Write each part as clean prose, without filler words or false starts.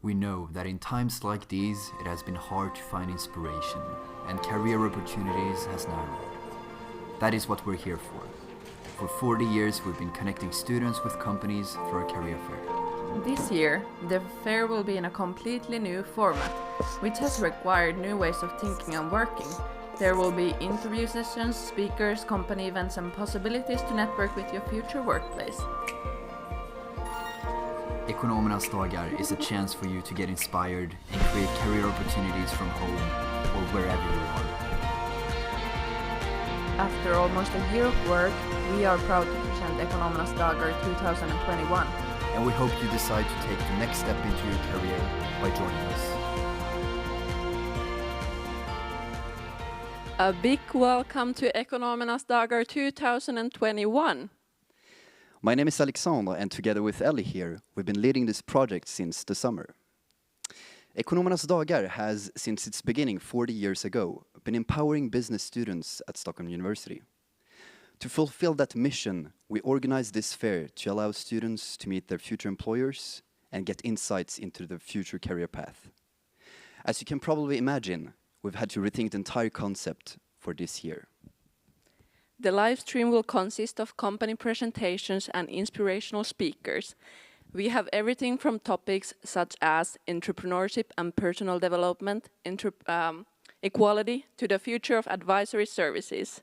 We know that in times like these, it has been hard to find inspiration, and career opportunities has narrowed. That is what we're here for. For 40 years, we've been connecting students with companies through our career fair. This year, the fair will be in a completely new format, which has required new ways of thinking and working. There will be interview sessions, speakers, company events, and possibilities to network with your future workplace. Ekonomernas Dagar is a chance for you to get inspired and create career opportunities from home or wherever you are. After almost a year of work, we are proud to present Ekonomernas Dagar 2021. And we hope you decide to take the next step into your career by joining us. A big welcome to Ekonomernas Dagar 2021. My name is Alexandre, and together with Ellie here, we've been leading this project since the summer. Ekonomernas Dagar has, since its beginning 40 years ago, been empowering business students at Stockholm University. To fulfill that mission, we organized this fair to allow students to meet their future employers and get insights into their future career path. As you can probably imagine, we've had to rethink the entire concept for this year. The live stream will consist of company presentations and inspirational speakers. We have everything from topics such as entrepreneurship and personal development, equality, to the future of advisory services.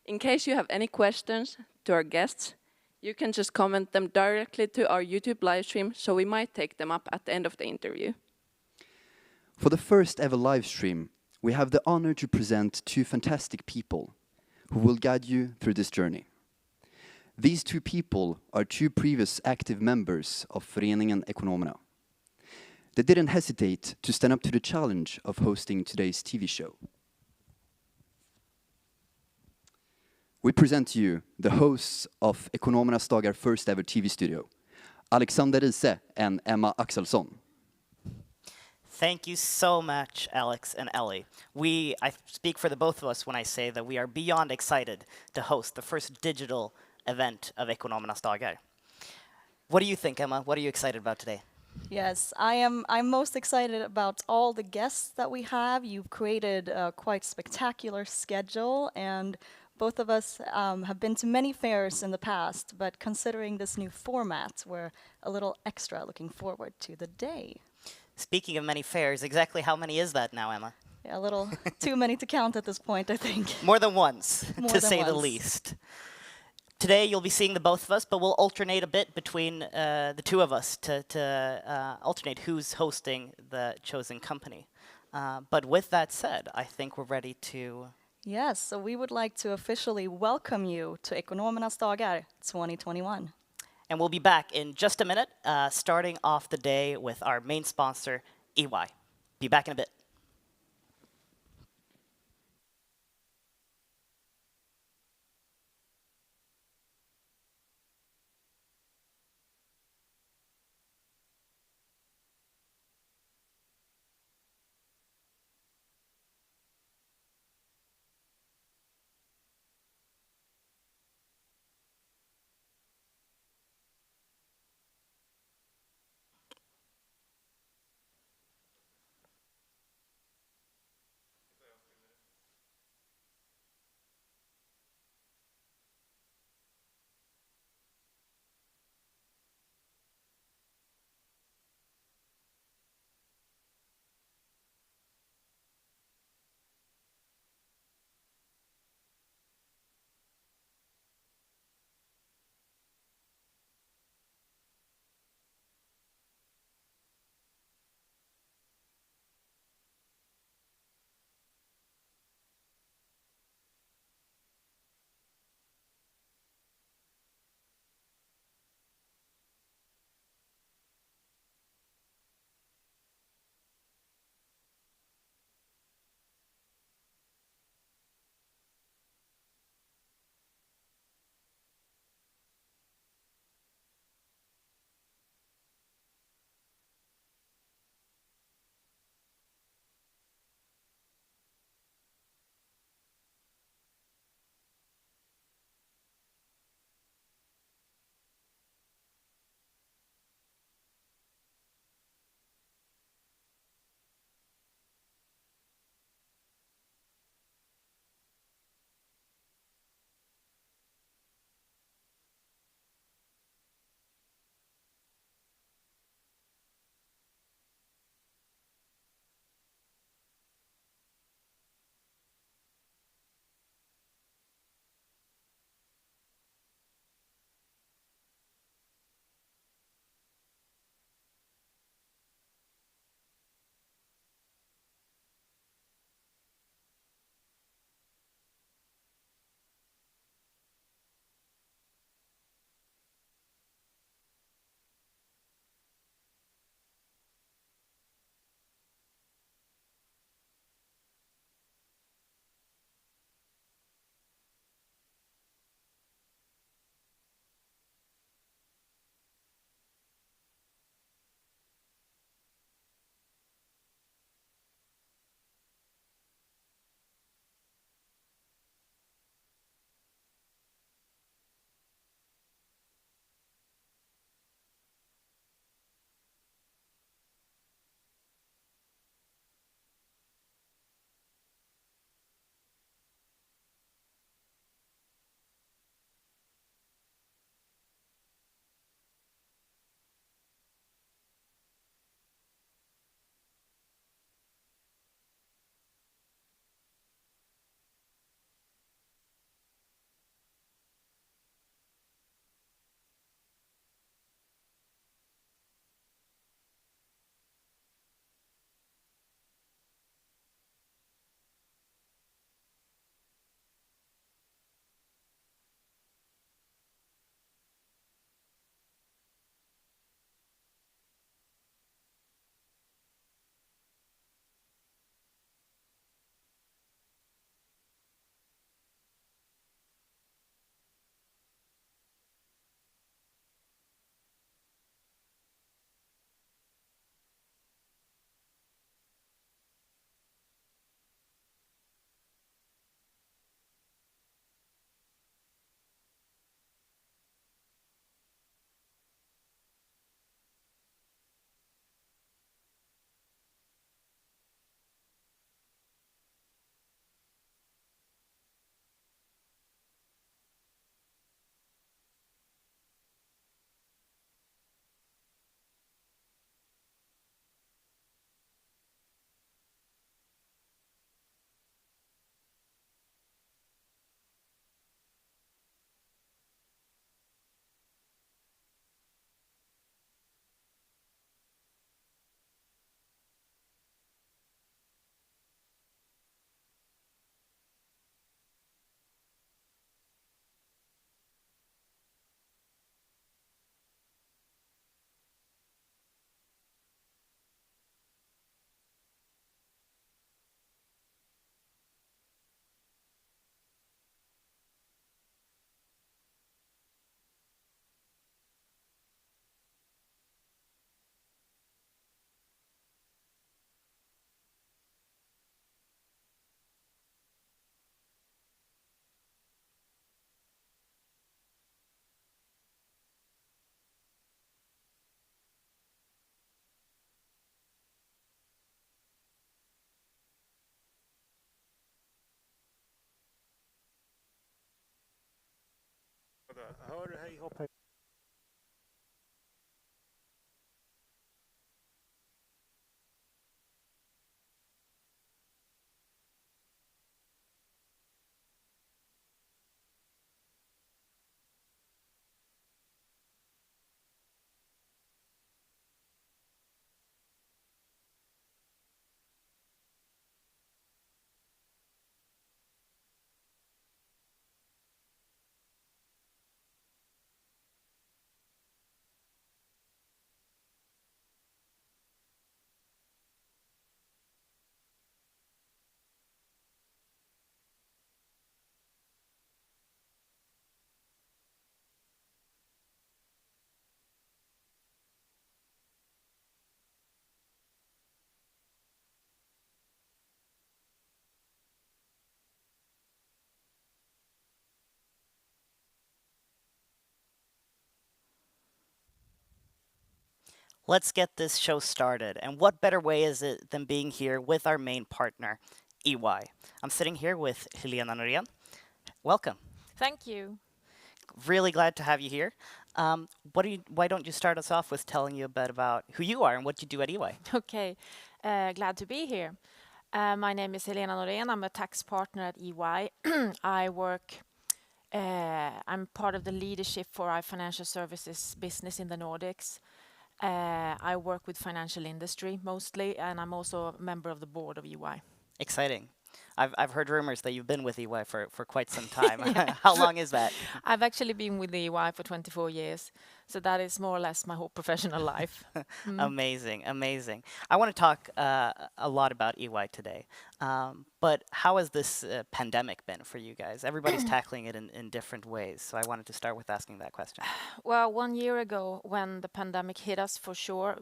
In case you have any questions to our guests, you can just comment them directly to our YouTube live stream, so we might take them up at the end of the interview. For the first ever live stream, we have the honor to present two fantastic people who will guide you through this journey. These two people are two previous active members of Föreningen Ekonomerna. They didn't hesitate to stand up to the challenge of hosting today's TV show. We present to you the hosts of Ekonomernas Dagar first ever TV studio, Alexander Riese and Emma Axelsson. Thank you so much, Alex and Ellie. I speak for the both of us when I say that we are beyond excited to host the first digital event of Ekonomernas Dagar. What do you think, Emma? What are you excited about today? Yes, I'm most excited about all the guests that we have. You've created a quite spectacular schedule, and both of us have been to many fairs in the past, but considering this new format, we're a little extra looking forward to the day. Speaking of many fairs, exactly how many is that now, Emma? Yeah, a little too many to count at this point, I think. More than once, More to than say the once. least. Today you'll be seeing the both of us, but we'll alternate a bit between the two of us to alternate who's hosting the chosen company. But with that said, I think we're ready to... Yes, so we would like to officially welcome you to Ekonomernas Dagar 2021. And we'll be back in just a minute, starting off the day with our main sponsor, EY. Be back in a bit. Let's get this show started. And what better way is it than being here with our main partner, EY? I'm sitting here with Helena Norén. Welcome. Thank you. Really glad to have you here. Why don't you start us off with telling you a bit about who you are and what you do at EY? Okay, glad to be here. My name is Helena Norén. I'm a tax partner at EY. I'm part of the leadership for our financial services business in the Nordics. I work with financial industry mostly, and I'm also a member of the board of EY. Exciting. I've heard rumors that you've been with EY for quite some time. How long is that? I've actually been with the EY for 24 years, so that is more or less my whole professional life. Amazing, amazing. I want to talk a lot about EY today, but how has this pandemic been for you guys? Everybody's tackling it in different ways, so I wanted to start with asking that question. Well, 1 year ago, when the pandemic hit us, for sure,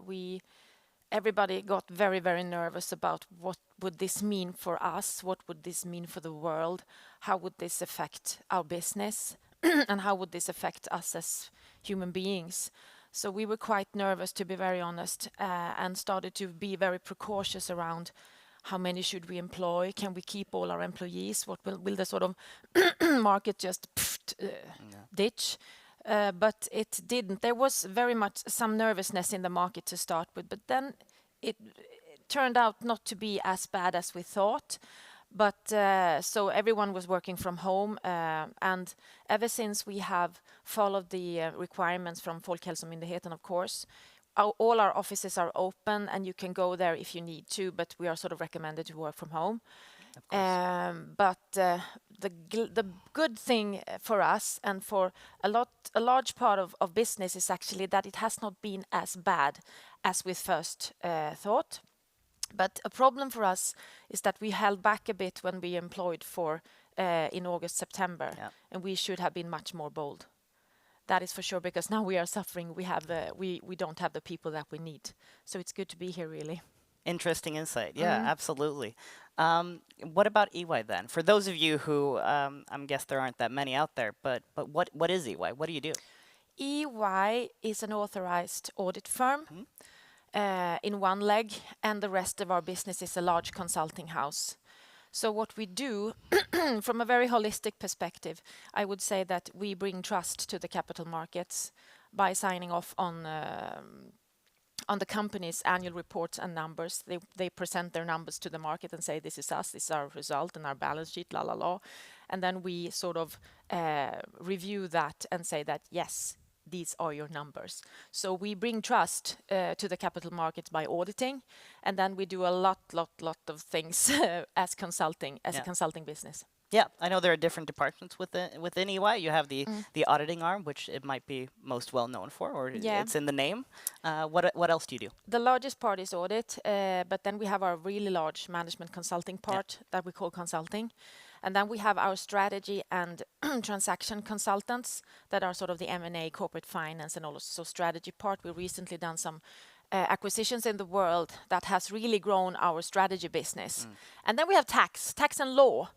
everybody got very, very nervous about what would this mean for us, what would this mean for the world, how would this affect our business, and how would this affect us as human beings. So we were quite nervous, to be very honest, and started to be very precautious around how many should we employ, can we keep all our employees, what will the sort of market just ditch. But it didn't. There was very much some nervousness in the market to start with, but then it turned out not to be as bad as we thought. But so everyone was working from home, and ever since we have followed the requirements from Folkhälsomyndigheten, of course, all our offices are open, and you can go there if you need to, but we are sort of recommended to work from home. But the good thing for us and for a large part of business is actually that it has not been as bad as we first thought. But a problem for us is that we held back a bit when we employed in August, September, and we should have been much more bold. That is for sure, because now we are suffering. We don't have the people that we need. So it's good to be here, really. Interesting insight. Yeah, absolutely. What about EY then? For those of you who, I guess there aren't that many out there, but what is EY? What do you do? EY is an authorized audit firm in one leg, and the rest of our business is a large consulting house. So what we do, from a very holistic perspective, I would say that we bring trust to the capital markets by signing off on the company's annual reports and numbers. They present their numbers to the market and say, this is us, this is our result and our balance sheet, la la la. And then we sort of review that and say that, yes, these are your numbers. So we bring trust to the capital markets by auditing, and then we do a lot of things as a consulting business. Yeah, I know there are different departments within EY. You have the auditing arm, which it might be most well known for, or it's in the name. What else do you do? The largest part is audit, but then we have our really large management consulting part that we call consulting. And then we have our strategy and transaction consultants that are sort of the M&A, corporate finance, and also strategy part. We recently done some acquisitions in the world that has really grown our strategy business. And then we have tax and law,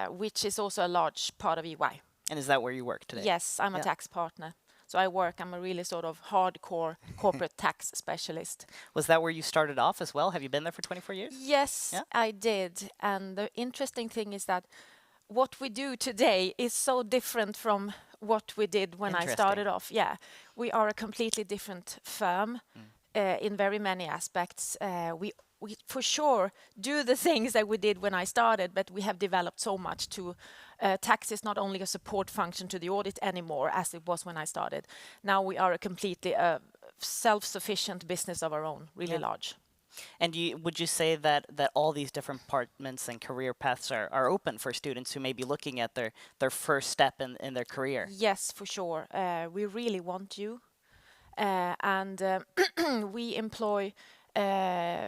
which is also a large part of EY. And is that where you work today? Yes, I'm a tax partner. So I'm a really sort of hardcore corporate tax specialist. Was that where you started off as well? Have you been there for 24 years? Yes, I did. And the interesting thing is that what we do today is so different from what we did when I started off. Yeah, we are a completely different firm in very many aspects. We for sure do the things that we did when I started, but we have developed so much to tax is not only a support function to the audit anymore as it was when I started. Now we are a completely self-sufficient business of our own, really large. And would you say that all these different departments and career paths are open for students who may be looking at their first step in their career? Yes, for sure. We really want you. And we employ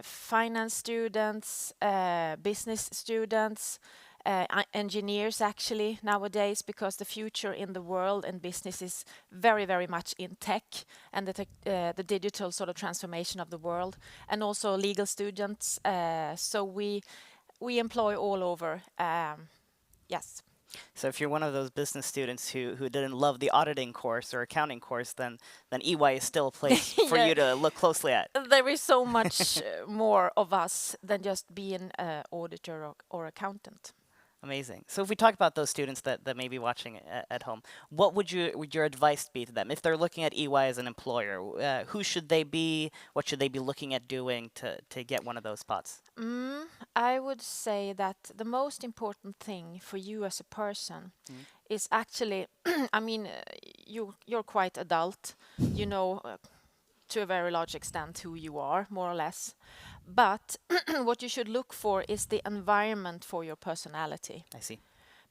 finance students, business students, engineers actually nowadays, because the future in the world and business is very, very much in tech and the digital sort of transformation of the world, and also legal students. So we employ all over. Yes. So if you're one of those business students who didn't love the auditing course or accounting course, then EY is still a place for you to look closely at. There is so much more of us than just being an auditor or accountant. Amazing. So if we talk about those students that may be watching at home, what would your advice be to them? If they're looking at EY as an employer, who should they be? What should they be looking at doing to get one of those spots? I would say that the most important thing for you as a person is actually, I mean, you're quite adult, you know, to a very large extent who you are, more or less. But what you should look for is the environment for your personality. I see.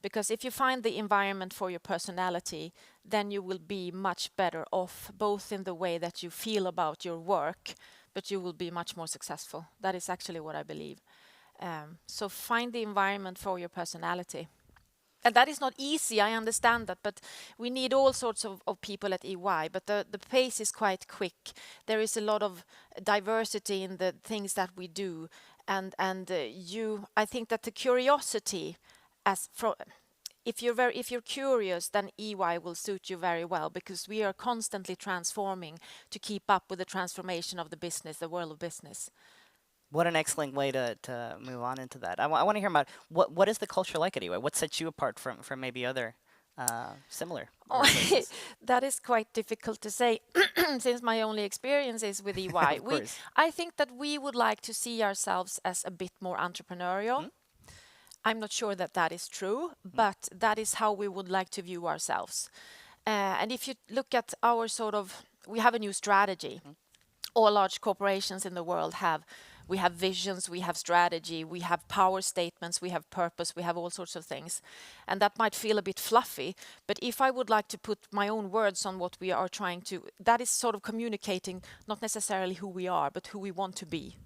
Because if you find the environment for your personality, then you will be much better off, both in the way that you feel about your work, but you will be much more successful. That is actually what I believe. So find the environment for your personality. And that is not easy, I understand that, but we need all sorts of people at EY, but the pace is quite quick. There is a lot of diversity in the things that we do, and I think that the curiosity, if you're curious, then EY will suit you very well, because we are constantly transforming to keep up with the transformation of the business, the world of business. What an excellent way to move on into that. I want to hear about what is the culture like at EY? What sets you apart from maybe other similar places? That is quite difficult to say, since my only experience is with EY. Of course. I think that we would like to see ourselves as a bit more entrepreneurial. I'm not sure that is true, but that is how we would like to view ourselves. And if you look at our we have a new strategy. All large corporations in the world we have visions, we have strategy, we have power statements, we have purpose, we have all sorts of things. And that might feel a bit fluffy, but if I would like to put my own words on what we are trying to, that is sort of communicating not necessarily who we are, but who we want to be.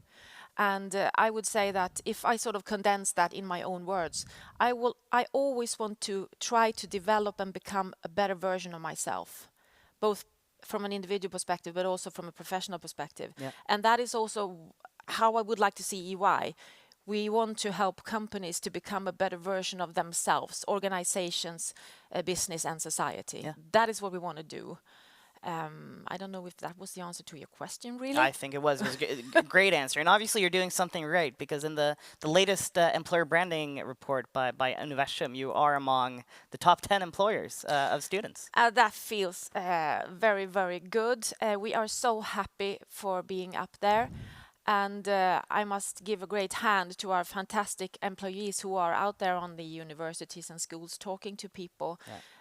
And I would say that if I sort of condense that in my own words, I always want to try to develop and become a better version of myself, both from an individual perspective, but also from a professional perspective. Yeah. And that is also how I would like to see EY. We want to help companies to become a better version of themselves, organizations, business and society. Yeah. That is what we want to do. I don't know if that was the answer to your question, really. I think it was. It was a great answer. And obviously you're doing something right, because in the latest employer branding report by Universum, you are among the top 10 employers of students. That feels very, very good. We are so happy for being up there. And I must give a great hand to our fantastic employees who are out there on the universities and schools talking to people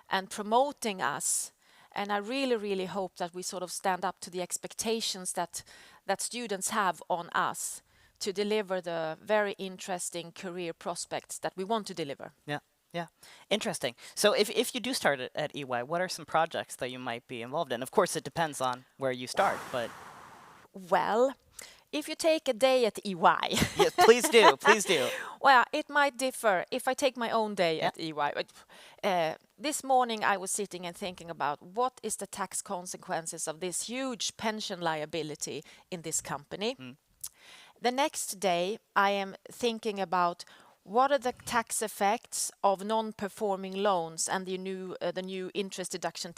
and promoting us. And I really, really hope that we sort of stand up to the expectations that students have on us to deliver the very interesting career prospects that we want to deliver. Yeah, yeah. Interesting. So if you do start at EY, what are some projects that you might be involved in? Of course, it depends on where you start, but... Well, if you take a day at EY... Yes, please do, please do. Well, it might differ. If I take my own day at EY... this morning I was sitting and thinking about what is the tax consequences of this huge pension liability in this company. The next day I am thinking about what are the tax effects of non-performing loans and the new interest deduction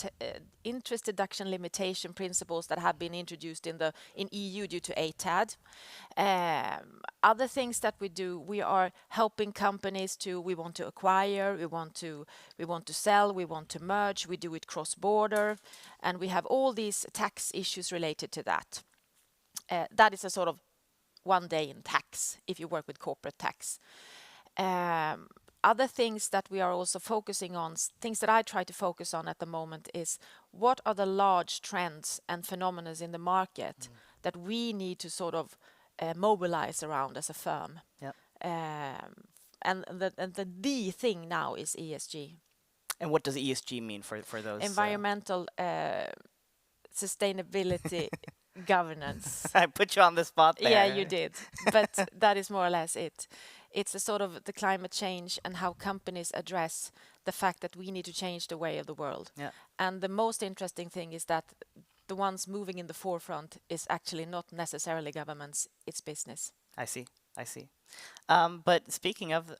limitation principles that have been introduced in EU due to ATAD. Other things that we do, we are helping companies we want to acquire, we want to sell, we want to merge, we do it cross-border, and we have all these tax issues related to that. That is a sort of one day in tax if you work with corporate tax. Other things that we are also focusing on, things that I try to focus on at the moment, is what are the large trends and phenomena in the market that we need to sort of mobilize around as a firm. Yep. And the thing now is ESG. And what does ESG mean for those? Environmental sustainability governance. I put you on the spot there. Yeah, you did. But that is more or less it. It's a sort of the climate change and how companies address the fact that we need to change the way of the world. Yeah. And the most interesting thing is that the ones moving in the forefront is actually not necessarily governments, it's business. I see. But speaking of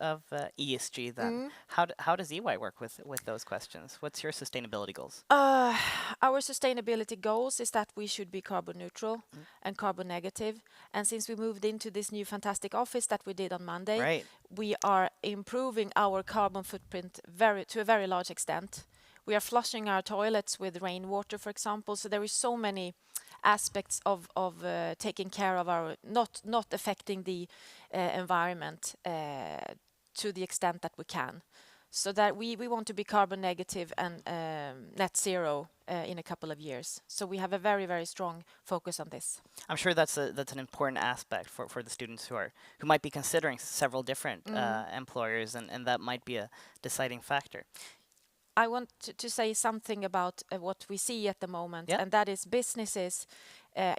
ESG, then how does EY work with those questions? What's your sustainability goals? Our sustainability goals is that we should be carbon neutral and carbon negative. And since we moved into this new fantastic office that we did on Monday, Right. we are improving our carbon footprint to a very large extent. We are flushing our toilets with rainwater, for example. So there is so many aspects of taking care of our not affecting the environment to the extent that we can, so that we want to be carbon negative and net zero in a couple of years. So we have a very, very strong focus on this. I'm sure that's an important aspect for the students who might be considering several different employers, and that might be a deciding factor. I want to say something about what we see at the moment, and that is businesses.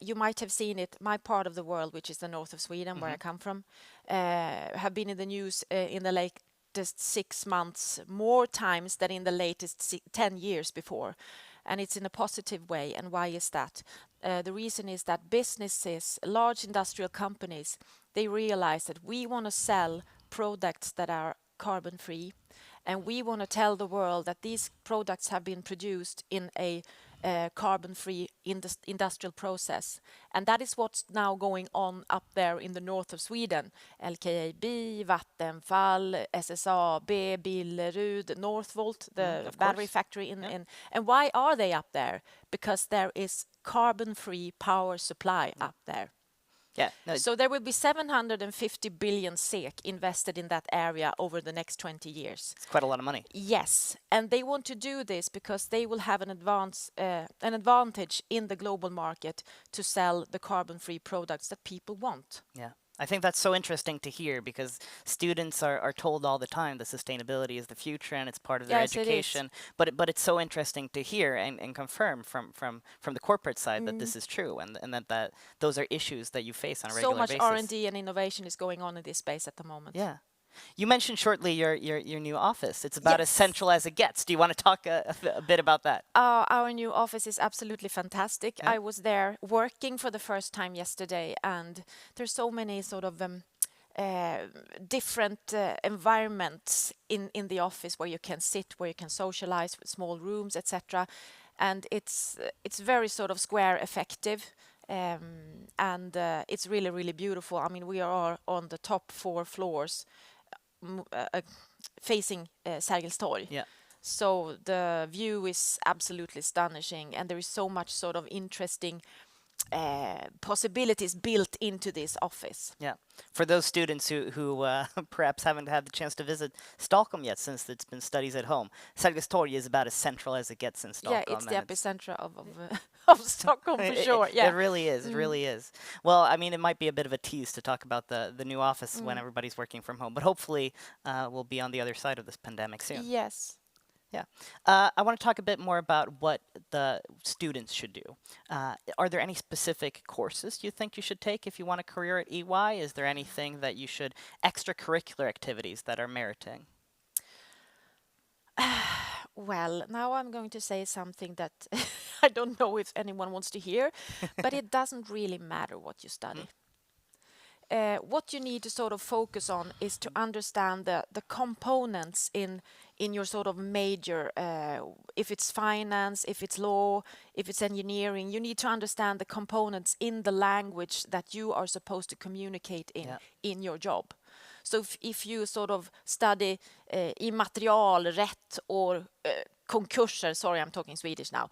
You might have seen it. My part of the world, which is the north of Sweden, where I come from, have been in the news in the latest 6 months more times than in the latest 10 years before. And it's in a positive way. And why is that? The reason is that businesses, large industrial companies, they realize that we want to sell products that are carbon free. And we want to tell the world that these products have been produced in a carbon-free industrial process. And that is what's now going on up there in the north of Sweden. LKAB, Vattenfall, SSAB, Billerud, Northvolt, the battery factory in. And why are they up there? Because there is carbon-free power supply up there. Yeah. No, so there will be 750 billion SEK invested in that area over the next 20 years. It's quite a lot of money. Yes, and they want to do this because they will have an advantage in the global market to sell the carbon-free products that people want. Yeah. I think that's so interesting to hear, because students are told all the time that sustainability is the future and it's part of their education. But it's so interesting to hear and confirm from the corporate side that this is true, and that those are issues that you face on a regular basis. So much R&D and innovation is going on in this space at the moment. Yeah. You mentioned shortly your new office. It's about as central as it gets. Do you want to talk a bit about that? Our new office is absolutely fantastic. Yeah. I was there working for the first time yesterday, and there's so many sort of different environments in the office where you can sit, where you can socialize, with small rooms, etc. And it's very sort of square effective. And it's really, really beautiful. I mean, we are on the top 4 floors facing Sergels Torg. Yeah. So the view is absolutely astonishing, and there is so much sort of interesting possibilities built into this office. Yeah. For those students who perhaps haven't had the chance to visit Stockholm yet, since it's been studies at home, Sergels Torg is about as central as it gets in Stockholm. Yeah, it's the epicenter of Stockholm for sure. Yeah, it really is. It really is. Well, I mean, it might be a bit of a tease to talk about the new office when everybody's working from home, but hopefully we'll be on the other side of this pandemic soon. Yes. Yeah. I want to talk a bit more about what the students should do. Are there any specific courses you think you should take if you want a career at EY? Is there anything that you should, extracurricular activities that are meriting? Well, now I'm going to say something that I don't know if anyone wants to hear, but it doesn't really matter what you study. what you need to sort of focus on is to understand the components in your sort of major. If it's finance, if it's law, if it's engineering, you need to understand the components in the language that you are supposed to communicate in your job. So if you sort of study immaterialrätt or konkurser, sorry, I'm talking Swedish now,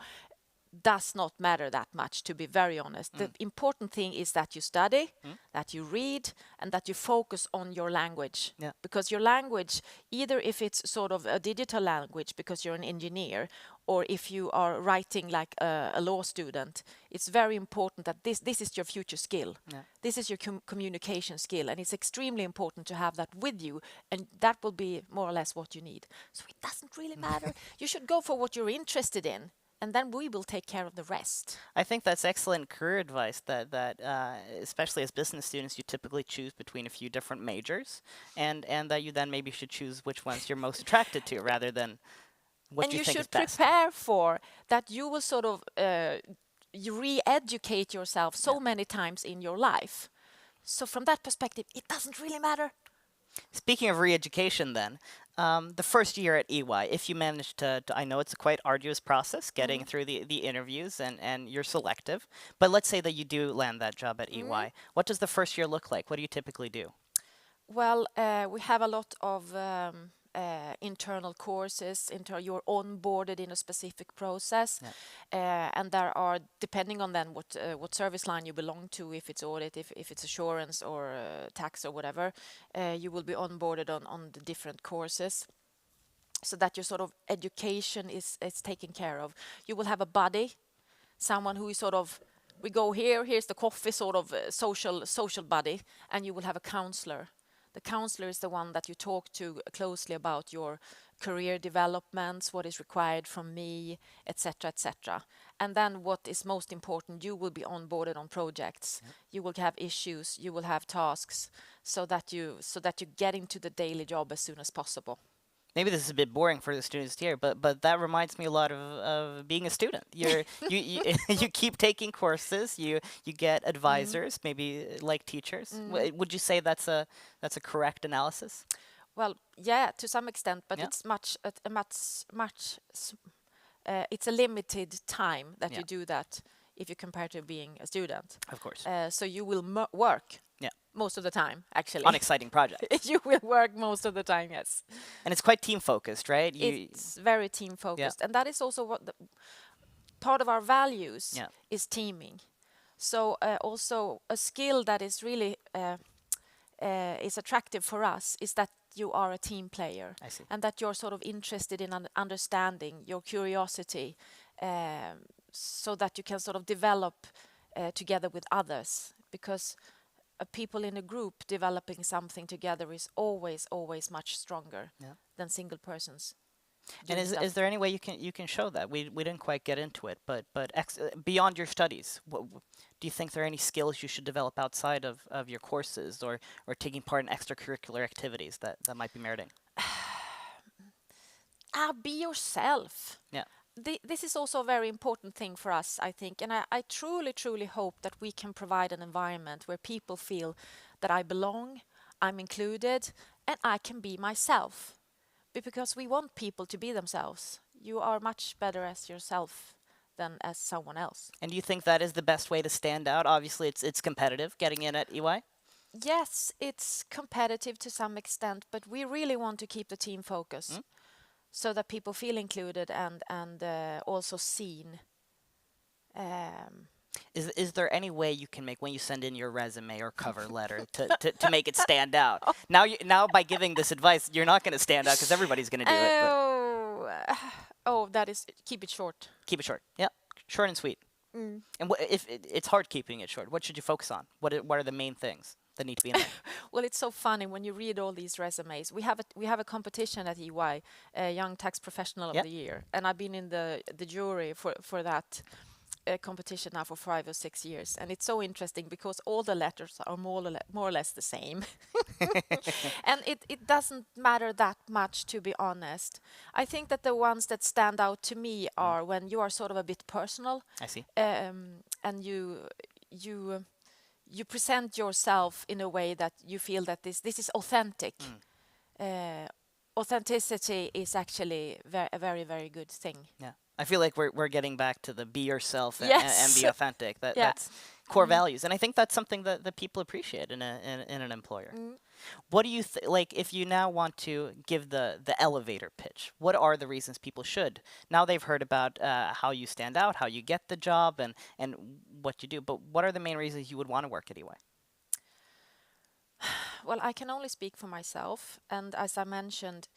does not matter that much, to be very honest. The important thing is that you study, that you read, and that you focus on your language. Yeah. Because your language, either if it's sort of a digital language because you're an engineer, or if you are writing like a law student, it's very important that this is your future skill. Yeah. This is your communication skill, and it's extremely important to have that with you, and that will be more or less what you need. So it doesn't really matter. You should go for what you're interested in, and then we will take care of the rest. I think that's excellent career advice that especially as business students, you typically choose between a few different majors, and that you then maybe should choose which ones you're most attracted to rather than what And you you think is should best. prepare for that you will sort of you re-educate yourself so many times in your life. So from that perspective, it doesn't really matter. Speaking of re-education then, the first year at EY, if you manage to I know it's a quite arduous process getting through the interviews and you're selective, but let's say that you do land that job at EY. What does the first year look like? What do you typically do? Well, we have a lot of internal courses. You're onboarded in a specific process, and there are, depending on then what service line you belong to, if it's audit, if it's assurance or tax or whatever, you will be onboarded on the different courses, so that your sort of education is taken care of. You will have a buddy, someone who is sort of, we go here, here's the coffee, sort of social buddy, and you will have a counselor. The counselor is the one that you talk to closely about your career developments, what is required from me, etc., etc. And then what is most important, you will be onboarded on projects. You will have issues, you will have tasks, so that you get into the daily job as soon as possible. Maybe this is a bit boring for the students here, but that reminds me a lot of being a student. You you keep taking courses. You get advisors, maybe like teachers. Would you say that's a correct analysis? Well, yeah, to some extent, but Yeah. it's it's a limited time that you do that if you compare to being a student. Of course. So you will work. Yeah. Most of the time, actually. On exciting projects. You will work most of the time, yes. And it's quite team focused, right? It's very team focused, and that is also what part of our values is teaming. So also a skill that is really is attractive for us is that you are a team player, I see. and that you're sort of interested in understanding, your curiosity, so that you can sort of develop together with others, because people in a group developing something together is always much stronger than single persons. And is there any way you can show that? We didn't quite get into it, but beyond your studies, do you think there are any skills you should develop outside of your courses or taking part in extracurricular activities that might be meriting? Be yourself. Yeah. This is also a very important thing for us, I think, and I truly hope that we can provide an environment where people feel that I belong, I'm included, and I can be myself. Because we want people to be themselves. You are much better as yourself than as someone else. And do you think that is the best way to stand out? Obviously, it's competitive getting in at EY. Yes, it's competitive to some extent, but we really want to keep the team focus. So that people feel included and also seen. Is there any way you can make, when you send in your resume or cover letter, to make it stand out? Now by giving this advice, you're not going to stand out because everybody's going to do it. That is, keep it short. Keep it short. Yeah, short and sweet. And if it's hard keeping it short, what should you focus on? What are the main things that need to be in there? Well, it's so funny when you read all these resumes. We have a competition at EY, Young Tax Professional of the Year, and I've been in the jury for that competition now for 5 or 6 years, and it's so interesting because all the letters are more or less the same. And it doesn't matter that much, to be honest. I think that the ones that stand out to me are when you are sort of a bit personal. I see. And you you present yourself in a way that you feel that this is authentic. Authenticity is actually a very, very good thing. Yeah. I feel like we're getting back to the be yourself and Yes. be authentic. Yeah. That's core values, and I think that's something that people appreciate in an employer. What do you like if you now want to give the elevator pitch? What are the reasons people should? Now they've heard about how you stand out, how you get the job, and what you do. But what are the main reasons you would want to work at EY? Well, I can only speak for myself, and as I mentioned,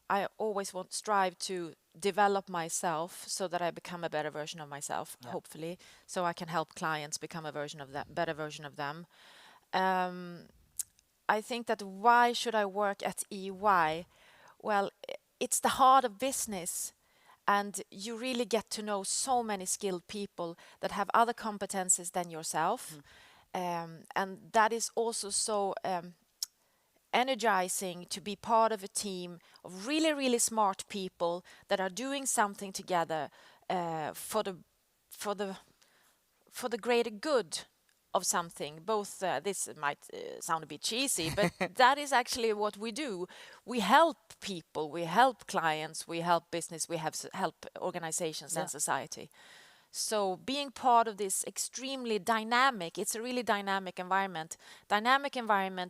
I always strive to develop myself so that I become a better version of myself, hopefully, so I can help clients become a better version of them. I think that why should I work at EY? Well, it's the heart of business, and you really get to know so many skilled people that have other competences than yourself. And that is also so energizing to be part of a team of really, really smart people that are doing something together for the greater good of something. Both this might sound a bit cheesy, but that is actually what we do. We help people, we help clients, we help business, we help organizations and society. So being part of this extremely dynamic, it's a really dynamic environment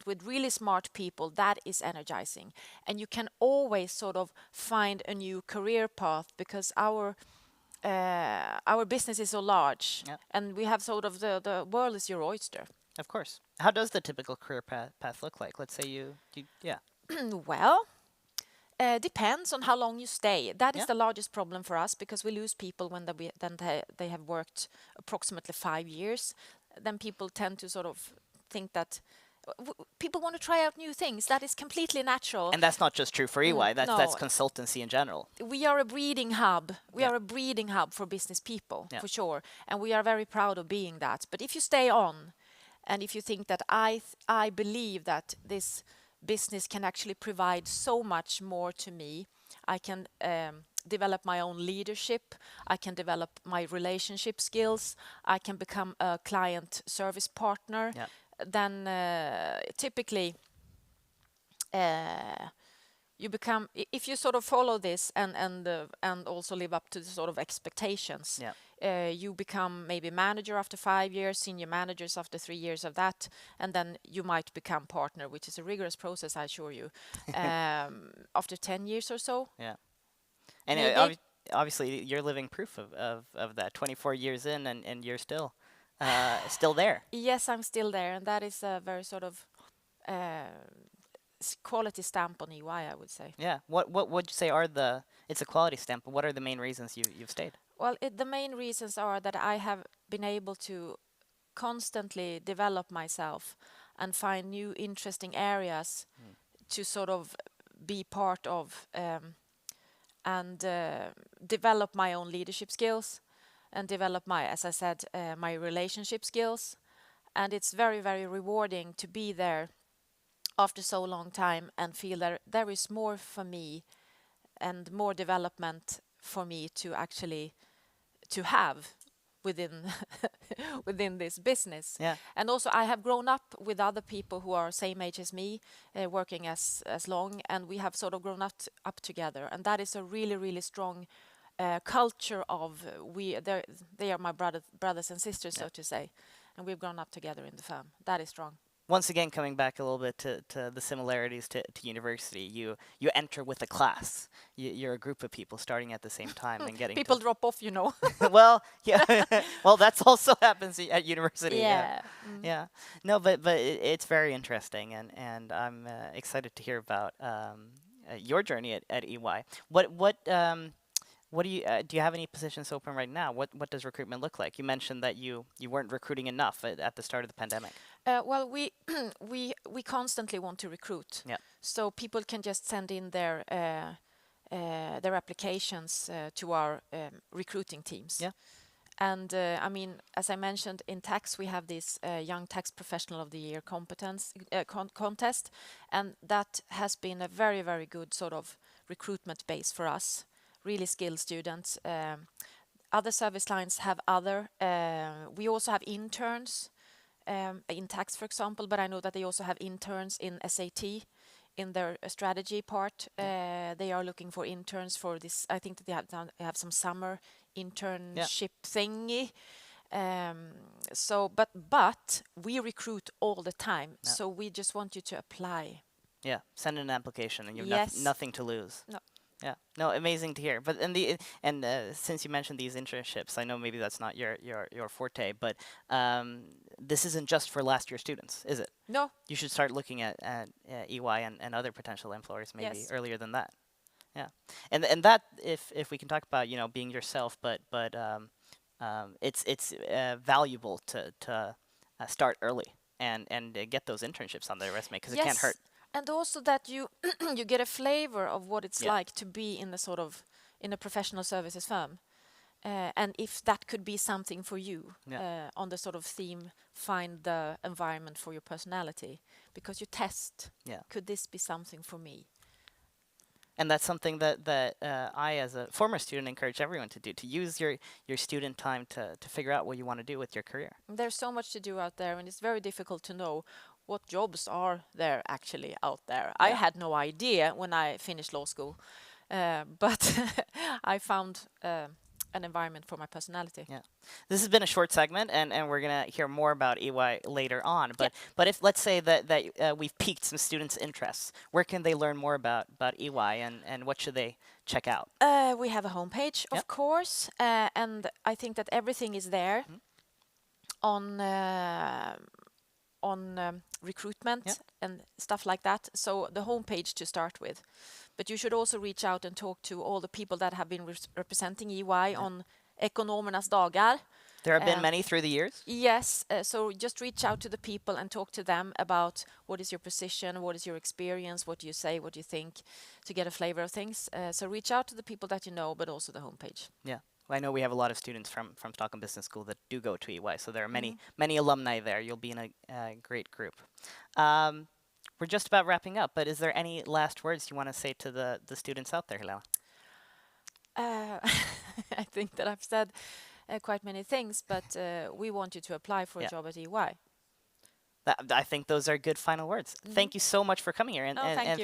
with really smart people, that is energizing. And you can always sort of find a new career path because our business is so large, and we have sort of the world is your oyster. Of course. How does the typical career path look like? Let's say you Well, depends on how long you stay. That is the largest problem for us because we lose people when they have worked approximately 5 years. Then people tend to sort of think that people want to try out new things. That is completely natural. And that's not just true for EY. That's No. that's consultancy in general. We are a breeding hub. We are a breeding hub for business people, for sure. And we are very proud of being that. But if you stay on, and if you think that I believe that this business can actually provide so much more to me, I can develop my own leadership, I can develop my relationship skills, I can become a client service partner, then typically you become, if you sort of follow this and also live up to the sort of expectations, you become maybe manager after 5 years, senior managers after 3 years of that, and then you might become partner, which is a rigorous process, I assure you, after 10 years or so. Yeah. And obviously you're living proof of that. 24 years in and you're still there. Yes, I'm still there, and that is a very sort of quality stamp on EY, I would say. Yeah. What would you say are it's a quality stamp, but what are the main reasons you've stayed? Well, the main reasons are that I have been able to constantly develop myself and find new interesting areas to sort of be part of and develop my own leadership skills and develop as I said, my relationship skills. And it's very, very rewarding to be there after so long time and feel that there is more for me and more development for me to actually to have within this business. And also I have grown up with other people who are same age as me, working as long, and we have sort of grown up together, and that is a really, really strong culture of they are my brothers and sisters, so to say, and we've grown up together in the firm. That is strong. Once again, coming back a little bit to the similarities to university, you enter with a class. You're a group of people starting at the same time and getting people drop off, you know. Well, yeah. Well, that's also happens at university. Yeah. Yeah. No, but it's very interesting, and I'm excited to hear about your journey at EY. What do you have any positions open right now? What does recruitment look like? You mentioned that you weren't recruiting enough at the start of the pandemic. Well, we constantly want to recruit. So people can just send in their applications to our recruiting teams. And I mean, as I mentioned, in tax we have this Young Tax Professional of the Year contest, and that has been a very, very good sort of recruitment base for us. Really skilled students. Other service lines have other. We also have interns in tax, for example, but I know that they also have interns in SAT in their strategy part. They are looking for interns for this. I think that they have some summer internship thingy. But we recruit all the time, so we just want you to apply. Yeah, send in an application, and you have Yes. nothing to lose. No. Yeah, no, amazing to hear. But since you mentioned these internships, I know maybe that's not your forte, but this isn't just for last year students, is it? No. You should start looking at EY and other potential employers maybe Yes. earlier than that. Yeah, and that if we can talk about being yourself, but it's valuable to start early and get those internships on their resume because it can't hurt. And also that you you get a flavor of what it's Yeah. like to be in in a professional services firm, and if that could be something for you, on the sort of theme, find the environment for your personality, because you test. Yeah. Could this be something for me? And that's something that I, as a former student, encourage everyone to do, to use your student time to figure out what you want to do with your career. There's so much to do out there, and it's very difficult to know what jobs are there actually out there. I had no idea when I finished law school, but I found an environment for my personality. Yeah. This has been a short segment, and we're going to hear more about EY later on. But if, let's say that we've piqued some students' interests, where can they learn more about EY, and what should they check out? We have a homepage, of course, and I think that everything is there on recruitment and stuff like that. So the homepage to start with. But you should also reach out and talk to all the people that have been representing EY on Ekonomernas Dagar. There have been many through the years. Yes, so just reach out to the people and talk to them about what is your position, what is your experience, what do you say, what do you think, to get a flavor of things. So reach out to the people that you know, but also the homepage. Yeah. Well, I know we have a lot of students from Stockholm Business School that do go to EY, so there are many alumni there. You'll be in a great group. We're just about wrapping up, but is there any last words you want to say to the students out there, Helena? I think that I've said quite many things, but we want you to apply for a job at EY. I think those are good final words. Thank you so much for coming here, and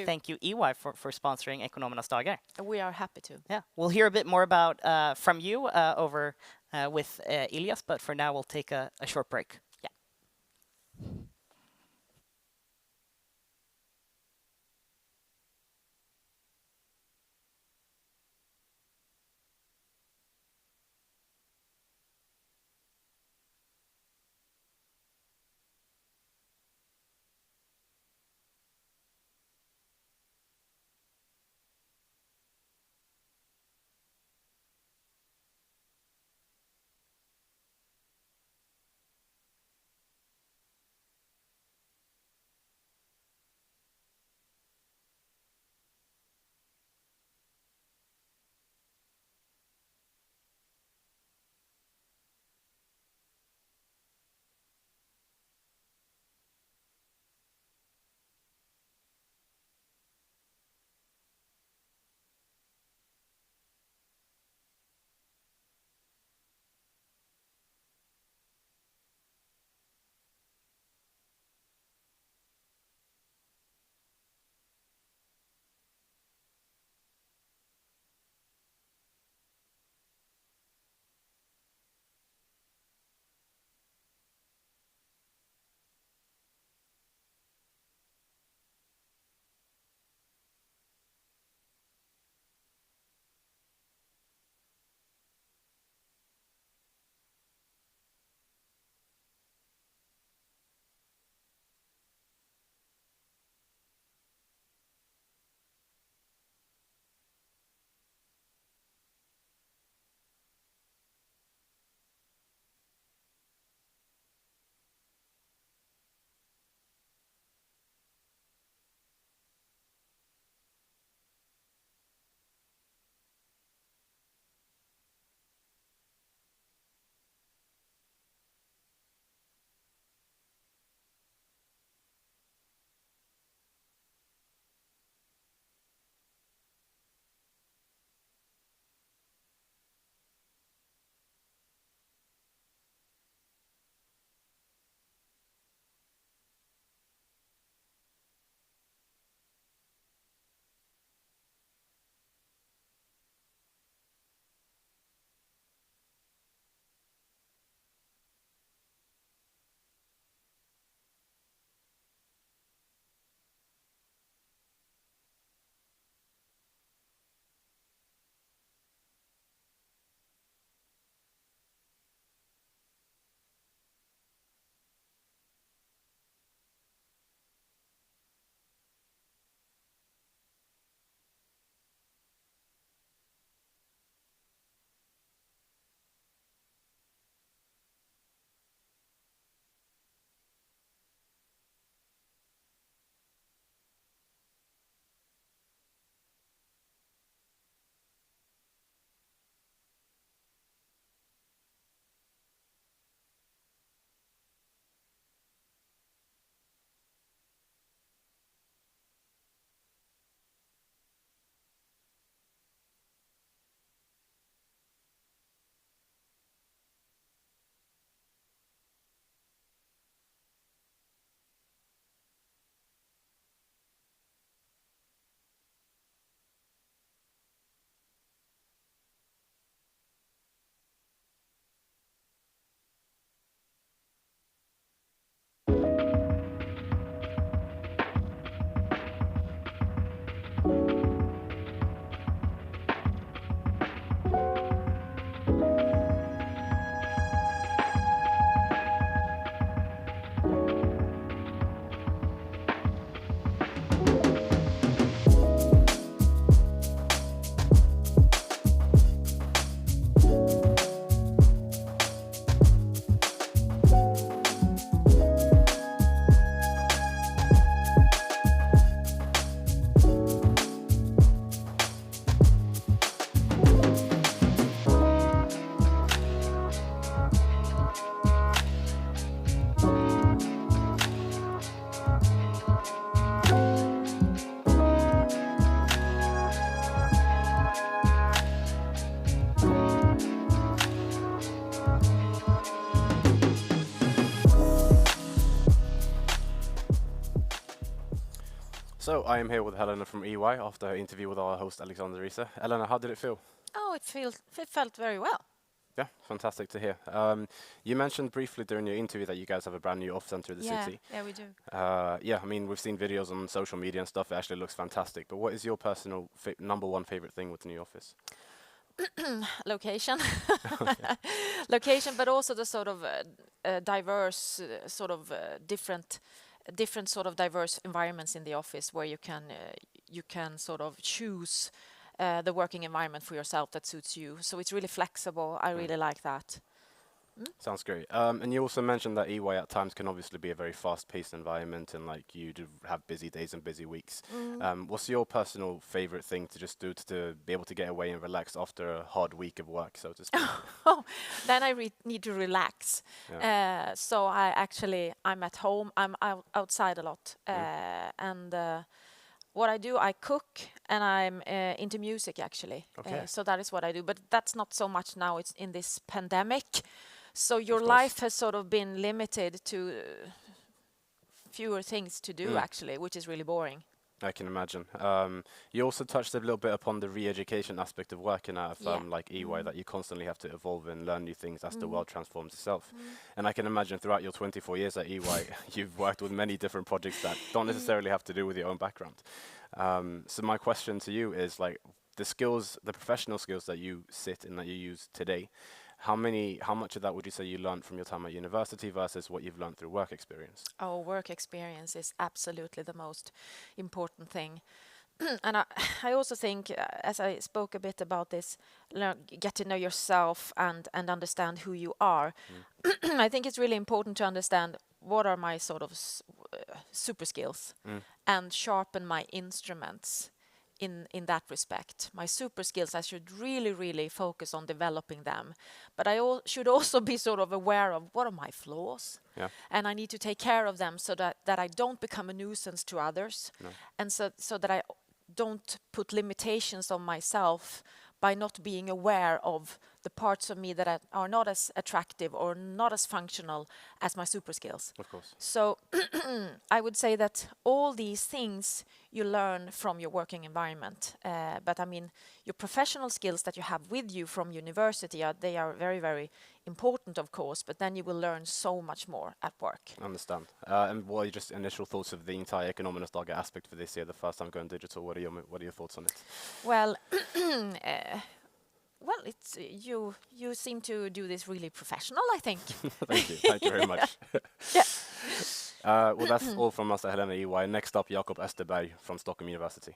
thank you EY for sponsoring Ekonomernas Dagar. We are happy to. Yeah, we'll hear a bit more about from you over with Ilias, but for now we'll take a short break. So I am here with Helena from EY after her interview with our host Alexander Risa. Helena, how did it feel? Oh, it felt very well. Yeah, fantastic to hear. You mentioned briefly during your interview that you guys have a brand new office center in the city. Yeah, we do. Yeah, I mean, we've seen videos on social media and stuff. It actually looks fantastic. But what is your personal number one favorite thing with the new office? Location. Location, but also the sort of diverse, different sort of diverse environments in the office where you can sort of choose the working environment for yourself that suits you. So it's really flexible. I really like that. Sounds great. And you also mentioned that EY at times can obviously be a very fast-paced environment, and like you do have busy days and busy weeks. What's your personal favorite thing to just do to be able to get away and relax after a hard week of work, so to speak? Then I need to relax. Yeah. So I'm at home. I'm outside a lot, and what I do, I cook, and I'm into music actually. Okay. So that is what I do. But that's not so much now. It's in this pandemic. So your Of course. life has sort of been limited to fewer things to do actually, which is really boring. I can imagine. You also touched a little bit upon the re-education aspect of working at a firm like EY, that you constantly have to evolve and learn new things as the world transforms itself. And I can imagine throughout your 24 years at EY, you've worked with many different projects that don't necessarily have to do with your own background. So my question to you is, like, the skills, the professional skills that you sit and that you use today, how much of that would you say you learned from your time at university versus what you've learned through work experience? Oh, work experience is absolutely the most important thing. And I also think, as I spoke a bit about this, get to know yourself and understand who you are. I think it's really important to understand what are my sort of super skills and sharpen my instruments in that respect. My super skills, I should really focus on developing them. But I should also be sort of aware of what are my flaws. Yeah. And I need to take care of them so that I don't become a nuisance to others. No. And so that I don't put limitations on myself by not being aware of the parts of me that are not as attractive or not as functional as my super skills. Of course. So I would say that all these things you learn from your working environment. But I mean, your professional skills that you have with you from university, they are very, very important, of course, but then you will learn so much more at work. I understand. And what are your just initial thoughts of the entire Ekonomernas Dagar aspect for this year, the first time going digital? What are your thoughts on it? Well, well, it's you seem to do this really professional, I think. Thank you very much. Yeah. Well, that's all from us at Helena EY. Next up, Jakob Österberg from Stockholm University.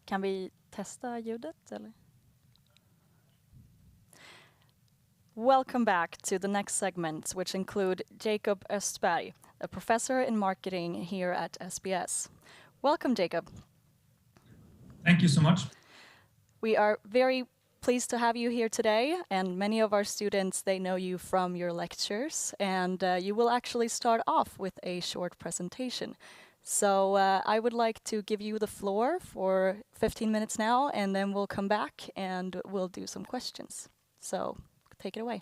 Kan vi testa ljudet eller? Welcome back to the next segment, which include Jakob Östberg, a professor in marketing here at SBS. Welcome, Jakob. Thank you so much. We are very pleased to have you here today, and many of our students, they know you from your lectures, and you will actually start off with a short presentation. So I would like to give you the floor for 15 minutes now, and then we'll come back and we'll do some questions. So take it away.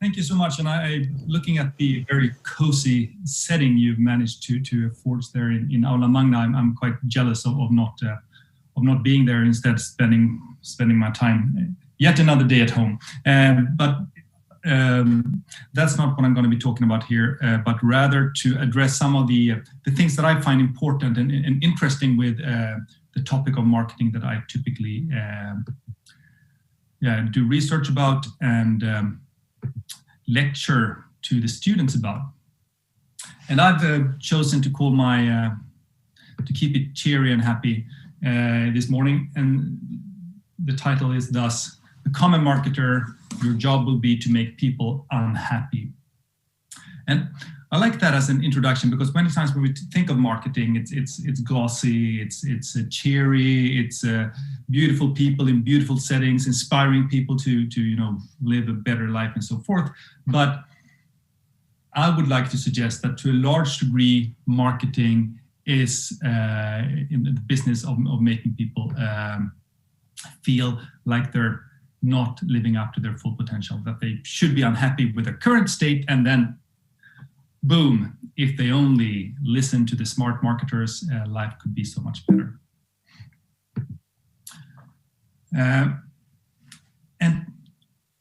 Thank you so much. And looking at the very cozy setting you've managed to forge there in Aula Magna, I'm quite jealous of not being there, instead spending my time yet another day at home. But that's not what I'm going to be talking about here, but rather to address some of the things that I find important and interesting with the topic of marketing that I typically do research about and lecture to the students about. And I've chosen to call my, to keep it cheery and happy this morning. And the title is thus, The Common Marketer, Your Job Will Be to Make People Unhappy. And I like that as an introduction because many times when we think of marketing, it's glossy, it's cheery, it's beautiful people in beautiful settings, inspiring people to live a better life and so forth. But I would like to suggest that to a large degree, marketing is in the business of making people feel like they're not living up to their full potential, that they should be unhappy with their current state, and then boom, if they only listen to the smart marketers, life could be so much better. And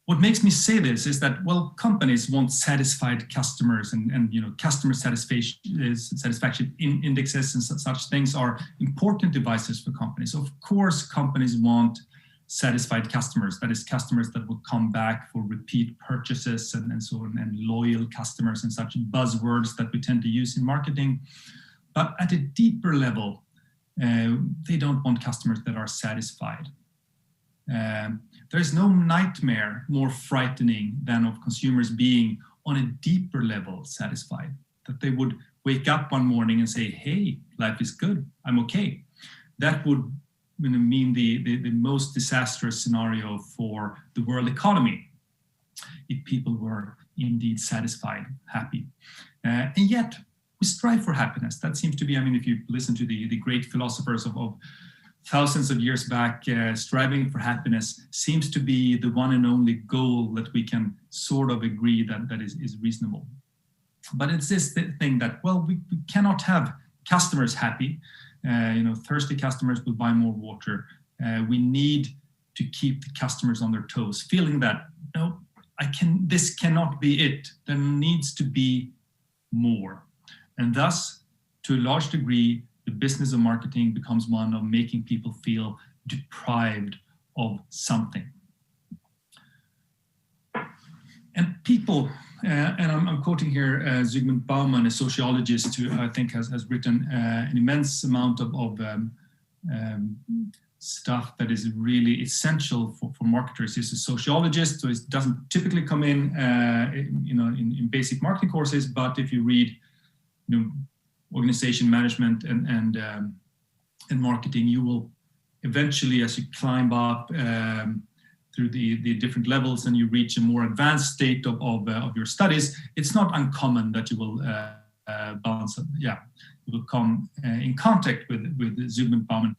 what makes me say this is that, well, companies want satisfied customers, and customer satisfaction indexes and such things are important devices for companies. Of course, companies want satisfied customers, that is, customers that will come back for repeat purchases and so on, and loyal customers and such buzzwords that we tend to use in marketing. But at a deeper level, they don't want customers that are satisfied. There is no nightmare more frightening than of consumers being on a deeper level satisfied, that they would wake up one morning and say, hey, life is good, I'm okay. That would mean the most disastrous scenario for the world economy if people were indeed satisfied, happy. And yet we strive for happiness. That seems to be, if you listen to the great philosophers of thousands of years back, striving for happiness seems to be the one and only goal that we can sort of agree that is reasonable. But it's this thing that, well, we cannot have customers happy. Thirsty customers will buy more water. We need to keep the customers on their toes, feeling that, no, this cannot be it. There needs to be more. And thus, to a large degree, the business of marketing becomes one of making people feel deprived of something. And people, and I'm quoting here Zygmunt Bauman, a sociologist who I think has written an immense amount of stuff that is really essential for marketers. He's a sociologist, so it doesn't typically come in basic marketing courses. But if you read, organization management and marketing, you will eventually, as you climb up through the different levels and you reach a more advanced state of your studies, it's not uncommon that you will you will come in contact with Zygmunt Bauman.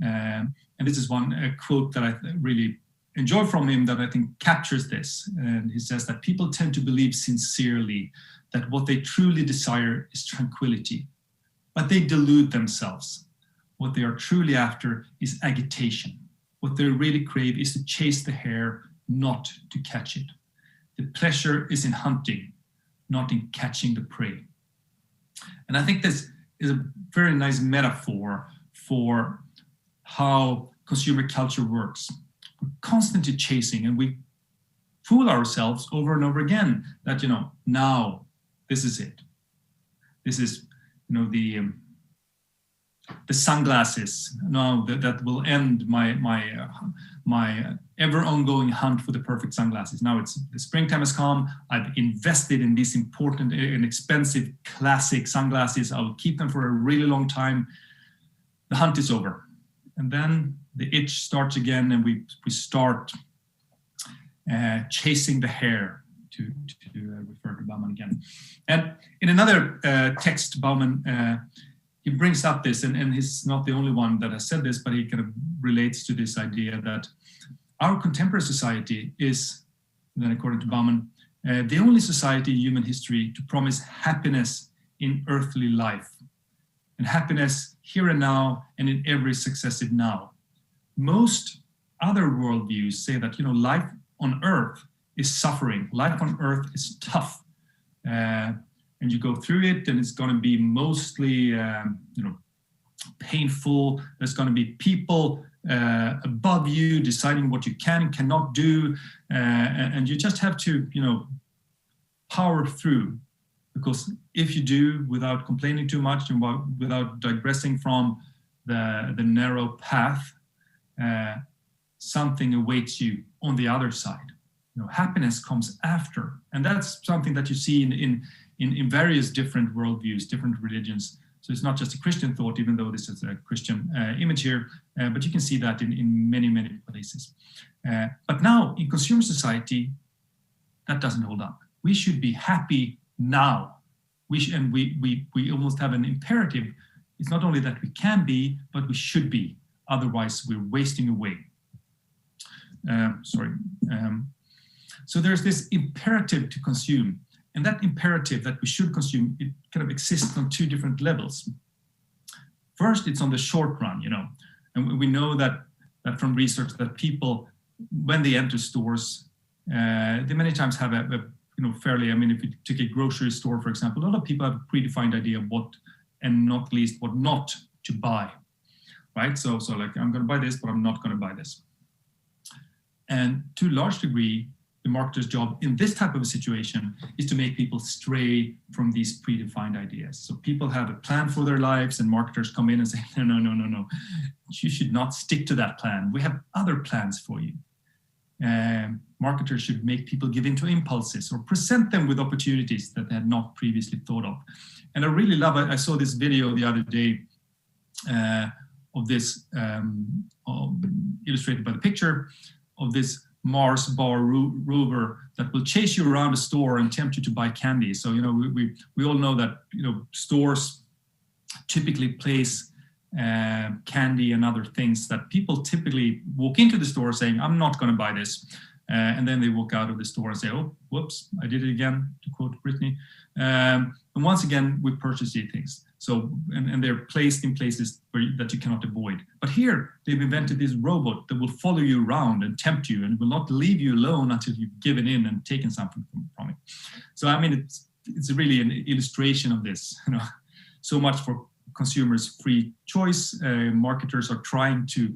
And this is one quote that I really enjoy from him that I think captures this. And he says that people tend to believe sincerely that what they truly desire is tranquility, but they delude themselves. What they are truly after is agitation. What they really crave is to chase the hare, not to catch it. The pleasure is in hunting, not in catching the prey. And I think this is a very nice metaphor for how consumer culture works. We're constantly chasing, and we fool ourselves over and over again that, now this is it. This is, the sunglasses. Now that will end my ever ongoing hunt for the perfect sunglasses. Now the springtime has come. I've invested in these important and expensive classic sunglasses. I will keep them for a really long time. The hunt is over. And then the itch starts again, and we start chasing the hare, to refer to Bauman again. And in another text, Bauman, he brings up this, and he's not the only one that has said this, but he kind of relates to this idea that our contemporary society is, then according to Bauman, the only society in human history to promise happiness in earthly life, and happiness here and now and in every successive now. Most other worldviews say that life on earth is suffering. Life on Earth is tough. And you go through it, and it's going to be mostly, painful. There's going to be people above you deciding what you can and cannot do, and you just have to, power through. Because if you do, without complaining too much and without digressing from the narrow path, something awaits you on the other side. Happiness comes after, and that's something that you see in various different worldviews, different religions. So it's not just a Christian thought, even though this is a Christian image here, but you can see that in many, many places. But now in consumer society, that doesn't hold up. We should be happy now. We almost have an imperative. It's not only that we can be, but we should be. Otherwise, we're wasting away. So there's this imperative to consume. And that imperative that we should consume, it kind of exists on two different levels. First, it's on the short run, and we know that from research that people, when they enter stores, they many times have a fairly, if you take a grocery store, for example, a lot of people have a predefined idea of what, and not least what not to buy, right? So like, I'm going to buy this, but I'm not going to buy this. And to a large degree, the marketer's job in this type of a situation is to make people stray from these predefined ideas. So people have a plan for their lives, and marketers come in and say, no. You should not stick to that plan. We have other plans for you. Marketers should make people give into impulses or present them with opportunities that they had not previously thought of. And I really love it. I saw this video the other day of this, illustrated by the picture of this Mars bar rover that will chase you around a store and tempt you to buy candy. So, we all know that, stores typically place candy and other things that people typically walk into the store saying, I'm not going to buy this. And then they walk out of the store and say, oh, whoops, I did it again, to quote Brittany. And once again, we purchase these things. So, and they're placed in places that you cannot avoid. But here, they've invented this robot that will follow you around and tempt you and will not leave you alone until you've given in and taken something from it. So, it's really an illustration of this. So much for consumers' free choice. Marketers are trying to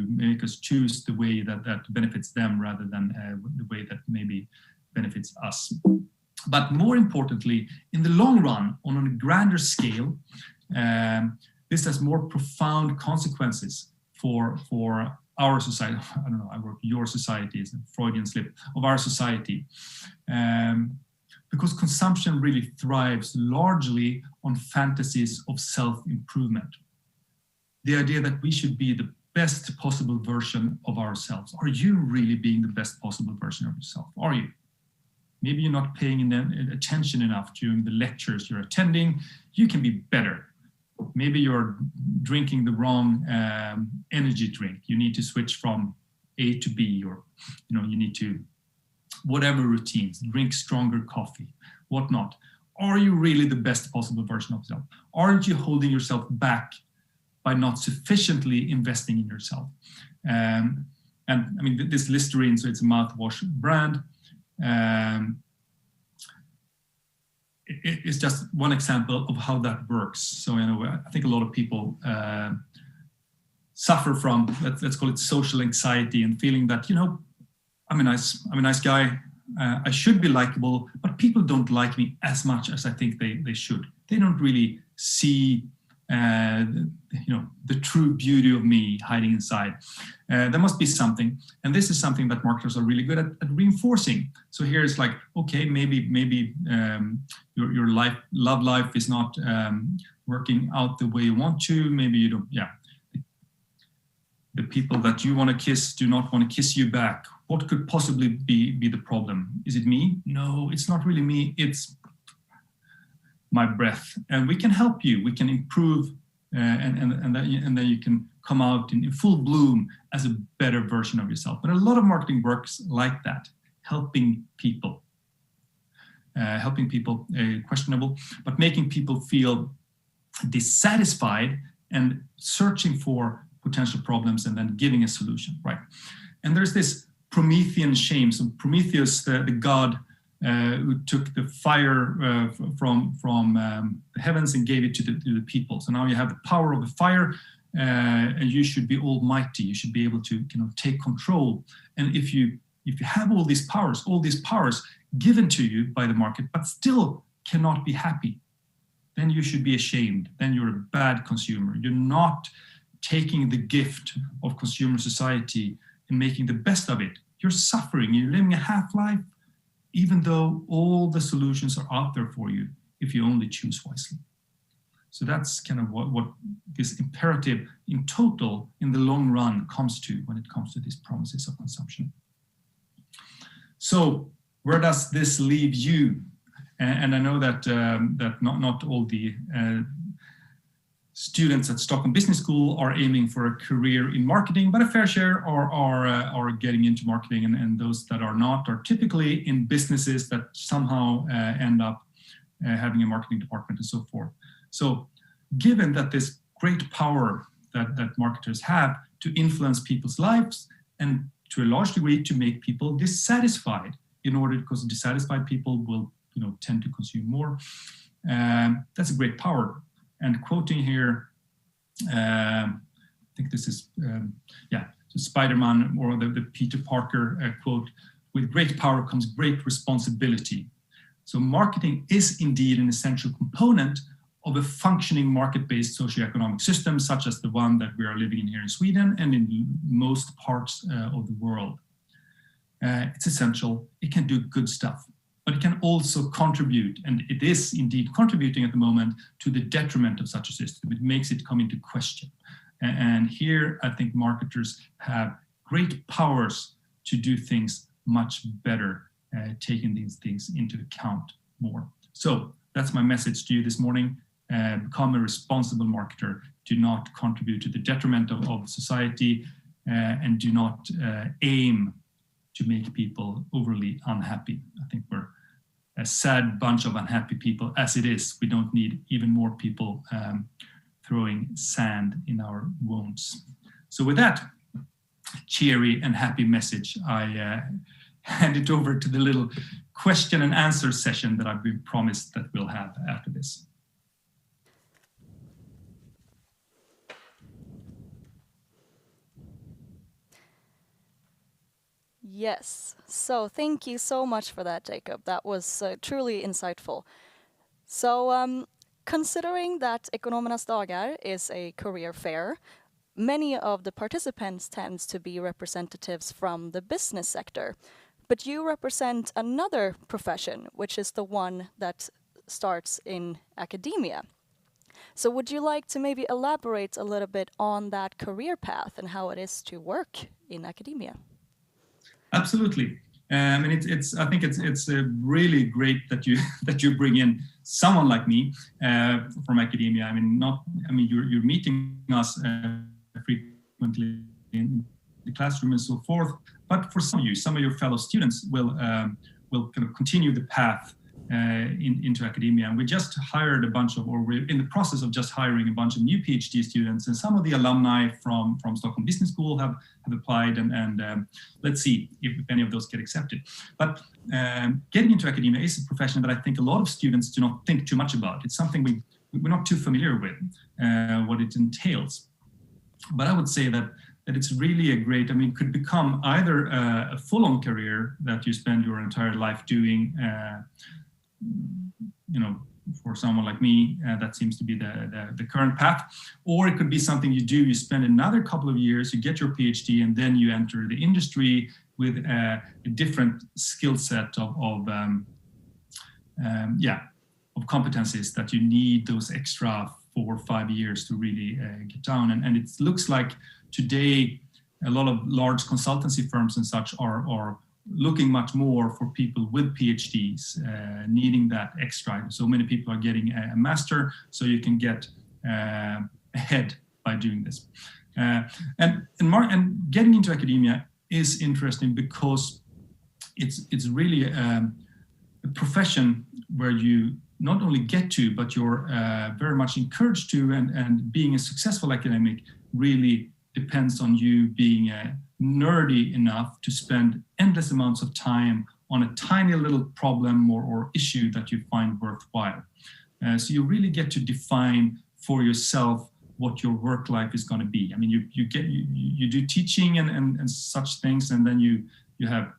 make us choose the way that benefits them rather than the way that maybe benefits us. But more importantly, in the long run, on a grander scale, this has more profound consequences for our society. I don't know, I work your society, it's a Freudian slip, of our society. Because consumption really thrives largely on fantasies of self-improvement. The idea that we should be the best possible version of ourselves. Are you really being the best possible version of yourself? Are you? Maybe you're not paying attention enough during the lectures you're attending. You can be better. Maybe you're drinking the wrong energy drink. You need to switch from A to B, or you need to, whatever routines, drink stronger coffee, whatnot. Are you really the best possible version of yourself? Aren't you holding yourself back by not sufficiently investing in yourself? And this Listerine, so it's a mouthwash brand. It's just one example of how that works. So, I think a lot of people suffer from, let's call it social anxiety, and feeling that, I'm a nice guy, I should be likable, but people don't like me as much as I think they should. They don't really see the true beauty of me hiding inside. There must be something, and this is something that marketers are really good at reinforcing. So here it's like, okay, maybe your love life is not working out the way you want to. Maybe you don't. Yeah, the people that you want to kiss do not want to kiss you back. What could possibly be the problem? Is it me? No, it's not really me. It's my breath, and we can help you. We can improve, and then you can come out in full bloom as a better version of yourself. But a lot of marketing works like that, helping people, questionable, but making people feel dissatisfied and searching for potential problems and then giving a solution, right? And there's this Promethean shame. So Prometheus, the god who took the fire from the heavens and gave it to the people. So now you have the power of the fire, and you should be almighty. You should be able to take control. And if you have all these powers given to you by the market, but still cannot be happy, then you should be ashamed. Then you're a bad consumer. You're not taking the gift of consumer society and making the best of it. You're suffering. You're living a half-life, even though all the solutions are out there for you if you only choose wisely. So that's kind of what this imperative in total, in the long run, comes to when it comes to these promises of consumption. So where does this leave you? And I know that not all the students at Stockholm Business School are aiming for a career in marketing, but a fair share are getting into marketing, and those that are not are typically in businesses that somehow end up having a marketing department and so forth. So given that this great power that marketers have to influence people's lives and to a large degree to make people dissatisfied, because dissatisfied people will tend to consume more, that's a great power. And quoting here, I think this is, Spider-Man or the Peter Parker quote, "With great power comes great responsibility." So marketing is indeed an essential component of a functioning market-based socioeconomic system, such as the one that we are living in here in Sweden and in most parts of the world. It's essential. It can do good stuff, but it can also contribute, and it is indeed contributing at the moment, to the detriment of such a system. It makes it come into question. And here, I think marketers have great powers to do things much better, taking these things into account more. So that's my message to you this morning. Become a responsible marketer. Do not contribute to the detriment of society, and do not aim to make people overly unhappy. I think we're a sad bunch of unhappy people as it is. We don't need even more people throwing sand in our wounds. So with that cheery and happy message, I hand it over to the little question and answer session that I've been promised that we'll have after this. Yes, so thank you so much for that, Jacob. That was truly insightful. So considering that Ekonomernas Dagar is a career fair, many of the participants tend to be representatives from the business sector, but you represent another profession, which is the one that starts in academia. So would you like to maybe elaborate a little bit on that career path and how it is to work in academia? Absolutely. And I think it's really great that you bring in someone like me from academia. You're meeting us frequently in the classroom and so forth. But for some of your fellow students will kind of continue the path into academia. And we just hired we're in the process of just hiring a bunch of new PhD students, and some of the alumni from Stockholm Business School have applied, and let's see if any of those get accepted. But getting into academia is a profession that I think a lot of students do not think too much about. It's something we're not too familiar with, what it entails. But I would say that it's really it could become either a full-on career that you spend your entire life doing, for someone like me, that seems to be the current path. Or it could be something you spend another couple of years, you get your PhD, and then you enter the industry with a different skill set of competencies that you need those extra 4 or 5 years to really get down. And it looks like today a lot of large consultancy firms and such are looking much more for people with PhDs, needing that extra. So many people are getting a master, so you can get ahead by doing this. And getting into academia is interesting because it's really a profession where you not only get to, but you're very much encouraged to, and being a successful academic really depends on you being nerdy enough to spend endless amounts of time on a tiny little problem or issue that you find worthwhile. So you really get to define for yourself what your work life is going to be. I mean, you do teaching and such things, and then you have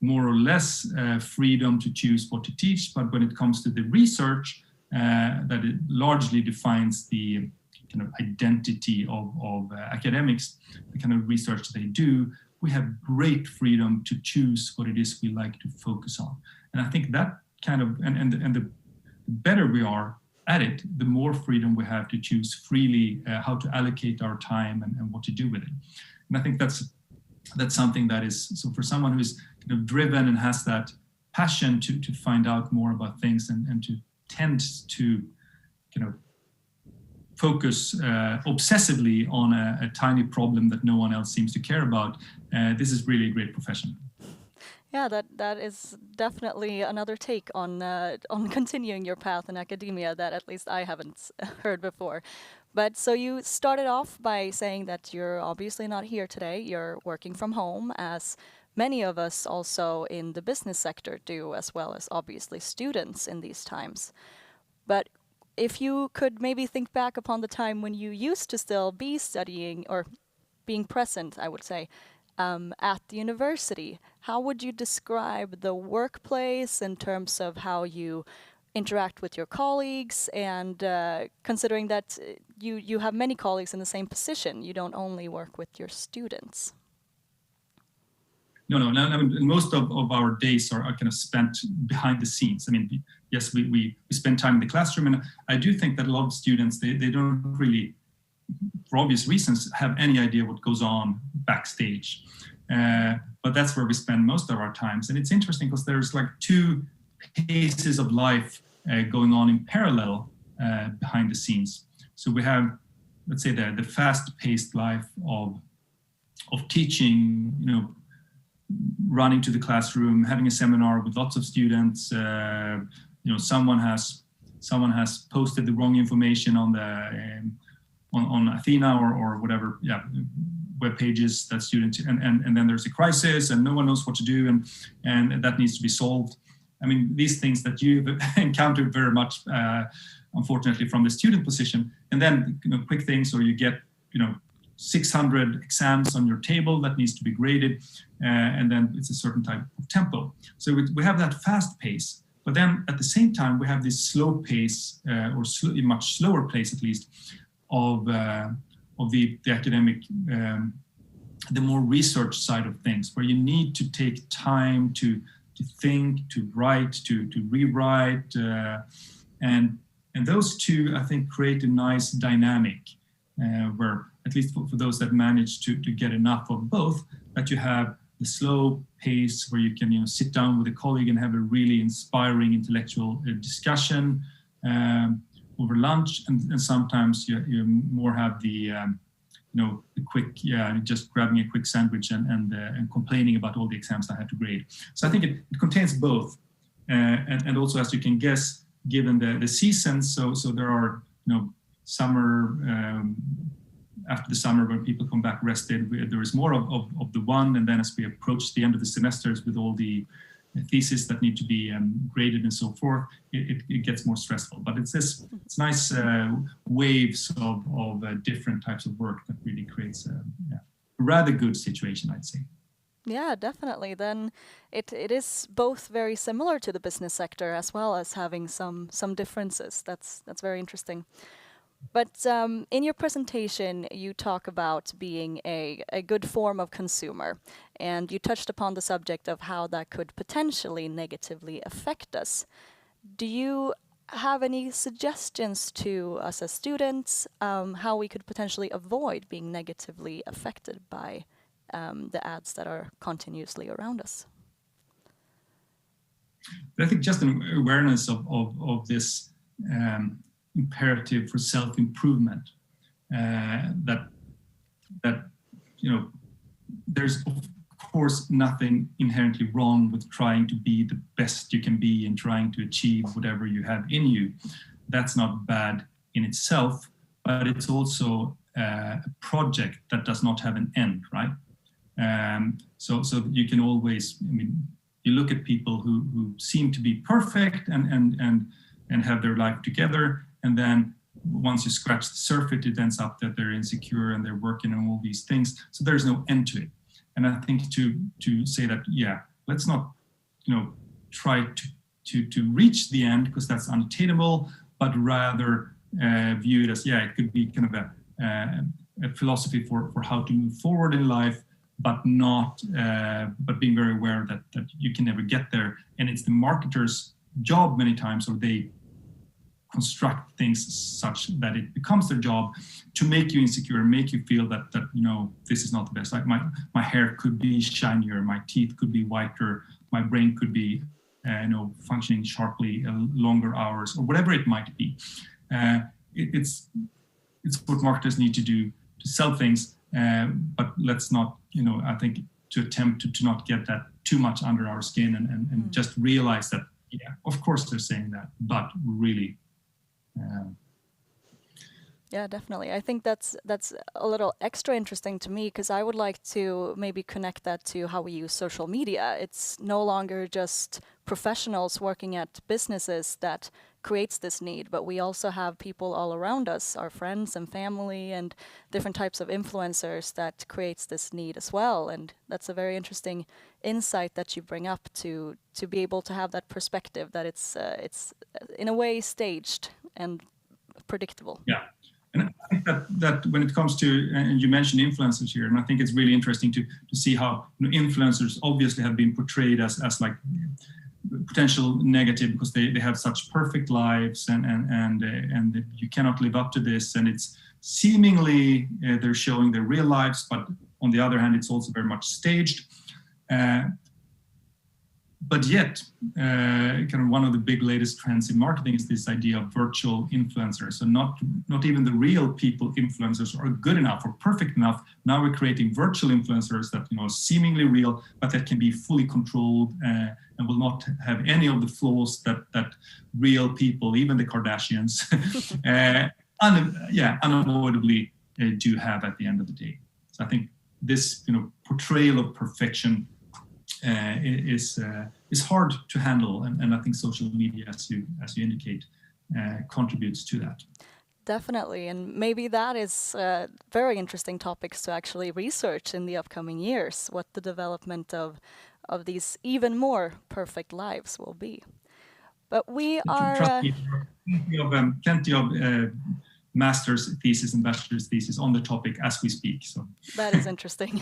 more or less freedom to choose what to teach. But when it comes to the research, that it largely defines the kind of identity of academics, the kind of research they do, we have great freedom to choose what it is we like to focus on. And I think that kind of, and the better we are at it, the more freedom we have to choose freely how to allocate our time and what to do with it. And I think that's something that is, so for someone who's kind of driven and has that passion to find out more about things and to tend to kind of focus obsessively on a tiny problem that no one else seems to care about, this is really a great profession. Yeah, that is definitely another take on continuing your path in academia that at least I haven't heard before. But so you started off by saying that you're obviously not here today. You're working from home, as many of us also in the business sector do, as well as obviously students in these times. But if you could maybe think back upon the time when you used to still be studying or being present, I would say, at the university, how would you describe the workplace in terms of how you interact with your colleagues, and considering that you have many colleagues in the same position, you don't only work with your students? No, most of our days are kind of spent behind the scenes. I mean, yes, we spend time in the classroom, and I do think that a lot of students, they don't really, for obvious reasons, have any idea what goes on backstage. But that's where we spend most of our times. And it's interesting because there's like two paces of life going on in parallel behind the scenes. So we have, let's say, the fast-paced life of teaching, running to the classroom, having a seminar with lots of students. Someone has posted the wrong information on the on Athena or whatever, web pages that students, and then there's a crisis and no one knows what to do, and that needs to be solved. I mean, these things that you've encountered very much, unfortunately, from the student position, and then quick things, or you get 600 exams on your table that needs to be graded, and then it's a certain type of tempo. So we have that fast pace, but then at the same time we have this slow pace, or much slower pace at least, of the academic, the more research side of things, where you need to take time to think, to write, to rewrite, and those two, I think, create a nice dynamic where, at least for those that manage to get enough of both, that you have the slow pace where you can sit down with a colleague and have a really inspiring intellectual discussion over lunch, and sometimes you more have the the quick, just grabbing a quick sandwich and complaining about all the exams I had to grade. So I think it contains both, and also, as you can guess, given the seasons, so there are summer, after the summer when people come back rested, there is more of the one, and then as we approach the end of the semesters with all the theses that need to be graded and so forth, it gets more stressful. But it's nice waves of different types of work that really creates a rather good situation, I'd say. Yeah, definitely. Then it is both very similar to the business sector, as well as having some differences. That's very interesting. But in your presentation, you talk about being a good form of consumer, and you touched upon the subject of how that could potentially negatively affect us. Do you have any suggestions to us as students how we could potentially avoid being negatively affected by the ads that are continuously around us? I think just an awareness of this imperative for self-improvement, that there's of course nothing inherently wrong with trying to be the best you can be and trying to achieve whatever you have in you. That's not bad in itself, but it's also a project that does not have an end, right? So you can always, I mean, you look at people who seem to be perfect and have their life together, and then once you scratch the surface, it ends up that they're insecure and they're working on all these things. So there's no end to it. And I think to say that, yeah, let's not, try to reach the end because that's unattainable, but rather view it as, it could be kind of a philosophy for how to move forward in life, but being very aware that you can never get there. And it's the marketer's job many times, or they construct things such that it becomes their job to make you insecure, make you feel that this is not the best. Like my hair could be shinier, my teeth could be whiter, my brain could be functioning sharply, longer hours, or whatever it might be. It's what marketers need to do to sell things, but let's not, I think, to attempt to not get that too much under our skin and just realize that, of course they're saying that, but really. Yeah, definitely. I think that's a little extra interesting to me because I would like to maybe connect that to how we use social media. It's no longer just professionals working at businesses that creates this need, but we also have people all around us, our friends and family and different types of influencers that creates this need as well. And that's a very interesting insight that you bring up to be able to have that perspective that it's in a way staged and predictable. Yeah. And I think that when it comes to, and you mentioned influencers here, and I think it's really interesting to see how influencers obviously have been portrayed as like potential negative because they have such perfect lives and you cannot live up to this, and it's seemingly they're showing their real lives, but on the other hand it's also very much staged. But yet, kind of one of the big latest trends in marketing is this idea of virtual influencers. So not even the real people influencers are good enough or perfect enough. Now we're creating virtual influencers that are seemingly real, but that can be fully controlled and will not have any of the flaws that real people, even the Kardashians, unavoidably do have at the end of the day. So I think this portrayal of perfection is hard to handle, and I think social media, as you indicate, contributes to that. Definitely, and maybe that is very interesting topics to actually research in the upcoming years, what the development of these even more perfect lives will be. But we are... Trust me, there are plenty of master's thesis and bachelor's thesis on the topic as we speak. So that is interesting.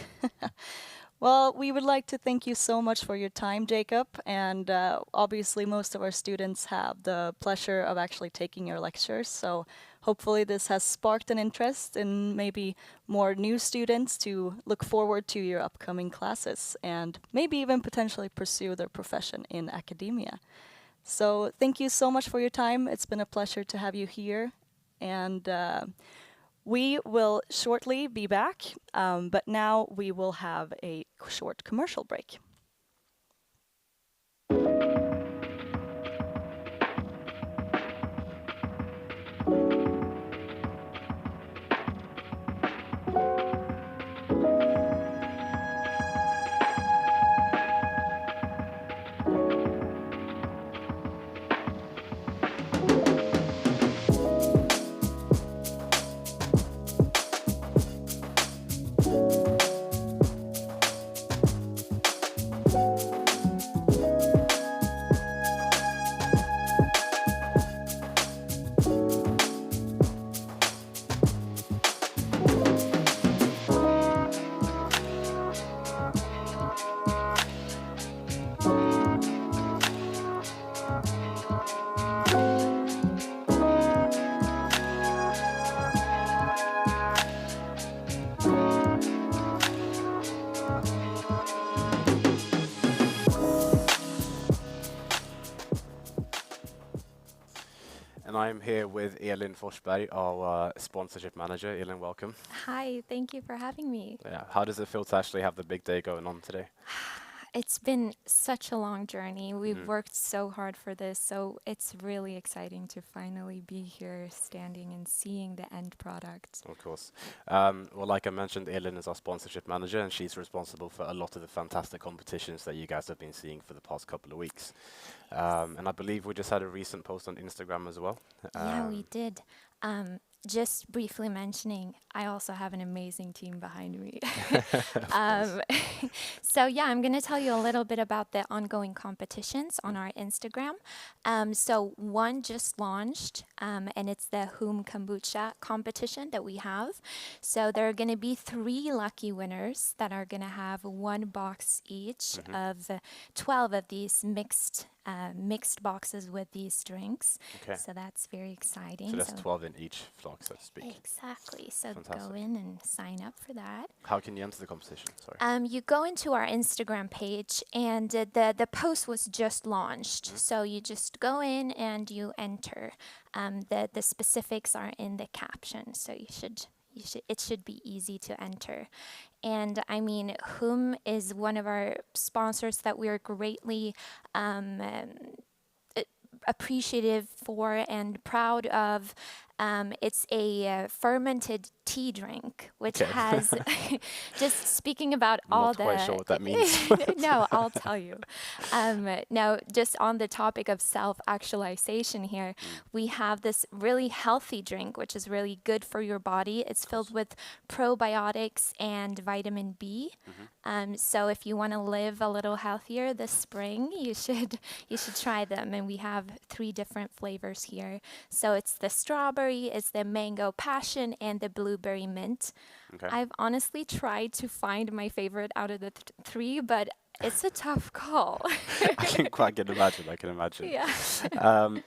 Well, we would like to thank you so much for your time, Jacob. And obviously, most of our students have the pleasure of actually taking your lectures. So hopefully this has sparked an interest in maybe more new students to look forward to your upcoming classes and maybe even potentially pursue their profession in academia. So thank you so much for your time. It's been a pleasure to have you here. And we will shortly be back, but now we will have a short commercial break. I'm here with Elin Forsberg, our sponsorship manager. Elin, welcome. Hi, thank you for having me. Yeah, how does it feel to actually have the big day going on today? it's been such a long journey. We've worked so hard for this, so it's really exciting to finally be here standing and seeing the end product. Of course. Well, like I mentioned, Elin is our sponsorship manager, and she's responsible for a lot of the fantastic competitions that you guys have been seeing for the past couple of weeks. And I believe we just had a recent post on Instagram as well. Yeah, we did. Just briefly mentioning, I also have an amazing team behind me. um, so yeah, I'm going to tell you a little bit about the ongoing competitions on our Instagram. So one just launched, and it's the Whom Kombucha competition that we have. So there are going to be 3 lucky winners that are going to have 1 box each of 12 of these mixed boxes with these drinks. Okay. So that's very exciting. So there's 12 in each flock, so to speak. Exactly. So Fantastic. go in and sign up for that. How can you enter the competition? Sorry. You go into our Instagram page, and the post was just launched. So you just go in and you enter. The specifics are in the caption, so it should be easy to enter. And I mean, Whom is one of our sponsors that we're greatly appreciative for and proud of. It's a fermented tea drink, which has, just speaking about I'm all not the... quite sure what that means. No, I'll tell you. Now, just on the topic of self-actualization here, we have this really healthy drink, which is really good for your body. It's filled with probiotics and vitamin B. So if you want to live a little healthier this spring, you should try them. And we have 3 different flavors here. So it's the strawberry, it's the mango passion, and the blueberry mint. Okay. I've honestly tried to find my favorite out of the 3, but it's a tough call. I can imagine. Yeah.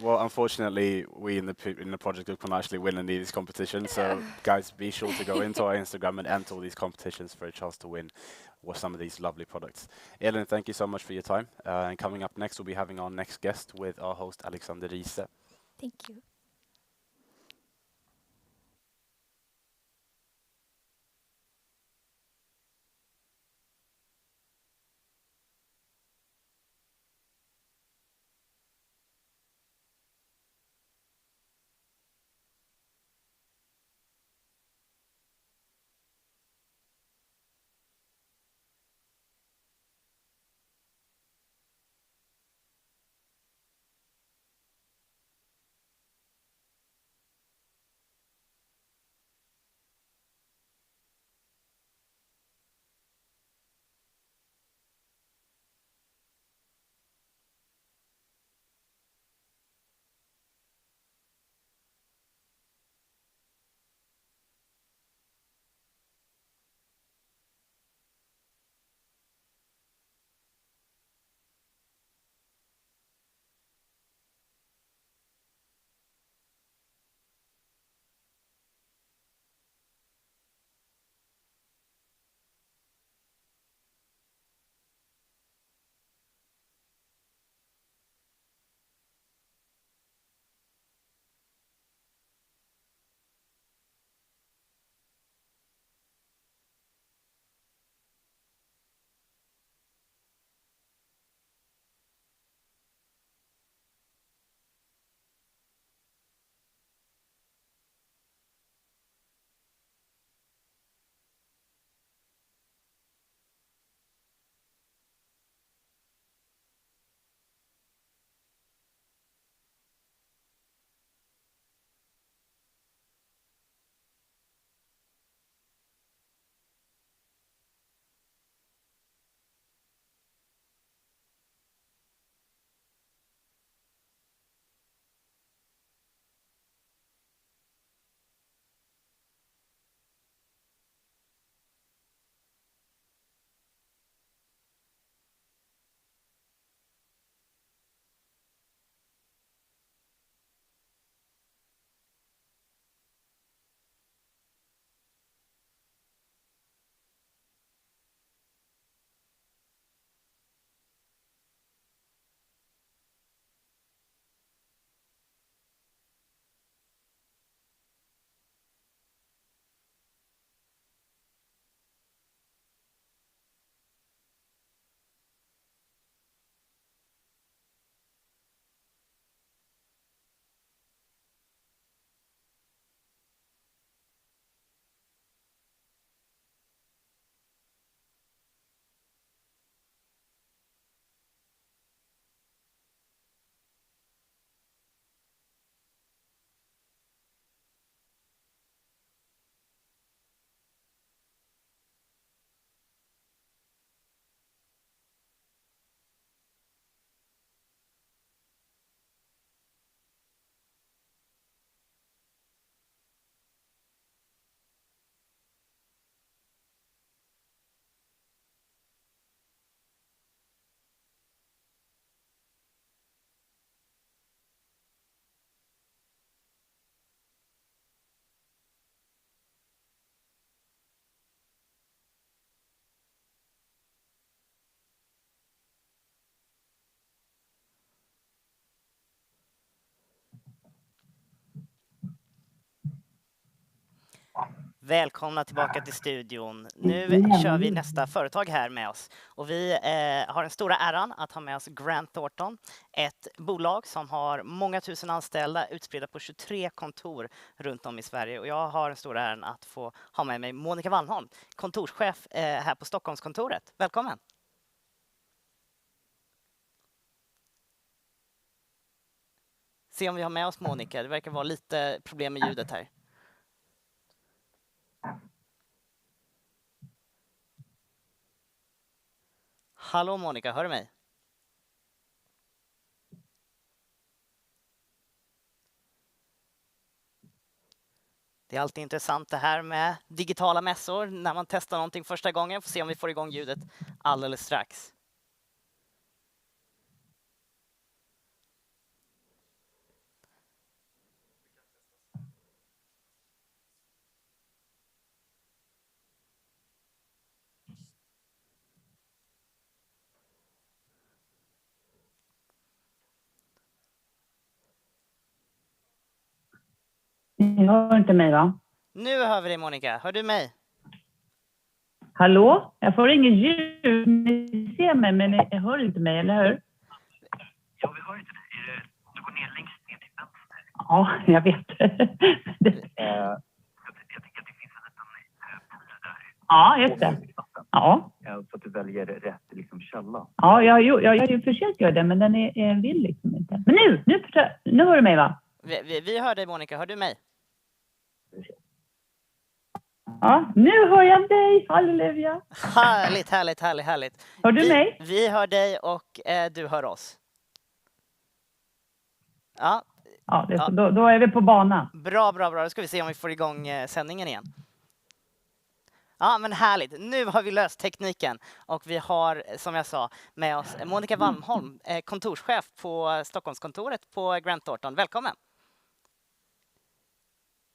Well, unfortunately, we in the project group can actually win any of these competitions. So, guys, be sure to go into our Instagram and enter all these competitions for a chance to win some of these lovely products. Elin, thank you so much for your time. And coming up next, we'll be having our next guest with our host, Alexander Riese. Thank you. Välkomna tillbaka till studion. Nu kör vi nästa företag här med oss. Och vi har den stora äran att ha med oss Grant Thornton, ett bolag som har många tusen anställda utspridda på 23 kontor runt om i Sverige. Och jag har den stora äran att få ha med mig Monica Wallholm, kontorschef här på Stockholmskontoret. Välkommen! Se om vi har med oss Monica. Det verkar vara lite problem med ljudet här. Hallå Monica, hör du mig? Det är alltid intressant det här med digitala mässor när man testar någonting första gången. Får se om vi får igång ljudet alldeles strax. Ni hör inte mig, va? Nu hör vi dig Monica, hör du mig? Hallå? Jag får ingen ljud. Ni ser mig, men ni hör inte mig, eller hur? Ja, vi hör inte dig. Du går ner längst ner till vänster. Ja, jag vet. Jag tycker att det finns en liten pil där. Ja, just det. Ja. Så att du väljer rätt liksom, källa. Ja, jag har ju försökt göra det, men den vill liksom inte. Men nu hör du mig, va? Vi hör dig Monica, hör du mig? Ja, nu hör jag dig, halleluja. Härligt. Hör du mig? Vi hör dig och du hör oss. Ja. Då är vi på banan. Bra. Då ska vi se om vi får igång sändningen igen. Ja, men härligt. Nu har vi löst tekniken och vi har, som jag sa, med oss Monica Wallholm, kontorschef på Stockholmskontoret på Grant Thornton. Välkommen!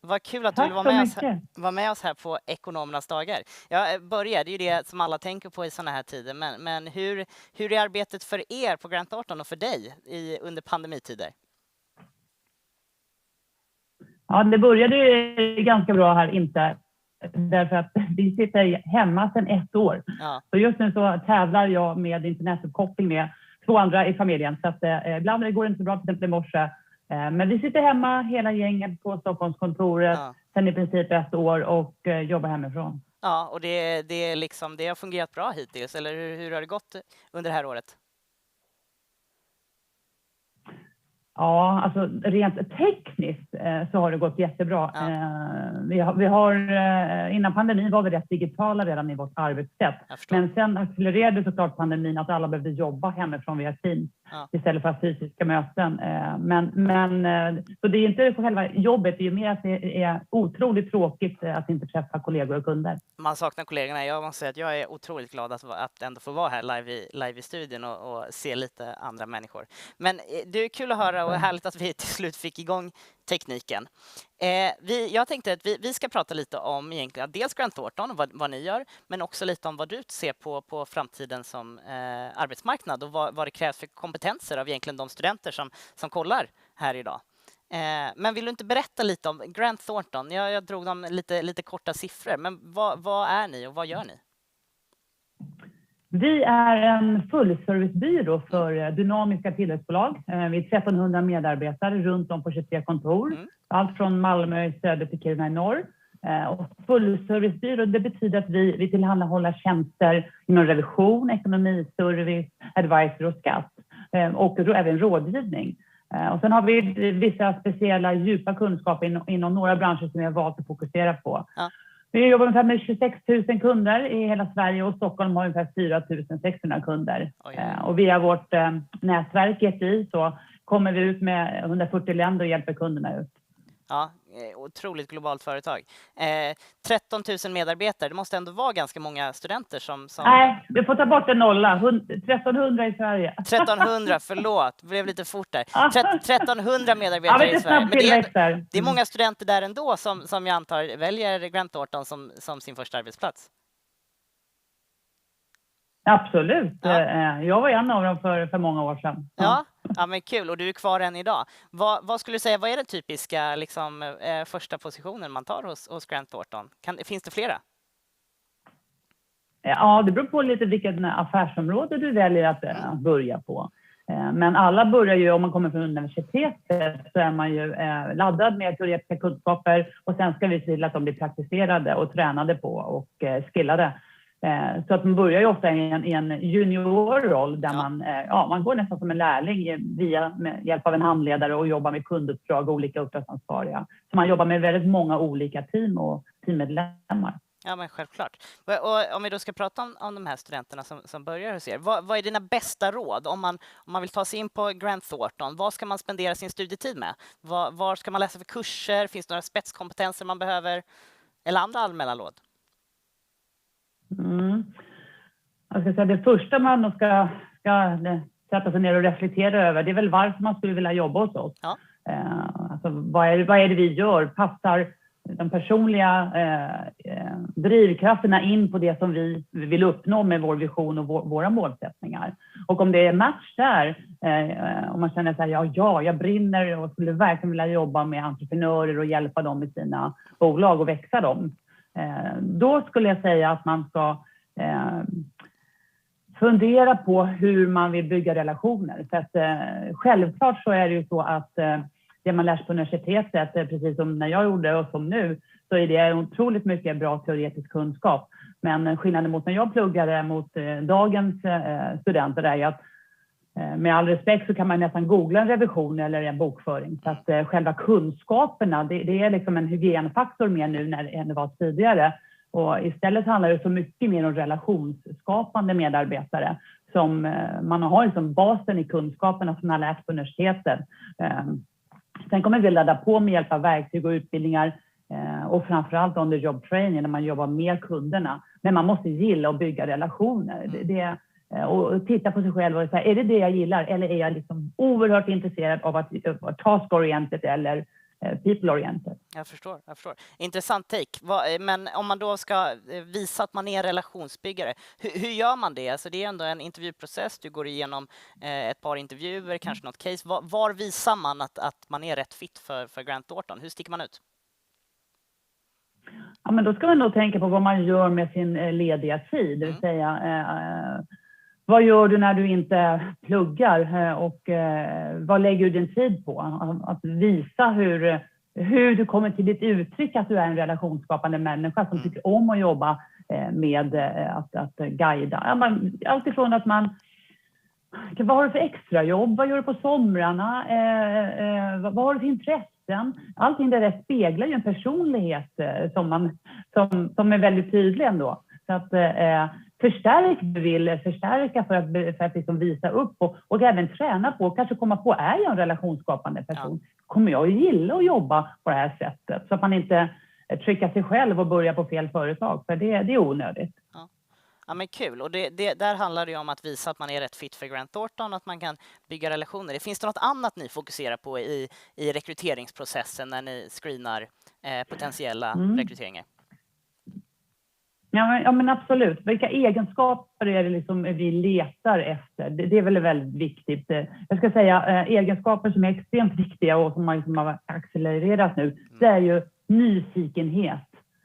Vad kul att du vill vara med oss här på Ekonomernas dagar. Jag börjar, det är ju det som alla tänker på i sådana här tider. Men hur är arbetet för er på Grant Thornton och för dig under pandemitider? Ja, det började ju ganska bra här, inte. Därför att vi sitter hemma sedan 1 år. Ja. Så just nu så tävlar jag med internetuppkoppling med 2 andra i familjen. Så att ibland går det inte så bra, till exempel i morse. Men vi sitter hemma, hela gänget på Stockholmskontoret, sedan i princip 1 år och jobbar hemifrån. Ja, och det har fungerat bra hittills, eller hur har det gått under det här året? Ja, alltså rent tekniskt så har det gått jättebra. Ja. Vi har, innan pandemin var vi rätt digitala redan i vårt arbetssätt. Men sen accelererade såklart pandemin att alla behövde jobba hemifrån via Teams istället för fysiska möten. Så det är inte på själva jobbet, det är mer att det är otroligt tråkigt att inte träffa kollegor och kunder. Man saknar kollegorna. Jag måste säga att jag är otroligt glad att ändå få vara här live i studion och se lite andra människor. Men det är kul att höra och härligt att vi till slut fick igång tekniken. Jag tänkte att vi ska prata lite om egentligen dels Grant Thornton och vad ni gör, men också lite om vad du ser på framtiden som arbetsmarknad och vad det krävs för kompetenser av egentligen de studenter som kollar här idag. Men vill du inte berätta lite om Grant Thornton? Jag drog dem lite korta siffror, men vad är ni och vad gör ni? Vi är en fullservicebyrå för dynamiska tillväxtbolag. Vi är 1300 medarbetare runt om på 23 kontor. Allt från Malmö i söder till Kiruna i norr. Och fullservicebyrå, det betyder att vi tillhandahåller tjänster inom revision, ekonomiservice, advisor och skatt. Och även rådgivning. Och sen har vi vissa speciella djupa kunskaper inom några branscher som vi har valt att fokusera på. Ja. Vi jobbar ungefär med 26 000 kunder i hela Sverige och Stockholm har ungefär 4 600 kunder. Och via vårt nätverk ETI så kommer vi ut med 140 länder och hjälper kunderna ut. Ja, otroligt globalt företag. 13 000 medarbetare, det måste ändå vara ganska många studenter som... Nej, vi får ta bort en nolla. 1300 i Sverige. 1300, förlåt. Det blev lite fort där. 1300 medarbetare i Sverige. Men det är många studenter där ändå som jag antar väljer Grant Thornton som sin första arbetsplats. Absolut. Jag var en av dem för många år sedan. Ja, men kul. Och du är kvar än idag. Vad skulle du säga, vad är den typiska liksom, första positionen man tar hos Grant Thornton? Finns det flera? Ja, det beror på lite vilket affärsområde du väljer att börja på. Men alla börjar ju, om man kommer från universitetet, så är man ju laddad med teoretiska kunskaper och sen ska vi se till att de blir praktiserade och tränade på och skillade. Så att man börjar ju ofta i en juniorroll där man går nästan som en lärling med hjälp av en handledare och jobbar med kunduppdrag och olika uppdragsansvariga. Så man jobbar med väldigt många olika team och teammedlemmar. Ja, men självklart. Och om vi då ska prata om de här studenterna som börjar hos er, vad är dina bästa råd om man vill ta sig in på Grant Thornton? Vad ska man spendera sin studietid med? Vad ska man läsa för kurser? Finns det några spetskompetenser man behöver? Eller andra allmänna råd? Jag ska säga, det första man ska sätta sig ner och reflektera över, det är väl varför man skulle vilja jobba hos oss. Ja. Alltså, vad är det vi gör? Passar de personliga drivkrafterna in på det som vi vill uppnå med vår vision och våra målsättningar? Och om det är match där, om man känner så här, jag brinner och skulle verkligen vilja jobba med entreprenörer och hjälpa dem i sina bolag och växa dem. Då skulle jag säga att man ska fundera på hur man vill bygga relationer. För att självklart så är det ju så att det man lär sig på universitetet, precis som när jag gjorde och som nu, så är det otroligt mycket bra teoretisk kunskap. Men skillnaden mot när jag pluggade mot dagens studenter är ju att med all respekt så kan man nästan googla en revision eller en bokföring. Så att själva kunskaperna, det är liksom en hygienfaktor mer nu än det var tidigare. Och istället handlar det så mycket mer om relationsskapande medarbetare som man har som basen i kunskaperna som man har lärt på universitetet. Sen kommer vi ladda på med hjälp av verktyg och utbildningar och framförallt under job training när man jobbar med kunderna. Men man måste gilla att bygga relationer. Och titta på sig själv och säga, är det det jag gillar eller är jag liksom oerhört intresserad av att vara task-oriented eller people-oriented? Jag förstår. Intressant take. Men om man då ska visa att man är relationsbyggare, hur gör man det? Alltså det är ändå en intervjuprocess, du går igenom ett par intervjuer, kanske något case. Var visar man att man är rätt fit för Grant Thornton? Hur sticker man ut? Ja, men då ska man nog tänka på vad man gör med sin lediga tid. Det vill säga, vad gör du när du inte pluggar och vad lägger du din tid på? Att visa hur du kommer till ditt uttryck att du är en relationsskapande människa som tycker om att jobba med att guida. Allt ifrån att vad har du för extra jobb? Vad gör du på somrarna? Vad har du för intressen? Allting det speglar ju en personlighet som är väldigt tydlig ändå. Så att förstärka för att liksom visa upp och även träna på och kanske komma på, är jag en relationsskapande person? Ja. Kommer jag gilla att jobba på det här sättet? Så att man inte trycker sig själv och börjar på fel företag, för det är onödigt. Ja, men kul. Och där handlar det om att visa att man är rätt fit för Grant Thornton, att man kan bygga relationer. Finns det något annat ni fokuserar på i rekryteringsprocessen när ni screenar potentiella rekryteringar? Ja, men absolut. Vilka egenskaper är det liksom vi letar efter? Det är väl väldigt viktigt. Jag ska säga egenskaper som är extremt viktiga och som har accelererat nu. Det är ju nyfikenhet.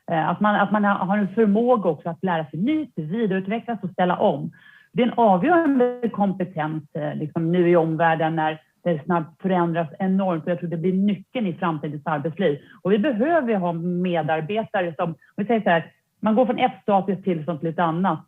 Att man har en förmåga också att lära sig nytt, vidareutvecklas och ställa om. Det är en avgörande kompetens liksom nu i omvärlden när det snabbt förändras enormt. Jag tror det blir nyckeln i framtidens arbetsliv. Och vi behöver ha medarbetare som, vi säger så här, man går från ett status till ett annat.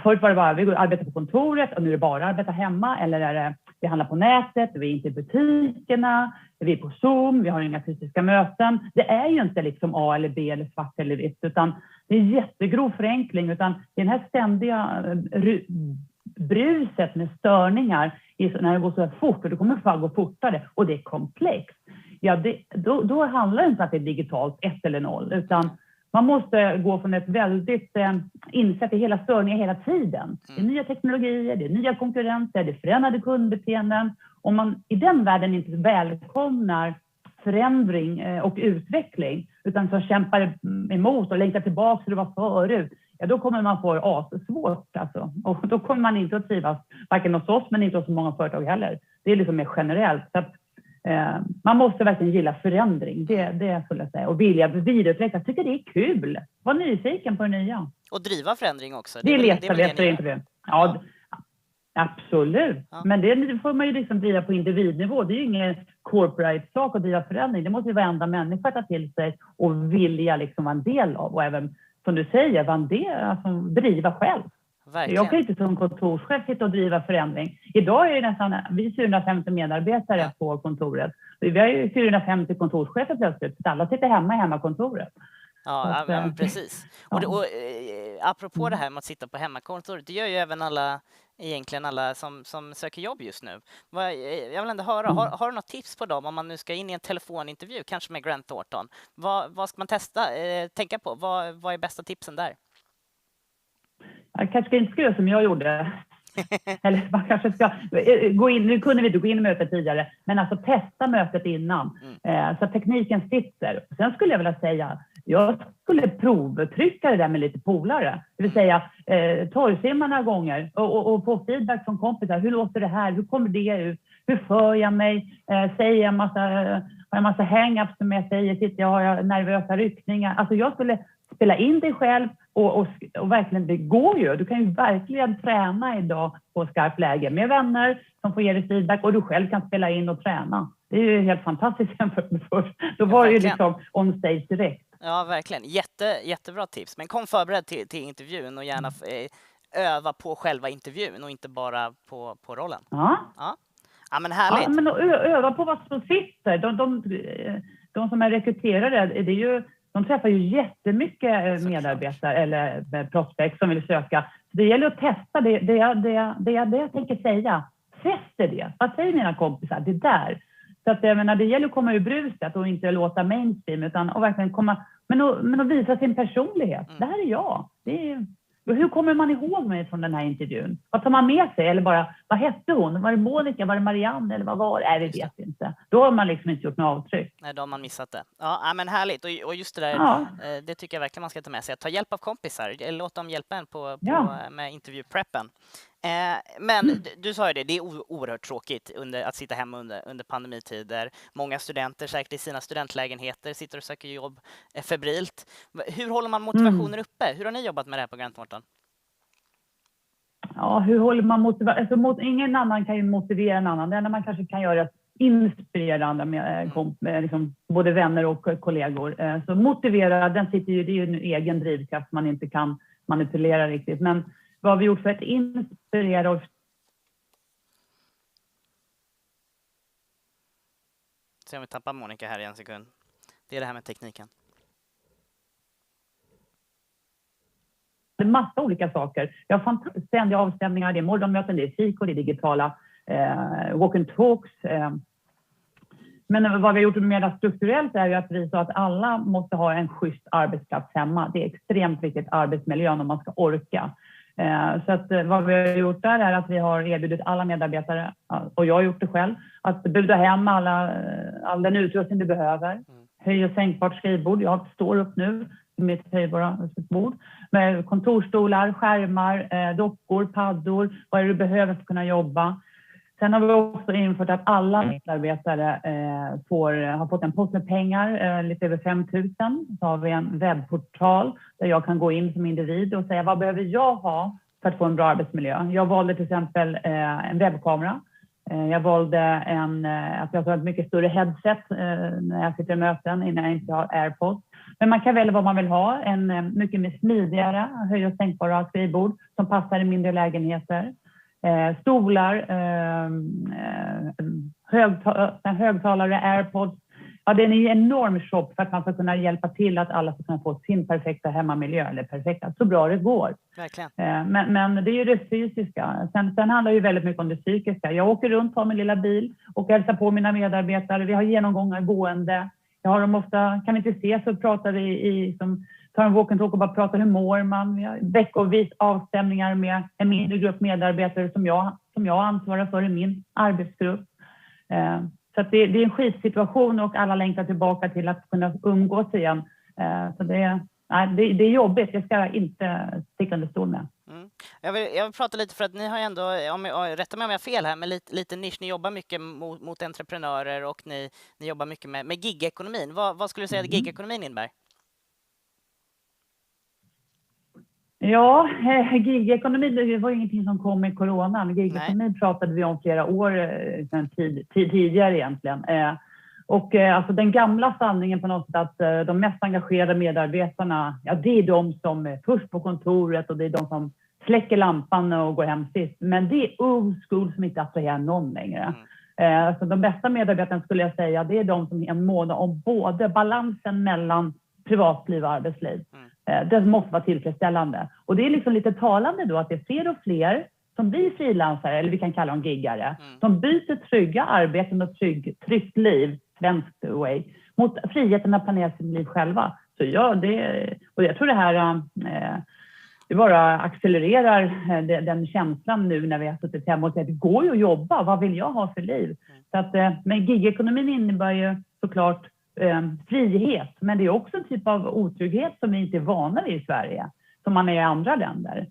Förut var det bara vi arbetar på kontoret och nu är det bara arbeta hemma, eller är det vi handlar på nätet, vi är inte i butikerna, vi är på Zoom, vi har inga fysiska möten. Det är ju inte liksom A eller B eller svart eller vitt, utan det är en jättegrov förenkling, utan den här ständiga bruset med störningar när det går så här fort, och det kommer bara gå fortare och det är komplext. Ja, då handlar det inte om att det är digitalt 1 eller 0, utan man måste gå från ett väldigt insatt i hela störningar hela tiden. Det är nya teknologier, det är nya konkurrenter, det är förändrade kundbeteenden. Om man i den världen inte välkomnar förändring och utveckling, utan så kämpar emot och längtar tillbaka till det var förut, ja, då kommer man få svårt alltså. Och då kommer man inte att trivas, varken hos oss men inte hos så många företag heller. Det är liksom mer generellt. Så att, man måste verkligen gilla förändring, det skulle jag säga. Och vilja vidareutveckla, jag tycker det är kul. Var nyfiken på det nya. Och driva förändring också. Det letar vi efter intervjun. Ja. Absolut. Ja. Men det får man ju liksom driva på individnivå. Det är ju ingen corporate-sak att driva förändring. Det måste ju varenda människa ta till sig och vilja liksom vara en del av. Och även, som du säger, vara en del, alltså, driva själv. Verkligen. Jag kan inte som kontorschef sitta och driva förändring. Idag är det nästan, vi är 450 medarbetare på kontoret. Vi har ju 450 kontorschefer plötsligt. Så alla sitter hemma i hemmakontoret. Ja, precis. Ja. Och apropå det här med att sitta på hemmakontoret, det gör ju även alla som söker jobb just nu. Jag vill ändå höra, har du något tips på dem om man nu ska in i en telefonintervju, kanske med Grant Thornton? Vad ska man tänka på? Vad är bästa tipsen där? Jag kanske inte ska göra som jag gjorde. Eller man kanske ska gå in, nu kunde vi inte gå in i mötet tidigare, men alltså testa mötet innan. Så att tekniken sitter. Sen skulle jag vilja säga, jag skulle provtrycka det där med lite polare. Det vill säga torrsimma några gånger och få feedback från kompisar. Hur låter det här? Hur kommer det ut? Hur för jag mig? Säger jag har en massa hang-ups som jag säger? Sitter jag har nervösa ryckningar? Alltså jag skulle spela in dig själv och verkligen, det går ju. Du kan ju verkligen träna idag på skarpt läge med vänner som får ge dig feedback och du själv kan spela in och träna. Det är ju helt fantastiskt jämfört med först. Då var det ju liksom on stage direkt. Ja, verkligen. Jättebra tips. Men kom förberedd till intervjun och gärna öva på själva intervjun och inte bara på rollen. Ja. Ja, men härligt. Ja, men öva på vad som sitter. De som är rekryterare, det är ju, de träffar ju jättemycket medarbetare eller prospect som vill söka. Det gäller att testa det jag tänker säga. Fäster det. Vad säger mina kompisar? Det där. Så att jag menar, det gäller att komma ur bruset och inte låta mainstream utan att verkligen komma, men att visa sin personlighet. Det här är jag. Hur kommer man ihåg mig från den här intervjun? Vad tar man med sig? Eller bara, vad hette hon? Var det Monica? Var det Marianne? Eller vad var det? Nej, vi vet inte. Då har man liksom inte gjort något avtryck. Nej, då har man missat det. Ja, men härligt. Och just det där, det tycker jag verkligen man ska ta med sig. Att ta hjälp av kompisar. Låt dem hjälpa en med intervjupreppen. Men du sa ju det är oerhört tråkigt att sitta hemma under pandemitider. Många studenter, säkert i sina studentlägenheter, sitter och söker jobb febrilt. Hur håller man motivationen uppe? Hur har ni jobbat med det här på Grant Thornton? Ja, hur håller man motivationen? Alltså, ingen annan kan ju motivera en annan. Det enda man kanske kan göra är inspirerande med liksom, både vänner och kollegor. Så motivera, det är ju en egen drivkraft man inte kan manipulera riktigt. Men vad har vi gjort för att inspirera oss? Så om vi tappar Monica här i en sekund. Det är det här med tekniken. Det är massa olika saker. Jag har ständiga avstämningar, det är morgonmöten, det är fika, det är digitala walk and talks. Men vad vi har gjort mer strukturellt är ju att visa att alla måste ha en schysst arbetsplats hemma. Det är extremt viktigt, arbetsmiljön, om man ska orka. Så att vad vi har gjort där är att vi har erbjudit alla medarbetare, och jag har gjort det själv, att buda hem all den utrustning du behöver. Höj- och sänkbart skrivbord. Jag står upp nu med mitt höjbara bord med kontorstolar, skärmar, dockor, paddor, vad är det du behöver för att kunna jobba. Sen har vi också infört att alla medarbetare har fått en pott med pengar, lite över 5 000. Så har vi en webbportal där jag kan gå in som individ och säga vad behöver jag ha för att få en bra arbetsmiljö. Jag valde till exempel en webbkamera. Jag valde att jag har ett mycket större headset när jag sitter i möten innan jag inte har AirPods. Men man kan välja vad man vill ha. En mycket mer smidigare höj- och sänkbara skrivbord som passar i mindre lägenheter. Stolar, högtalare, AirPods. Ja, det är en enorm shop för att man ska kunna hjälpa till att alla ska kunna få sin perfekta hemmamiljö, eller perfekta, så bra det går. Verkligen. Men det är ju det fysiska. Sen handlar det ju väldigt mycket om det psykiska. Jag åker runt, har min lilla bil och hälsar på mina medarbetare. Vi har genomgångar gående. Jag har dem ofta, kan vi inte se så pratar vi tar en walk and talk och bara pratar hur mår man. Vi har veckovis avstämningar med en mindre grupp medarbetare som jag ansvarar för i min arbetsgrupp. Så att det är en skitsituation och alla längtar tillbaka till att kunna umgås igen. Så det det är jobbigt, jag ska inte sticka under stol med. Jag vill prata lite, för att ni har ändå, rätta mig om jag har fel här, men lite nisch. Ni jobbar mycket mot entreprenörer och ni jobbar mycket med gigekonomin. Vad skulle du säga att gigekonomin innebär? Ja, gigekonomi, det var ingenting som kom med coronan. Gigekonomi pratade vi om flera år sedan tidigare egentligen. Och alltså den gamla sanningen på något sätt att de mest engagerade medarbetarna, ja, det är de som är först på kontoret och det är de som släcker lampan och går hem sist. Men det är old school som inte attraherar någon längre. Så de bästa medarbetarna skulle jag säga, det är de som är måna om både balansen mellan privatliv och arbetsliv. Det måste vara tillfredsställande. Och det är liksom lite talande då att det är fler och fler som blir frilansare, eller vi kan kalla dem giggare, som byter trygga arbeten och tryggt liv, svenskt way, mot friheten att planera sitt liv själva. Så ja, och jag tror det här det bara accelererar den känslan nu när vi har suttit hemma och sagt, det går ju att jobba, vad vill jag ha för liv? Så att, men gigekonomin innebär ju såklart frihet, men det är också en typ av otrygghet som vi inte är vana vid i Sverige, som man är i andra länder.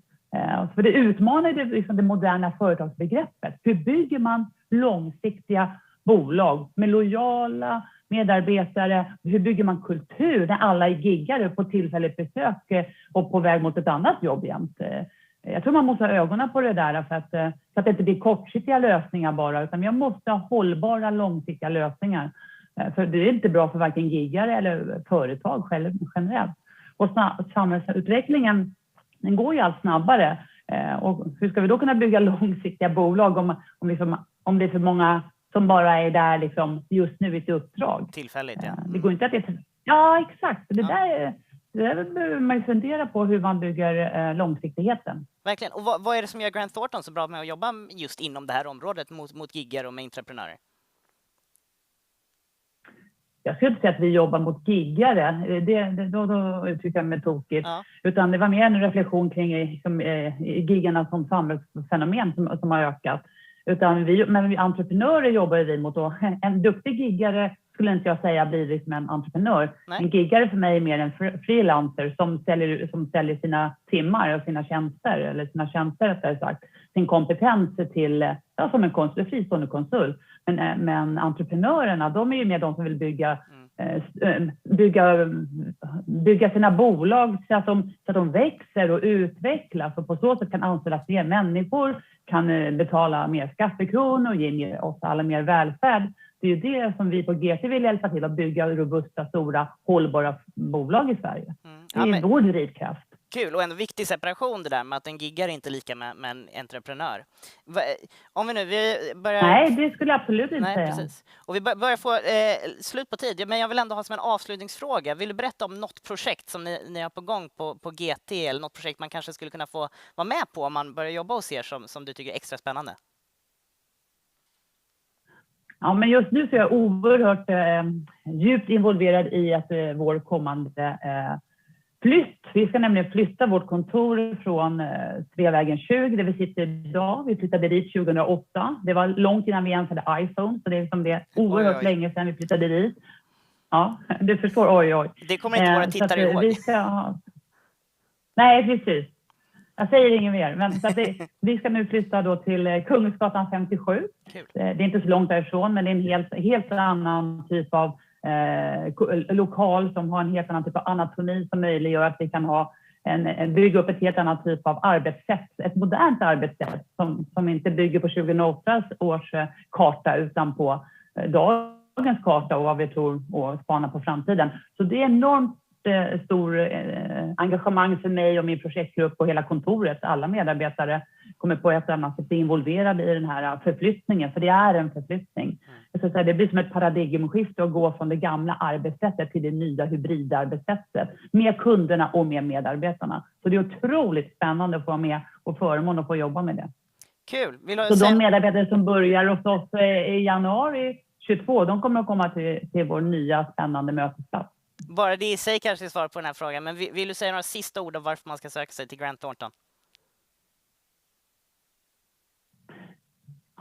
För det utmanar det moderna företagsbegreppet. Hur bygger man långsiktiga bolag med lojala medarbetare? Hur bygger man kultur när alla är giggare på tillfälligt besök och på väg mot ett annat jobb jämt? Jag tror man måste ha ögonen på det där så att det inte blir kortsiktiga lösningar bara, utan jag måste ha hållbara långsiktiga lösningar. För det är inte bra för varken giggare eller företag generellt. Och samhällsutvecklingen, den går ju allt snabbare. Och hur ska vi då kunna bygga långsiktiga bolag om det är för många som bara är där liksom just nu i ett uppdrag? Tillfälligt, ja. Det går inte att ja, exakt. Det där behöver man ju fundera på, hur man bygger långsiktigheten. Verkligen. Och vad är det som gör Grant Thornton så bra med att jobba just inom det här området mot giggare och med entreprenörer? Jag skulle inte säga att vi jobbar mot giggare, då uttrycker jag mig tokigt. Ja. Utan det var mer en reflektion kring giggarna som samhällsfenomen som har ökat. Men vi entreprenörer jobbar vi mot då. En duktig giggare skulle inte jag säga blir som en entreprenör. Nej. En giggare för mig är mer en freelancer som säljer sina timmar och sina tjänster, eller sina tjänster rättare sagt, sin kompetens till, som en fristående konsult. Men entreprenörerna, de är ju mer de som vill bygga sina bolag så att de växer och utvecklas och på så sätt kan anställa fler människor, kan betala mer skattekronor och ge oss alla mer välfärd. Det är ju det som vi på GT vill hjälpa till att bygga robusta, stora, hållbara bolag i Sverige. Det är vår drivkraft. Kul, och en viktig separation det där med att en giggare inte är lika med en entreprenör. Om vi börjar... Nej, det skulle jag absolut inte säga. Precis. Och vi börjar få slut på tid, men jag vill ändå ha som en avslutningsfråga. Vill du berätta om något projekt som ni har på gång på GT, eller något projekt man kanske skulle kunna få vara med på om man börjar jobba hos er som du tycker är extra spännande? Ja, men just nu så är jag oerhört djupt involverad i att vår kommande flytt. Vi ska nämligen flytta vårt kontor från Sveavägen 20 där vi sitter idag. Vi flyttade dit 2008. Det var långt innan vi ens hade iPhone, så det är som det är oerhört länge sedan vi flyttade dit. Ja, du förstår, oj. Det kommer inte våra tittare ihåg. Nej, precis. Jag säger inget mer, men så att vi ska nu flytta då till Kungsgatan 57. Kul. Det är inte så långt därifrån, men det är en helt annan typ av lokal som har en helt annan typ av anatomi som möjliggör att vi kan ha bygga upp ett helt annat typ av arbetssätt, ett modernt arbetssätt som inte bygger på 2008 års karta utan på dagens karta och vad vi tror och spanar på framtiden. Så det är enormt stor engagemang för mig och min projektgrupp och hela kontoret. Alla medarbetare kommer på ett annat sätt involverade i den här förflyttningen, för det är en förflyttning. Så det blir som ett paradigmskifte att gå från det gamla arbetssättet till det nya hybridarbetssättet med kunderna och med medarbetarna. Så det är otroligt spännande att få vara med och förmån att få jobba med det. Kul! Så de medarbetare som börjar hos oss i januari 22, de kommer att komma till vår nya spännande mötesplats. Bara det i sig kanske är svar på den här frågan, men vill du säga några sista ord om varför man ska söka sig till Grant Thornton?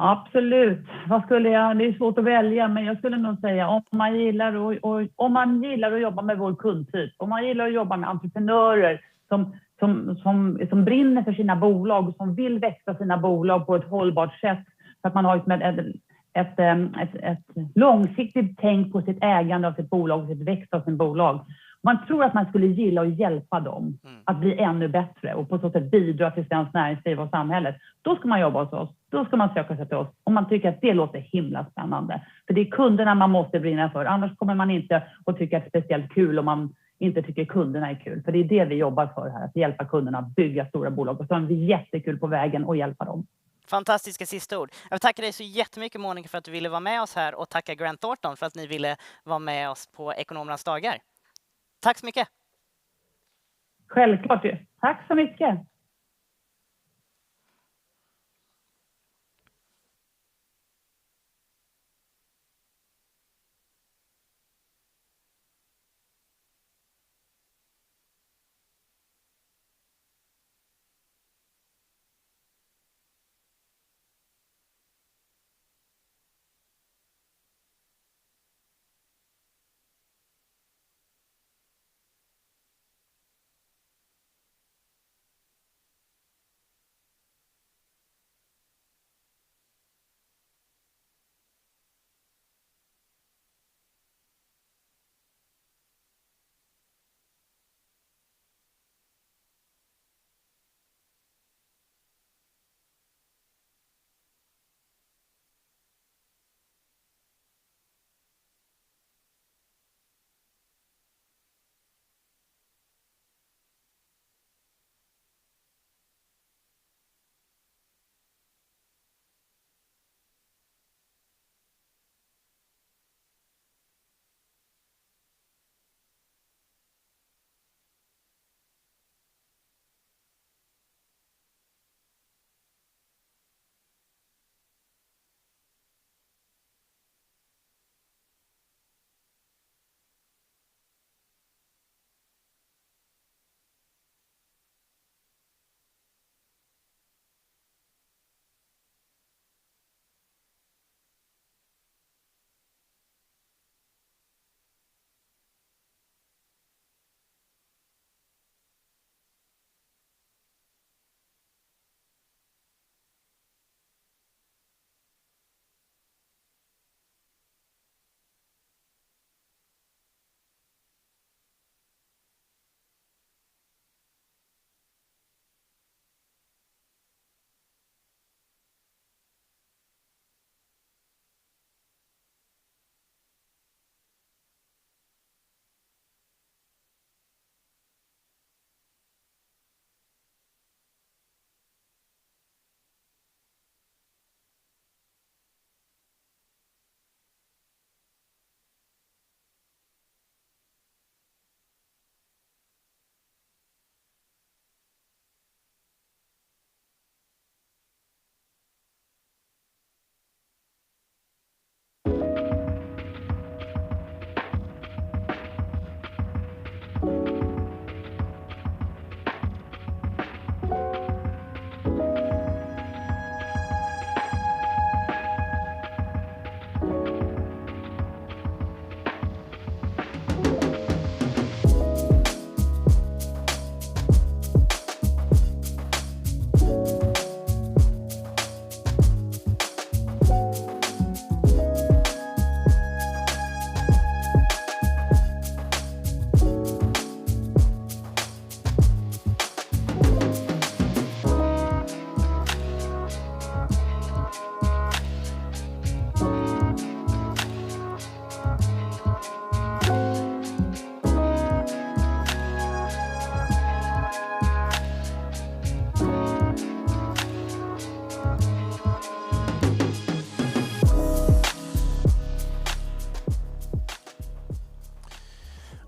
Absolut. Vad skulle jag, det är svårt att välja, men jag skulle nog säga om man gillar att jobba med vår kundtyp, om man gillar att jobba med entreprenörer som brinner för sina bolag, som vill växa sina bolag på ett hållbart sätt, så att man har ett långsiktigt tänk på sitt ägande av sitt bolag och sitt växt av sin bolag. Man tror att man skulle gilla att hjälpa dem att bli ännu bättre och på så sätt bidra till svenskt näringsliv och samhället. Då ska man jobba hos oss. Då ska man söka sig till oss om man tycker att det låter himla spännande. För det är kunderna man måste brinna för. Annars kommer man inte att tycka att det är speciellt kul om man inte tycker kunderna är kul. För det är det vi jobbar för här. Att hjälpa kunderna att bygga stora bolag. Och så har vi jättekul på vägen och hjälpa dem. Fantastiska sista ord. Jag vill tacka dig så jättemycket, Monica, för att du ville vara med oss här, och tacka Grant Thornton för att ni ville vara med oss på Ekonomernas dagar. Tack så mycket. Självklart. Tack så mycket.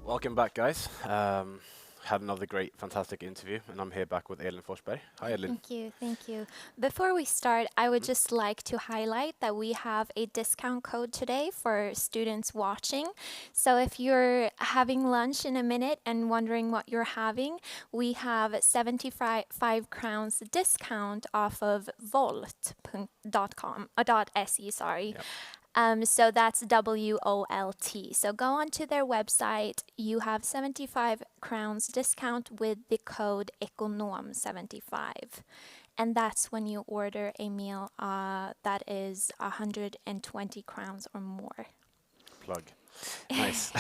Welcome back, guys. had another great, fantastic interview, and I'm here back with Elin Forsberg. Hi, Elin. Thank you. Before we start, I would just like to highlight that we have a discount code today for students watching. So if you're having lunch in a minute and wondering what you're having, we have 75 crowns discount off of volt.se, sorry. Yep. So that's WOLT. So go onto their website. You have 75 crowns discount with the code EKONOM75. And that's when you order a meal that is 120 crowns or more. Plug. Nice.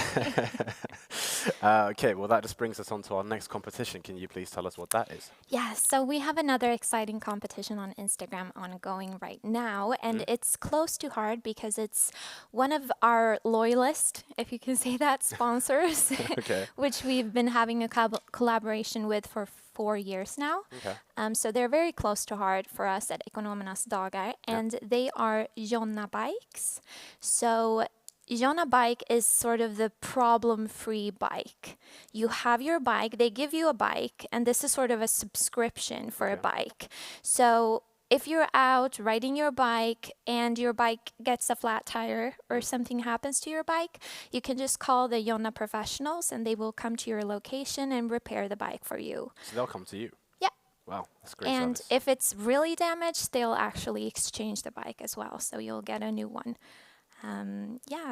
Okay, well, that just brings us on to our next competition. Can you please tell us what that is? Yeah, so we have another exciting competition on Instagram ongoing right now, and it's close to heart because it's one of our loyalist, if you can say that, sponsors, Okay. which we've been having a collaboration with for 4 years now. Okay. So they're very close to heart for us at Ekonomernas Dagar, and they are Jonna Bikes. So Jonna Bike is sort of the problem-free bike. You have your bike, they give you a bike, and this is sort of a subscription for a bike. So if you're out riding your bike and your bike gets a flat tire or something happens to your bike, you can just call the Jonna professionals and they will come to your location and repair the bike for you. So they'll come to you? Yeah. Wow, that's great And service. if it's really damaged, they'll actually exchange the bike as well, so you'll get a new one.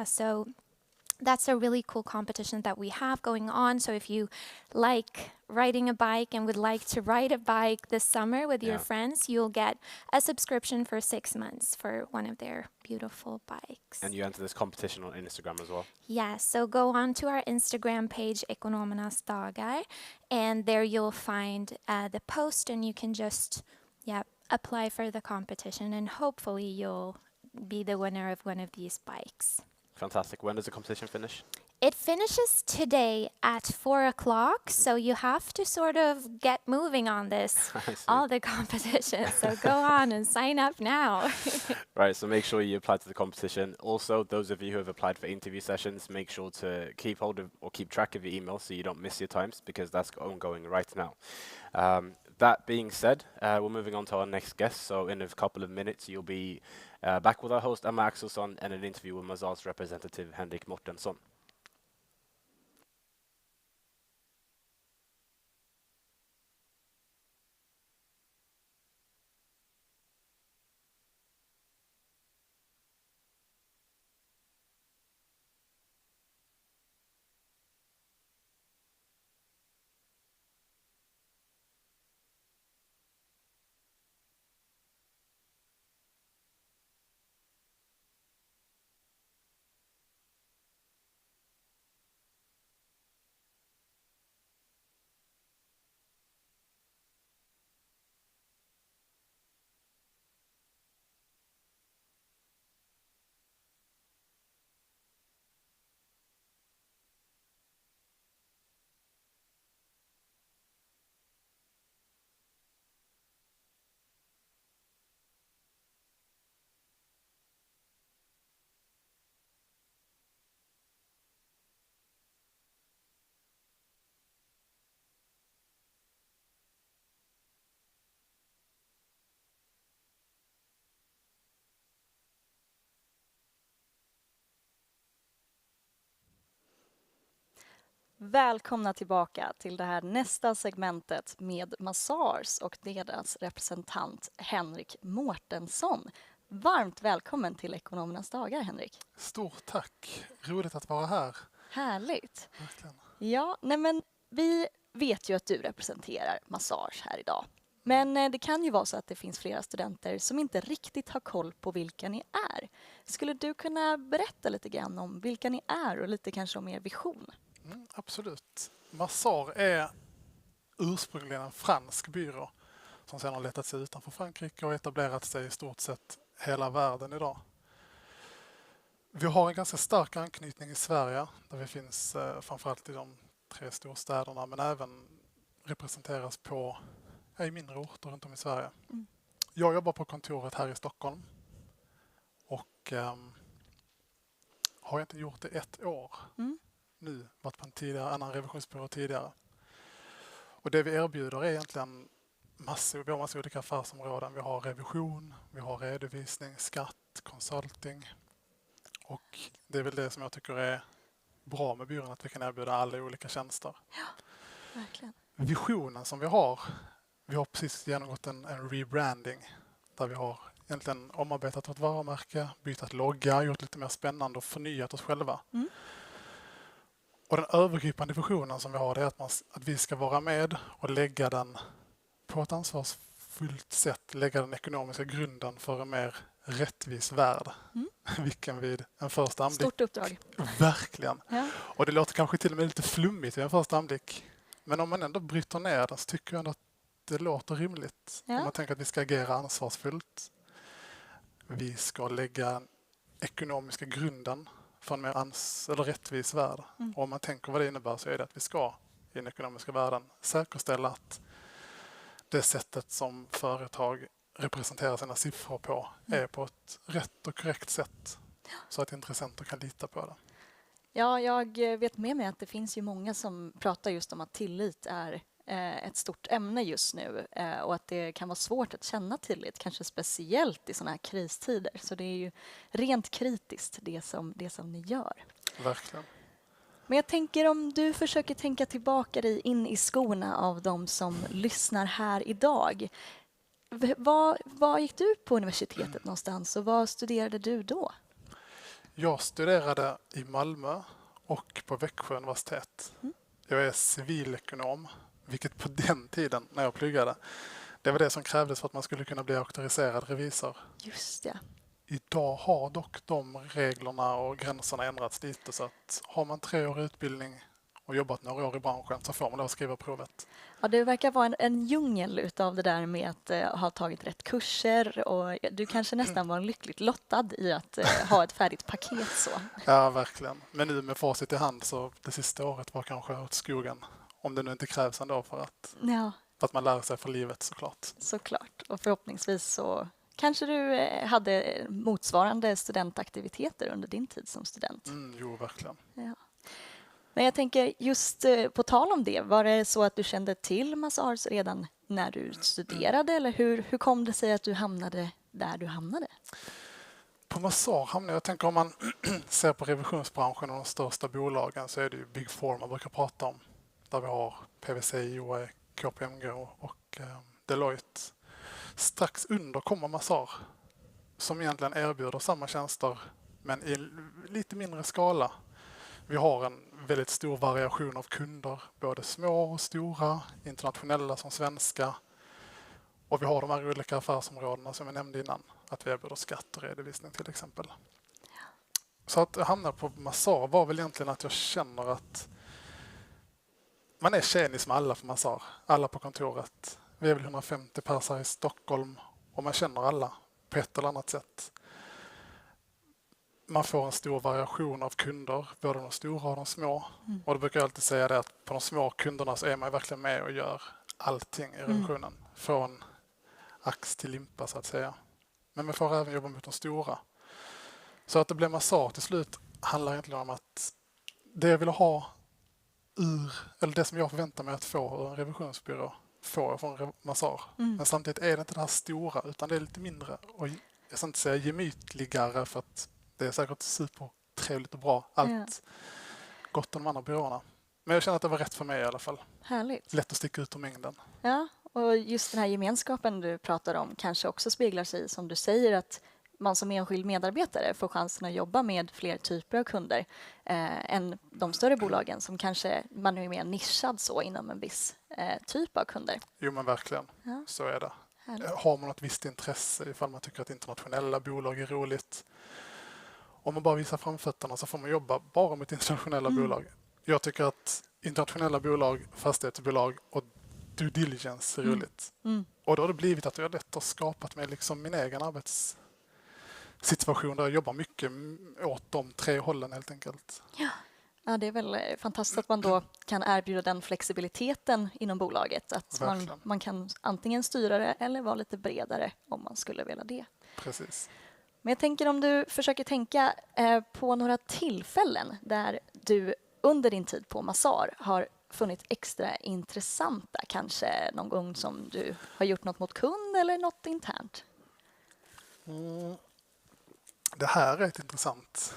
So that's a really cool competition that we have going on. So if you like riding a bike and would like to ride a bike this summer with your friends, you'll get a subscription for 6 months for one of their beautiful bikes. And you enter this competition on Instagram as well? Yeah, so go on to our Instagram page, Ekonomernas Dagar, and there you'll find the post and you can just apply for the competition and hopefully you'll be the winner of one of these bikes. Fantastic. When does the competition finish? It finishes today at 4 o'clock, so you have to sort of get moving on this, all the competitions. So go on and sign up now. Right, so make sure you apply to the competition. Also, those of you who have applied for interview sessions, make sure to keep hold of or keep track of your emails so you don't miss your times because that's ongoing right now. That being said, we're moving on to our next guest. So in a couple of minutes, you'll be back with our host Emma Axelsson and an interview with Mazars representative Henrik Mortensson. Välkomna tillbaka till det här nästa segmentet med Mazars och deras representant Henrik Mårtensson. Varmt välkommen till Ekonomernas dagar, Henrik. Stort tack. Roligt att vara här. Härligt. Verkligen. Ja, men vi vet ju att du representerar Mazars här idag. Men det kan ju vara så att det finns flera studenter som inte riktigt har koll på vilka ni är. Skulle du kunna berätta lite grann om vilka ni är och lite kanske om er vision? Absolut. Mazars är ursprungligen en fransk byrå som sedan har letat sig utanför Frankrike och etablerat sig i stort sett hela världen idag. Vi har en ganska stark anknytning i Sverige där vi finns framförallt i de 3 storstäderna men även representeras i mindre orter runt om i Sverige. Jag jobbar på kontoret här i Stockholm och har inte gjort det 1 år. Nu varit på en annan revisionsbyrå tidigare. Och det vi erbjuder är egentligen vi har massor olika affärsområden. Vi har revision, vi har redovisning, skatt, consulting. Och det är väl det som jag tycker är bra med byrån, att vi kan erbjuda alla olika tjänster. Ja, verkligen. Visionen som vi har precis genomgått en rebranding där vi har egentligen omarbetat vårt varumärke, bytt logga, gjort lite mer spännande och förnyat oss själva. Mm. Och den övergripande visionen som vi har är att vi ska vara med och lägga den på ett ansvarsfullt sätt, lägga den ekonomiska grunden för en mer rättvis värld. Mm. Vilken vid en första anblick. Stort uppdrag. Verkligen. Ja. Och det låter kanske till och med lite flummigt vid en första anblick. Men om man ändå bryter ner den så tycker jag ändå att det låter rimligt. Ja. Om man tänker att vi ska agera ansvarsfullt. Vi ska lägga den ekonomiska grunden för en mer rättvis värld. Mm. Och om man tänker vad det innebär så är det att vi ska i den ekonomiska världen säkerställa att det sättet som företag representerar sina siffror på är på ett rätt och korrekt sätt så att intressenter kan lita på det. Ja, jag vet med mig att det finns ju många som pratar just om att tillit är ett stort ämne just nu och att det kan vara svårt att känna tillit, kanske speciellt i sådana här kristider. Så det är ju rent kritiskt det som ni gör. Verkligen. Men jag tänker om du försöker tänka tillbaka dig in i skorna av de som lyssnar här idag. Var gick du på universitetet någonstans och vad studerade du då? Jag studerade i Malmö och på Växjö universitet. Mm. Jag är civilekonom, vilket på den tiden när jag pluggade, det var det som krävdes för att man skulle kunna bli auktoriserad revisor. Just det. Idag har dock de reglerna och gränserna ändrats lite så att har man 3 år utbildning och jobbat några år i branschen så får man då skriva provet. Ja, det verkar vara en djungel utav det där med att ha tagit rätt kurser och du kanske nästan var lyckligt lottad i att ha ett färdigt paket så. Ja, verkligen. Men nu med facit i hand så det sista året var kanske åt skogen. Om det nu inte krävs ändå för att man lär sig för livet såklart. Såklart. Och förhoppningsvis så kanske du hade motsvarande studentaktiviteter under din tid som student. Jo, verkligen. Ja. Men jag tänker just på tal om det, var det så att du kände till Mazars redan när du studerade eller hur kom det sig att du hamnade där du hamnade? På Mazar hamnade jag tänker om man ser på revisionsbranschen och de största bolagen så är det ju Big Four man brukar prata om. Där vi har PwC, EY, KPMG och Deloitte. Strax under kommer Mazar som egentligen erbjuder samma tjänster men i lite mindre skala. Vi har en väldigt stor variation av kunder, både små och stora, internationella som svenska. Och vi har de här olika affärsområdena som jag nämnde innan, att vi erbjuder skatt och redovisning till exempel. Så att jag hamnade på Mazar var väl egentligen att jag känner att man är tjenis med alla på Mazar, alla på kontoret. Vi är väl 150 personer i Stockholm och man känner alla på ett eller annat sätt. Man får en stor variation av kunder, både de stora och de små. Och då brukar jag alltid säga det att på de små kunderna så är man verkligen med och gör allting i revisionen. Från ax till limpa så att säga. Men man får även jobba mot de stora. Så att det blev Mazar till slut handlar egentligen om att det jag ville ha eller det som jag förväntar mig att få ur en revisionsbyrå får jag från Mazar. Men samtidigt är det inte det här stora utan det är lite mindre. Och jag ska inte säga gemytligare för att det är säkert supertrevligt och bra. Allt gott om de andra byråerna. Men jag känner att det var rätt för mig i alla fall. Härligt. Lätt att sticka ut ur mängden. Ja, och just den här gemenskapen du pratar om kanske också speglar sig som du säger att man som enskild medarbetare får chansen att jobba med fler typer av kunder än de större bolagen som kanske man är mer nischad så inom en viss typ av kunder. Jo men verkligen, så är det. Har man ett visst intresse ifall man tycker att internationella bolag är roligt. Om man bara visar framfötterna så får man jobba bara med internationella bolag. Jag tycker att internationella bolag, fastighetsbolag och due diligence är roligt. Och då har det blivit att jag lätt har skapat mig liksom min egen arbetssituation där jag jobbar mycket åt de 3 hållen helt enkelt. Ja, det är väl fantastiskt att man då kan erbjuda den flexibiliteten inom bolaget. Att man kan antingen styra det eller vara lite bredare om man skulle vilja det. Precis. Men jag tänker om du försöker tänka på några tillfällen där du under din tid på Mazar har funnit extra intressanta? Kanske någon gång som du har gjort något mot kund eller något internt? Det här är ett intressant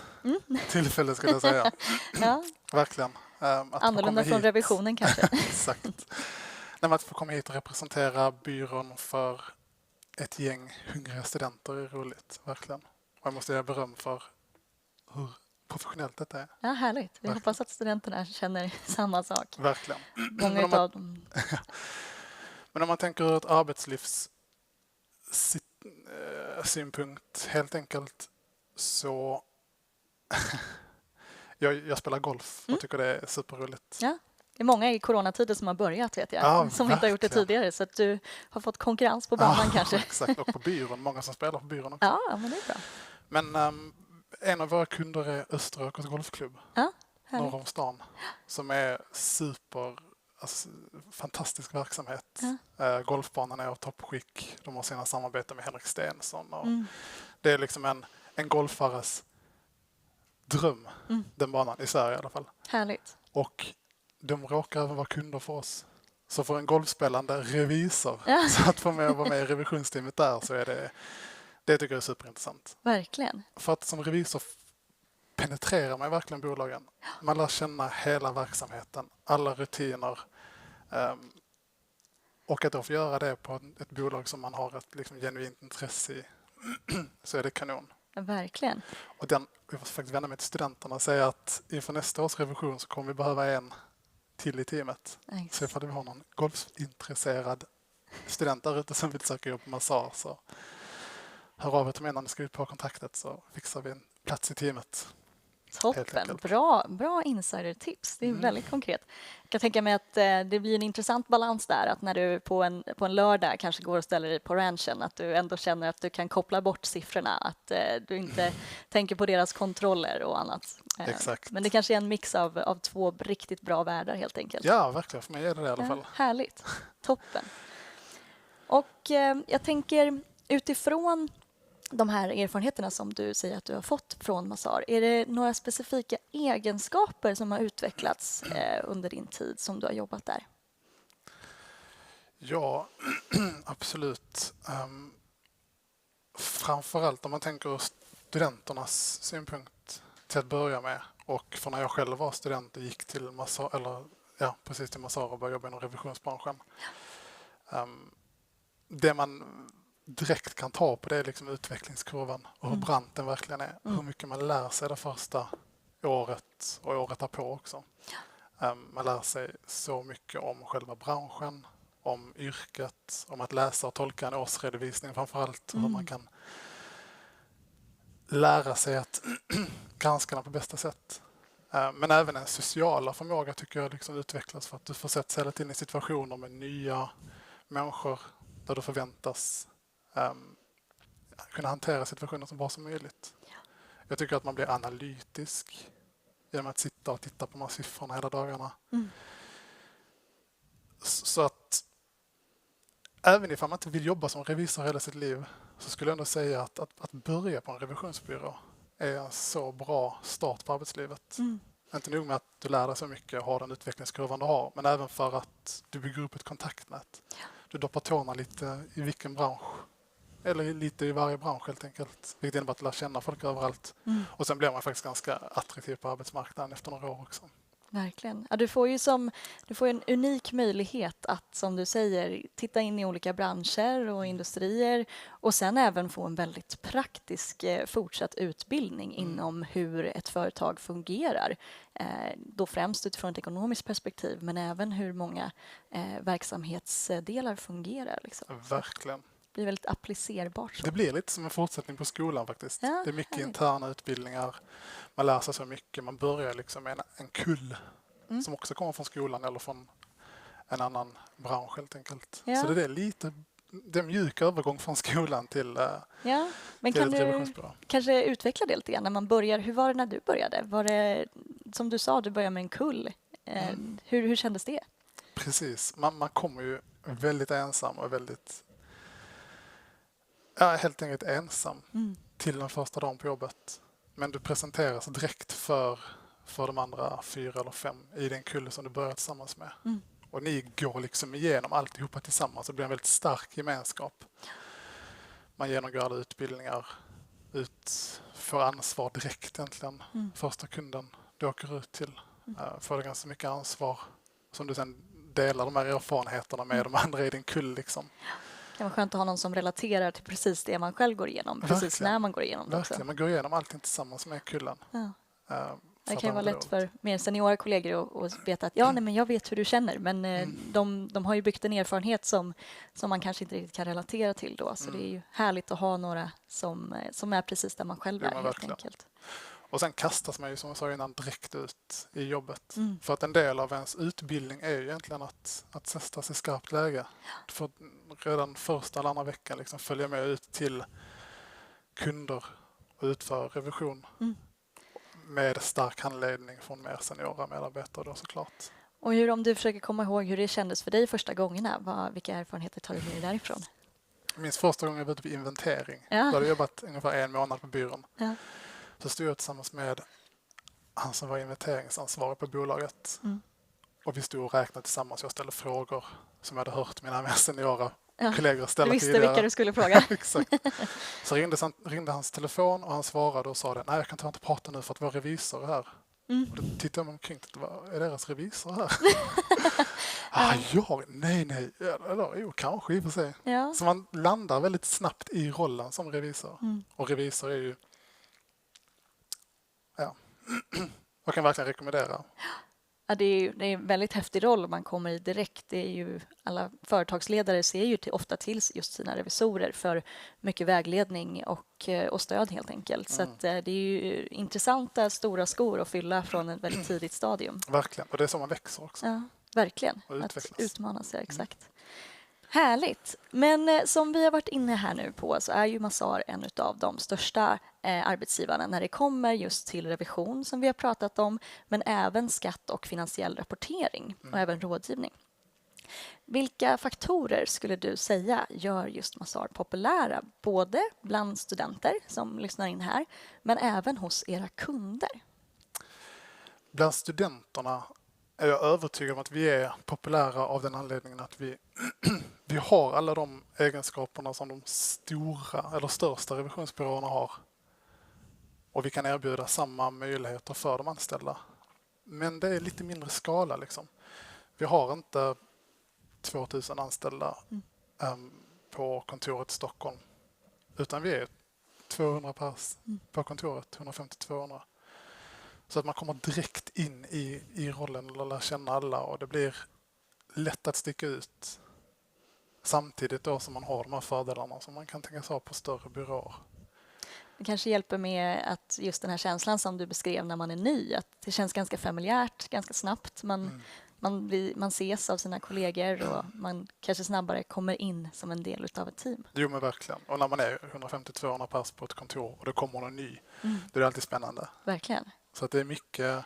tillfälle skulle jag säga. Ja. Verkligen. Att Annorlunda från revisionen kanske. Exakt. När man får komma hit och representera byrån för ett gäng hungriga studenter är roligt, verkligen. Och jag måste ge beröm för hur professionellt detta är. Ja, härligt. Vi Verkligen. hoppas att studenterna känner samma sak. Verkligen. Många utav dem. Men om man tänker ur ett arbetslivs synpunkt helt enkelt så jag spelar golf och tycker det är superroligt. Ja. Det är många i coronatider som har börjat, vet jag, Ja, som inte har gjort det tidigare. Så att du har fått konkurrens på banan kanske. Exakt, och på byrån. Många som spelar på byrån också. Ja, men det är bra. Men en av våra kunder är Österåkers golfklubb norr om stan som är fantastisk verksamhet. Golfbanan är av toppskick. De har sina samarbeten med Henrik Stensson. Och det är liksom en golfares dröm, den banan, i Sverige i alla fall. Härligt. Och de råkar även vara kunder för oss. Så för en golfspelande revisor så att få vara med i revisionsteamet där så är det tycker jag är superintressant. Verkligen. För att som revisor penetrerar man verkligen bolagen. Man lär känna hela verksamheten, alla rutiner. Och att då få göra det på ett bolag som man har ett liksom genuint intresse i så är det kanon. Verkligen. Och jag får faktiskt vända mig till studenterna och säga att inför nästa års revision så kommer vi behöva en till i teamet. Så ifall vi har någon golfintresserad student där ute som vill söka jobb på Massar så hör av er till mig när ni ska ut på kontraktet så fixar vi en plats i teamet. Toppen, bra insidertips. Det är väldigt konkret. Jag kan tänka mig att det blir en intressant balans där att när du på en lördag kanske går och ställer dig på ranchen att du ändå känner att du kan koppla bort siffrorna, att du inte tänker på deras kontroller och annat. Exakt. Men det kanske är en mix av två riktigt bra världar helt enkelt. Ja, verkligen. För mig är det i alla fall. Härligt. Toppen. Och jag tänker utifrån de här erfarenheterna som du säger att du har fått från Massar, är det några specifika egenskaper som har utvecklats under din tid som du har jobbat där? Ja, absolut. Framförallt om man tänker studenternas synpunkt till att börja med och för när jag själv var student och gick till Massar, till Massar och började jobba inom revisionsbranschen. Det man direkt kan ta på det är liksom utvecklingskurvan och hur brant den verkligen är. Hur mycket man lär sig det första året och året därpå också. Man lär sig så mycket om själva branschen, om yrket, om att läsa och tolka en årsredovisning framförallt. Hur man kan lära sig att granska den på bästa sätt. Men även en sociala förmåga tycker jag liksom utvecklas för att du försätts hela tiden i situationer med nya människor där du förväntas kunna hantera situationer så bra som möjligt. Jag tycker att man blir analytisk genom att sitta och titta på de här siffrorna hela dagarna. Så att även ifall man inte vill jobba som revisor hela sitt liv så skulle jag ändå säga att börja på en revisionsbyrå är en så bra start på arbetslivet. Inte nog med att du lär dig så mycket och har den utvecklingskurvan du har, men även för att du bygger upp ett kontaktnät. Du doppar tårna lite i vilken bransch, eller lite i varje bransch helt enkelt. Vilket innebär att du lär känna folk överallt. Och sen blir man faktiskt ganska attraktiv på arbetsmarknaden efter några år också. Verkligen. Ja, du får en unik möjlighet att, som du säger, titta in i olika branscher och industrier och sen även få en väldigt praktisk fortsatt utbildning inom hur ett företag fungerar. Då främst utifrån ett ekonomiskt perspektiv, men även hur många verksamhetsdelar fungerar. Liksom. Verkligen. Det blir väldigt applicerbart. Så. Det blir lite som en fortsättning på skolan faktiskt. Ja, det är mycket interna utbildningar. Man lär sig så mycket. Man börjar liksom med en kull som också kommer från skolan eller från en annan bransch helt enkelt. Ja. Så det är lite det är en mjuk övergång från skolan till men till kan ett du revisionsbyrå. Kanske utveckla det lite grann när man börjar? Hur var det när du började? Var det, som du sa, du började med en kull. Hur kändes det? Precis. Man kommer ju väldigt ensam och väldigt helt enkelt ensam till den första dagen på jobbet. Men du presenteras direkt för för de andra 4 eller 5 i den kull som du börjar tillsammans med. Och ni går liksom igenom alltihopa tillsammans. Det blir en väldigt stark gemenskap. Man genomgår alla utbildningar, får ansvar direkt egentligen. Första kunden du åker ut till får ganska mycket ansvar som du sen delar de här erfarenheterna med de andra i din kull. Liksom. Det kan vara skönt att ha någon som relaterar till precis det man själv går igenom, precis när man går igenom det också. Verkligen, man går igenom allting tillsammans med kullen. Ja. Det kan ju vara lätt för mer seniora kollegor att veta att men jag vet hur du känner, men de har ju byggt en erfarenhet som man kanske inte riktigt kan relatera till då. Så det är ju härligt att ha några som är precis där man själv är helt enkelt. Och sen kastas man ju, som jag sa innan, direkt ut i jobbet. För att en del av ens utbildning är ju egentligen att sättas i skarpt läge. För redan första eller andra veckan liksom följa med ut till kunder och utföra revision. Med stark handledning från mer seniora medarbetare då såklart. Och om du försöker komma ihåg hur det kändes för dig första gångerna, vilka erfarenheter tar du med dig därifrån? Jag minns första gången jag var ute på inventering. Då hade jag jobbat ungefär 1 månad på byrån. Så stod jag tillsammans med han som var inventeringsansvarig på bolaget. Och vi stod och räknade tillsammans. Jag ställde frågor som jag hade hört mina mer seniora kollegor ställa tidigare. Du visste vilka du skulle fråga. Exakt. Så ringde hans telefon och han svarade och sa det. Nej, jag kan inte prata nu för att vår revisor är här. Och då tittade jag mig omkring. Är deras revisor här? Nej. Jo, kanske i och för sig. Ja. Så man landar väldigt snabbt i rollen som revisor. Och revisor är ju... jag kan verkligen rekommendera. Ja, det är en väldigt häftig roll man kommer i direkt. Det är ju, alla företagsledare ser ju ofta till just sina revisorer för mycket vägledning och stöd helt enkelt. Så att, det är ju intressanta stora skor att fylla från ett väldigt tidigt stadium. Verkligen, och det är så man växer också. Ja, verkligen. Och att utmana sig, exakt. Härligt. Men som vi har varit inne här nu på så är ju Mazar en av de största arbetsgivarna när det kommer just till revision som vi har pratat om, men även skatt och finansiell rapportering och även rådgivning. Vilka faktorer skulle du säga gör just Mazar populära, både bland studenter som lyssnar in här, men även hos era kunder? Bland studenterna är jag övertygad om att vi är populära av den anledningen att vi har alla de egenskaperna som de stora eller största revisionsbyråerna har. Och vi kan erbjuda samma möjligheter för de anställda. Men det är lite mindre skala liksom. Vi har inte 2000 anställda på kontoret i Stockholm. Utan vi är 200 pers på kontoret, 150-200. Så att man kommer direkt in i rollen och lär känna alla och det blir lätt att sticka ut. Samtidigt då som man har de här fördelarna som man kan tänka sig ha på större byråer. Det kanske hjälper med att just den här känslan som du beskrev när man är ny, att det känns ganska familjärt, ganska snabbt. Man ses av sina kollegor och man kanske snabbare kommer in som en del av ett team. Jo, men verkligen. Och när man är 150-200 pers på ett kontor och det kommer någon ny, då är det alltid spännande. Verkligen. Så att det är mycket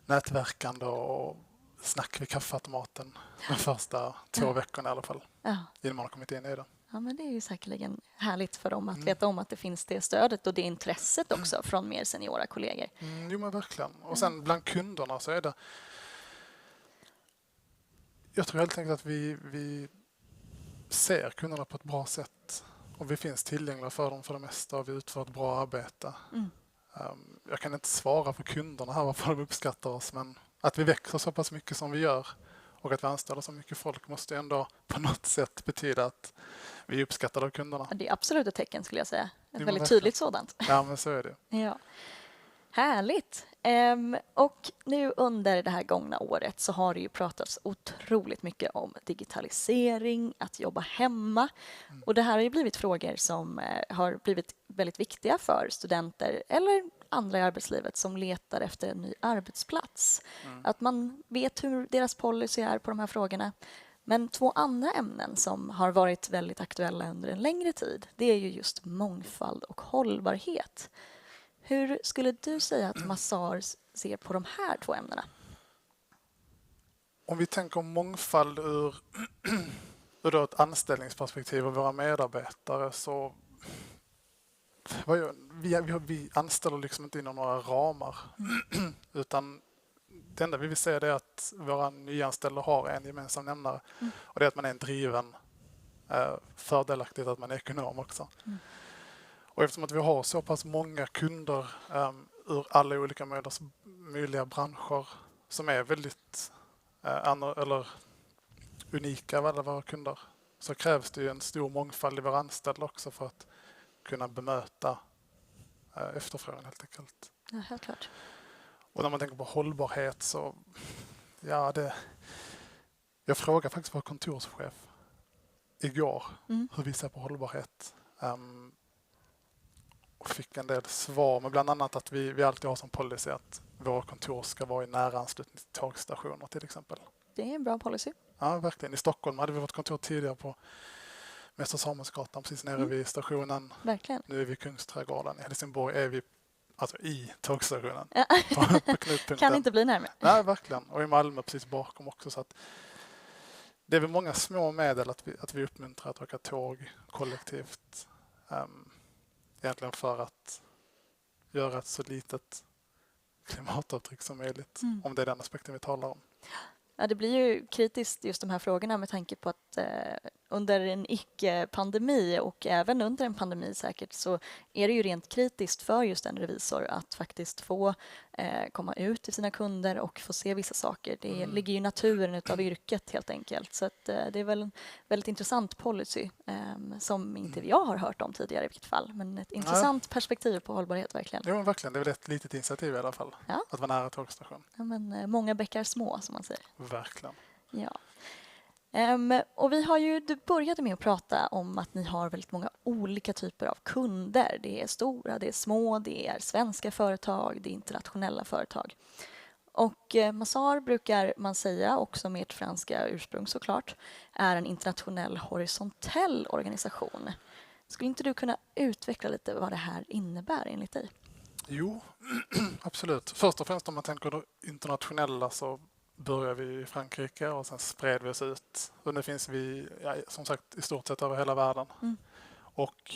nätverkande och snack vid kaffeautomaten de första 2 veckorna i alla fall. Innan man har kommit in i det. Ja, men det är ju säkerligen härligt för dem att veta om att det finns det stödet och det intresset också från mer seniora kollegor. Jo, men verkligen. Och sen bland kunderna så är det... Jag tror helt enkelt att vi ser kunderna på ett bra sätt. Och vi finns tillgängliga för dem för det mesta och vi utför ett bra arbete. Jag kan inte svara för kunderna här varför de uppskattar oss, men att vi växer så pass mycket som vi gör och att vi anställer så mycket folk måste ändå på något sätt betyda att vi är uppskattade av kunderna. Det är absolut ett tecken skulle jag säga. Ett väldigt tydligt sådant. Ja, men så är det. Ja. Härligt. Och nu under det här gångna året så har det ju pratats otroligt mycket om digitalisering, att jobba hemma. Och det här har ju blivit frågor som har blivit väldigt viktiga för studenter eller andra i arbetslivet som letar efter en ny arbetsplats. Att man vet hur deras policy är på de här frågorna. Men 2 andra ämnen som har varit väldigt aktuella under en längre tid, det är ju just mångfald och hållbarhet. Hur skulle du säga att Mazar ser på de här 2 ämnena? Om vi tänker mångfald ur ett anställningsperspektiv av våra medarbetare så Vi anställer liksom inte inom några ramar utan det enda vi vill säga är att våra nyanställda har en gemensam nämnare och det är att man är en driven, fördelaktigt att man är ekonom också. Och eftersom att vi har så pass många kunder ur alla olika möjliga branscher som är väldigt unika av alla våra kunder, så krävs det ju en stor mångfald i våra anställda också för att kunna bemöta efterfrågan helt enkelt. Ja, helt klart. Och när man tänker på hållbarhet så, jag frågade faktiskt vår kontorschef igår hur vi ser på hållbarhet. Och fick en del svar, men bland annat att vi alltid har som policy att våra kontor ska vara i nära anslutning till tågstationer till exempel. Det är en bra policy. Ja, verkligen. I Stockholm hade vi vårt kontor tidigare på Mäster Samuelsgatan, precis nere vid stationen. Verkligen. Nu är vi i Kungsträdgården. I Helsingborg är vi alltså i tågstationen. Ja. på knutpunkten. Kan inte bli närmare. Nej, verkligen. Och i Malmö precis bakom också. Så att det är väl många små medel att vi uppmuntrar att åka tåg kollektivt. Egentligen för att göra ett så litet klimatavtryck som möjligt. Om det är den aspekten vi talar om. Ja, det blir ju kritiskt just de här frågorna med tanke på att under en icke-pandemi och även under en pandemi säkert så är det ju rent kritiskt för just en revisor att faktiskt få komma ut till sina kunder och få se vissa saker. Det ligger ju i naturen utav yrket helt enkelt. Så att, det är väl en väldigt intressant policy som inte jag har hört om tidigare i vilket fall. Men ett intressant perspektiv på hållbarhet verkligen. Jo, verkligen. Det är väl ett litet initiativ i alla fall. Ja. Att vara nära tågstation. Ja, men många bäckar små som man säger. Verkligen. Ja. Och du började med att prata om att ni har väldigt många olika typer av kunder. Det är stora, det är små, det är svenska företag, det är internationella företag. Och Mazar brukar man säga, också med ert franska ursprung såklart, är en internationell horisontell organisation. Skulle inte du kunna utveckla lite vad det här innebär enligt dig? Jo, absolut. Först och främst om man tänker det internationella så började vi i Frankrike och sen spred vi oss ut. Och nu finns vi som sagt i stort sett över hela världen. Och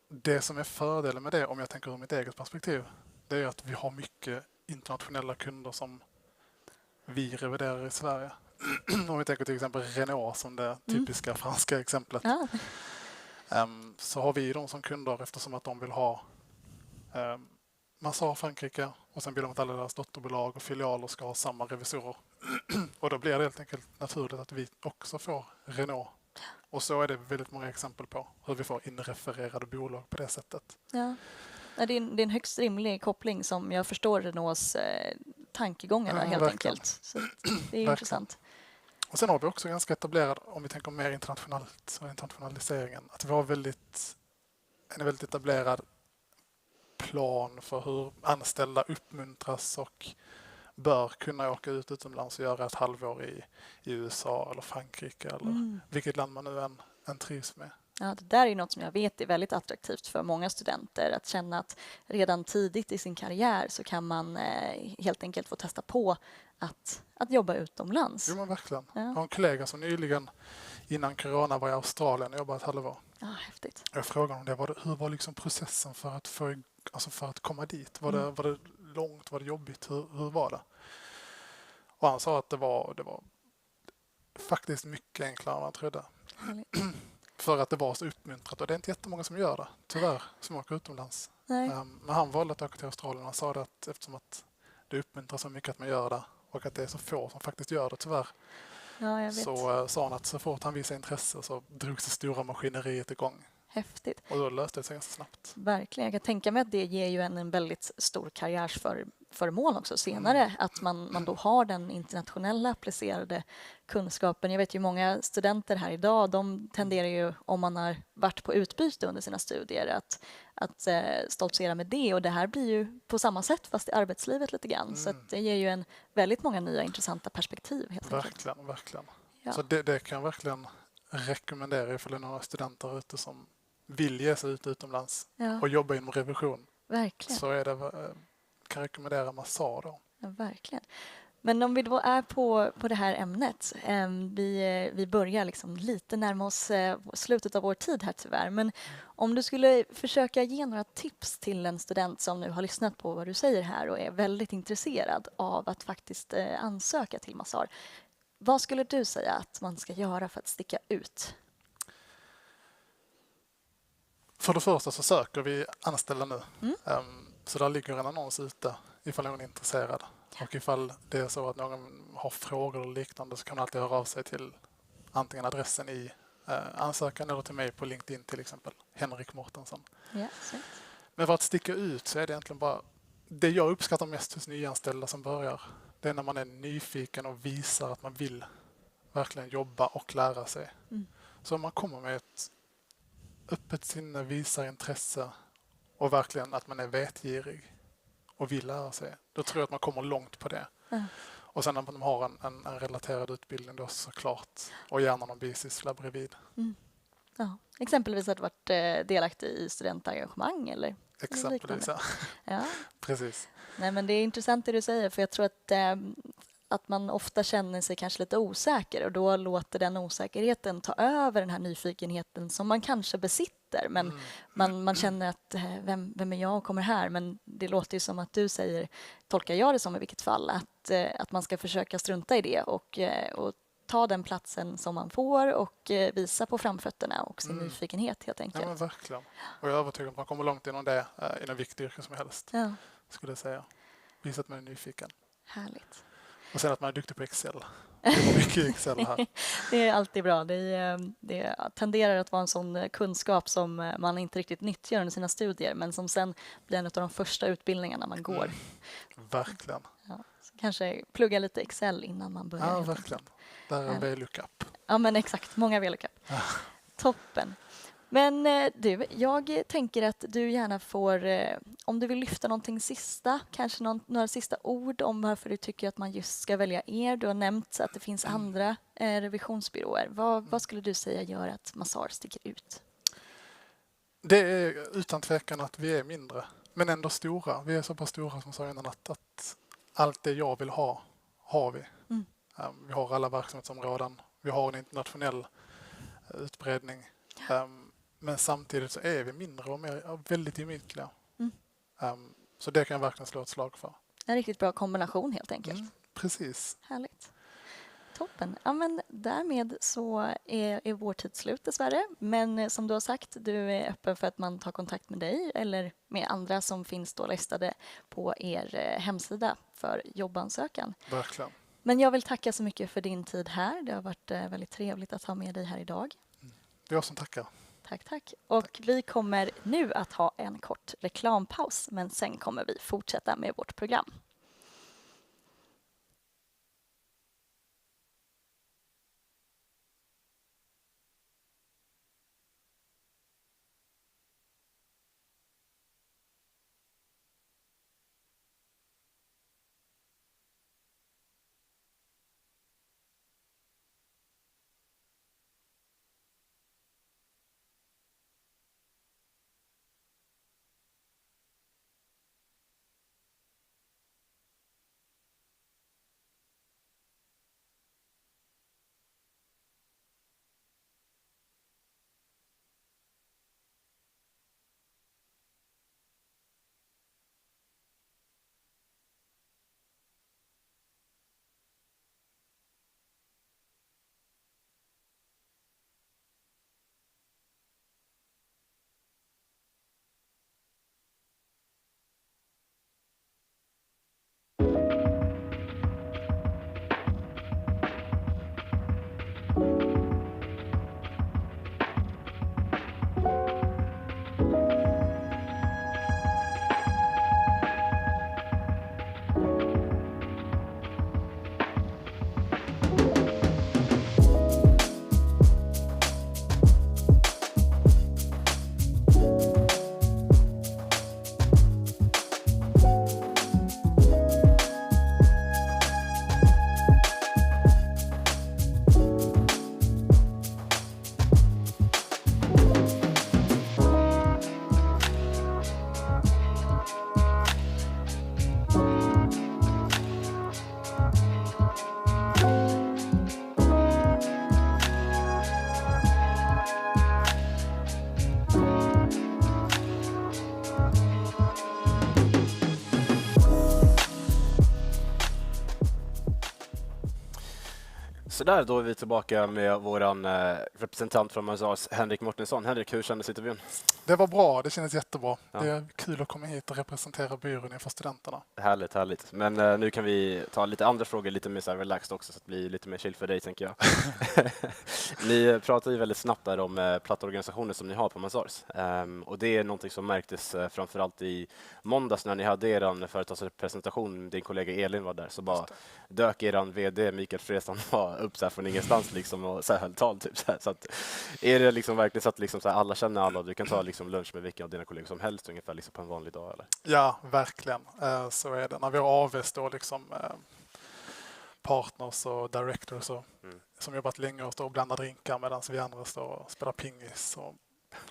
det som är fördelen med det, om jag tänker ur mitt eget perspektiv, det är att vi har mycket internationella kunder som vi reviderar i Sverige. Om vi tänker till exempel Renault som det typiska franska exemplet. Ja. Så har vi dem som kunder eftersom att de vill ha Mazar Frankrike och sen vill de att alla deras dotterbolag och filialer ska ha samma revisorer. Och då blir det helt enkelt naturligt att vi också får Renault. Och så är det väldigt många exempel på hur vi får inrefererade bolag på det sättet. Ja. Det är en högst rimlig koppling som jag förstår Renaults tankegångar där, helt enkelt. Så det är intressant. Och sen har vi också ganska etablerad, om vi tänker mer internationellt och internationaliseringen, att vi har en väldigt etablerad plan för hur anställda uppmuntras och bör kunna åka utomlands och göra ett halvår i USA eller Frankrike eller vilket land man nu än trivs med. Ja, det där är något som jag vet är väldigt attraktivt för många studenter. Att känna att redan tidigt i sin karriär så kan man helt enkelt få testa på att jobba utomlands. Jo, men verkligen. Ja. Jag har en kollega som nyligen innan corona var i Australien och jobbade ett halvår. Ja, häftigt. Jag frågade om det. Hur var liksom processen för att komma dit? Var det långt? Var det jobbigt? Hur var det? Och han sa att det var faktiskt mycket enklare än man trodde. För att det var så uppmuntrat. Och det är inte jättemånga som gör det, tyvärr, som åker utomlands. Men han valde att åka till Australien. Han sa det att eftersom att det uppmuntrar så mycket att man gör det och att det är så få som faktiskt gör det, tyvärr. Ja, jag vet. Så sa han att så fort han visade intresse så drogs det stora maskineriet igång. Häftigt. Och då löste det sig ganska snabbt. Verkligen. Jag kan tänka mig att det ger ju en väldigt stor karriärsförmån också senare. Att man då har den internationella applicerade kunskapen. Jag vet ju många studenter här idag, de tenderar ju, om man har varit på utbyte under sina studier, att stoltsera med det. Och det här blir ju på samma sätt fast i arbetslivet lite grann. Så att det ger ju väldigt många nya intressanta perspektiv. Helt enkelt. Verkligen. Ja. Så det kan jag verkligen rekommendera ifall det är några studenter ute som vill ge sig ut utomlands och jobba inom revision. Verkligen. Så kan jag rekommendera Mazar då. Ja, verkligen. Men om vi då är på det här ämnet, vi börjar liksom lite närma oss slutet av vår tid här tyvärr, men om du skulle försöka ge några tips till en student som nu har lyssnat på vad du säger här och är väldigt intresserad av att faktiskt ansöka till Massar, vad skulle du säga att man ska göra för att sticka ut? För det första så söker vi anställda nu. Så där ligger en annons ute ifall någon är intresserad. Och ifall det är så att någon har frågor eller liknande så kan man alltid höra av sig till antingen adressen i ansökan eller till mig på LinkedIn till exempel. Henrik Mårtensson. Ja, men för att sticka ut så är det egentligen bara det jag uppskattar mest hos nyanställda som börjar. Det är när man är nyfiken och visar att man vill verkligen jobba och lära sig. Så om man kommer med ett öppet sinne, visar intresse och verkligen att man är vetgirig och vill lära sig, då tror jag att man kommer långt på det. Och sen när man har en relaterad utbildning då såklart, och gärna någon bisyssla bredvid. Ja, exempelvis att varit delaktig i studentengagemang eller exempelvis, ja. Precis. Nej, men det är intressant det du säger, för jag tror att man ofta känner sig kanske lite osäker och då låter den osäkerheten ta över den här nyfikenheten som man kanske besitter. Men man känner att vem är jag och kommer här? Men det låter ju som att du säger, tolkar jag det som i vilket fall, att man ska försöka strunta i det och ta den platsen som man får och visa på framfötterna och sin nyfikenhet helt enkelt. Ja, men verkligen. Och jag är övertygad om att man kommer långt inom det, inom vilket yrke som helst. Ja. Skulle jag säga. Visa att man är nyfiken. Härligt. Och sen att man är duktig på Excel. Det var mycket Excel här. Det är alltid bra. Det tenderar att vara en sån kunskap som man inte riktigt nyttjar under sina studier men som sen blir en av de första utbildningarna man går. Verkligen. Ja, så kanske plugga lite Excel innan man börjar. Ja, verkligen. Där är VLOOKUP. Ja, men exakt. Många VLOOKUP. Toppen. Men du, jag tänker att du gärna får, om du vill lyfta någonting sista, kanske några sista ord om varför du tycker att man just ska välja er. Du har nämnt att det finns andra revisionsbyråer. Vad skulle du säga gör att Massar sticker ut? Det är utan tvekan att vi är mindre, men ändå stora. Vi är så pass stora som sa innan att allt det jag vill ha, har vi. Vi har alla verksamhetsområden. Vi har en internationell utbredning. Men samtidigt så är vi mindre och mer väldigt gemytliga. Så det kan jag verkligen slå ett slag för. En riktigt bra kombination helt enkelt. Precis. Härligt. Toppen. Ja, men därmed så är vår tid slut dessvärre. Men som du har sagt, du är öppen för att man tar kontakt med dig eller med andra som finns då listade på er hemsida för jobbansökan. Verkligen. Men jag vill tacka så mycket för din tid här. Det har varit väldigt trevligt att ha med dig här idag. Det är jag som tackar. Tack. Och vi kommer nu att ha en kort reklampaus, men sen kommer vi fortsätta med vårt program. Så där, då är vi tillbaka med våran representant från Mazars, Henrik Mårtensson. Henrik, hur kändes intervjun? Det var bra, det kändes jättebra. Ja. Det är kul att komma hit och representera byrån inför studenterna. Härligt, härligt. Men nu kan vi ta lite andra frågor, lite mer så här relaxed också, så att det blir lite mer chill för dig, tänker jag. Ni pratar ju väldigt snabbt där om plattorganisationer som ni har på Mazars. Och det är någonting som märktes framförallt i måndags när ni hade er företagspresentation. Din kollega Elin var där, så bara dök eran VD Mikael Fredsson upp så här från ingenstans liksom, och så här höll tal. Typ, så här. Så att, är det liksom verkligen så att liksom, så här, alla känner alla och du kan ta liksom, lunch med vilka av dina kollegor som helst ungefär liksom, på en vanlig dag? Eller? Ja, verkligen. Så är det. När vi har AVs då liksom partners och directors som jobbat länge och står och blandar drinkar medan vi andra står och spelar pingis. Och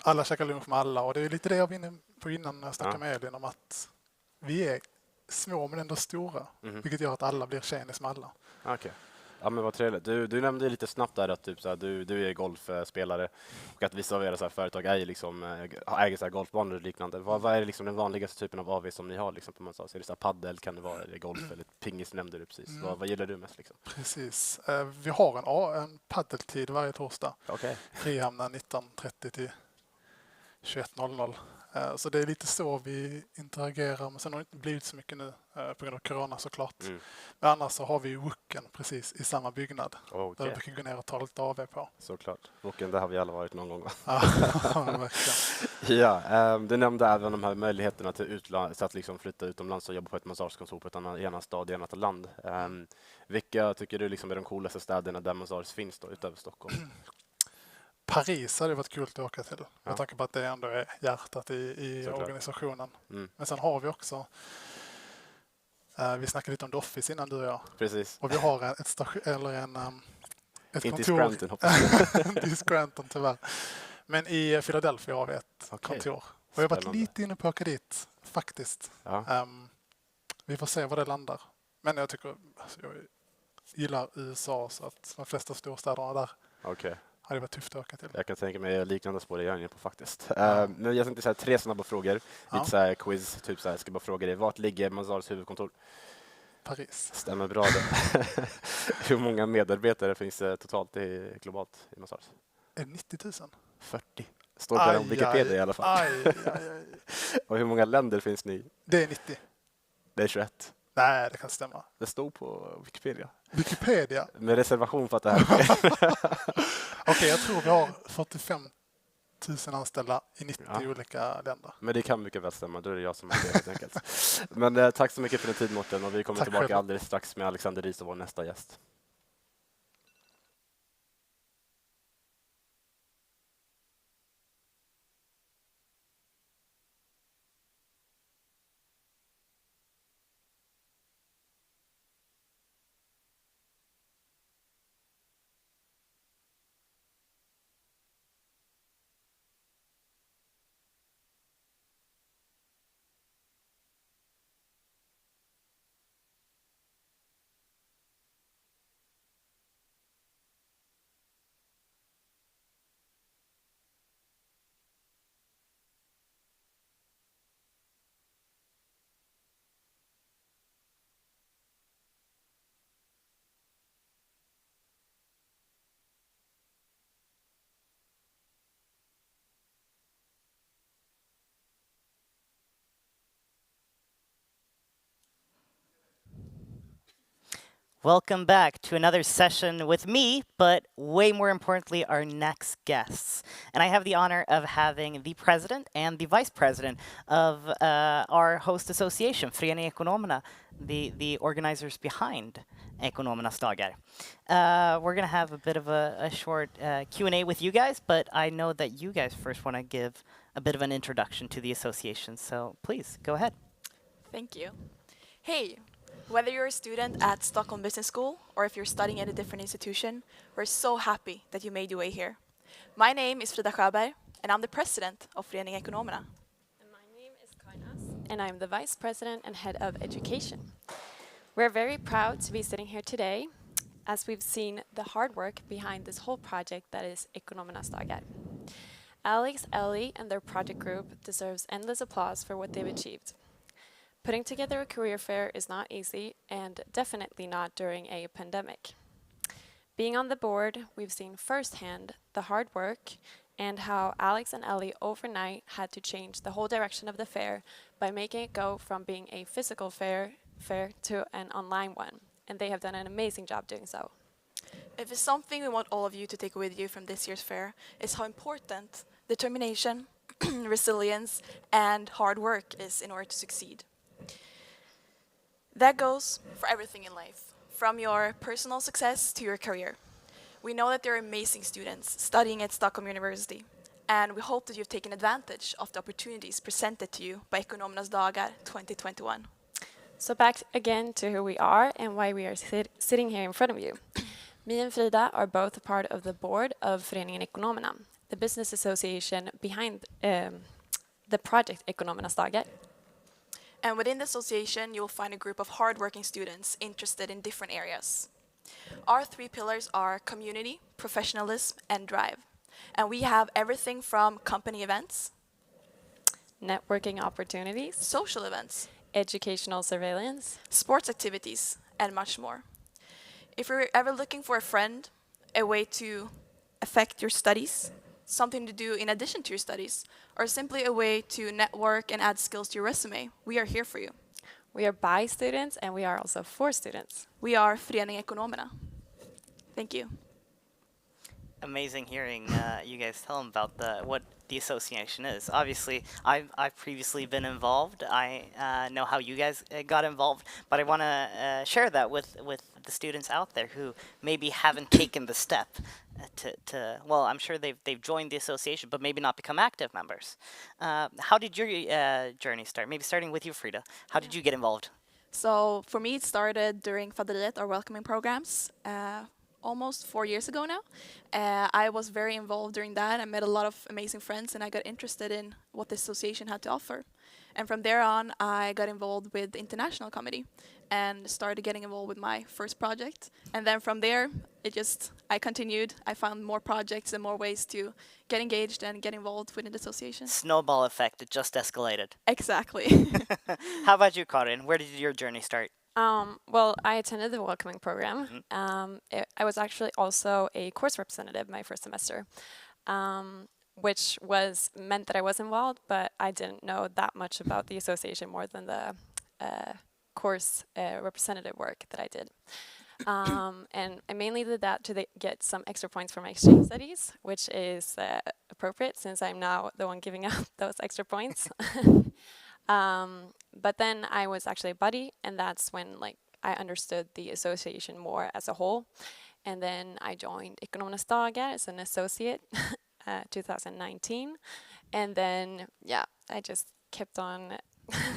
alla käkar lunch med alla och det är lite det jag var inne på innan när jag snackade med Elin om att vi är små men ändå stora, vilket gör att alla blir tjenis med alla. Okay. Ja, men vad trevligt. Du nämnde lite snabbt där att typ, så här, du är golfspelare och att vissa av era så här, företag äger så här, golfbanor och liknande. Vad är det liksom den vanligaste typen av AV som ni har liksom, på Mazars? Är det så här, paddel, kan det vara golf eller pingis nämnde du precis? Vad gillar du mest? Liksom? Precis. Vi har en paddeltid varje torsdag. Okay. Frihamnen 19.30 till 21.00. Så det är lite så vi interagerar, men sen har det inte blivit så mycket nu på grund av corona såklart. Men annars så har vi ju Wooken precis i samma byggnad där vi kan gå ner och ta lite AV på. Såklart. Wooken, där har vi alla varit någon gång, va? Ja, verkligen. Ja, du nämnde även de här möjligheterna till att liksom flytta utomlands och jobba på ett Mazars-kontor på ett annat stad i ett annat land. Vilka tycker du liksom är de coolaste städerna där Mazars finns då, utöver Stockholm? Paris hade varit kul att åka till. Med tanke på att det ändå är hjärtat i organisationen. Men sen har vi också, vi snackade lite om The Office innan du och jag. Precis. Och vi har ett inte kontor. Inte i Scranton, inte i Scranton tyvärr. Men i Philadelphia har vi ett kontor. Och jag har varit lite inne på att åka dit faktiskt. Ja. Vi får se var det landar. Men jag tycker, jag gillar USA så att de flesta storstäderna där. Okej. Det var tufft att åka till. Jag kan tänka mig liknande spår jag är inne på faktiskt. Men jag tänkte säga 3 snabba frågor. Lite så här quiz, typ så här, jag ska bara fråga dig. Vart ligger Mazars huvudkontor? Paris. Stämmer bra det. Hur många medarbetare finns det totalt globalt i Mazars? 90 000. 40. Står det om Wikipedia i alla fall. Aj. Och hur många länder finns ni i? Det är 90. Det är 21. Nej, det kan stämma. Det stod på Wikipedia. Wikipedia? Med reservation för att det här Okej, jag tror vi har 45 000 anställda i 90 olika länder. Men det kan mycket väl stämma, då är det jag som är det helt enkelt. Men tack så mycket för din tid, Mårten, och vi kommer tillbaka alldeles strax med Alexander Ries och vår nästa gäst. Welcome back to another session with me, but way more importantly, our next guests. And I have the honor of having the president and the vice president of our host association, Föreningen Ekonomerna, the organizers behind Ekonomernas Dagar. We're going to have a bit of a short Q&A with you guys, but I know that you guys first want to give a bit of an introduction to the association. So please, go ahead. Thank you. Hey. Whether you're a student at Stockholm Business School or if you're studying at a different institution, we're so happy that you made your way here. My name is Frida Sjöberg, and I'm the president of Föreningen Ekonomerna. And my name is Karnas, and I'm the vice president and head of education. We're very proud to be sitting here today, as we've seen the hard work behind this whole project that is Ekonomernas Dagar. Alex, Ellie, and their project group deserves endless applause for what they've achieved. Putting together a career fair is not easy, and definitely not during a pandemic. Being on the board, we've seen firsthand the hard work and how Alex and Ellie overnight had to change the whole direction of the fair by making it go from being a physical fair to an online one. And they have done an amazing job doing so. If it's something we want all of you to take with you from this year's fair, it's how important determination, resilience, and hard work is in order to succeed. That goes for everything in life, from your personal success to your career. We know that there are amazing students studying at Stockholm University, and we hope that you've taken advantage of the opportunities presented to you by Ekonomernas Dagar 2021. So back again to who we are and why we are sitting here in front of you. Me and Frida are both a part of the board of Föreningen Ekonomerna, the business association behind the project Ekonomernas Dagar. And within the association, you will find a group of hardworking students interested in different areas. Our 3 pillars are community, professionalism, and drive. And we have everything from company events, networking opportunities, social events, educational surveillance, sports activities, and much more. If you're ever looking for a friend, a way to affect your studies, something to do in addition to your studies, or simply a way to network and add skills to your resume, we are here for you. We are by students and we are also for students. We are Föreningen Ekonomerna. Thank you. Amazing hearing you guys tell them about what the association is. Obviously, I've previously been involved. I know how you guys got involved, but I want to share that with the students out there who maybe haven't taken the step to well, I'm sure they've joined the association, but maybe not become active members. How did your journey start? Maybe starting with you, Frida. How did you get involved? So for me, it started during Faderiet, our welcoming programs, almost 4 years ago now. I was very involved during that. I met a lot of amazing friends, and I got interested in what the association had to offer. And from there on, I got involved with international comedy and started getting involved with my first project. And then from there, I continued. I found more projects and more ways to get engaged and get involved within the association. Snowball effect, it just escalated. Exactly. How about you, Karin? Where did your journey start? Well, I attended the welcoming program. I was actually also a course representative my first semester, which meant that I was involved, but I didn't know that much about the association more than the course representative work that I did. And I mainly did that to get some extra points for my exchange studies, which is appropriate since I'm now the one giving out those extra points. But then I was actually a buddy, and that's when I understood the association more as a whole. And then I joined Ekonomernas Dagar as an associate 2019. And then, yeah, I just kept on.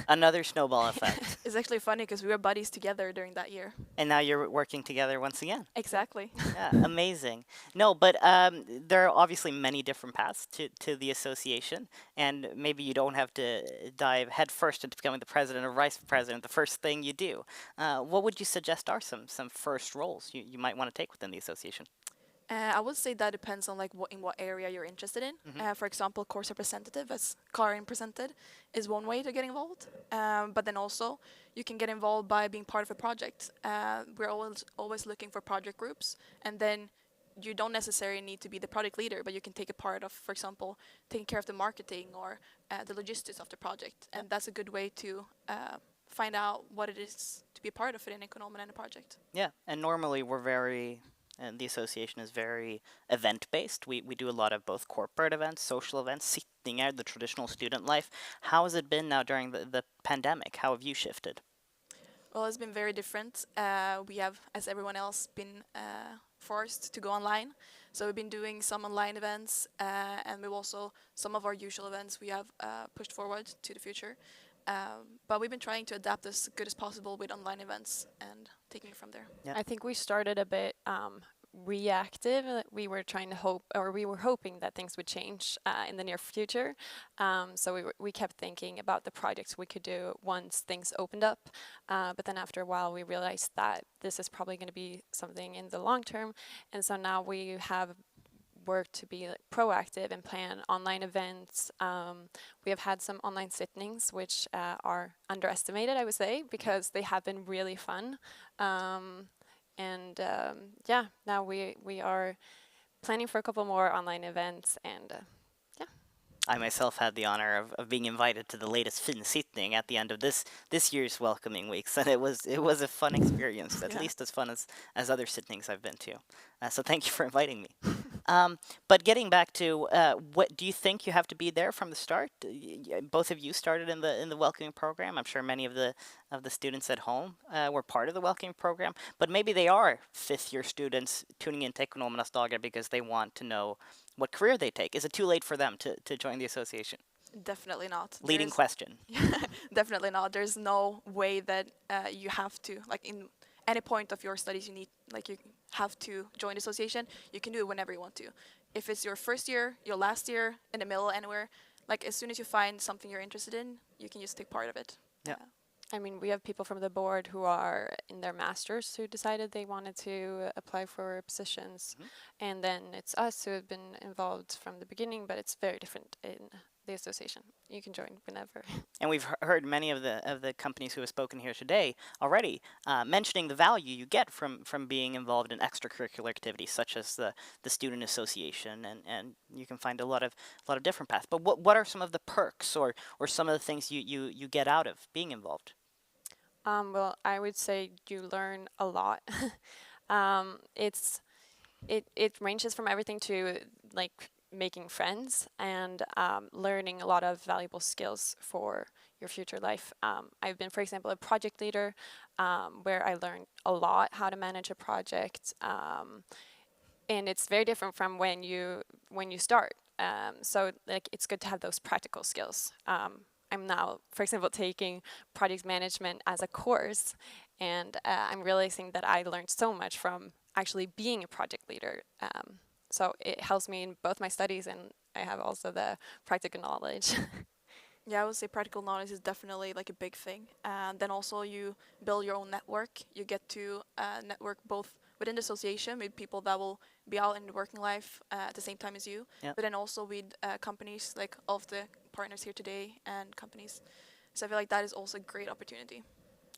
Another snowball effect. It's actually funny because we were buddies together during that year. And now you're working together once again. Exactly. Yeah, amazing. No, but there are obviously many different paths to the association, and maybe you don't have to dive headfirst into becoming the president or vice president the first thing you do. What would you suggest are some first roles you might want to take within the association? I would say that depends on in what area you're interested in. For example, course representative, as Karin presented, is one way to get involved. But then also, you can get involved by being part of a project. We're always looking for project groups, and then you don't necessarily need to be the project leader, but you can take a part of, for example, taking care of the marketing or the logistics of the project. And that's a good way to find out what it is to be a part of it in Ekonomerna and a project. Yeah, and normally and the association is very event-based. We do a lot of both corporate events, social events, sitting out the traditional student life. How has it been now during the pandemic? How have you shifted? Well, it's been very different. We have, as everyone else, been forced to go online. So we've been doing some online events, and we've also, some of our usual events we have pushed forward to the future. But we've been trying to adapt as good as possible with online events and taking it from there. Yeah. I think we started a bit reactive. We were hoping that things would change in the near future. So we kept thinking about the projects we could do once things opened up. But then after a while, we realized that this is probably going to be something in the long term. And so now we have work to be proactive and plan online events. We have had some online sittings, which are underestimated, I would say, because they have been really fun. And yeah, now we are planning for a couple more online events, and I myself had the honor of being invited to the latest Finsittning at the end of this year's welcoming weeks, and it was a fun experience, at least as fun as other sittings I've been to. So thank you for inviting me. But getting back to what do you think you have to be there from the start? Both of you started in the welcoming program. I'm sure many of the students at home were part of the welcoming program, but maybe they are fifth-year students tuning into Ekonomernas Dagar because they want to know what career they take. Is it too late for them to join the association? Definitely not. Leading question. Definitely not. There's no way that you have to, like in any point of your studies, you have to join the association. You can do it whenever you want to. If it's your first year, your last year, in the middle, anywhere, like as soon as you find something you're interested in, you can just take part of it. Yeah. I mean, we have people from the board who are in their masters who decided they wanted to apply for positions. And then it's us who have been involved from the beginning, but it's very different in the association. You can join whenever. And we've heard many of the companies who have spoken here today already mentioning the value you get from being involved in extracurricular activities such as the student association, and you can find a lot of different paths. But what are some of the perks or some of the things you get out of being involved? Well, I would say you learn a lot. It ranges from everything to like making friends and learning a lot of valuable skills for your future life. I've been, for example, a project leader where I learned a lot how to manage a project, and it's very different from when you start. So like it's good to have those practical skills. I'm now, for example, taking project management as a course, and I'm realizing that I learned so much from actually being a project leader. So it helps me in both my studies, and I have also the practical knowledge. Yeah, I would say practical knowledge is definitely like a big thing. And then also you build your own network. You get to network both within the association with people that will be out in the working life at the same time as you, Yep. but then also with companies like all of the partners here today and companies. So I feel like that is also a great opportunity.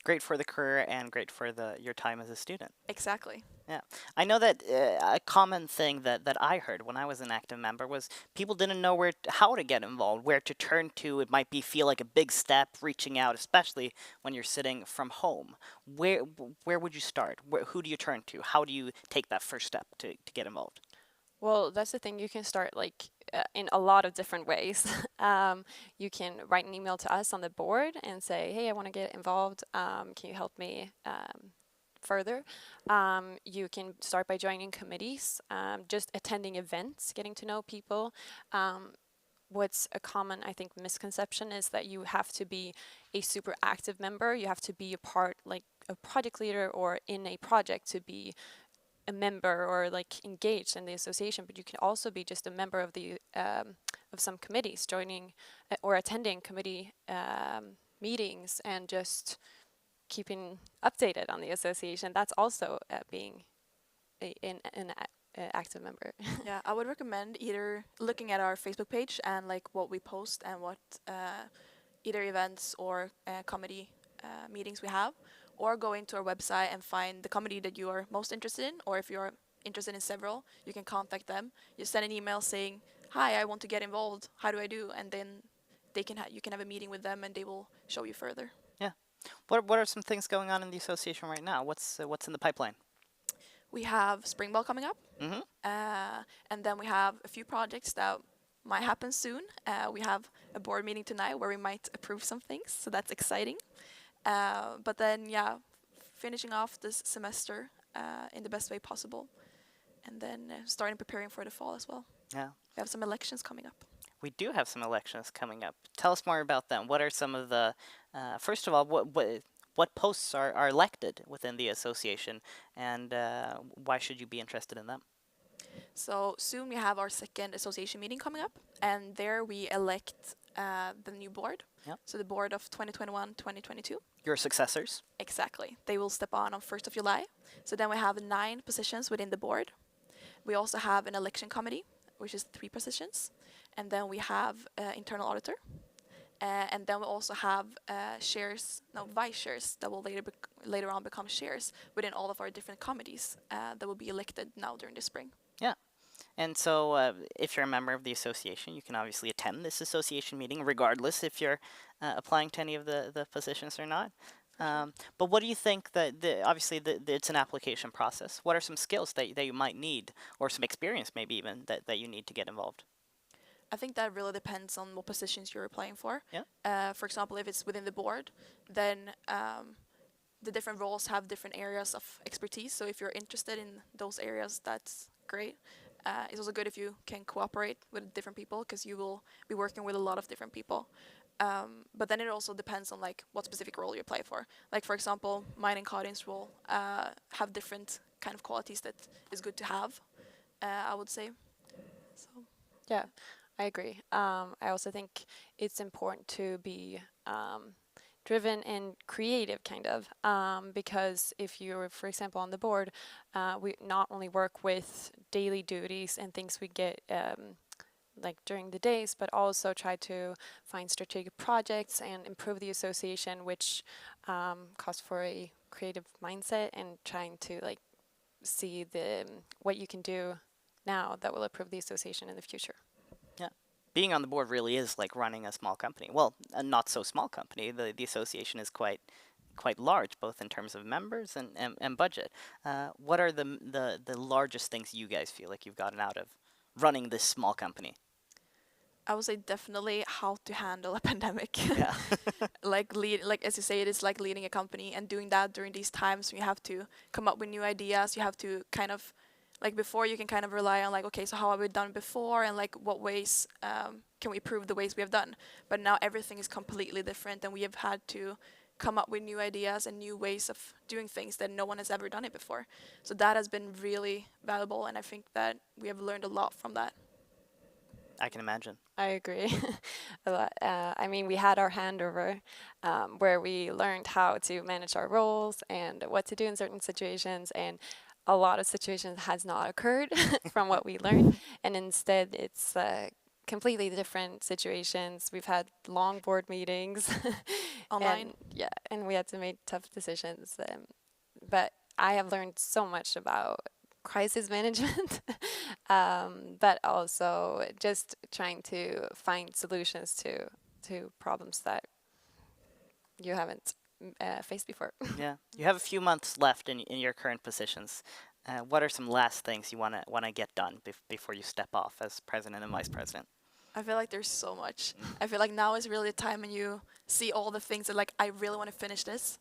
Great for the career and great for your time as a student. Exactly. Yeah, I know that a common thing that I heard when I was an active member was people didn't know how to get involved, where to turn to. It might feel like a big step reaching out, especially when you're sitting from home. Where would you start? Who do you turn to? How do you take that first step to get involved? Well, that's the thing. You can start like in a lot of different ways. You can write an email to us on the board and say, "Hey, I want to get involved. Can you help me further?" You can start by joining committees, just attending events, getting to know people. What's a common, I think, misconception is that you have to be a super active member. You have to be a part, like a project leader or in a project to be a member or like engaged in the association, but you can also be just a member of the of some committees, joining or attending committee meetings and just keeping updated on the association. That's also being an active member. Yeah, I would recommend either looking at our Facebook page and like what we post and what either events or comedy meetings we have, or go into our website and find the comedy that you are most interested in, or if you're interested in several, you can contact them. You send an email saying, "Hi, I want to get involved. How do I do?" And then they can you can have a meeting with them, and they will show you further. Yeah. What are some things going on in the association right now? What's in the pipeline? We have Spring Ball coming up, and then we have a few projects that might happen soon. We have a board meeting tonight where we might approve some things, so that's exciting. But then, yeah, finishing off this semester in the best way possible, and then starting preparing for the fall as well. Yeah. We have some elections coming up. We do have some elections coming up. Tell us more about them. What are some of the, first of all, what posts are elected within the association, and why should you be interested in them? So soon we have our second association meeting coming up, and there we elect the new board. Yep. So the board of 2021-2022. Your successors? Exactly. They will step on 1st of July. So then we have 9 positions within the board. We also have an election committee, which is 3 positions. And then we have internal auditor. And then we also have vice chairs that will later on become chairs within all of our different committees that will be elected now during the spring. Yeah. And so if you're a member of the association, you can obviously attend this association meeting regardless if you're applying to any of the positions or not. But what do you think that, obviously it's an application process. What are some skills that you might need, or some experience maybe even, that you need to get involved? I think that really depends on what positions you're applying for. Yeah. For example, if it's within the board, then the different roles have different areas of expertise. So if you're interested in those areas, that's great. It's also good if you can cooperate with different people, because you will be working with a lot of different people. But then it also depends on like what specific role you apply for. Like for example, mine and Karin's role have different kind of qualities that is good to have, I would say. So. Yeah, I agree. I also think it's important to be driven and creative, kind of, because if you're, for example, on the board, we not only work with daily duties and things we get like during the days, but also try to find strategic projects and improve the association, which calls for a creative mindset and trying to like see what you can do now that will improve the association in the future. Yeah. Being on the board really is like running a small company. Well, a not so small company. The association is quite large, both in terms of members and budget. What are the largest things you guys feel like you've gotten out of running this small company? I would say definitely how to handle a pandemic. Yeah. like as you say, it is like leading a company, and doing that during these times when you have to come up with new ideas. You have to kind of, like before you can kind of rely on like, okay, so how have we done before, and like what ways can we improve the ways we have done. But now everything is completely different, and we have had to come up with new ideas and new ways of doing things that no one has ever done it before. So that has been really valuable, and I think that we have learned a lot from that. I can imagine. I agree a lot. I mean, we had our handover where we learned how to manage our roles and what to do in certain situations, and a lot of situations has not occurred from what we learned, and instead it's completely different situations. We've had long board meetings online. And we had to make tough decisions. But I have learned so much about crisis management, but also just trying to find solutions to problems that you haven't faced before. Yeah, you have a few months left in your current positions. What are some last things you want to get done before you step off as president and vice president? I feel like there's so much. I feel like now is really the time when you see all the things that like, I really want to finish this.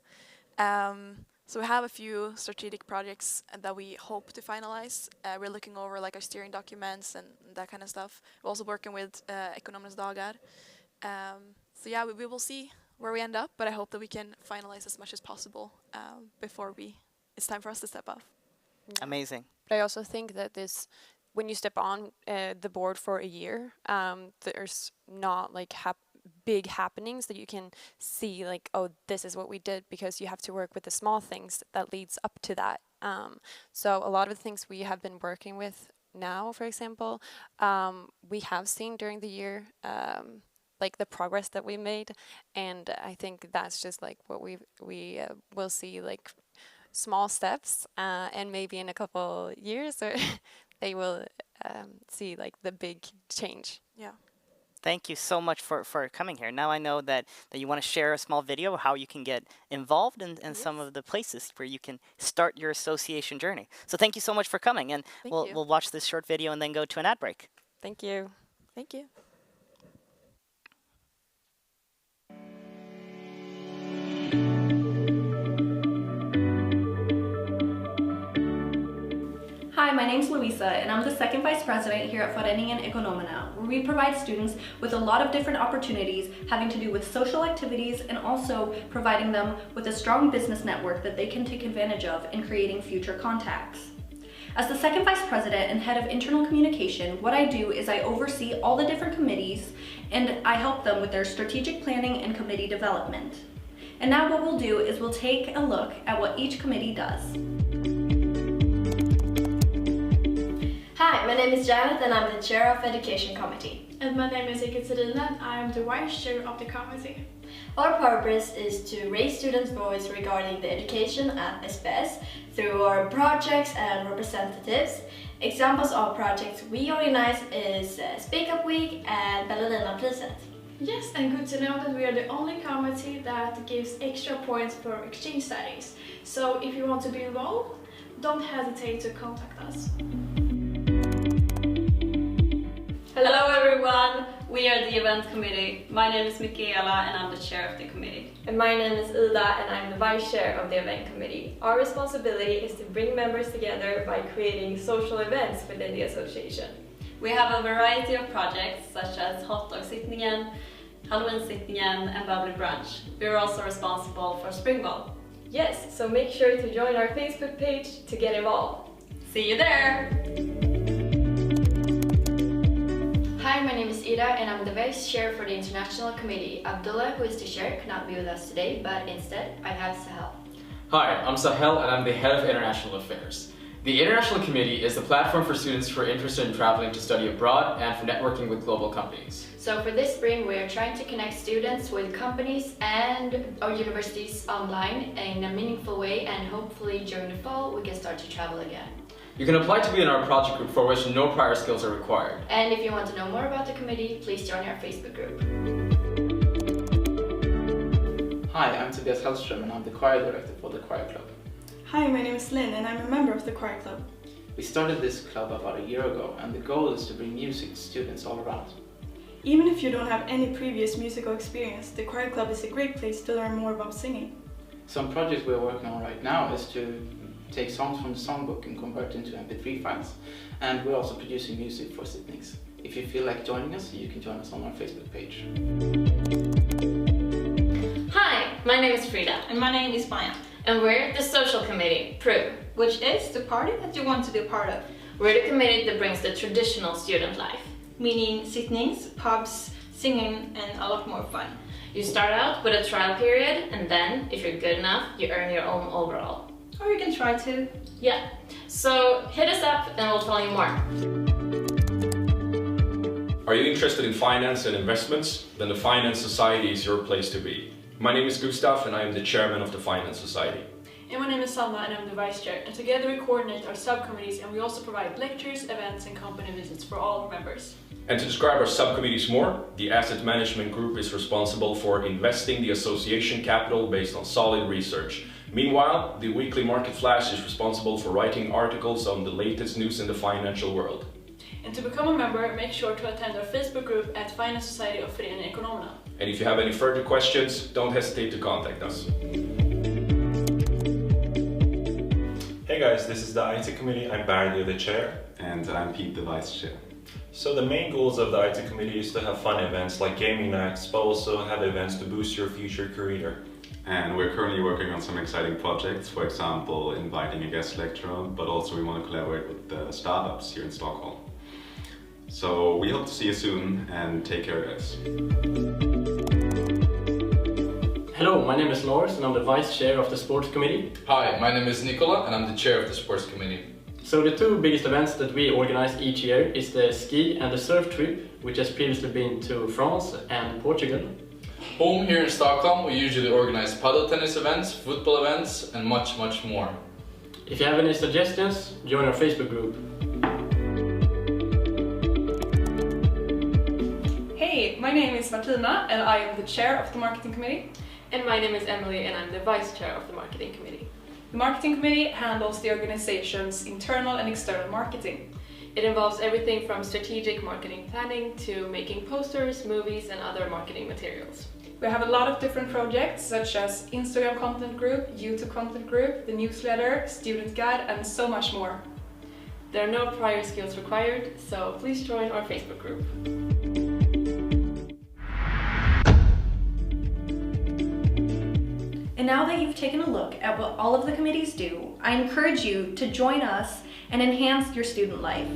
So we have a few strategic projects that we hope to finalize. We're looking over like our steering documents and that kind of stuff. We're also working with Ekonomernas Dagar. So yeah, we will see where we end up, but I hope that we can finalize as much as possible before it's time for us to step off. Yeah. Amazing. But I also think that when you step on the board for a year, there's not like big happenings that you can see like, oh, this is what we did, because you have to work with the small things that leads up to that. So a lot of the things we have been working with now, for example, we have seen during the year, like the progress that we made, and I think that's just like what we will see, like small steps, and maybe in a couple years or they will see like the big change. Yeah. Thank you so much for coming here. Now I know that you want to share a small video of how you can get involved in some of the places where you can start your association journey. So thank you so much for coming, and we'll watch this short video and then go to an ad break. Thank you. Thank you. Hi, my name's Louisa, and I'm the second vice president here at Föreningen Ekonomerna, where we provide students with a lot of different opportunities having to do with social activities and also providing them with a strong business network that they can take advantage of in creating future contacts. As the second vice president and head of internal communication, what I do is I oversee all the different committees and I help them with their strategic planning and committee development. And now what we'll do is we'll take a look at what each committee does. Hi, my name is Janet and I'm the chair of Education Committee. And my name is Ekaterina, and I am the vice chair of the committee. Our purpose is to raise students' voice regarding the education at SPS through our projects and representatives. Examples of projects we organize is Speak Up Week and Ballerina-priset. Yes, and good to know that we are the only committee that gives extra points for exchange studies. So if you want to be involved, don't hesitate to contact us. Hello everyone, we are the event committee. My name is Michaela and I'm the chair of the committee. And my name is Ida and I'm the vice chair of the event committee. Our responsibility is to bring members together by creating social events within the association. We have a variety of projects such as hot dog sittningen, Halloween sittningen and bubbly brunch. We are also responsible for spring ball. Yes, so make sure to join our Facebook page to get involved. See you there! Hi, my name is Ida and I'm the vice chair for the international committee. Abdullah, who is the chair, cannot be with us today, but instead I have Sahel. Hi, I'm Sahel and I'm the head of international affairs. The International Committee is the platform for students who are interested in traveling to study abroad and for networking with global companies. So for this spring, we are trying to connect students with companies and our universities online in a meaningful way, and hopefully during the fall we can start to travel again. You can apply to be in our project group for which no prior skills are required. And if you want to know more about the committee, please join our Facebook group. Hi, I'm Tobias Hellström and I'm the choir director for the choir club. Hi, my name is Lynn and I'm a member of the choir club. We started this club about a year ago and the goal is to bring music to students all around. Even if you don't have any previous musical experience, the choir club is a great place to learn more about singing. Some projects we're working on right now is to take songs from the songbook and convert into MP3 files. And we're also producing music for sittings. If you feel like joining us, you can join us on our Facebook page. Hi, my name is Frida. And my name is Maya. And we're the social committee, PRU. Which is the party that you want to be a part of. We're the committee that brings the traditional student life. Meaning sittings, pubs, singing and a lot more fun. You start out with a trial period and then, if you're good enough, you earn your own overall. Or you can try to. Yeah, so hit us up and we'll tell you more. Are you interested in finance and investments? Then the Finance Society is your place to be. My name is Gustav and I am the chairman of the Finance Society. And my name is Salma and I'm the vice chair. And together we coordinate our subcommittees and we also provide lectures, events and company visits for all members. And to describe our subcommittees more, the Asset Management Group is responsible for investing the association capital based on solid research. Meanwhile, the Weekly Market Flash is responsible for writing articles on the latest news in the financial world. And to become a member, make sure to attend our Facebook group at Finance Society of Föreningen Ekonomerna. And if you have any further questions, don't hesitate to contact us. Hey guys, this is the IT committee. I'm Barry, the chair. And I'm Pete, the vice chair. So the main goals of the IT committee is to have fun events like gaming nights, but also have events to boost your future career. And we're currently working on some exciting projects, for example, inviting a guest lecturer, but also we want to collaborate with the startups here in Stockholm. So we hope to see you soon and take care, guys. Hello, my name is Lars and I'm the vice chair of the sports committee. Hi, my name is Nicola and I'm the chair of the sports committee. So the two biggest events that we organize each year is the ski and the surf trip, which has previously been to France and Portugal. Home here in Stockholm, we usually organize paddle tennis events, football events and much more. If you have any suggestions, join our Facebook group. Hey, my name is Martina and I am the chair of the marketing committee. And my name is Emily and I'm the vice chair of the marketing committee. The marketing committee handles the organization's internal and external marketing. It involves everything from strategic marketing planning to making posters, movies and other marketing materials. We have a lot of different projects such as Instagram content group, YouTube content group, the newsletter, student guide and so much more. There are no prior skills required, so please join our Facebook group. And now that you've taken a look at what all of the committees do, I encourage you to join us and enhance your student life.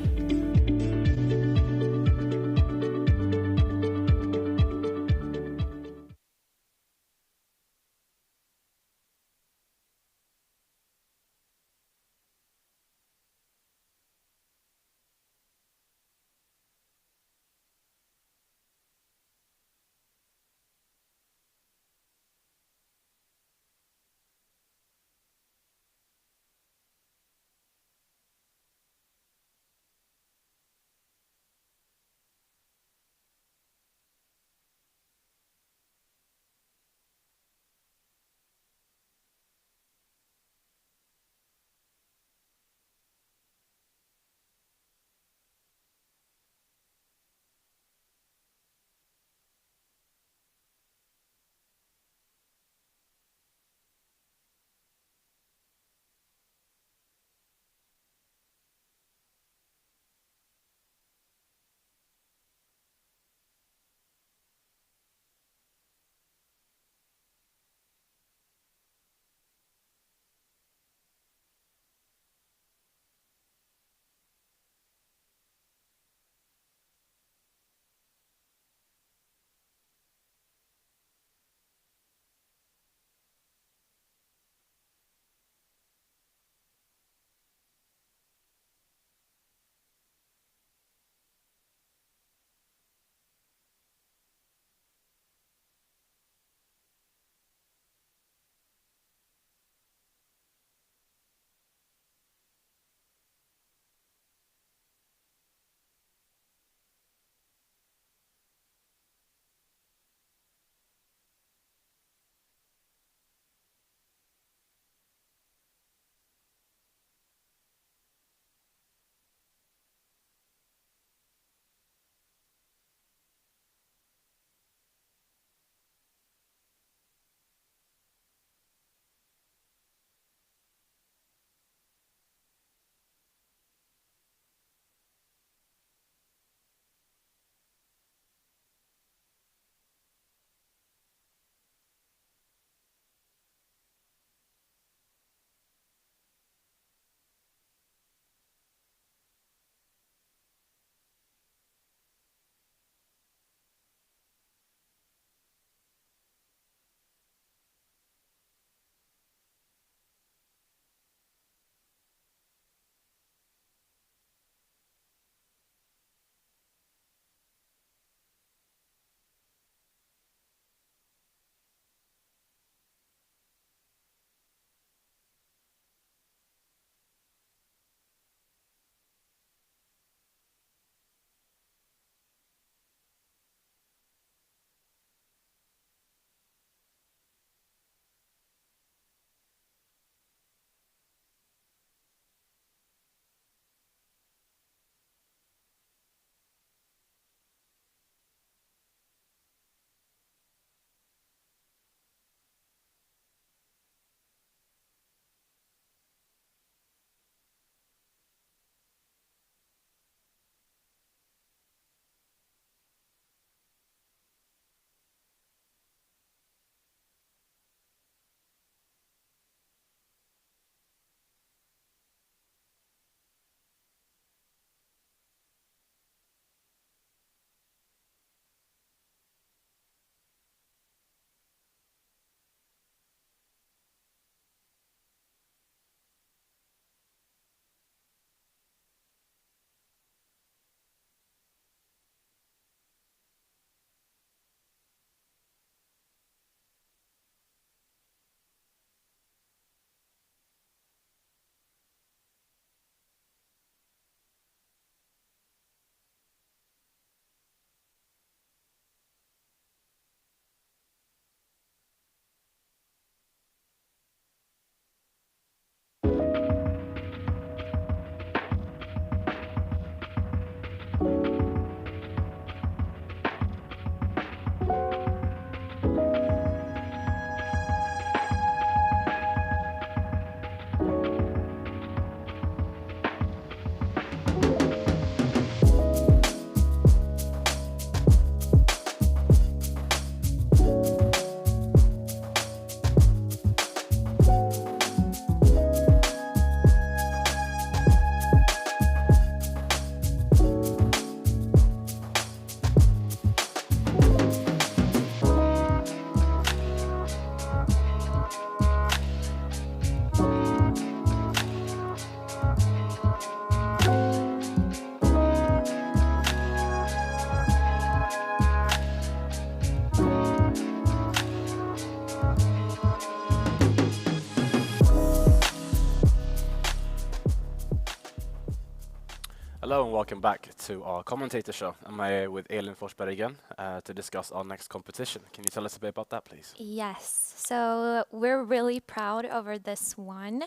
Hello and welcome back to our commentator show. I'm here with Elin Forsberg again to discuss our next competition. Can you tell us a bit about that, please? Yes, so we're really proud over this one.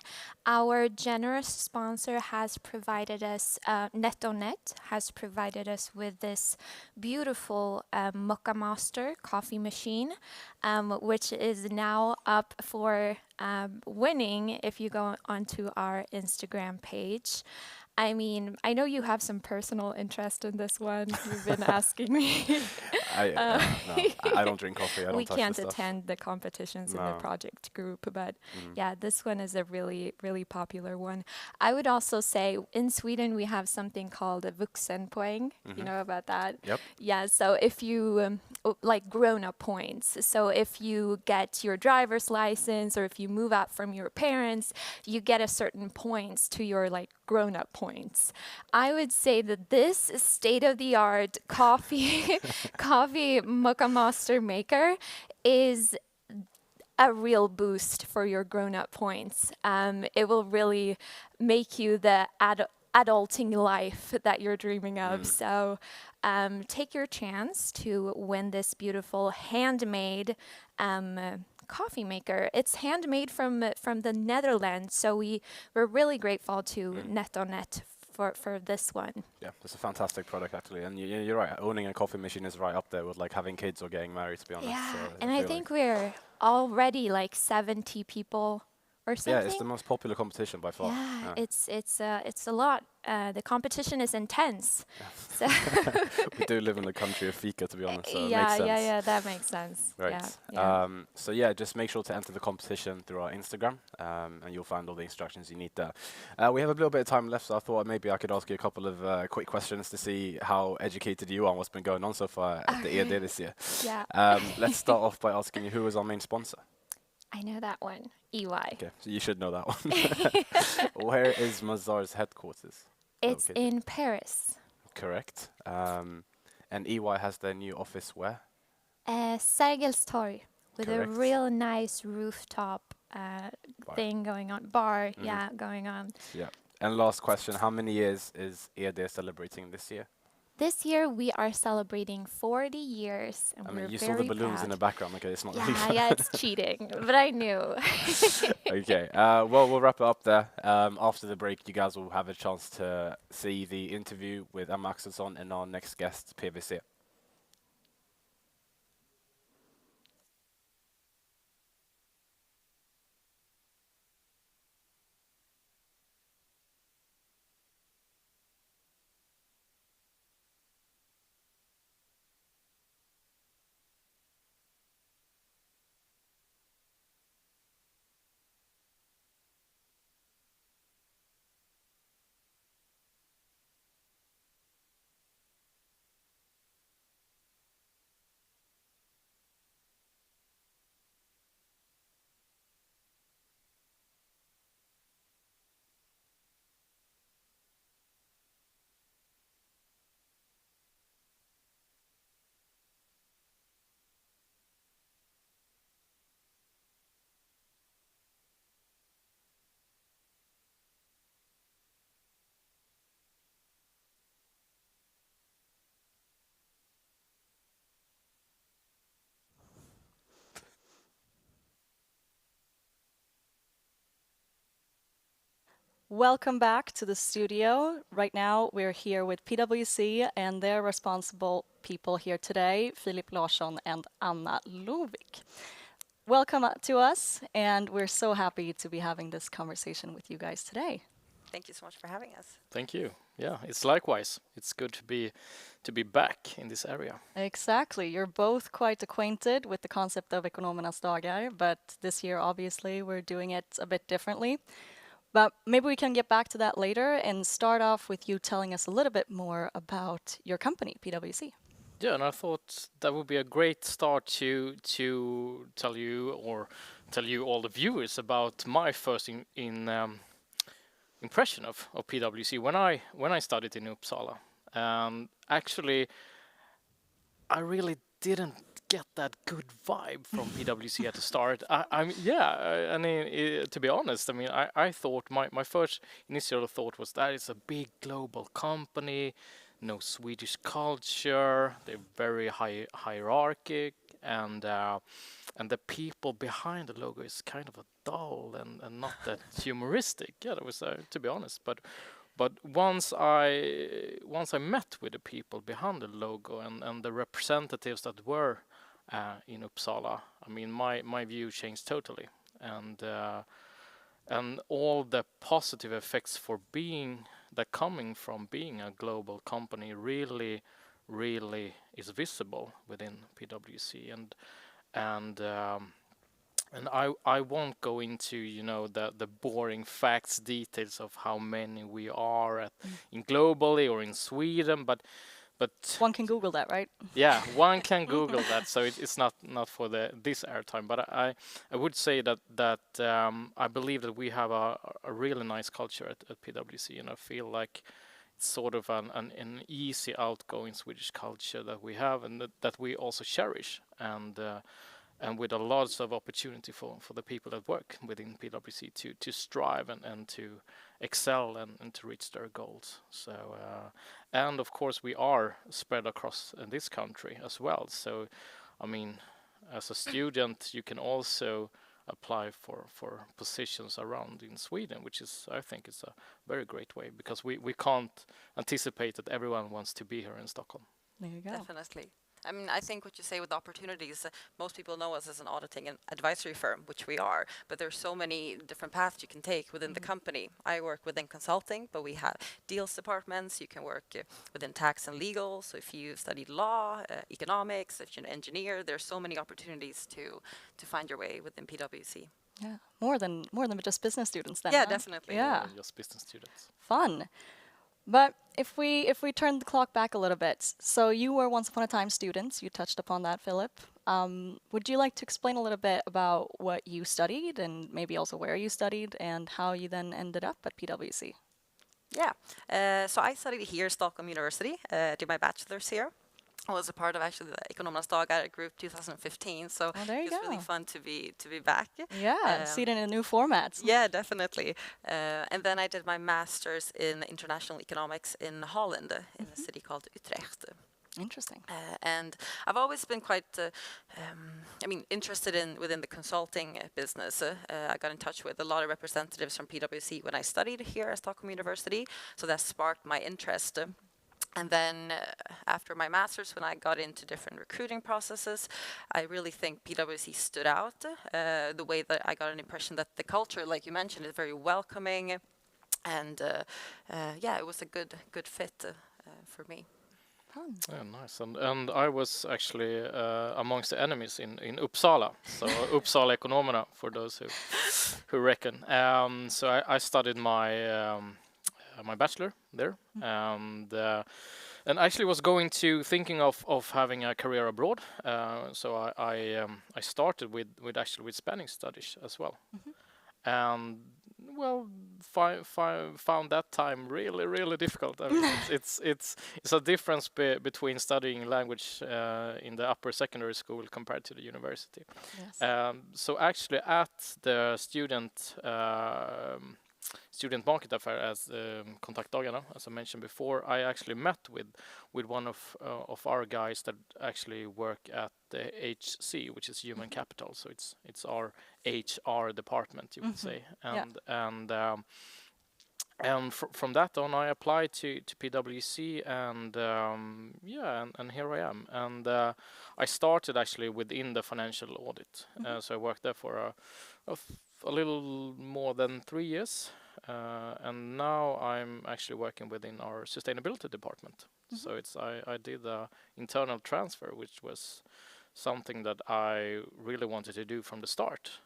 Our generous sponsor has provided us, NetOnNet has provided us with this beautiful Mocha Master coffee machine, which is now up for winning if you go onto our Instagram page. I mean, I know you have some personal interest in this one. You've been asking me. No, I don't drink coffee. I don't we touch can't this stuff. attend the competitions in the project group, but yeah, this one is a really, really popular one. I would also say in Sweden we have something called a vuxenpoäng. You know about that? Yep. Yeah, so if you like grown-up points. So if you get your driver's license or if you move out from your parents, you get a certain points to your like grown-up points. I would say that this state-of-the-art coffee Mocha Master maker is a real boost for your grown-up points. It will really make you the adulting life that you're dreaming of. So take your chance to win this beautiful handmade coffee maker. It's handmade from the Netherlands, so we're really grateful to NetOnNet for this one. Yeah, it's a fantastic product actually, and you're right. Owning a coffee machine is right up there with like having kids or getting married. To be honest. Yeah, So and I think we're already like 70 people or something. Yeah, it's the most popular competition by far. Yeah, it's a lot. The competition is intense. So we do live in the country of fika, to be honest. So it yeah, makes sense. yeah, that makes sense. Right. Yeah. So yeah, just make sure to enter the competition through our Instagram, and you'll find all the instructions you need there. We have a little bit of time left, so I thought maybe I could ask you a couple of quick questions to see how educated you are on what's been going on so far at the EAD this year. Yeah. Let's start off by asking you who is our main sponsor. I know that one. EY. Okay, so you should know that one. Where is Mazar's headquarters? It's in Paris. Correct. And EY has their new office where? Sergels Torg, with a real nice rooftop thing going on. Bar, yeah, going on. Yeah. And last question, how many years is EAD celebrating this year? This year we are celebrating 40 years, and I we're mean, you very saw the balloons proud. in the background. Okay, it's not really Yeah, fun. yeah, it's cheating, but I knew. Okay, well, we'll wrap it up there. After the break, you guys will have a chance to see the interview with Emma Axelsson and our next guest, PwC. Welcome back to the studio. Right now we're here with PwC and their responsible people here today, Filip Larsson and Anna Lovik. Welcome to us, and we're so happy to be having this conversation with you guys today. Thank you so much for having us. Thank you. Yeah, it's likewise. It's good to be back in this area. Exactly. You're both quite acquainted with the concept of Ekonomernas Dagar, but this year obviously we're doing it a bit differently. But maybe we can get back to that later and start off with you telling us a little bit more about your company, PwC. Yeah, and I thought that would be a great start to tell you all the viewers about my first impression of PwC when I studied in Uppsala. Actually, I really didn't get that good vibe from PwC at the start. I mean, to be honest, I mean, I thought my first initial thought was that it's a big global company, no Swedish culture, they're very hierarchic, and the people behind the logo is kind of a dull and not that humoristic. Yeah, that was to be honest, but once I met with the people behind the logo and the representatives that were in Uppsala, I mean, my view changed totally, and all the positive effects for coming from being a global company really is visible within PwC, and I won't go into the boring facts details of how many we are in globally or in Sweden, but one can Google that, right? Yeah, one can Google that, so it's not for this airtime. But I would say that I believe that we have a really nice culture at PwC, and I feel like it's sort of an easy, outgoing Swedish culture that we have, and that we also cherish, and with a lot of opportunity for the people that work within PwC to strive and to excel and to reach their goals. So and of course we are spread across this country as well. So I mean, as a student you can also apply for positions around in Sweden, which is, I think, is a very great way, because we can't anticipate that everyone wants to be here in Stockholm. There you go. Definitely. I mean, I think what you say with opportunities, most people know us as an auditing and advisory firm, which we are, but there's so many different paths you can take within the company. I work within consulting, but we have deals departments. You can work within tax and legal. So if you studied law, economics, if you're an engineer, there's so many opportunities to find your way within PwC. Yeah, more than just business students then. Yeah, huh? definitely. Yeah, just business students. Fun. But if we turn the clock back a little bit, so you were once upon a time students. You touched upon that, Philip. Would you like to explain a little bit about what you studied, and maybe also where you studied, and how you then ended up at PwC? Yeah. So I studied here at Stockholm University. Did my bachelor's here. I was a part of actually the Ekonomernas Dagar group 2015, so there you it's really fun to be back. Yeah, see it in a new format. Yeah, definitely. And then I did my master's in international economics in Holland, in a city called Utrecht. Interesting. And I've always been quite, interested within the consulting business. I got in touch with a lot of representatives from PwC when I studied here at Stockholm University, so that sparked my interest. And then after my master's, when I got into different recruiting processes, I really think PwC stood out. The way that I got an impression that the culture, like you mentioned, is very welcoming, and it was a good fit for me. Yeah, nice. And I was actually amongst the enemies in Uppsala, so Uppsala Ekonomerna, for those who reckon. So I studied my bachelor there, and actually was thinking of having a career abroad. So I started with Spanish studies as well, and found that time really difficult. I mean, it's a difference between studying language in the upper secondary school compared to the university. Yes. So actually at the student market affair as Kontaktdagarna, as I mentioned before, I actually met with one of our guys that actually work at the HC, which is human capital. So it's our HR department, you would say, and from that on, I applied to PwC, and and here I am. And I started actually within the financial audit, so I worked there for a little more than 3 years, and now I'm actually working within our sustainability department. So I did an internal transfer, which was something that I really wanted to do from the start,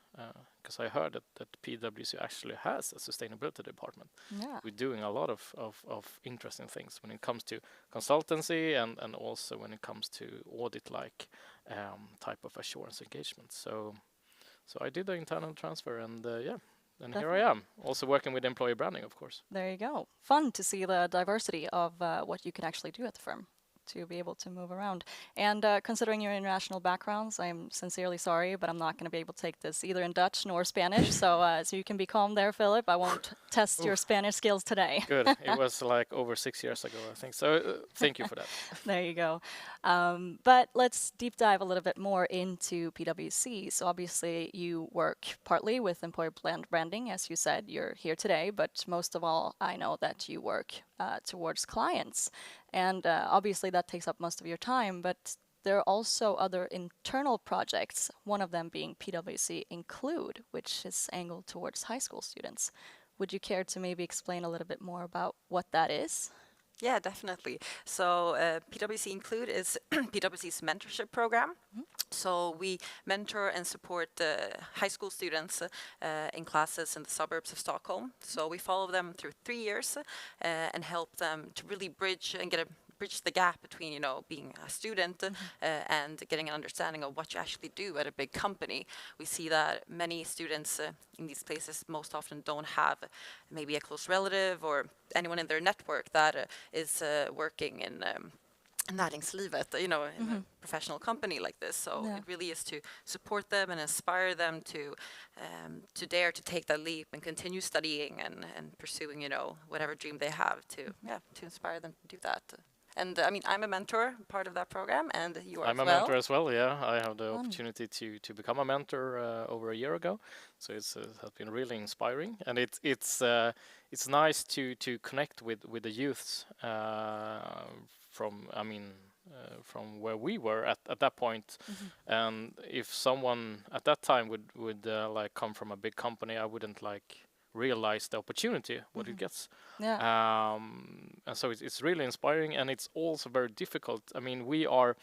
because I heard that PwC actually has a sustainability department. Yeah. We're doing a lot of interesting things when it comes to consultancy and also when it comes to audit-like type of assurance engagement. So I did the internal transfer, and and here I am, also working with employee branding, of course. There you go. Fun to see the diversity of what you can actually do at the firm. to be able to move around. And considering your international backgrounds, I'm sincerely sorry, but I'm not going to be able to take this either in Dutch nor Spanish. So you can be calm there, Philip. I won't test your Spanish skills today. Good. It was like over 6 years ago, I think. So thank you for that. There you go. But let's deep dive a little bit more into PwC. So obviously you work partly with employer branding, as you said, you're here today, but most of all, I know that you work towards clients. And obviously that takes up most of your time, but there are also other internal projects, one of them being PwC Include, which is angled towards high school students. Would you care to maybe explain a little bit more about what that is? Yeah, definitely. So PwC Include is PwC's mentorship program. So we mentor and support high school students in classes in the suburbs of Stockholm. So we follow them through 3 years and help them to really bridge the gap between, being a student and getting an understanding of what you actually do at a big company. We see that many students in these places most often don't have maybe a close relative or anyone in their network that is working in näringslivet, in a professional company like this. So it really is to support them and inspire them to dare to take that leap and continue studying and pursuing, whatever dream they have to inspire them to do that. And I'm a mentor, part of that program, and you are I'm as a well. mentor as well, yeah. I have the opportunity to become a mentor over a year ago. So it has been really inspiring. And it's nice to connect with the youths from where we were at that point. And if someone at that time would come from a big company, I wouldn't realize the opportunity what it gets. And so it's really inspiring, and it's also very difficult. We are,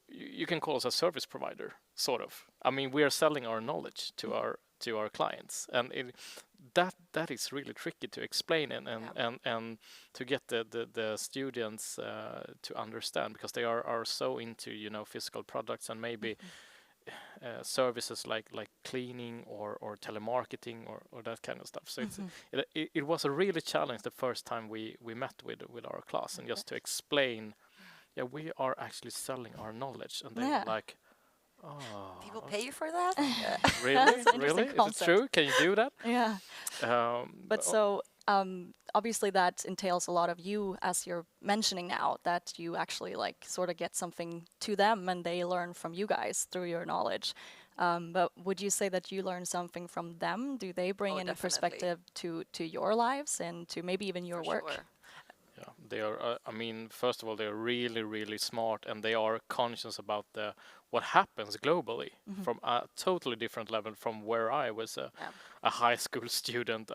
you can call us a service provider, sort of. We are selling our knowledge to our clients, and that is really tricky to explain and to get the students to understand, because they are so into physical products and maybe services like cleaning or telemarketing or that kind of stuff. So it was a really challenge the first time we met with our class, and just to explain, we are actually selling our knowledge, and they were like, oh, people pay you for that? Really? Is it true? Can you do that? Yeah. Obviously that entails a lot of you, as you're mentioning now, that you actually sort of get something to them and they learn from you guys through your knowledge. But would you say that you learn something from them? Do they bring any perspective to your lives and to maybe even your work? Sure. Yeah, they are. First of all, they are really, really smart, and they are conscious about what happens globally from a totally different level from where I was a high school student.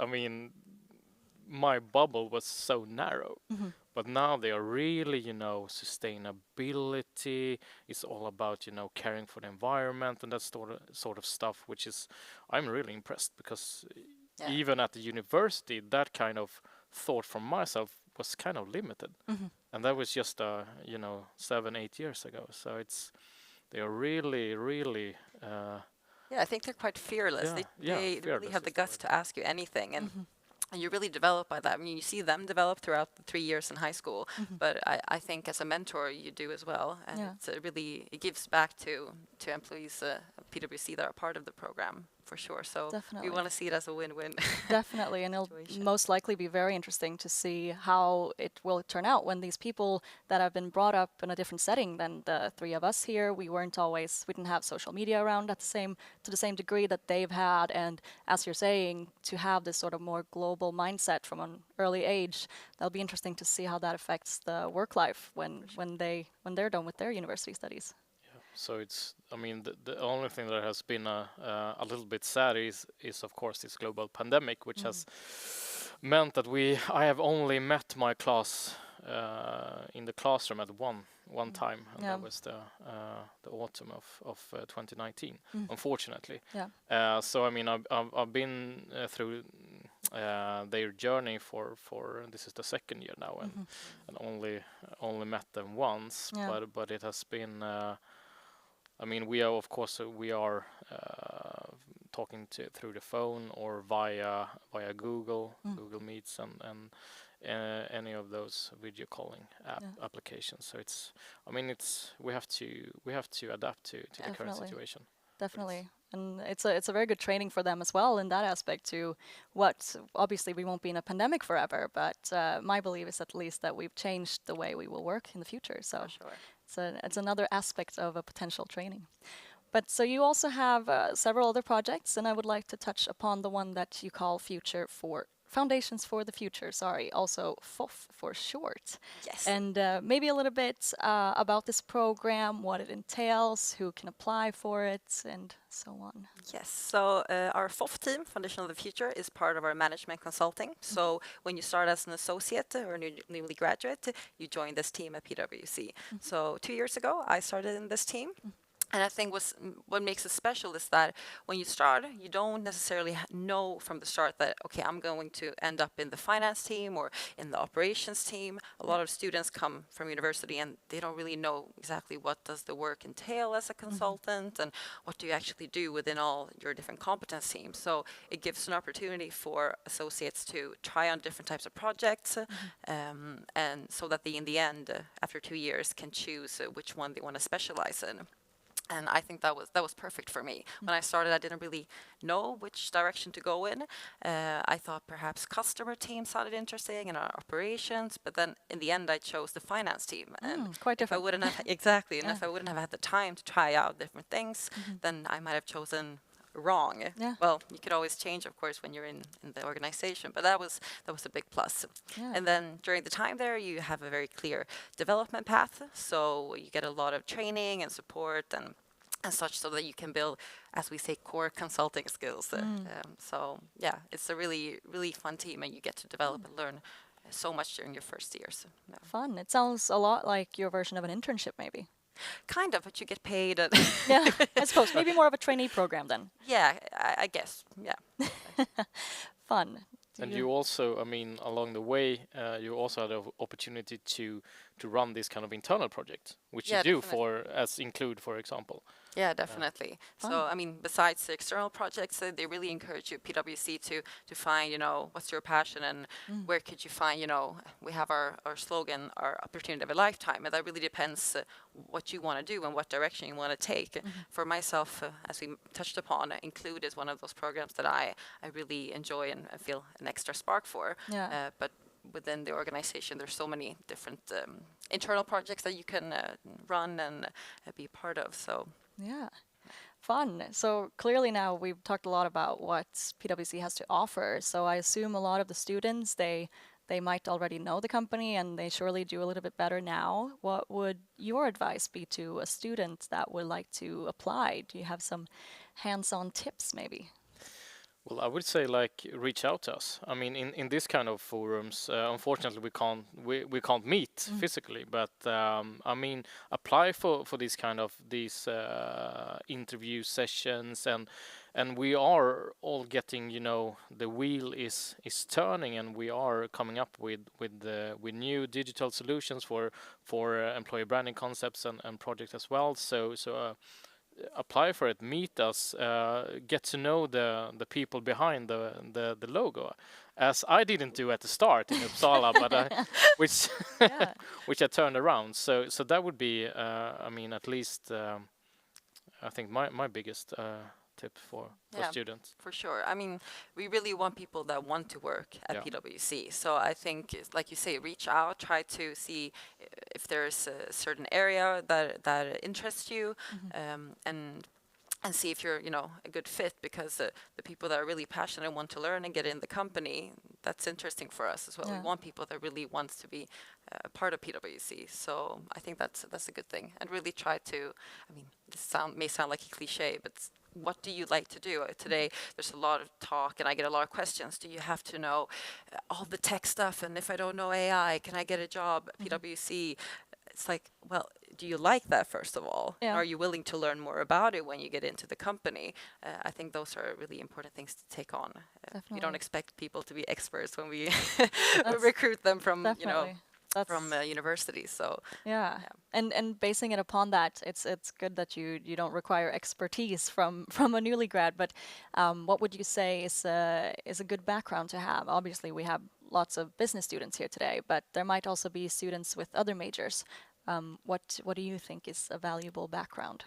My bubble was so narrow, but now they are really, sustainability. It's all about, caring for the environment and that sort of stuff, which is, I'm really impressed, because even at the university, that kind of thought from myself was kind of limited, and that was just 7-8 years ago. So they are really, really. I think they're quite fearless. They really have the guts to ask you anything, and you really develop by that. You see them develop throughout the 3 years in high school, but I think as a mentor you do as well, and it gives back to employees of PwC that are part of the program, for sure. So we want to see it as a win-win. Definitely, and it'll most likely be very interesting to see how it will turn out when these people that have been brought up in a different setting than the three of us here. We didn't have social media around to the same degree that they've had, and as you're saying, to have this sort of more global mindset from an early age, that'll be interesting to see how that affects the work life when they're done with their university studies. So the only thing that has been a little bit sad is of course this global pandemic, which has meant that I have only met my class in the classroom at one time, and that was the autumn of 2019, unfortunately. So I've been through their journey for this is the second year now, and only met them once, but it has been. We are talking through the phone or via Google Meets, and any of those video calling applications. So it's, I mean, we have to adapt to the current situation. Definitely. And it's a very good training for them as well in that aspect to what, obviously we won't be in a pandemic forever, but my belief is at least that we've changed the way we will work in the future. So it's another aspect of a potential training. But so you also have several other projects, and I would like to touch upon the one that you call Foundations for the Future, also FOF for short. Yes. And maybe a little bit about this program, what it entails, who can apply for it, and so on. Yes, so our FOF team, Foundation of the Future, is part of our management consulting. So when you start as an associate or newly graduate, you join this team at PwC. So 2 years ago, I started in this team. And I think what makes it special is that when you start, you don't necessarily know from the start that, okay, I'm going to end up in the finance team or in the operations team. A lot of students come from university and they don't really know exactly what does the work entail as a consultant and what do you actually do within all your different competence teams. So it gives an opportunity for associates to try on different types of projects and so that they, in the end, after 2 years, can choose which one they want to specialize in. And I think that was perfect for me. When I started, I didn't really know which direction to go in. I thought perhaps customer team sounded interesting and our operations, but then in the end, I chose the finance team. And quite different. If I wouldn't have, exactly, and if I wouldn't have had the time to try out different things, then I might have chosen wrong. Well, you could always change, of course, when you're in the organization, but that was a big plus. And then during the time there, you have a very clear development path. So you get a lot of training and support and such, so that you can build, as we say, core consulting skills. So yeah, it's a really, really fun team, and you get to develop and learn so much during your first years. Fun. It sounds a lot like your version of an internship, maybe. Kind of, but you get paid. Yeah, I suppose. Maybe more of a trainee program then. Yeah, I guess. Yeah. Fun. And you also, I mean, along the way, you also had an opportunity to run this kind of internal project, which you do include, for example. Yeah, definitely. So, I mean, besides the external projects, they really encourage you, PwC, to find, what's your passion and where could you find, we have our slogan, our opportunity of a lifetime, and that really depends what you want to do and what direction you want to take. For myself, as we touched upon, Include is one of those programs that I really enjoy and feel an extra spark for. But within the organization, there's so many different internal projects that you can run and be part of. So. Yeah, fun. So clearly now we've talked a lot about what PwC has to offer. So I assume a lot of the students, they might already know the company and they surely do a little bit better now. What would your advice be to a student that would like to apply? Do you have some hands-on tips maybe? Well, I would say reach out to us. I mean, in this kind of forums, unfortunately we can't meet physically, but I mean, apply for these interview sessions, and we are all getting, the wheel is turning, and we are coming up with new digital solutions for employee branding concepts and projects as well. So apply for it, meet us, get to know the people behind the logo, as I didn't do at the start in Uppsala, but which I turned around. So that would be, I mean, at least I think my biggest tip for students. For sure. I mean, we really want people that want to work at PwC. So I think, like you say, reach out, try to see if there's a certain area that interests you, and see if you're, a good fit, because the people that are really passionate and want to learn and get in the company, that's interesting for us as well. We want people that really wants to be a part of PwC. So I think that's a good thing, and really try to, I mean, this may sound like a cliche, but what do you like to do? Today, there's a lot of talk, and I get a lot of questions. Do you have to know all the tech stuff? And if I don't know AI, can I get a job at PwC? It's like, well, do you like that, first of all? Are you willing to learn more about it when you get into the company? I think those are really important things to take on. We don't expect people to be experts when we recruit them from, from universities. So yeah. And basing it upon that, it's good that you don't require expertise from a newly grad. But what would you say is a good background to have? Obviously, we have lots of business students here today, but there might also be students with other majors. What do you think is a valuable background?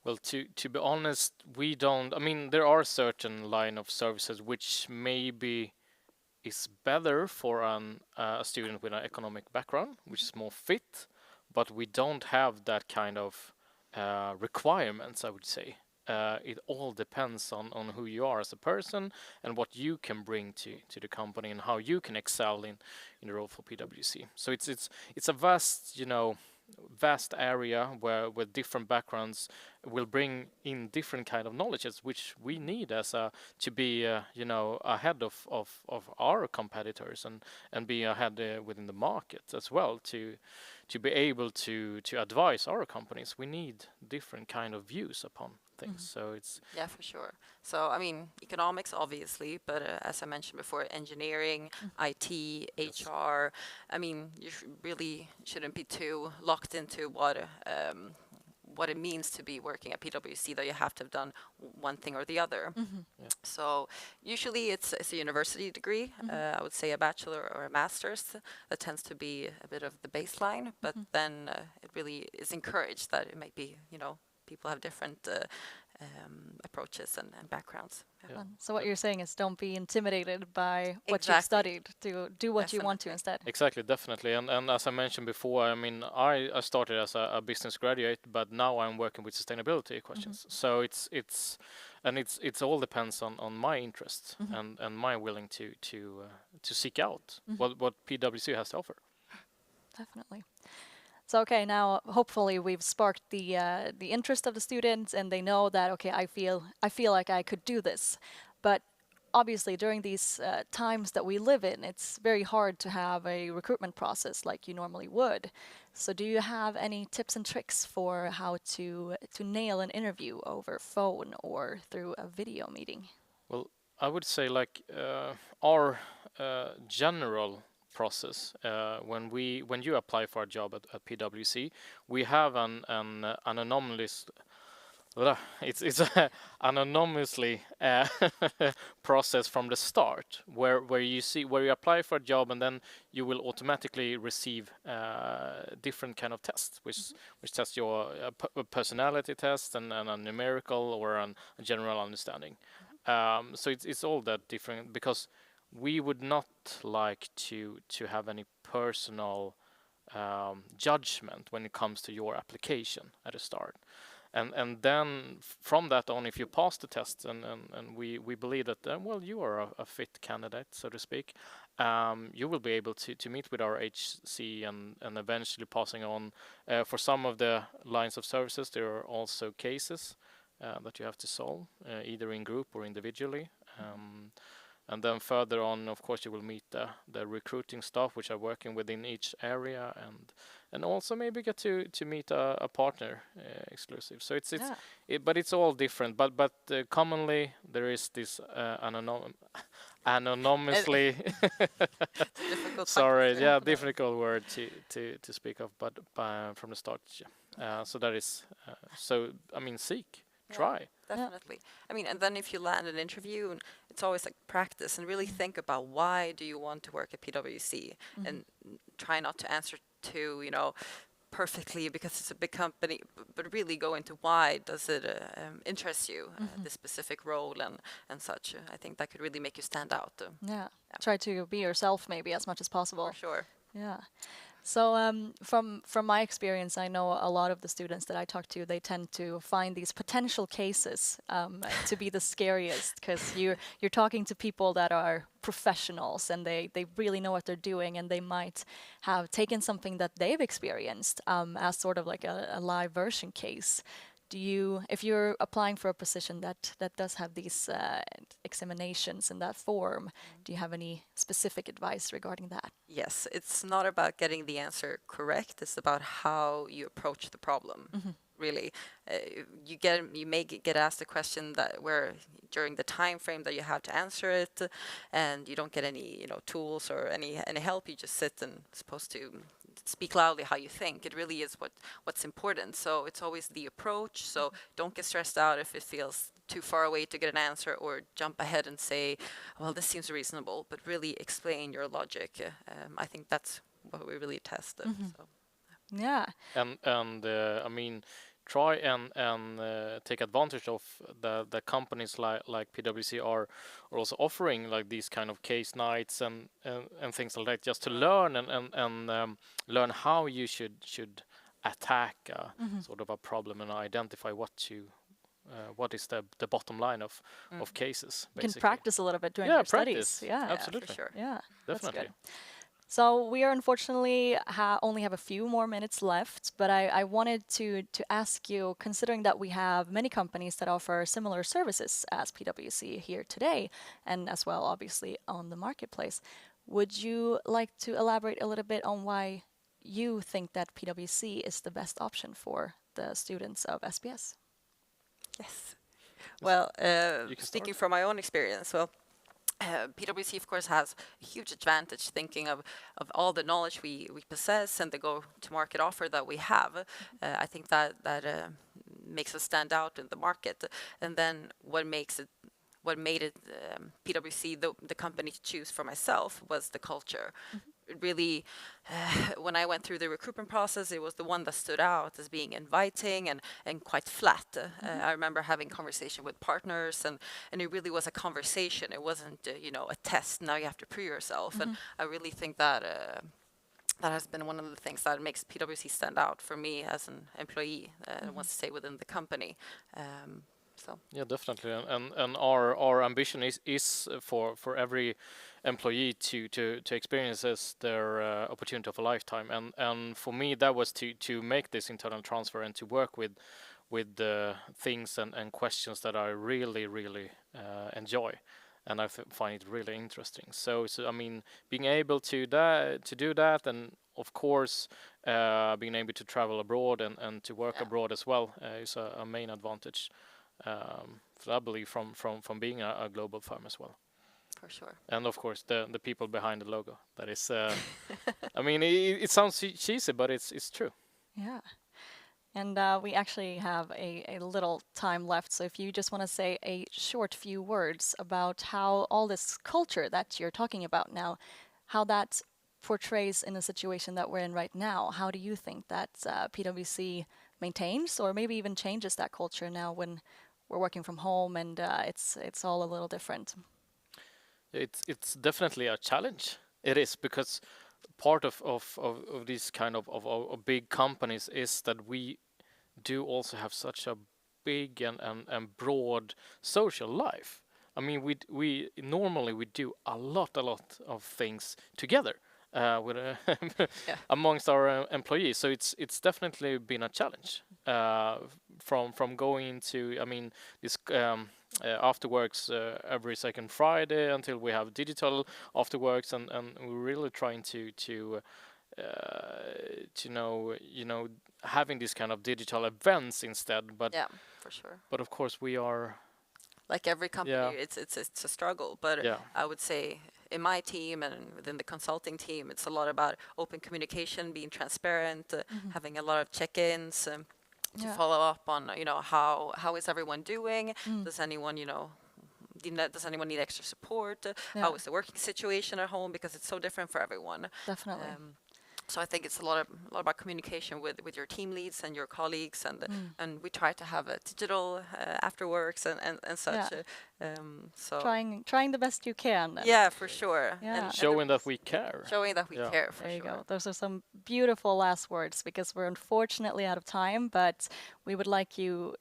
Well, to be honest, we don't. I mean, there are certain line of services which maybe is better for a student with an economic background, which is more fit, but we don't have that kind of requirements, I would say. It all depends on who you are as a person and what you can bring to the company and how you can excel in the role for PwC. So it's a vast area where different backgrounds will bring in different kind of knowledges which we need to be ahead of our competitors and be ahead within the market as well to be able to advise our companies. We need different kind of views upon things. So it's for sure. So I mean, economics obviously, but as I mentioned before, engineering, IT, HR. I mean, you really shouldn't be too locked into what it means to be working at PwC, that you have to have done one thing or the other. So usually it's a university degree. I would say a bachelor or a master's. That tends to be a bit of the baseline, but then it really is encouraged that it might be, people have different approaches and backgrounds. So what you're saying is don't be intimidated by what you've studied, to do what you want to instead. Exactly, definitely. And as I mentioned before, I mean, I started as a business graduate, but now I'm working with sustainability questions. So it's all depends on my interests and my willing to seek out what PwC has to offer. Definitely. So okay, now hopefully we've sparked the interest of the students, and they know that okay, I feel like I could do this. But obviously, during these times that we live in, it's very hard to have a recruitment process like you normally would. So do you have any tips and tricks for how to nail an interview over phone or through a video meeting? Well, I would say like our general process when you apply for a job at PwC, we have an anonymous it's anonymously process from the start where you apply for a job, and then you will automatically receive different kind of tests which test your personality test and a numerical or a general understanding. So it's all that different, because we would not like to have any personal judgment when it comes to your application at the start. And then from that on, if you pass the test and we believe that, well, you are a fit candidate, so to speak, you will be able to meet with our HC and eventually passing on. For some of the lines of services, there are also cases that you have to solve, either in group or individually. And then further on, of course, you will meet the recruiting staff, which are working within each area, and also maybe get to meet a partner exclusive. So but it's all different. But commonly there is this anonymously. Sorry, difficult word to speak of, but from the start. So that is I mean, try. Definitely. I mean, and then if you land an interview, it's always like practice and really think about why do you want to work at PwC, and try not to answer to, perfectly because it's a big company, but really go into why does it interest you, this specific role and such. I think that could really make you stand out. Try to be yourself maybe as much as possible. For sure. Yeah. So from my experience, I know a lot of the students that I talk to, they tend to find these potential cases to be the scariest, because you're talking to people that are professionals and they really know what they're doing, and they might have taken something that they've experienced as sort of like a live version case. If you're applying for a position that does have these examinations in that form, do you have any specific advice regarding that? Yes, it's not about getting the answer correct. It's about how you approach the problem. really. You may get asked a question that where during the time frame that you have to answer it, and you don't get any tools or any help. You just sit and supposed to speak loudly how you think. It really is what's important. So it's always the approach. So don't get stressed out if it feels too far away to get an answer, or jump ahead and say, well, this seems reasonable, but really explain your logic. I think that's what we really test. So. Yeah. And I mean, try and take advantage of the companies like PwC are also offering like these kind of case nights and things like that, just to learn and learn how you should attack sort of a problem and identify what is the bottom line of cases. You can practice a little bit during your studies. Yeah, absolutely. For sure. Yeah, Definitely. That's good. So we are unfortunately only have a few more minutes left, but I wanted to ask you, considering that we have many companies that offer similar services as PwC here today, and as well obviously on the marketplace, would you like to elaborate a little bit on why you think that PwC is the best option for the students of SBS? Yes. Well, speaking from my own experience, PwC, of course, has a huge advantage thinking of all the knowledge we possess and the go-to-market offer that we have. I think that makes us stand out in the market. And then what made it PwC the company to choose for myself was the culture. Really, when I went through the recruitment process, it was the one that stood out as being inviting and quite flat. I remember having conversation with partners, and it really was a conversation. It wasn't, a test. Now you have to prove yourself. And I really think that that has been one of the things that makes PwC stand out for me as an employee and wants to stay within the company. So. Yeah, definitely, and our ambition is for every employee to experience this their opportunity of a lifetime, and for me that was to make this internal transfer and to work with the things and questions that I really enjoy, and I find it really interesting. So I mean, being able to do that, and of course being able to travel abroad and to work abroad as well is a main advantage. I believe from being a global firm as well. For sure. And of course the people behind the logo. That is, I mean, it sounds cheesy, but it's true. Yeah. And we actually have a little time left, so if you just want to say a short few words about how all this culture that you're talking about now, how that portrays in the situation that we're in right now, how do you think that PwC maintains or maybe even changes that culture now when we're working from home and it's all a little different? It's definitely a challenge. It is, because part of these kind of big companies is that we do also have such a big and broad social life. I mean, we normally do a lot of things together with amongst our employees. So it's definitely been a challenge from going to, I mean, this afterworks every second Friday until we have digital afterworks, and we're really trying to having these kind of digital events instead. But yeah, for sure. But of course we are, like every company, it's a struggle. But I would say in my team and within the consulting team, it's a lot about open communication, being transparent, having a lot of check-ins to follow up on, how is everyone doing? Does anyone, does anyone need extra support? How is the working situation at home? Because it's so different for everyone. Definitely. So I think it's a lot about communication with your team leads and your colleagues, and we try to have a digital afterworks and such. So trying the best you can. Yeah, for sure. Yeah. And showing that we care. Showing that we care, for there sure. You go. Those are some beautiful last words, because we're unfortunately out of time, but we would like to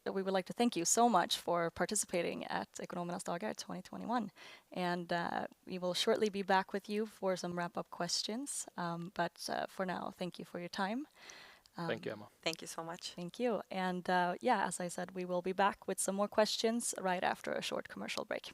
thank you so much for participating at Ekonomernas Dagar 2021. And we will shortly be back with you for some wrap-up questions. But for now, thank you for your time. Thank you, Emma. Thank you so much. Thank you. And as I said, we will be back with some more questions right after a short commercial break.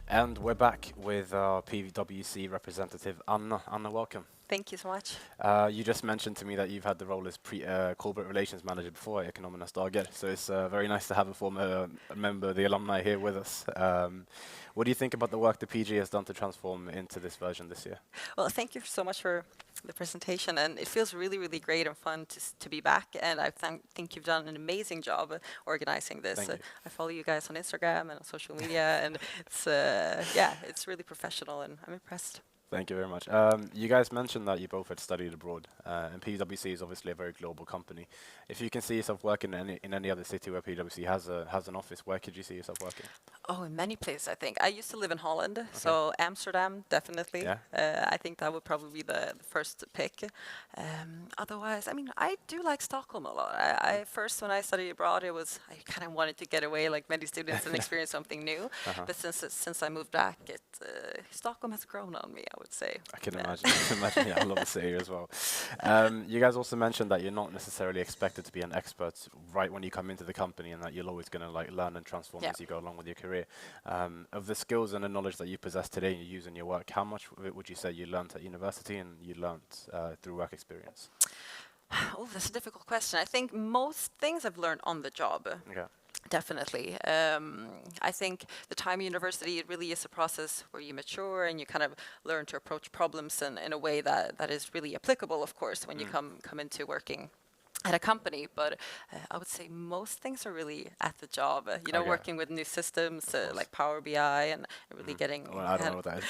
And we're back with our PwC representative, Anna. Anna, welcome. Thank you so much. You just mentioned to me that you've had the role as corporate relations manager before at Ekonomernas Dagar, so it's very nice to have a former member of the alumni here with us. What do you think about the work the PG has done to transform into this version this year? Well, thank you so much for the presentation, and it feels really, really great and fun to be back, and I think you've done an amazing job organizing this. Thank you. I follow you guys on Instagram and on social media, and it's really professional, and I'm impressed. Thank you very much. You guys mentioned that you both had studied abroad, and PwC is obviously a very global company. If you can see yourself working in any other city where PwC has an office, where could you see yourself working? Oh, in many places, I think. I used to live in Holland, so Amsterdam, definitely. Yeah. I think that would probably be the first pick. Otherwise, I mean, I do like Stockholm a lot. I first, when I studied abroad, I kind of wanted to get away, like many students, and experience something new. But since I moved back, Stockholm has grown on me, I would say. I can imagine. Yeah, I love the city as well. You guys also mentioned that you're not necessarily expected to be an expert right when you come into the company, and that you're always going to like learn and transform as you go along with your career. Of the skills and the knowledge that you possess today and you use in your work, how much of it would you say you learned at university and you learned through work experience? Oh, that's a difficult question. I think most things I've learned on the job. Okay. Definitely. I think the time at university, it really is a process where you mature and you kind of learn to approach problems in a way that is really applicable, of course, when you come into working at a company. But I would say most things are really at the job. Working with new systems like Power BI and really getting... Well, I don't know what that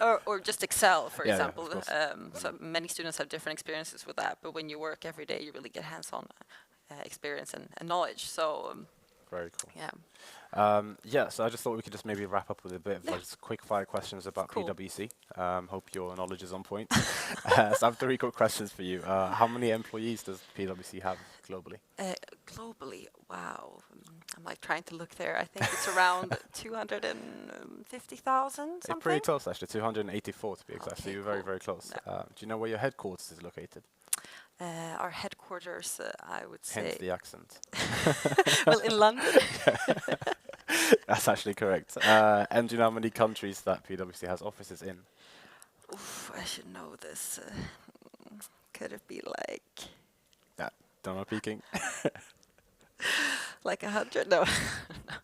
is. or just Excel, for example. So many students have different experiences with that. But when you work every day, you really get hands-on experience and knowledge. So very cool. Yeah. So I just thought we could just maybe wrap up with a bit of just quick fire questions about PwC. Hope your knowledge is on point. So I have 3 quick questions for you. How many employees does PwC have globally? Globally, wow. I'm like trying to look there. I think it's around 250,000 something. Pretty close, actually. 284 to be exact. Okay, so you're very, very close. Do you know where your headquarters is located? Our headquarters, I would say... Hence the accent. Well, in London. That's actually correct. And do you know how many countries that PwC has offices in? Oof, I should know this. Could it be like... Yeah, don't know peeking. Like 100? No.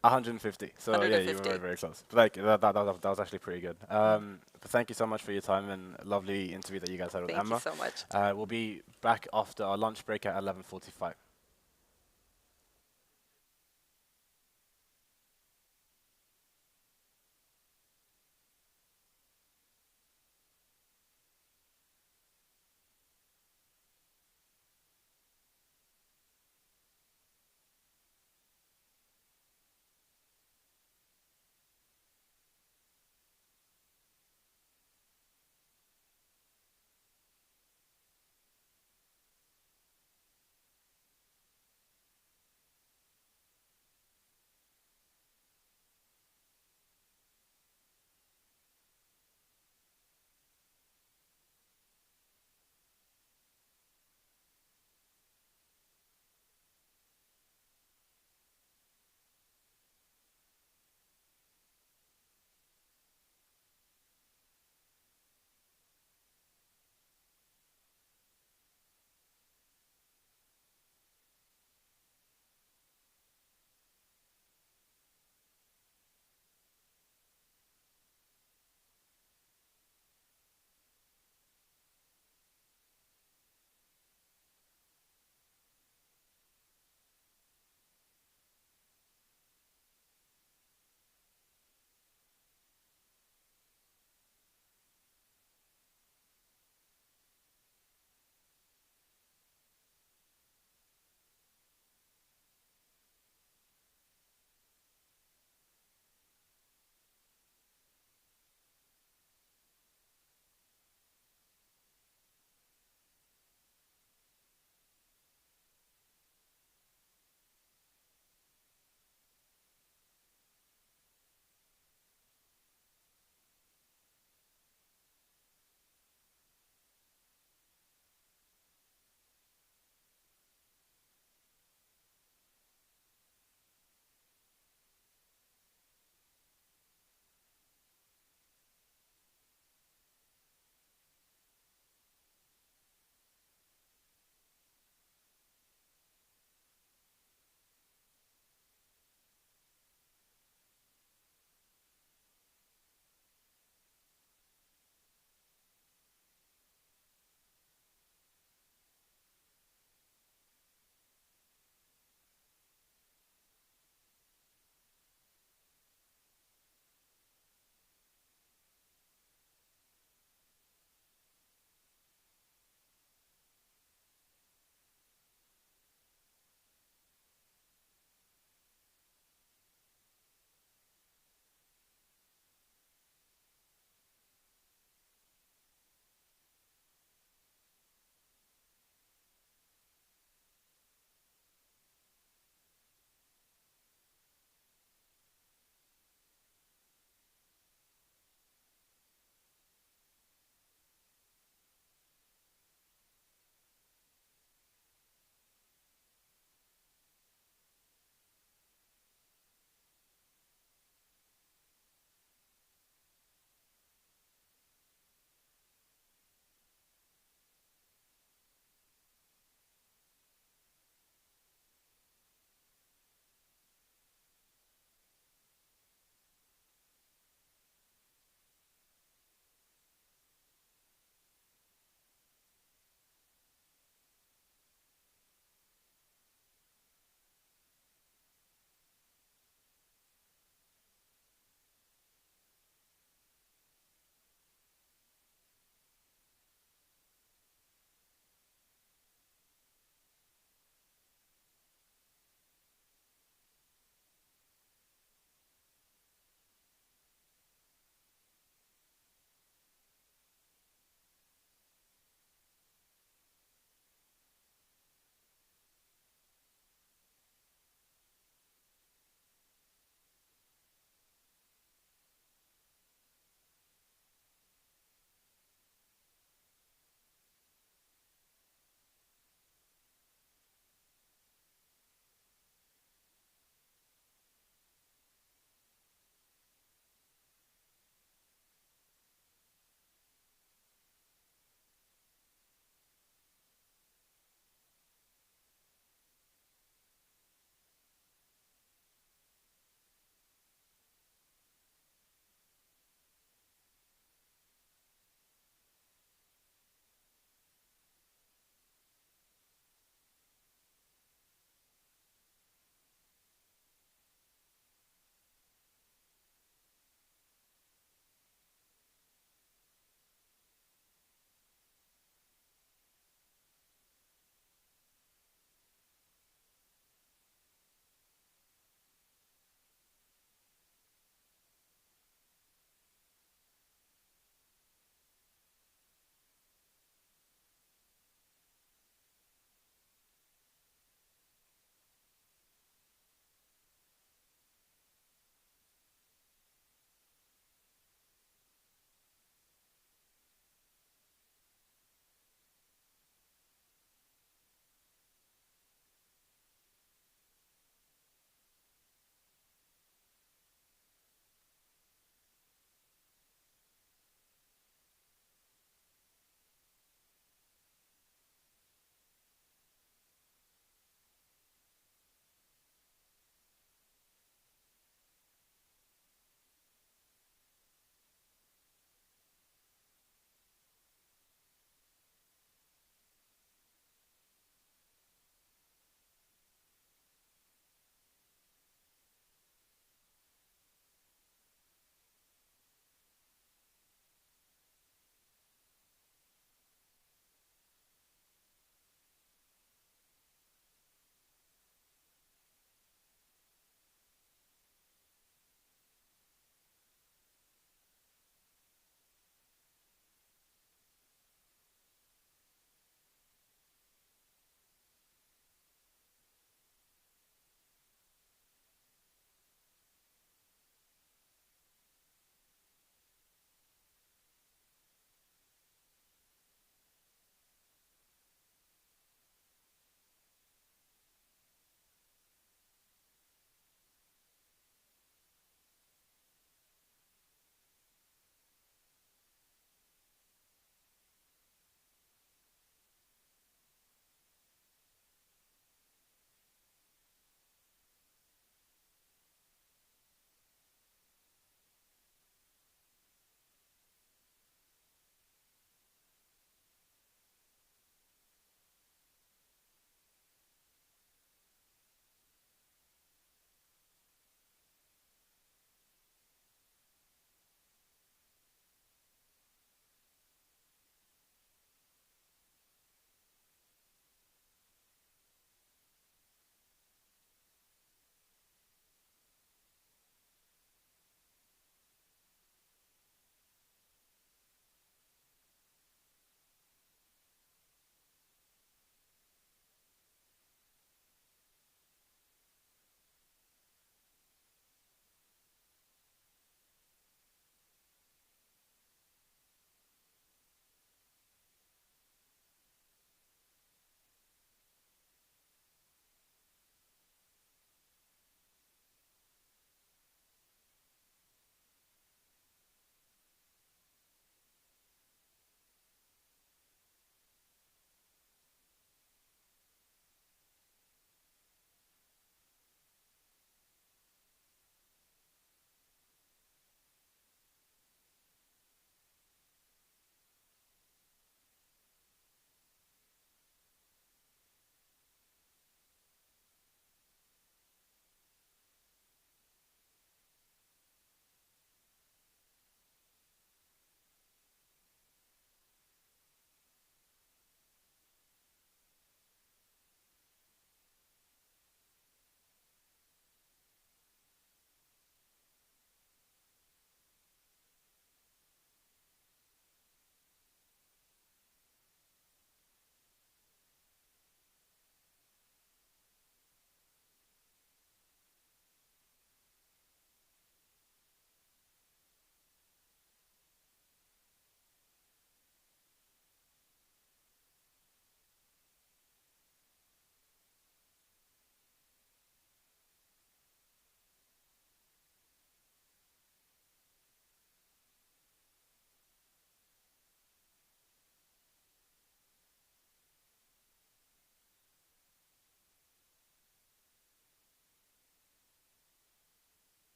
150. So 150. Yeah, you were very, very close. But that was actually pretty good. But thank you so much for your time and lovely interview that you guys had with Emma. Thank you so much. We'll be back after our lunch break at 11:45.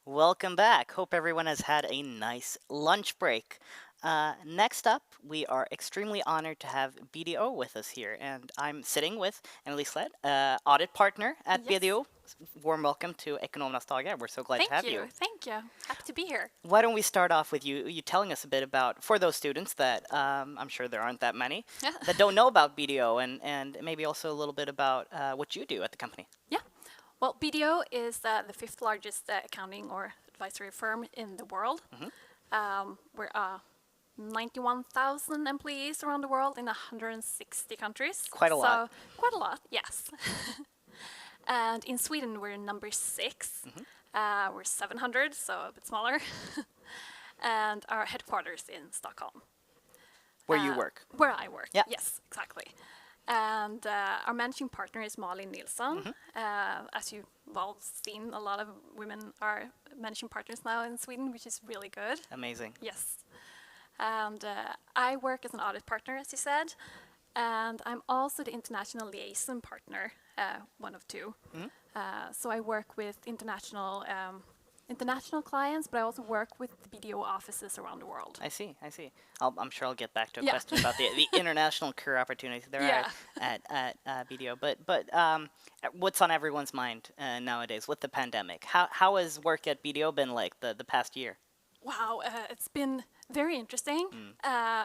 Welcome back. Hope everyone has had a nice lunch break. Next up, we are extremely honored to have BDO with us here, and I'm sitting with Emily Sled, audit partner at BDO. Warm welcome to Ekonomernas Dagar. We're so glad to have you. Thank you. Happy to be here. Why don't we start off with you telling us a bit about, for those students that I'm sure there aren't that many, that don't know about BDO, and maybe also a little bit about what you do at the company. Yeah. Well, BDO is the fifth largest accounting or advisory firm in the world. We're 91,000 employees around the world in 160 countries. Quite a lot. Quite a lot, yes. And in Sweden, we're number 6. We're 700, so a bit smaller. And our headquarters in Stockholm. Where you work? Where I work, yeah. Yes, exactly. And our managing partner is Malin Nilsson. As you've all seen, a lot of women are managing partners now in Sweden, which is really good. Amazing. Yes. And I work as an audit partner, as you said. And I'm also the international liaison partner, one of two. So I work with international clients, but I also work with the BDO offices around the world. I see. I'm sure I'll get back to a question about the international career opportunities there are at BDO. But what's on everyone's mind nowadays with the pandemic? How has work at BDO been like the past year? Wow, it's been very interesting.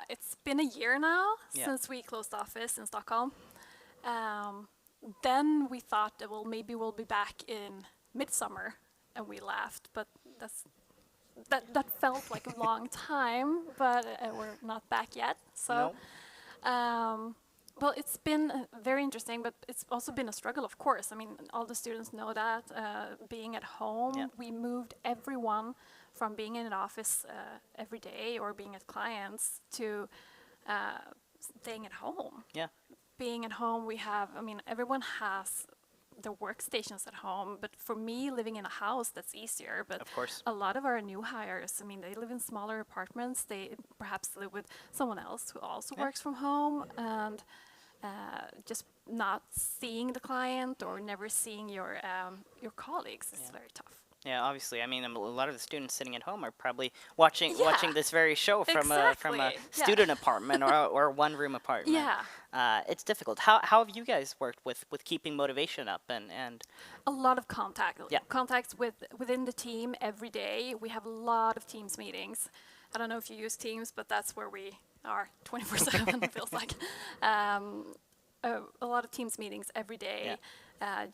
It's been a year now since we closed the office in Stockholm. Then we thought that, well, maybe we'll be back in midsummer, and we laughed. But that felt like a long time, but we're not back yet. So, well, it's been very interesting, but it's also been a struggle, of course. I mean, all the students know that. Being at home, we moved everyone from being in an office every day or being at clients to staying at home. Yeah. Being at home, everyone has their workstations at home, but for me, living in a house, that's easier. But of course, a lot of our new hires, they live in smaller apartments. They perhaps live with someone else who also works from home, and just not seeing the client or never seeing your colleagues is very tough. Yeah, obviously. I mean, a lot of the students sitting at home are probably watching this very show from a student apartment or a one-room apartment. Yeah. It's difficult. How have you guys worked with keeping motivation up and a lot of contacts within the team every day. We have a lot of Teams meetings. I don't know if you use Teams, but that's where we are 24/7. It feels like a lot of Teams meetings every day.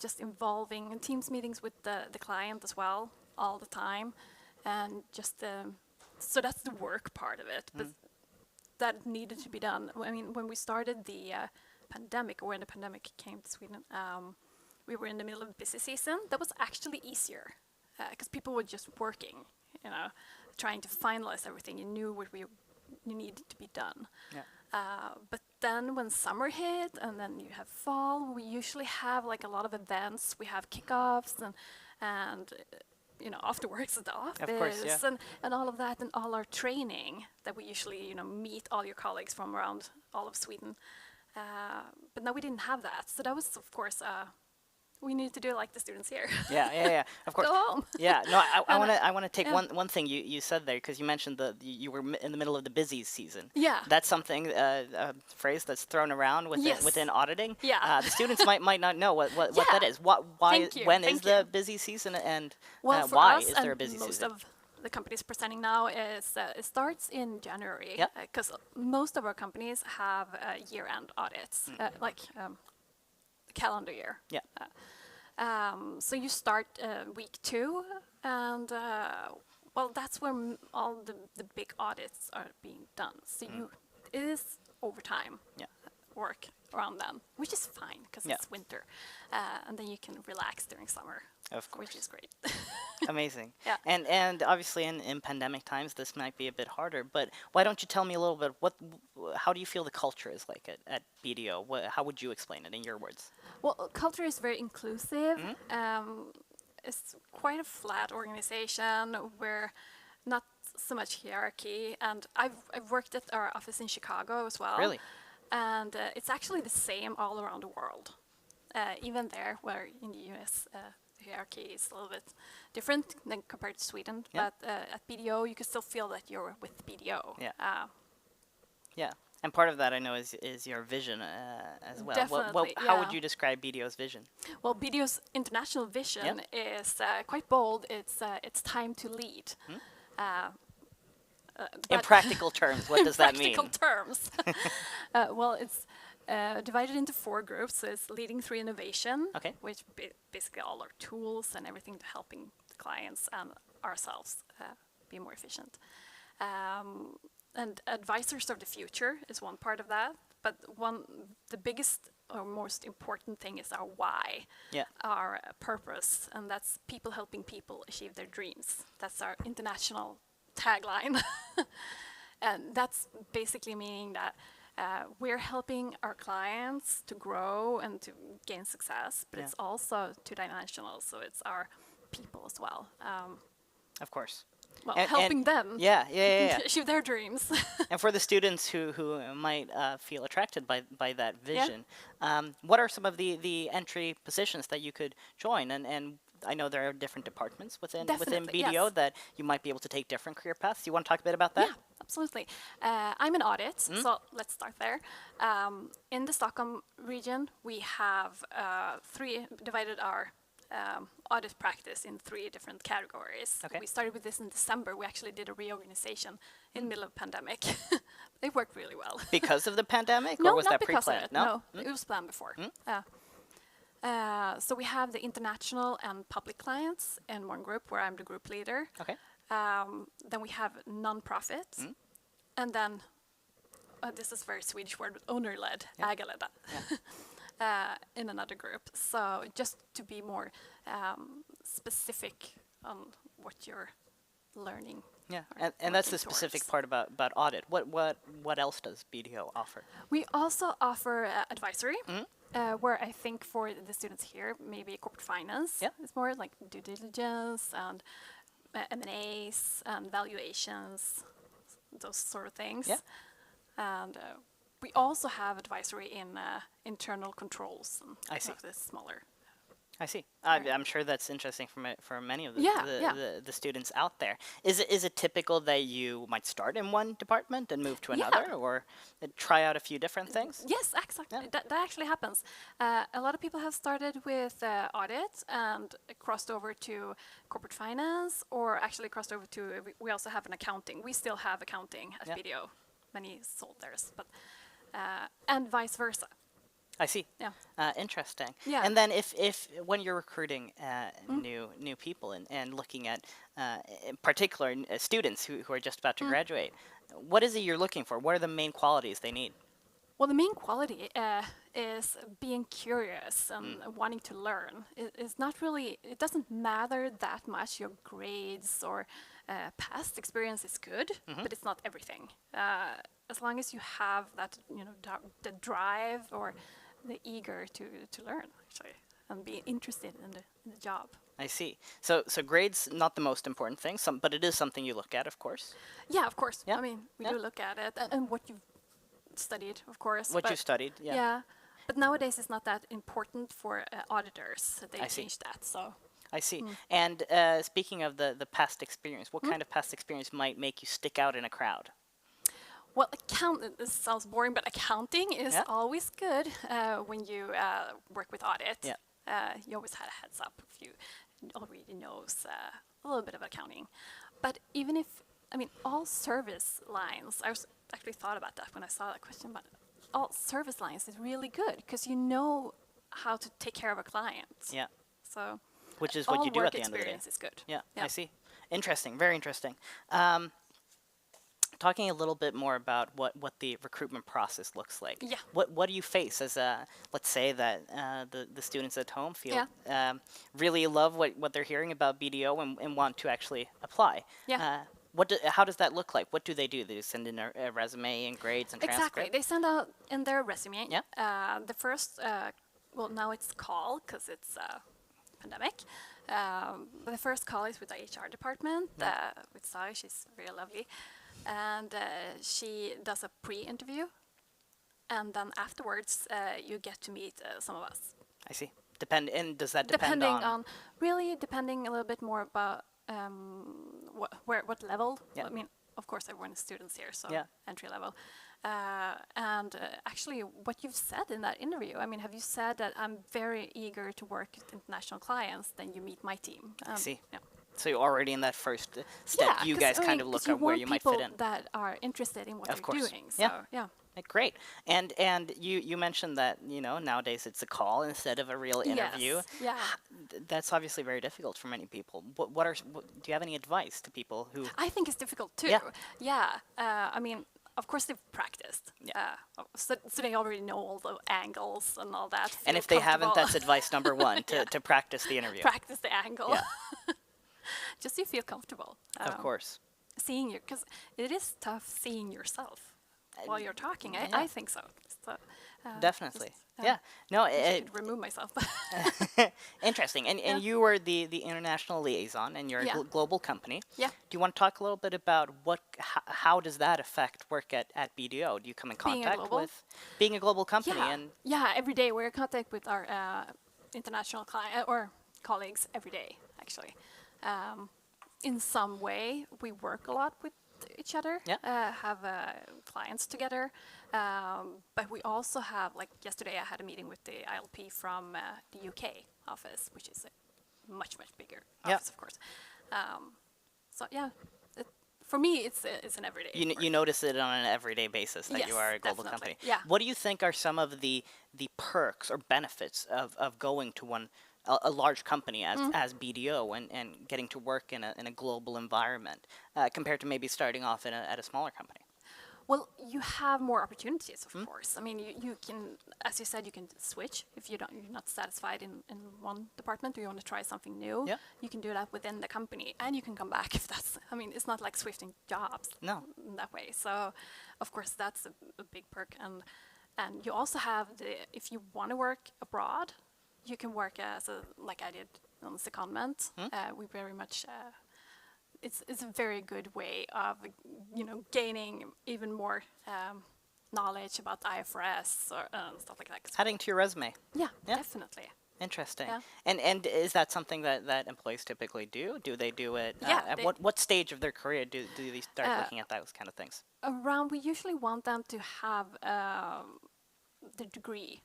Just involving Teams meetings with the client as well all the time, and just so that's the work part of it. But that needed to be done. I mean, when we started the pandemic, or when the pandemic came to Sweden, we were in the middle of busy season. That was actually easier because people were just working, trying to finalize everything. You knew what you needed to be done. But then when summer hit and then you have fall, we usually have like a lot of events. We have kickoffs and afterwards at the office, of course, and all of that, and all our training that we usually meet all your colleagues from around all of Sweden. But now we didn't have that, so that was of course we need to do like the students here. Yeah, of course. Go home. Yeah, no, I want to take one thing you said there, because you mentioned you were in the middle of the busy season. Yeah. That's something, a phrase that's thrown around within auditing. Yeah. The students might not know what that is. When is the busy season, and why is there a busy season? Most of the companies presenting now is it starts in January. Because most of our companies have year-end audits, calendar year. So you start week 2, and that's where all the big audits are being done. So it is overtime work around then, which is fine because it's winter, and then you can relax during summer, of course, which is great. Amazing. And obviously in pandemic times this might be a bit harder, but why don't you tell me a little bit how do you feel the culture is like at BDO? How would you explain it in your words? Well, culture is very inclusive. It's quite a flat organization where not so much hierarchy, and I've worked at our office in Chicago as well. Really? And it's actually the same all around the world. Even there, where in the US hierarchy is a little bit different than compared to Sweden. Yeah. But at BDO, you can still feel that you're with BDO. Yeah. Yeah. And part of that, I know, is your vision as well. Definitely, How would you describe BDO's vision? Well, BDO's international vision is quite bold. It's time to lead. In practical terms, what does that mean? In practical terms. Well, it's divided into 4 groups. So it's leading through innovation, which basically all our tools and everything to helping the clients and ourselves be more efficient. And advisors of the future is one part of that. But the biggest or most important thing is our why, our purpose, and that's people helping people achieve their dreams. That's our international tagline. And that's basically meaning that we're helping our clients to grow and to gain success, but it's also two-dimensional, so it's our people as well. Of course. Well, helping them achieve their dreams. And for the students who might feel attracted by that vision, what are some of the entry positions that you could join? And I know there are different departments within BDO that you might be able to take different career paths. You want to talk a bit about that? Yeah, absolutely. I'm in audit, so let's start there. In the Stockholm region, we have divided our audit practice in 3 different categories. We started with this in December. We actually did a reorganization in the middle of the pandemic. It worked really well. Because of the pandemic? No, or was not that because pre-planned? of it. No, it was planned before. So we have the international and public clients in one group where I'm the group leader. Then we have non-profits. And then, this is a very Swedish word, but owner-led, ägarledda. In another group. So just to be more specific on what you're learning. Yeah, and that's the specific part about audit. What else does BDO offer? We also offer advisory, where I think for the students here, maybe corporate finance is more like due diligence and M&As and valuations, those sort of things. And we also have advisory in internal controls and some of the smaller. I see. I'm sure that's interesting for many of the students out there. Is it typical that you might start in one department and move to another, or try out a few different things? Yes, exactly. That actually happens. A lot of people have started with audit and crossed over to corporate finance, or actually crossed over to. We also have an accounting. We still have accounting at BDO. Many sold theirs, but and vice versa. I see. Yeah. Interesting. Yeah. And then if when you're recruiting new people and looking at in particular students who are just about to graduate, what is it you're looking for? What are the main qualities they need? Well, the main quality is being curious and wanting to learn. It's not really. It doesn't matter that much your grades or past experience is good, but it's not everything. As long as you have that, the drive or the eager to learn, actually, and be interested in the job. I see. So grades not the most important thing, but it is something you look at, of course. Yeah, of course. Yeah. I mean, we do look at it, and what you've studied, of course. What you studied, Yeah, but nowadays it's not that important for auditors. They changed that, so. I see. And speaking of the past experience, what kind of past experience might make you stick out in a crowd? Well, this sounds boring, but accounting is always good when you work with audit. You always had a heads up if you already knows a little bit of accounting. But even if, all service lines, I was actually thought about that when I saw that question, but all service lines is really good because you know how to take care of a client. Yeah. So which is what you do at the end of the day. Experience is good. Yeah, I see. Interesting, very interesting. Talking a little bit more about what the recruitment process looks like. Yeah. What do you face as let's say that the students at home feel really love what they're hearing about BDO and want to actually apply? Yeah. How does that look like? What do? They send in a resume and grades and transcript? Exactly. They send out in their resume. Yeah. The first, well, now it's call because it's pandemic. But the first call is with the HR department with Sai. She's very lovely. And she does a pre-interview, and then afterwards you get to meet some of us. I see. And does that depend Depending on really depending a little bit more about what level. Yeah. I mean, of course, everyone is students here, so Yeah. entry level. And actually, what you've said in that interview, I mean, have you said that I'm very eager to work with international clients? Then you meet my team. I see. Yeah. So you're already in that first step. Yeah, You 'cause, guys I kind mean, of 'cause look you at where want you might fit people in. that are interested in what Of you're course. doing. So Yeah. Great. And you mentioned that nowadays it's a call instead of a real interview. Yes. Yeah. That's obviously very difficult for many people. Do you have any advice to people who? I think it's difficult too. Yeah. Yeah. I mean, of course they've practiced. Yeah. So they already know all the angles and all that. And feel if they haven't, comfortable. that's advice number one to practice the interview. Practice the angle. Yeah. Just so you feel comfortable. Of course. Seeing you, because it is tough seeing yourself while you're talking. yeah. I think so. So, Definitely. just, Yeah. No. I should remove myself. Interesting. And you were the international liaison, and you're a global company. Yeah. Do you want to talk a little bit about how does that affect work at BDO? Do you come in Being a contact global? with being a global company? Yeah. And Yeah. Every day we're in contact with our international client or colleagues every day, actually. In some way, we work a lot with each other. Yeah. Have clients together, but we also have, like yesterday, I had a meeting with the ILP from the UK office, which is a much bigger office, of course. So yeah, for me, it's an everyday. you notice it on an everyday basis that you Yes, are a global definitely. company. Yeah. What do you think are some of the perks or benefits of going to a large company as BDO and getting to work in a global environment compared to maybe starting off at a smaller company? Well, you have more opportunities, of course. I mean, you can, as you said, you can switch if you're not satisfied in one department or you want to try something new. Yeah. You can do that within the company, and you can come back if that's. I mean, it's not like switching jobs. No. In that way. So, of course, that's a big perk, and you also have if you want to work abroad, you can work like I did on the secondment. We very much. It's a very good way of gaining even more knowledge about IFRS or stuff like that. Adding to your resume. Yeah, definitely. Interesting. Yeah. And is that something that employees typically do? Do they do it? Yeah, At what stage of their career do they start looking at those kind of things? We usually want them to have the degree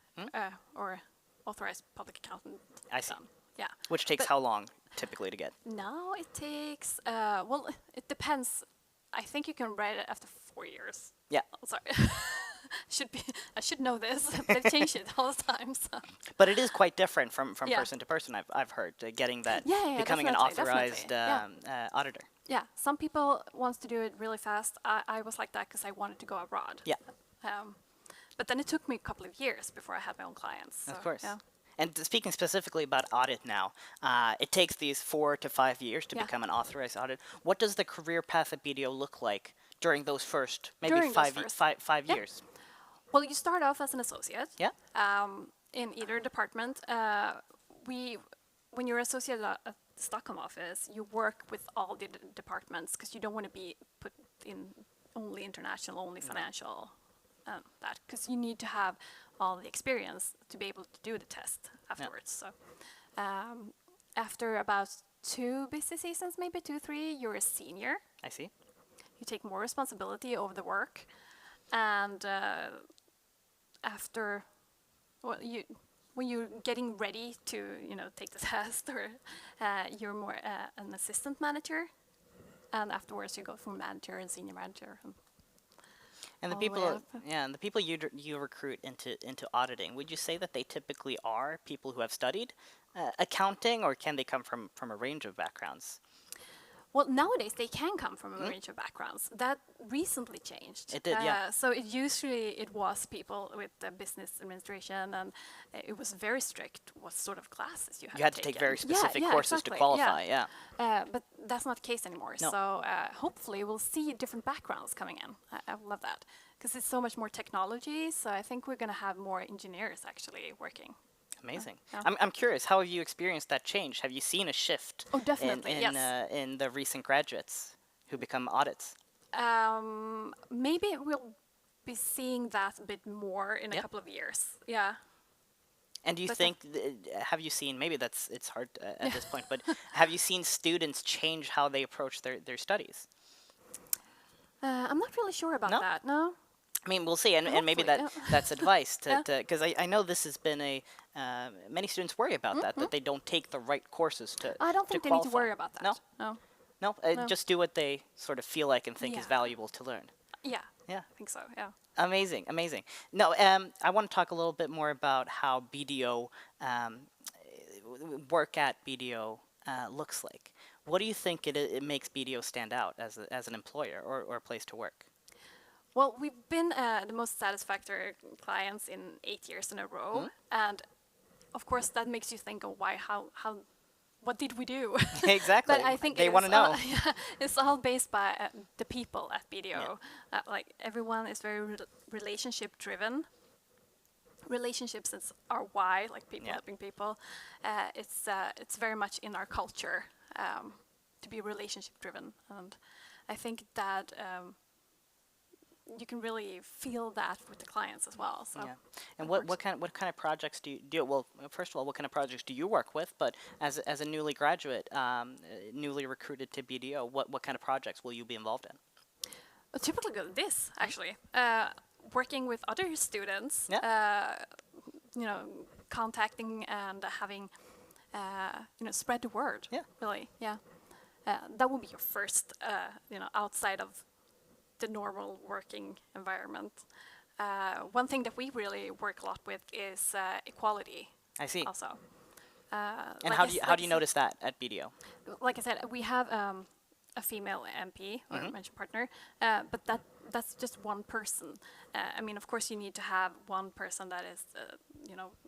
or authorized public accountant. I see. Yeah. Which takes how long typically to get? Now it takes, it depends. I think you can write it after 4 years. Yeah. Oh, sorry. I should know this. They've changed it all the time. So. But it is quite different from person to person, I've heard, getting that, becoming an authorized auditor. Yeah, some people want to do it really fast. I was like that because I wanted to go abroad. Yeah. But then it took me a couple of years before I had my own clients. So, of course. Yeah. And speaking specifically about audit now, it takes these 4 to 5 years to become an authorized auditor. What does the career path at BDO look like during those first, maybe five years? Well, you start off as an associate. Yeah. In either department. When you're associate at the Stockholm office, you work with all the departments because you don't want to be put in only international, only financial. That because you need to have all the experience to be able to do the test afterwards. So after about 2 busy seasons, maybe 2, 3, you're a senior. I see. You take more responsibility over the work, and after, when you're getting ready to take the test, or you're more an assistant manager, and afterwards you go from manager and senior manager. And the people you recruit into auditing, would you say that they typically are people who have studied accounting, or can they come from a range of backgrounds? Well, nowadays they can come from a range of backgrounds. That recently changed. It did, yeah. So it was people with business administration, and it was very strict what sort of classes you had. You had to take very specific courses to qualify. Yeah. But that's not the case anymore. No. So hopefully we'll see different backgrounds coming in. I love that because it's so much more technology. So I think we're going to have more engineers actually working. Amazing. Yeah. I'm curious, how have you experienced that change? Have you seen a shift in the recent graduates who become audits? Maybe we'll be seeing that a bit more in a couple of years. Yeah. And do you But, think, have you seen, maybe it's hard at this point, but have you seen students change how they approach their studies? I'm not really sure about No? that. No. I mean, we'll see, and maybe Hopefully, that's advice Yeah. because I know this has been many students worry about that they don't take the right courses to I don't think to they need to qualify. worry about that. No? No. No, No. just do what they sort of feel like and think is Yeah. valuable to learn. Yeah. Yeah. I think so. Yeah. Amazing, amazing. No, I want to talk a little bit more about how BDO work at BDO looks like. What do you think it makes BDO stand out as an employer or a place to work? Well, we've been the most satisfactory clients in 8 years in a row, and of course that makes you think of how what did we do? Exactly. But I think they want to know. It's all based by the people at BDO. Like everyone is very relationship driven. Relationships is our why, like people helping people. It's very much in our culture to be relationship driven, and I think that you can really feel that with the clients as well. So. Yeah. And what kind of projects do you do? Well, first of all, what kind of projects do you work with? But as a newly graduate, newly recruited to BDO, what kind of projects will you be involved in? Typically this, actually. Working with other students, contacting and having, spread the word. Yeah. Really, yeah. That will be your first, outside of the normal working environment. One thing that we really work a lot with is equality. I see. Also. And like how do you notice that at BDO? Like I said, we have a female MP or managing partner, but that's just one person. I mean, of course, you need to have one person that is,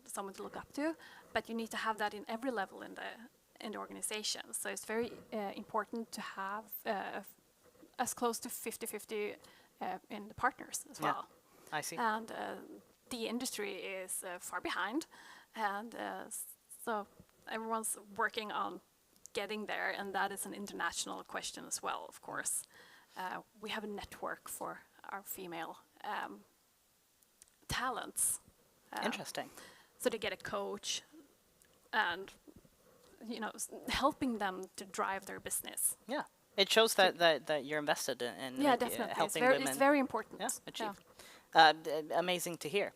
someone to look up to, but you need to have that in every level in the organization. So it's very important to have as close to 50-50 in the partners as well. I see. And the industry is far behind, and so everyone's working on getting there, and that is an international question as well, of course. We have a network for our female talents. Interesting. So they get a coach and, helping them to drive their business. Yeah. It shows that you're invested in Yeah, definitely. helping It's very important. achieve. Amazing to hear.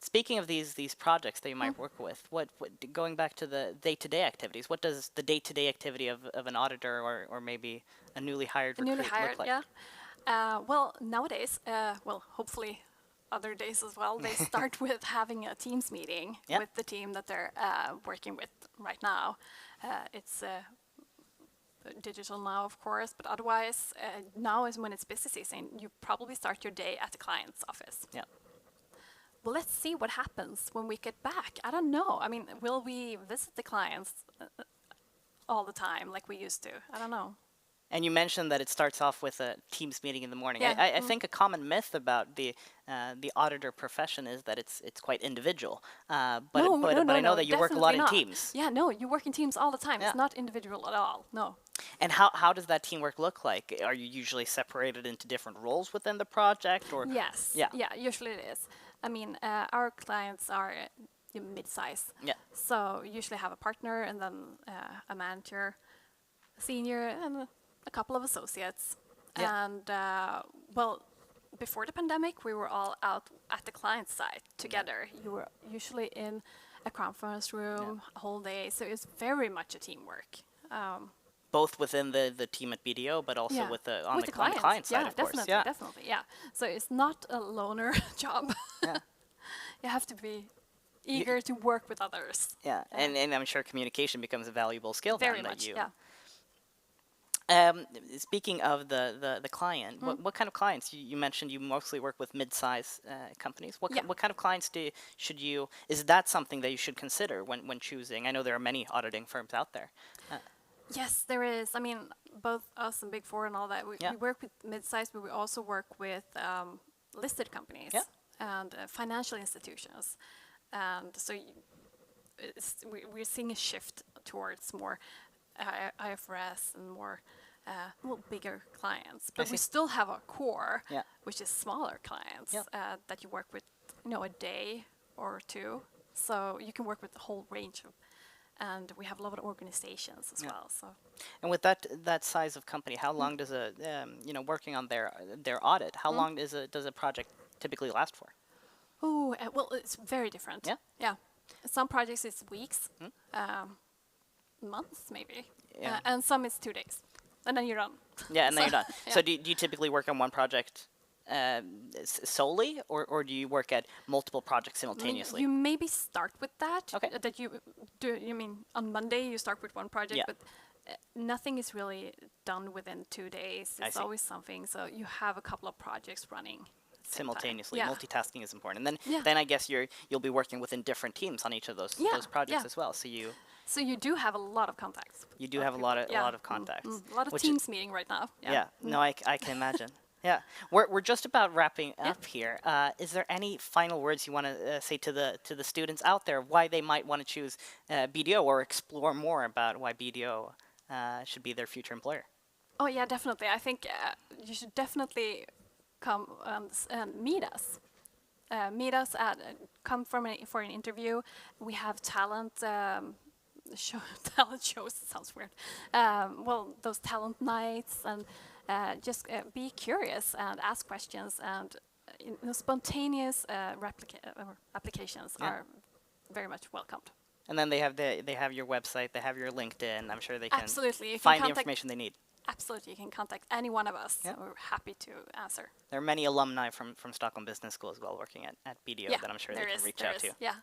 Speaking of these projects that you might work with, what going back to the day-to-day activities, what does the day-to-day activity of an auditor or maybe a newly hired recruit look like? Yeah. Well, nowadays, hopefully other days as well, they start with having a Teams meeting with the team that they're working with right now. It's digital now, of course, but otherwise, now is when it's busy season. You probably start your day at the client's office. Yeah. Well, let's see what happens when we get back. I don't know. I mean, will we visit the clients all the time like we used to? I don't know. And you mentioned that it starts off with a Teams meeting in the morning. Yeah. I think a common myth about the auditor profession is that it's quite individual. But I know that you work a lot in teams. Yeah, no, you work in teams all the time. It's not individual at all. No. And how does that teamwork look like? Are you usually separated into different roles within the project, or? Yes. Yeah. Usually it is. I mean, our clients are mid-size. Yeah. So usually have a partner and then a manager, a senior, and a couple of associates. Yeah. And before the pandemic, we were all out at the client side together. You were usually in a conference room a whole day, so it's very much a teamwork. Both within the team at BDO, but also on the client side, of course. Yeah, definitely. Yeah. So it's not a loner job. Yeah. You have to be eager to work with others. Yeah, and I'm sure communication becomes a valuable skill. Very much. Yeah. Speaking of the client, what kind of clients? You mentioned you mostly work with mid-size companies. What kind of clients is that something that you should consider when choosing? I know there are many auditing firms out there. Yes, there is. I mean, both us and Big Four and all that, we work with mid-size, but we also work with listed companies and financial institutions. And so we're seeing a shift towards more IFRS and more bigger clients. But we still have a core, which is smaller clients that you work with, a day or two So you can work with the whole range of, and we have a lot of organizations as well. So. And with that size of company, how long does a working on their audit? How long does a project typically last for? Oh, well, it's very different. Yeah. Yeah. Some projects it's weeks, months maybe, and some it's 2 days, and then you're done. Yeah, and then you're done. Yeah. So do you typically work on one project solely, or do you work at multiple projects simultaneously? You maybe start with that. Okay. That you do. You mean on Monday you start with one project, but nothing is really done within 2 days. It's always something. So you have a couple of projects running simultaneously. Yeah. Multitasking is important. And then I guess you'll be working within different teams on each of those projects as well. So you do have a lot of contacts. You do have a lot of contacts. A lot of teams meeting right now. Yeah. No, I can imagine. Yeah, we're just about wrapping up here. Is there any final words you want to say to the students out there why they might want to choose BDO or explore more about why BDO should be their future employer? Oh yeah, definitely. I think you should definitely come and meet us. Come for an interview. We have talent. Talent shows sounds weird. Well, those talent nights, and just be curious and ask questions, and spontaneous applications are very much welcomed. And then they have your website, they have your LinkedIn. I'm sure they can absolutely find the information they need. Absolutely, you can contact any one of us. Yeah. We're happy to answer. There are many alumni from Stockholm Business School as well working at BDO that I'm sure they can reach out to. Yeah.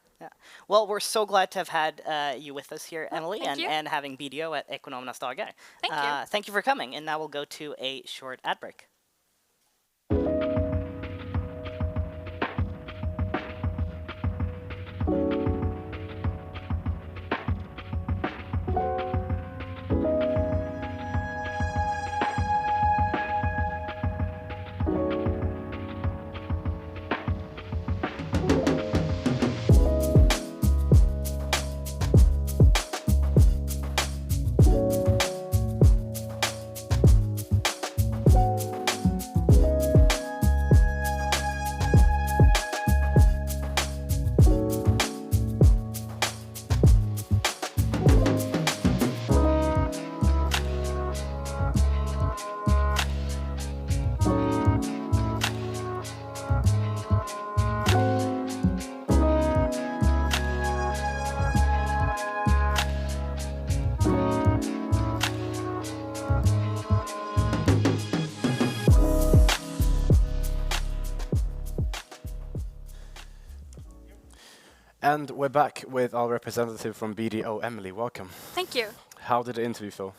Well, we're so glad to have had you with us here, Emily, and having BDO at Ekonomernas Dagar. Thank you. Thank you for coming, and now we'll go to a short ad break. And we're back with our representative from BDO, Emily. Welcome. Thank you. How did the interview feel?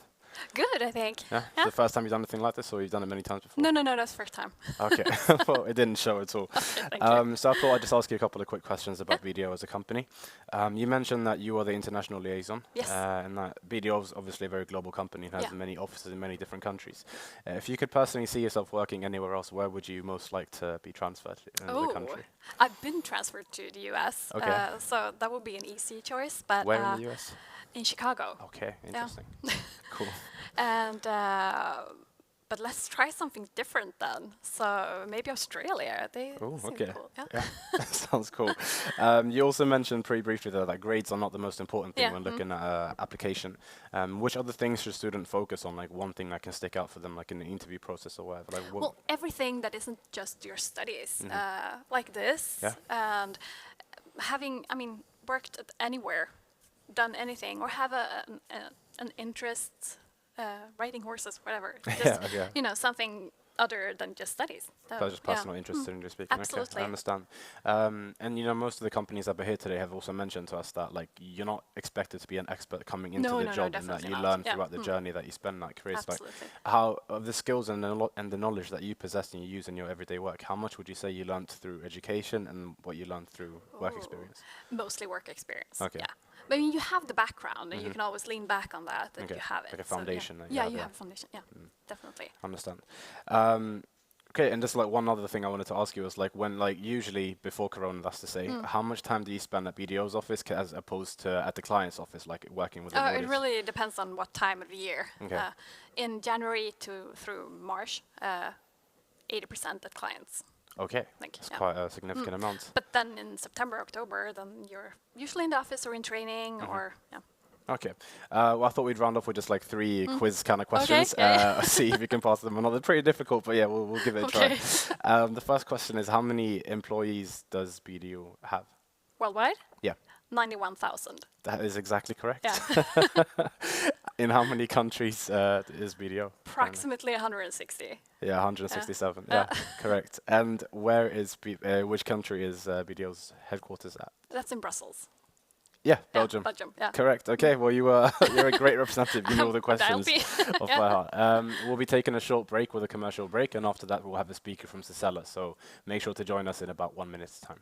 Good, I think. Yeah? It's the first time you've done anything like this, or you've done it many times before? No, that's the first time. Okay. Well, it didn't show at all. Okay, thank you. So I thought I'd just ask you a couple of quick questions about BDO as a company. You mentioned that you are the international liaison. Yes. And that BDO is obviously a very global company and has many offices in many different countries. If you could personally see yourself working anywhere else, where would you most like to be transferred in the country? I've been transferred to the US. Okay. So that would be an easy choice. But where in the US? In Chicago. Okay, interesting. Cool. And but let's try something different then. So maybe Australia. They seem cool. Yeah. Sounds cool. You also mentioned pretty briefly that grades are not the most important thing when looking at application. Which other things should students focus on? Like one thing that can stick out for them, like in the interview process or whatever. Like well, everything that isn't just your studies, like this, and having, worked at anywhere, done anything, or have an interest. Riding horses, whatever. Just, something other than just studies. That's just personal interest in speaking. Absolutely. Okay, I understand. And most of the companies that are here today have also mentioned to us that you're not expected to be an expert coming into the job, and that you learn throughout the journey that you spend in that career. Absolutely. So how of the skills and the knowledge that you possess and you use in your everyday work, how much would you say you learned through education and what you learned through work experience? Mostly work experience. Okay. Yeah. But you have the background, and you can always lean back on that, and you have it. Like a foundation. You have a foundation. Yeah, definitely. Understand. Okay, and just one other thing I wanted to ask you was when usually before Corona, that's to say, how much time do you spend at BDO's office as opposed to at the client's office, working with the it really depends on what time of the year. Okay. In January through March, 80% at clients. Okay, Like, that's yeah. quite a significant amount. But then in September, October, then you're usually in the office or in training or, yeah. Okay. Well, I thought we'd round off with just like 3 quiz kind of questions. Okay, yeah. See if you can pass them or not. They're pretty difficult, but yeah, we'll give it a try. The first question is, how many employees does BDO have? Worldwide? Yeah. 91,000. That is exactly correct. Yeah. In how many countries is BDO? Approximately 160. Yeah, 167. Yeah, correct. And where is which country is BDO's headquarters at? That's in Brussels. Yeah, Belgium. Belgium, yeah. Correct. Okay, well, you're a great representative. You know all the questions off by heart. We'll be taking a short break with a commercial break, and after that, we'll have a speaker from Sicela. So make sure to join us in about 1 minute's time.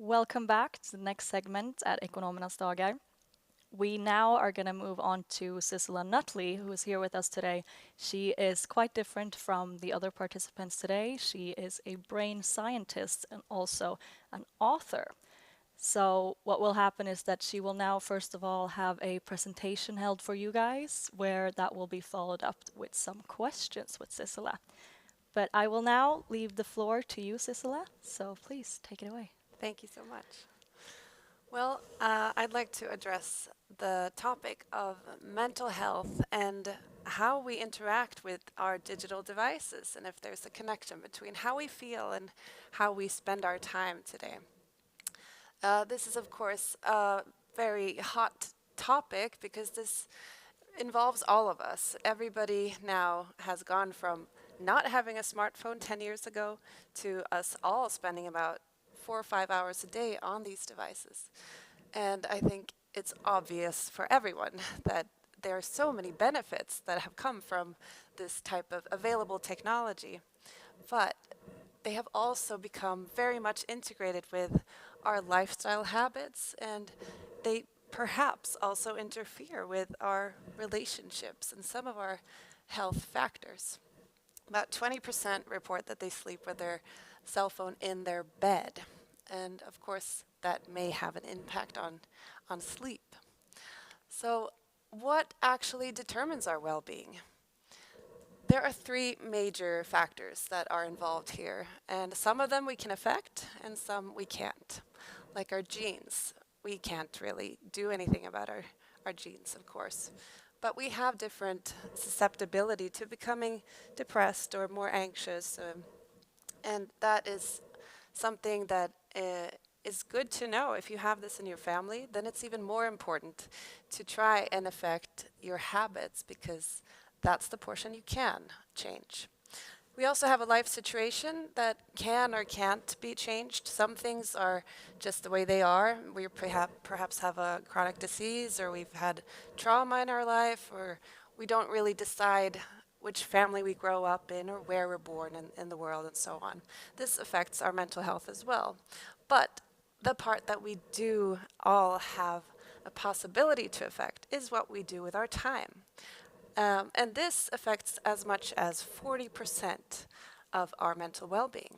Welcome back to the next segment at Ekonomernas Dagar. We now are going to move on to Sissela Nutley, who is here with us today. She is quite different from the other participants today. She is a brain scientist and also an author. So what will happen is that she will now, first of all, have a presentation held for you guys, where that will be followed up with some questions with Sissela. But I will now leave the floor to you, Sissela. So please, take it away. Thank you so much. Well, I'd like to address the topic of mental health and how we interact with our digital devices, and if there's a connection between how we feel and how we spend our time today. This is, of course, a very hot topic because this involves all of us. Everybody now has gone from not having a smartphone 10 years ago to us all spending about 4 or 5 hours a day on these devices. And I think it's obvious for everyone that there are so many benefits that have come from this type of available technology. But they have also become very much integrated with our lifestyle habits, and they perhaps also interfere with our relationships and some of our health factors. About 20% report that they sleep with their cell phone in their bed. And of course, that may have an impact on sleep. So what actually determines our well-being? There are 3 major factors that are involved here, and some of them we can affect and some we can't. Like our genes. We can't really do anything about our genes, of course. But we have different susceptibility to becoming depressed or more anxious, and that is something that is good to know. If you have this in your family, then it's even more important to try and affect your habits, because that's the portion you can change. We also have a life situation that can or can't be changed. Some things are just the way they are. We perhaps have a chronic disease, or we've had trauma in our life, or we don't really decide which family we grow up in or where we're born in the world, and so on. This affects our mental health as well. But the part that we do all have a possibility to affect is what we do with our time. And this affects as much as 40% of our mental well-being.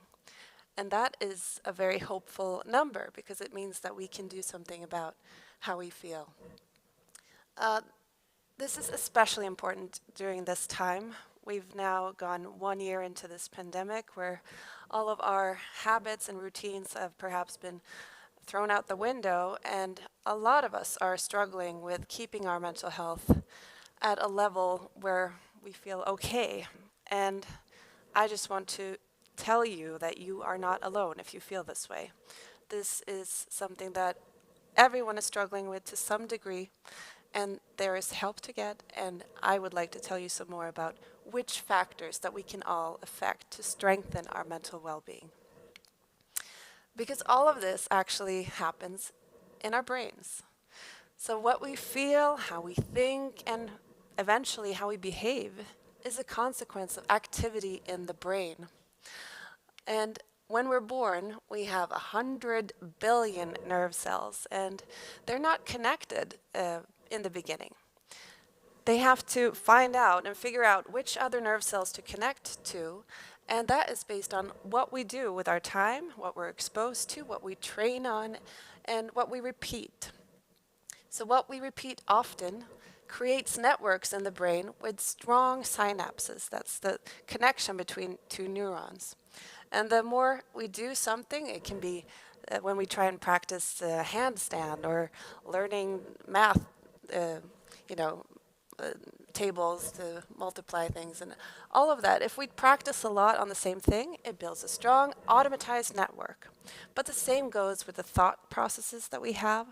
And that is a very hopeful number, because it means that we can do something about how we feel. This is especially important during this time. We've now gone 1 year into this pandemic, where all of our habits and routines have perhaps been thrown out the window, and a lot of us are struggling with keeping our mental health at a level where we feel okay. And I just want to tell you that you are not alone if you feel this way. This is something that everyone is struggling with to some degree, and there is help to get, and I would like to tell you some more about which factors that we can all affect to strengthen our mental well-being. Because all of this actually happens in our brains. So what we feel, how we think, and eventually how we behave is a consequence of activity in the brain. And when we're born, we have 100 billion nerve cells, and they're not connected in the beginning. They have to find out and figure out which other nerve cells to connect to, and that is based on what we do with our time, what we're exposed to, what we train on, and what we repeat. So what we repeat often creates networks in the brain with strong synapses. That's the connection between 2 neurons. And the more we do something, it can be when we try and practice a handstand or learning math, tables to multiply things and all of that. If we practice a lot on the same thing, it builds a strong automatized network. But the same goes with the thought processes that we have.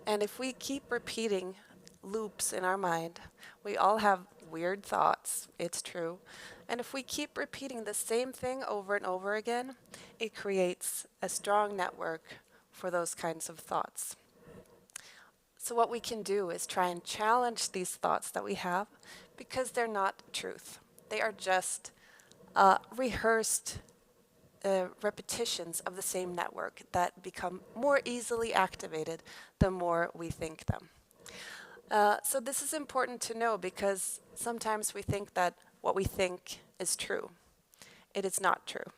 And if we keep repeating loops in our mind, we all have weird thoughts, it's true. And if we keep repeating the same thing over and over again, it creates a strong network for those kinds of thoughts. So what we can do is try and challenge these thoughts that we have, because they're not truth. They are just rehearsed repetitions of the same network that become more easily activated the more we think them. So this is important to know because sometimes we think that what we think is true. It is not true.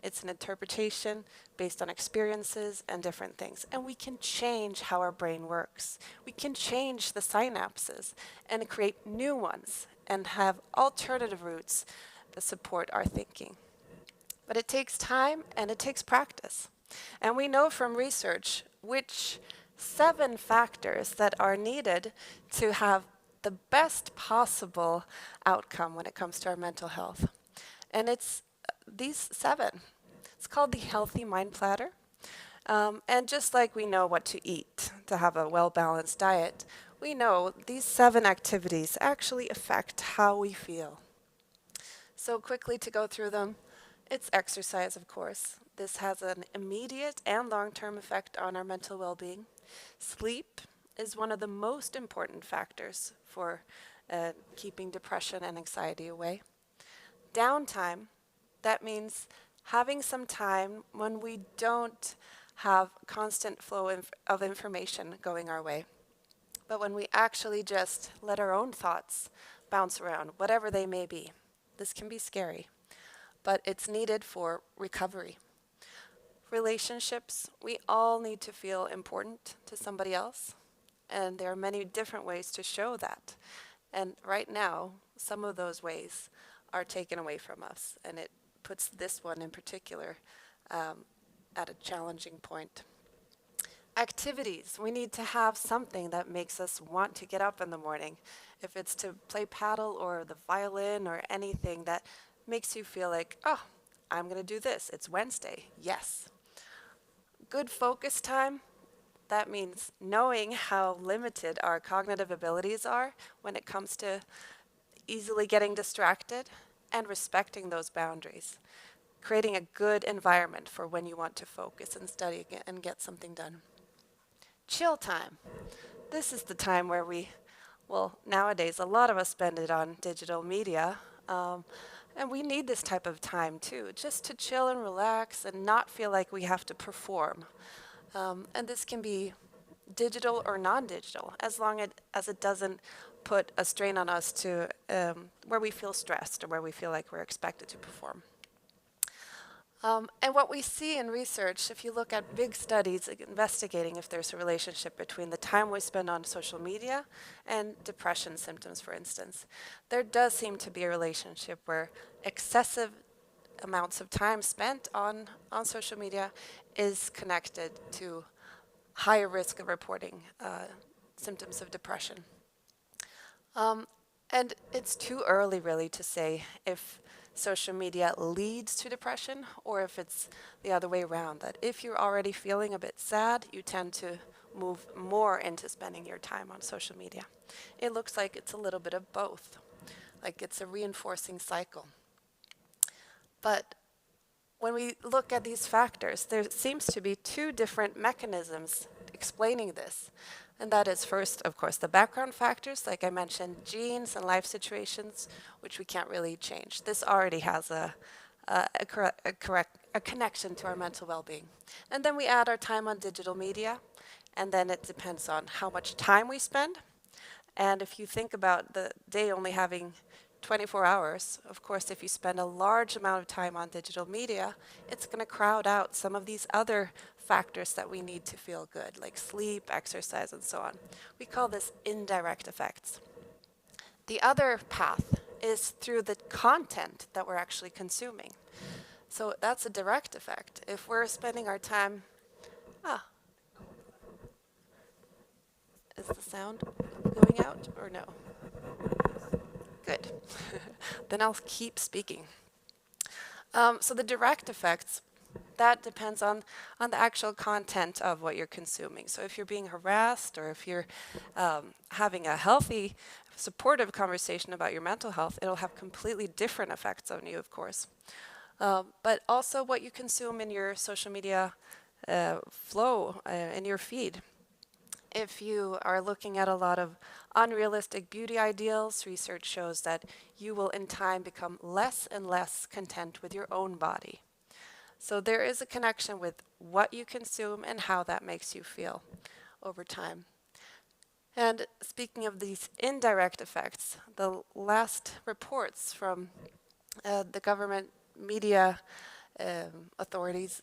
It's an interpretation based on experiences and different things. And we can change how our brain works. We can change the synapses and create new ones and have alternative routes that support our thinking. But it takes time and it takes practice. And we know from research which 7 factors that are needed to have the best possible outcome when it comes to our mental health. And it's these 7. It's called the Healthy Mind Platter. And just like we know what to eat to have a well-balanced diet, we know these 7 activities actually affect how we feel. So quickly to go through them, it's exercise, of course. This has an immediate and long-term effect on our mental well-being. Sleep is one of the most important factors for keeping depression and anxiety away. Downtime, that means having some time when we don't have constant flow of information going our way, but when we actually just let our own thoughts bounce around, whatever they may be. This can be scary, but it's needed for recovery. Relationships, we all need to feel important to somebody else, and there are many different ways to show that. And right now, some of those ways are taken away from us, and it puts this one in particular at a challenging point. Activities, we need to have something that makes us want to get up in the morning. If it's to play paddle or the violin or anything that makes you feel like, oh, I'm going to do this. It's Wednesday. Yes. Good focus time, that means knowing how limited our cognitive abilities are when it comes to easily getting distracted and respecting those boundaries. Creating a good environment for when you want to focus and study and get something done. Chill time. This is the time where nowadays a lot of us spend it on digital media, and we need this type of time too, just to chill and relax and not feel like we have to perform. And this can be digital or non-digital, as long as it doesn't put a strain on us to where we feel stressed or where we feel like we're expected to perform. And what we see in research, if you look at big studies investigating if there's a relationship between the time we spend on social media and depression symptoms, for instance, there does seem to be a relationship where excessive amounts of time spent on social media is connected to higher risk of reporting symptoms of depression. And it's too early really to say if social media leads to depression or if it's the other way around, that if you're already feeling a bit sad, you tend to move more into spending your time on social media. It looks like it's a little bit of both, like it's a reinforcing cycle. But when we look at these factors, there seems to be 2 different mechanisms explaining this. And that is first, of course, the background factors, like I mentioned, genes and life situations, which we can't really change. This already has a connection to our mental well-being. And then we add our time on digital media, and then it depends on how much time we spend. And if you think about the day only having 24 hours, of course, if you spend a large amount of time on digital media, it's going to crowd out some of these other factors that we need to feel good, like sleep, exercise, and so on. We call this indirect effects. The other path is through the content that we're actually consuming. So that's a direct effect. If we're spending our time, is the sound going out or no? Good. Then I'll keep speaking. So the direct effects, that depends on the actual content of what you're consuming. So if you're being harassed or if you're having a healthy, supportive conversation about your mental health, it'll have completely different effects on you, of course. But also what you consume in your social media flow, in your feed. If you are looking at a lot of unrealistic beauty ideals, research shows that you will in time become less and less content with your own body. So there is a connection with what you consume and how that makes you feel over time. And speaking of these indirect effects, the last reports from the government media authorities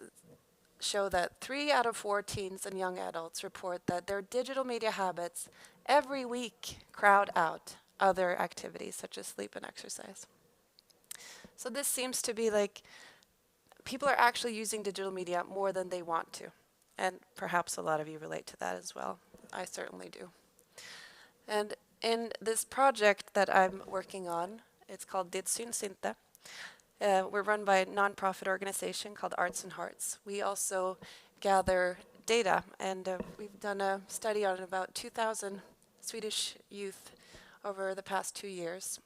show that 3 out of 4 teens and young adults report that their digital media habits every week crowd out other activities such as sleep and exercise. So this seems to be like people are actually using digital media more than they want to. And perhaps a lot of you relate to that as well. I certainly do. And in this project that I'm working on, it's called Det syns inte. We're run by a nonprofit organization called Arts and Hearts. We also gather data, and we've done a study on about 2,000 Swedish youth over the past 2 years.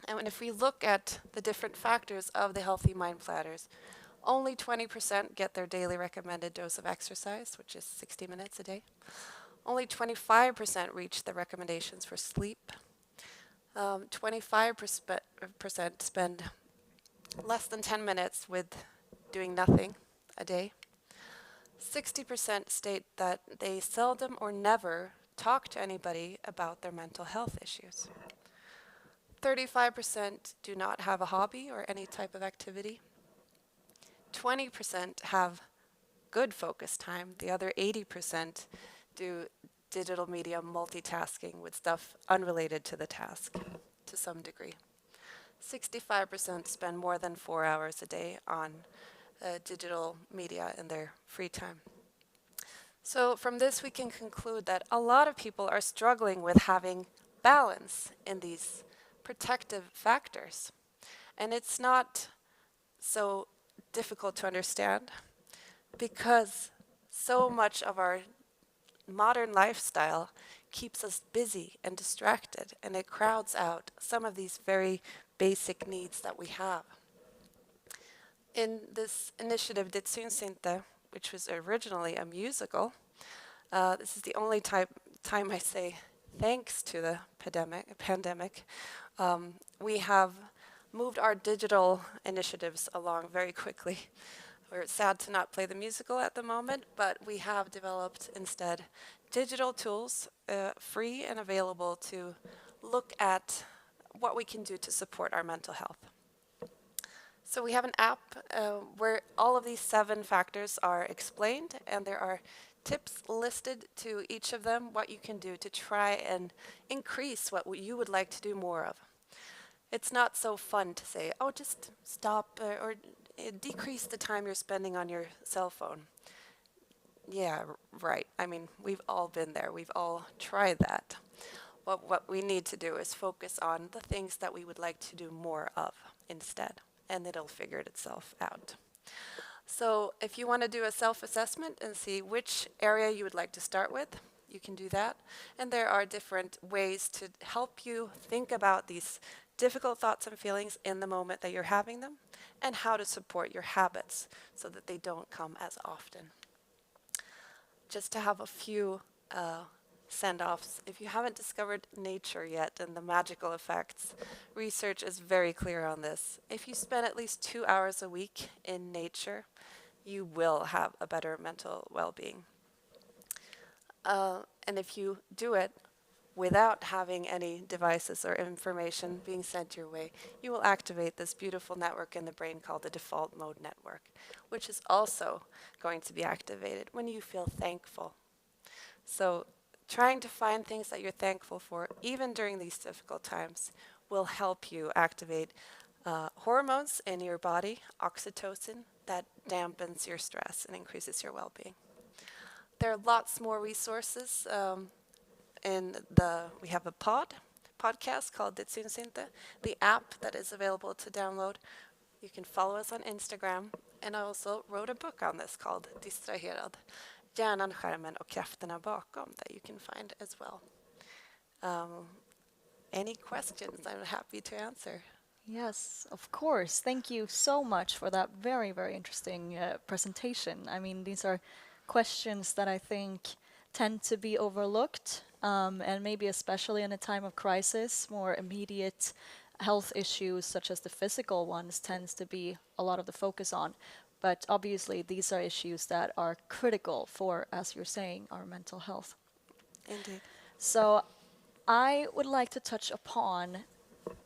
And if we look at the different factors of the Healthy Mind Platters, only 20% get their daily recommended dose of exercise, which is 60 minutes a day. Only 25% reach the recommendations for sleep. 25% spend less than 10 minutes with doing nothing a day. 60% state that they seldom or never talk to anybody about their mental health issues. 35% do not have a hobby or any type of activity. 20% have good focus time. The other 80% do digital media multitasking with stuff unrelated to the task to some degree. 65% spend more than 4 hours a day on digital media in their free time. So from this we can conclude that a lot of people are struggling with having balance in these protective factors. And it's not so difficult to understand because so much of our modern lifestyle keeps us busy and distracted, and it crowds out some of these very basic needs that we have. In this initiative, Det syns inte, which was originally a musical, this is the only time I say thanks to the pandemic. We have moved our digital initiatives along very quickly. We're sad to not play the musical at the moment, but we have developed instead digital tools, free and available to look at what we can do to support our mental health. So we have an app where all of these 7 factors are explained, and there are tips listed to each of them, what you can do to try and increase what you would like to do more of. It's not so fun to say, oh, just stop or decrease the time you're spending on your cell phone. Yeah, right. I mean, we've all been there. We've all tried that. What we need to do is focus on the things that we would like to do more of instead, and it'll figure itself out. So if you want to do a self-assessment and see which area you would like to start with, you can do that. And there are different ways to help you think about these difficult thoughts and feelings in the moment that you're having them, and how to support your habits so that they don't come as often. Just to have a few send-offs. If you haven't discovered nature yet and the magical effects, research is very clear on this. If you spend at least 2 hours a week in nature, you will have a better mental well-being. And if you do it without having any devices or information being sent your way, you will activate this beautiful network in the brain called the default mode network, which is also going to be activated when you feel thankful. So trying to find things that you're thankful for, even during these difficult times, will help you activate hormones in your body, oxytocin, that dampens your stress and increases your well-being. There are lots more resources. We have a podcast called Det syns inte, the app that is available to download. You can follow us on Instagram, and I also wrote a book on this called Distraherad, hjärnan, skärmen och krafterna bakom, that you can find as well. Any questions? I'm happy to answer. Yes, of course. Thank you so much for that very, very interesting presentation. I mean, these are questions that I think tend to be overlooked, and maybe especially in a time of crisis, more immediate health issues such as the physical ones tends to be a lot of the focus on. But obviously these are issues that are critical for, as you're saying, our mental health. Indeed. So I would like to touch upon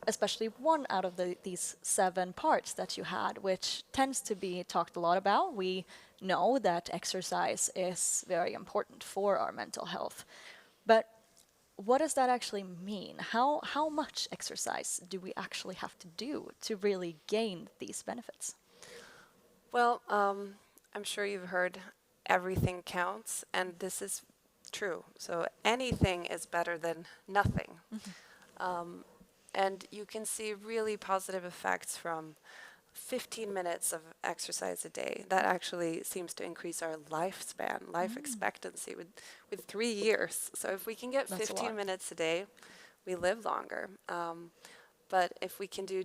especially one out of these 7 parts that you had, which tends to be talked a lot about. We know that exercise is very important for our mental health. But what does that actually mean? How much exercise do we actually have to do to really gain these benefits? Well, I'm sure you've heard everything counts, and this is true. So anything is better than nothing. And you can see really positive effects from 15 minutes of exercise a day. That actually seems to increase our lifespan, life expectancy with 3 years. So if we can get That's a 15 lot. minutes a day, we live longer. But if we can do,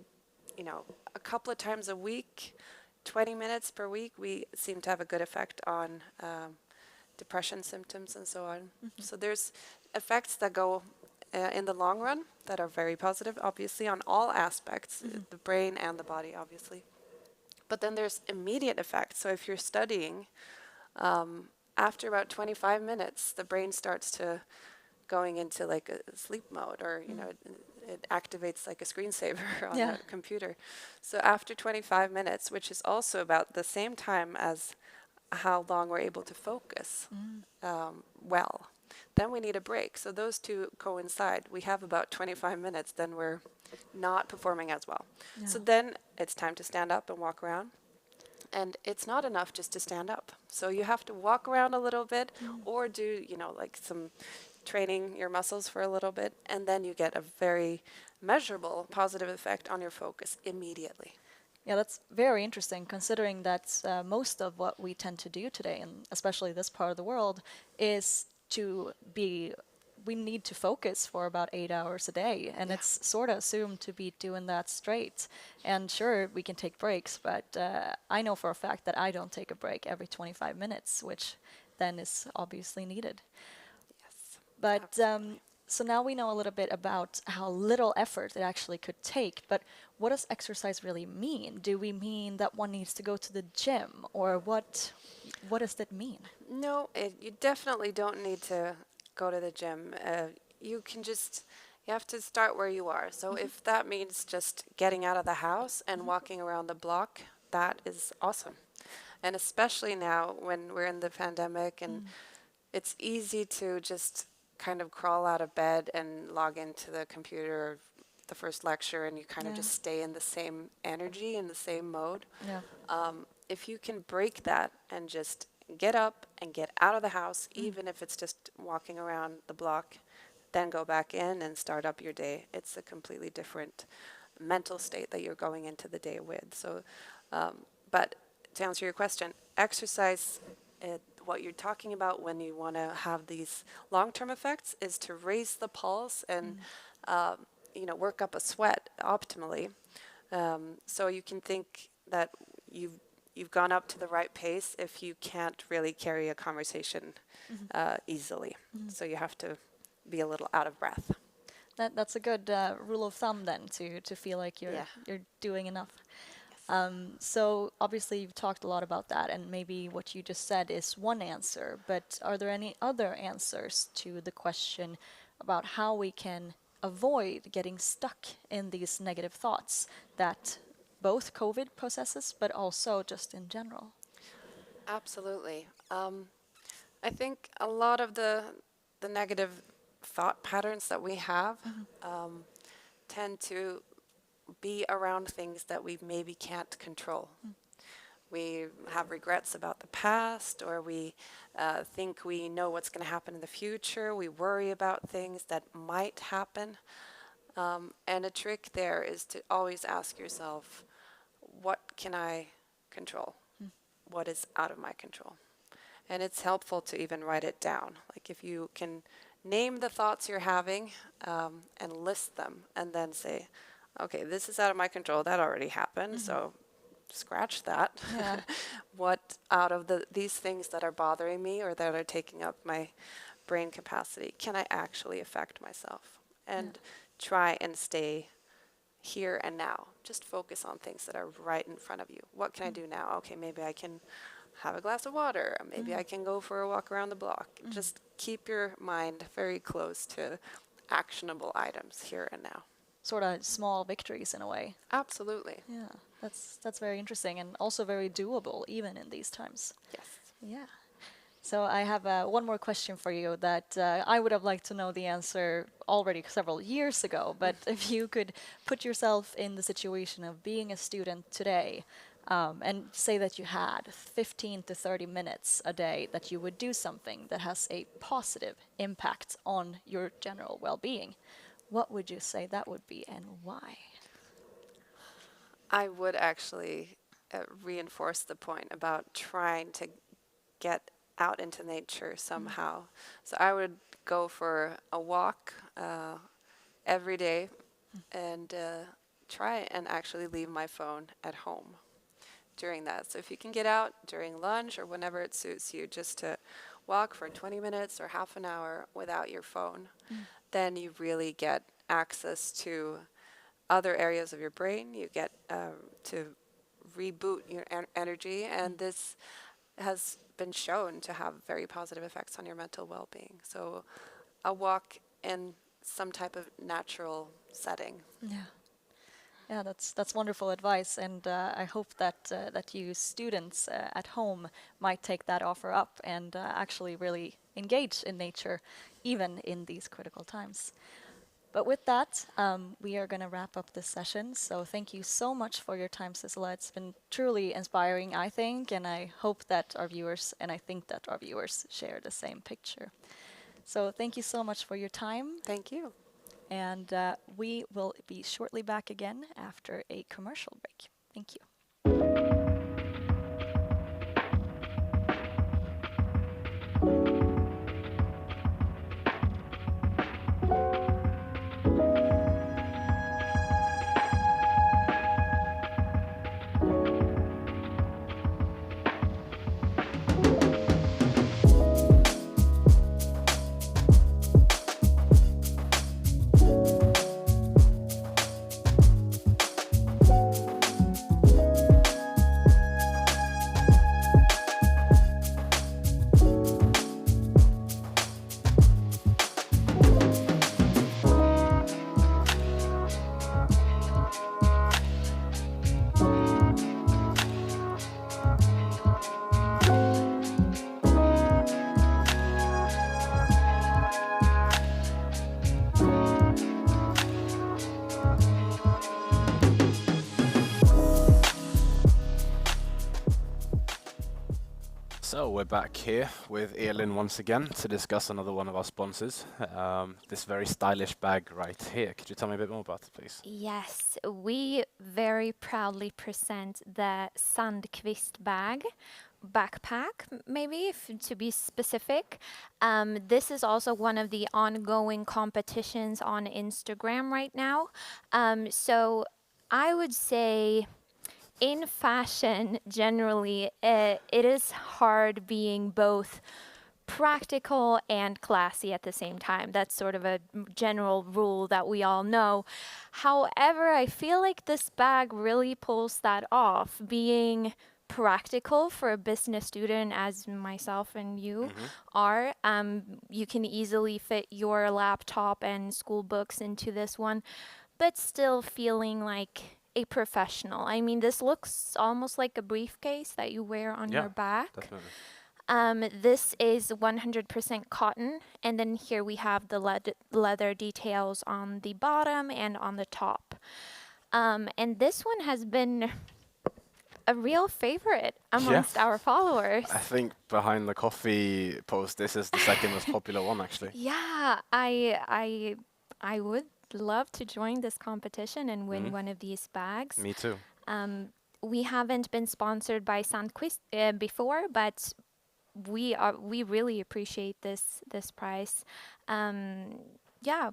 a couple of times a week, 20 minutes per week, we seem to have a good effect on depression symptoms and so on. So there's effects that go in the long run that are very positive, obviously, on all aspects, the brain and the body, obviously. But then there's immediate effects. So if you're studying, after about 25 minutes, the brain starts to going into like a sleep mode, or it activates like a screensaver on the computer. So after 25 minutes, which is also about the same time as how long we're able to focus well, then we need a break. So those two coincide. We have about 25 minutes, then we're not performing as well. So then it's time to stand up and walk around. And it's not enough just to stand up. So you have to walk around a little bit or do, like some training your muscles for a little bit. And then you get a very measurable positive effect on your focus immediately. Yeah, that's very interesting, considering that most of what we tend to do today, and especially this part of the world, is we need to focus for about 8 hours a day, and it's sort of assumed to be doing that straight. And sure, we can take breaks, but I know for a fact that I don't take a break every 25 minutes, which then is obviously needed. Yes. But so now we know a little bit about how little effort it actually could take, but what does exercise really mean? Do we mean that one needs to go to the gym, or what does that mean? No, you definitely don't need to go to the gym. You have to start where you are. So if that means just getting out of the house and walking around the block, that is awesome. And especially now when we're in the pandemic and it's easy to just kind of crawl out of bed and log into the computer, the first lecture, and you kind of just stay in the same energy, in the same mode. If you can break that and just get up and get out of the house, even if it's just walking around the block, then go back in and start up your day, it's a completely different mental state that you're going into the day with. So, but to answer your question, exercise, what you're talking about when you want to have these long-term effects is to raise the pulse and work up a sweat optimally. So you can think that you've gone up to the right pace if you can't really carry a conversation easily. So you have to be a little out of breath. That's a good rule of thumb then, to feel like you're doing enough. So obviously you've talked a lot about that, and maybe what you just said is one answer, but are there any other answers to the question about how we can avoid getting stuck in these negative thoughts that both COVID possesses, but also just in general? Absolutely. I think a lot of the negative thought patterns that we have tend to be around things that we maybe can't control. We have regrets about the past, or we think we know what's going to happen in the future. We worry about things that might happen. And a trick there is to always ask yourself, what can I control? What is out of my control? And it's helpful to even write it down. Like if you can name the thoughts you're having and list them, and then say, okay, this is out of my control. That already happened, so scratch that. Yeah. What out of these things that are bothering me or that are taking up my brain capacity can I actually affect myself? And try and stay here and now. Just focus on things that are right in front of you. What can I do now? Okay, maybe I can have a glass of water. Maybe I can go for a walk around the block. Just keep your mind very close to actionable items here and now. Sort of small victories in a way. Absolutely. Yeah, that's very interesting and also very doable even in these times. Yes. Yeah. So I have one more question for you that I would have liked to know the answer already several years ago. But if you could put yourself in the situation of being a student today, and say that you had 15 to 30 minutes a day that you would do something that has a positive impact on your general well-being, what would you say that would be and why? I would actually reinforce the point about trying to get out into nature somehow. So I would go for a walk every day and try and actually leave my phone at home during that. So if you can get out during lunch or whenever it suits you, just to walk for 20 minutes or half an hour without your phone, then you really get access to other areas of your brain. You get to reboot your energy, and this has been shown to have very positive effects on your mental well-being. So a walk in some type of natural setting. Yeah. Yeah, that's wonderful advice, and I hope that you students at home might take that offer up and actually really engage in nature, even in these critical times. But with that, we are going to wrap up this session. So thank you so much for your time, Sissela. It's been truly inspiring, I think, and I hope that our viewers, and I think that our viewers share the same picture. So thank you so much for your time. Thank you. And we will be shortly back again after a commercial break. Thank you. So we're back here with Elin once again to discuss another one of our sponsors, this very stylish bag right here. Could you tell me a bit more about it, please? Yes, we very proudly present the Sandqvist backpack, maybe to be specific. This is also one of the ongoing competitions on Instagram right now. So I would say in fashion, generally, it is hard being both practical and classy at the same time. That's sort of a general rule that we all know. However, I feel like this bag really pulls that off, being practical for a business student as myself and you are. You can easily fit your laptop and school books into this one, but still feeling like a professional. I mean, this looks almost like a briefcase that you wear on your back. Definitely. This is 100% cotton, and then here we have the leather details on the bottom and on the top. And this one has been a real favorite amongst our followers. I think behind the coffee post, this is the second most popular one, actually. Yeah, I would love to join this competition and win one of these bags. Me too. We haven't been sponsored by Sandqvist before, but we really appreciate this price. Yeah.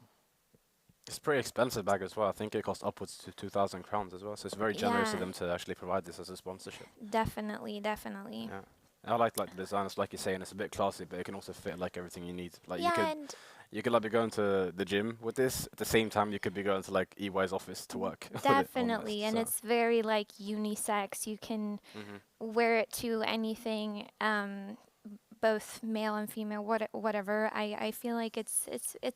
It's a pretty expensive bag as well. I think it costs upwards to 2,000 crowns as well. So it's very generous of them to actually provide this as a sponsorship. Definitely. Yeah. I like the design. It's like you're saying, it's a bit classy, but it can also fit like everything you need. Like yeah, you could, and You could like be going to the gym with this. At the same time, you could be going to like EY's office to work. with it almost, Definitely, and so. it's very like unisex. You can wear it to anything, both male and female, whatever. I feel like it's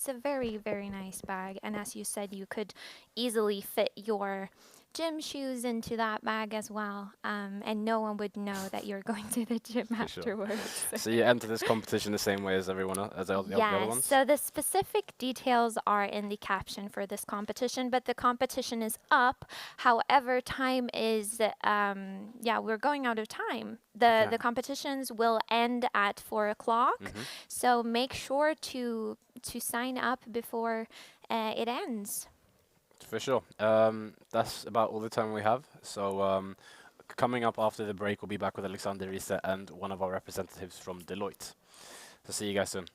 a very very nice bag, and as you said, you could easily fit your gym shoes into that bag as well, and no one would know that you're going to the gym For sure. afterwards. So you enter this competition the same way as everyone else, as the other Yes, ones? so the specific details are in the caption for this competition, but the competition is up. However, time is, yeah, we're going out of time. The competitions will end at 4 o'clock, so make sure to sign up before it ends. For sure. That's about all the time we have. So coming up after the break, we'll be back with Alexander Riese and one of our representatives from Deloitte. So see you guys soon.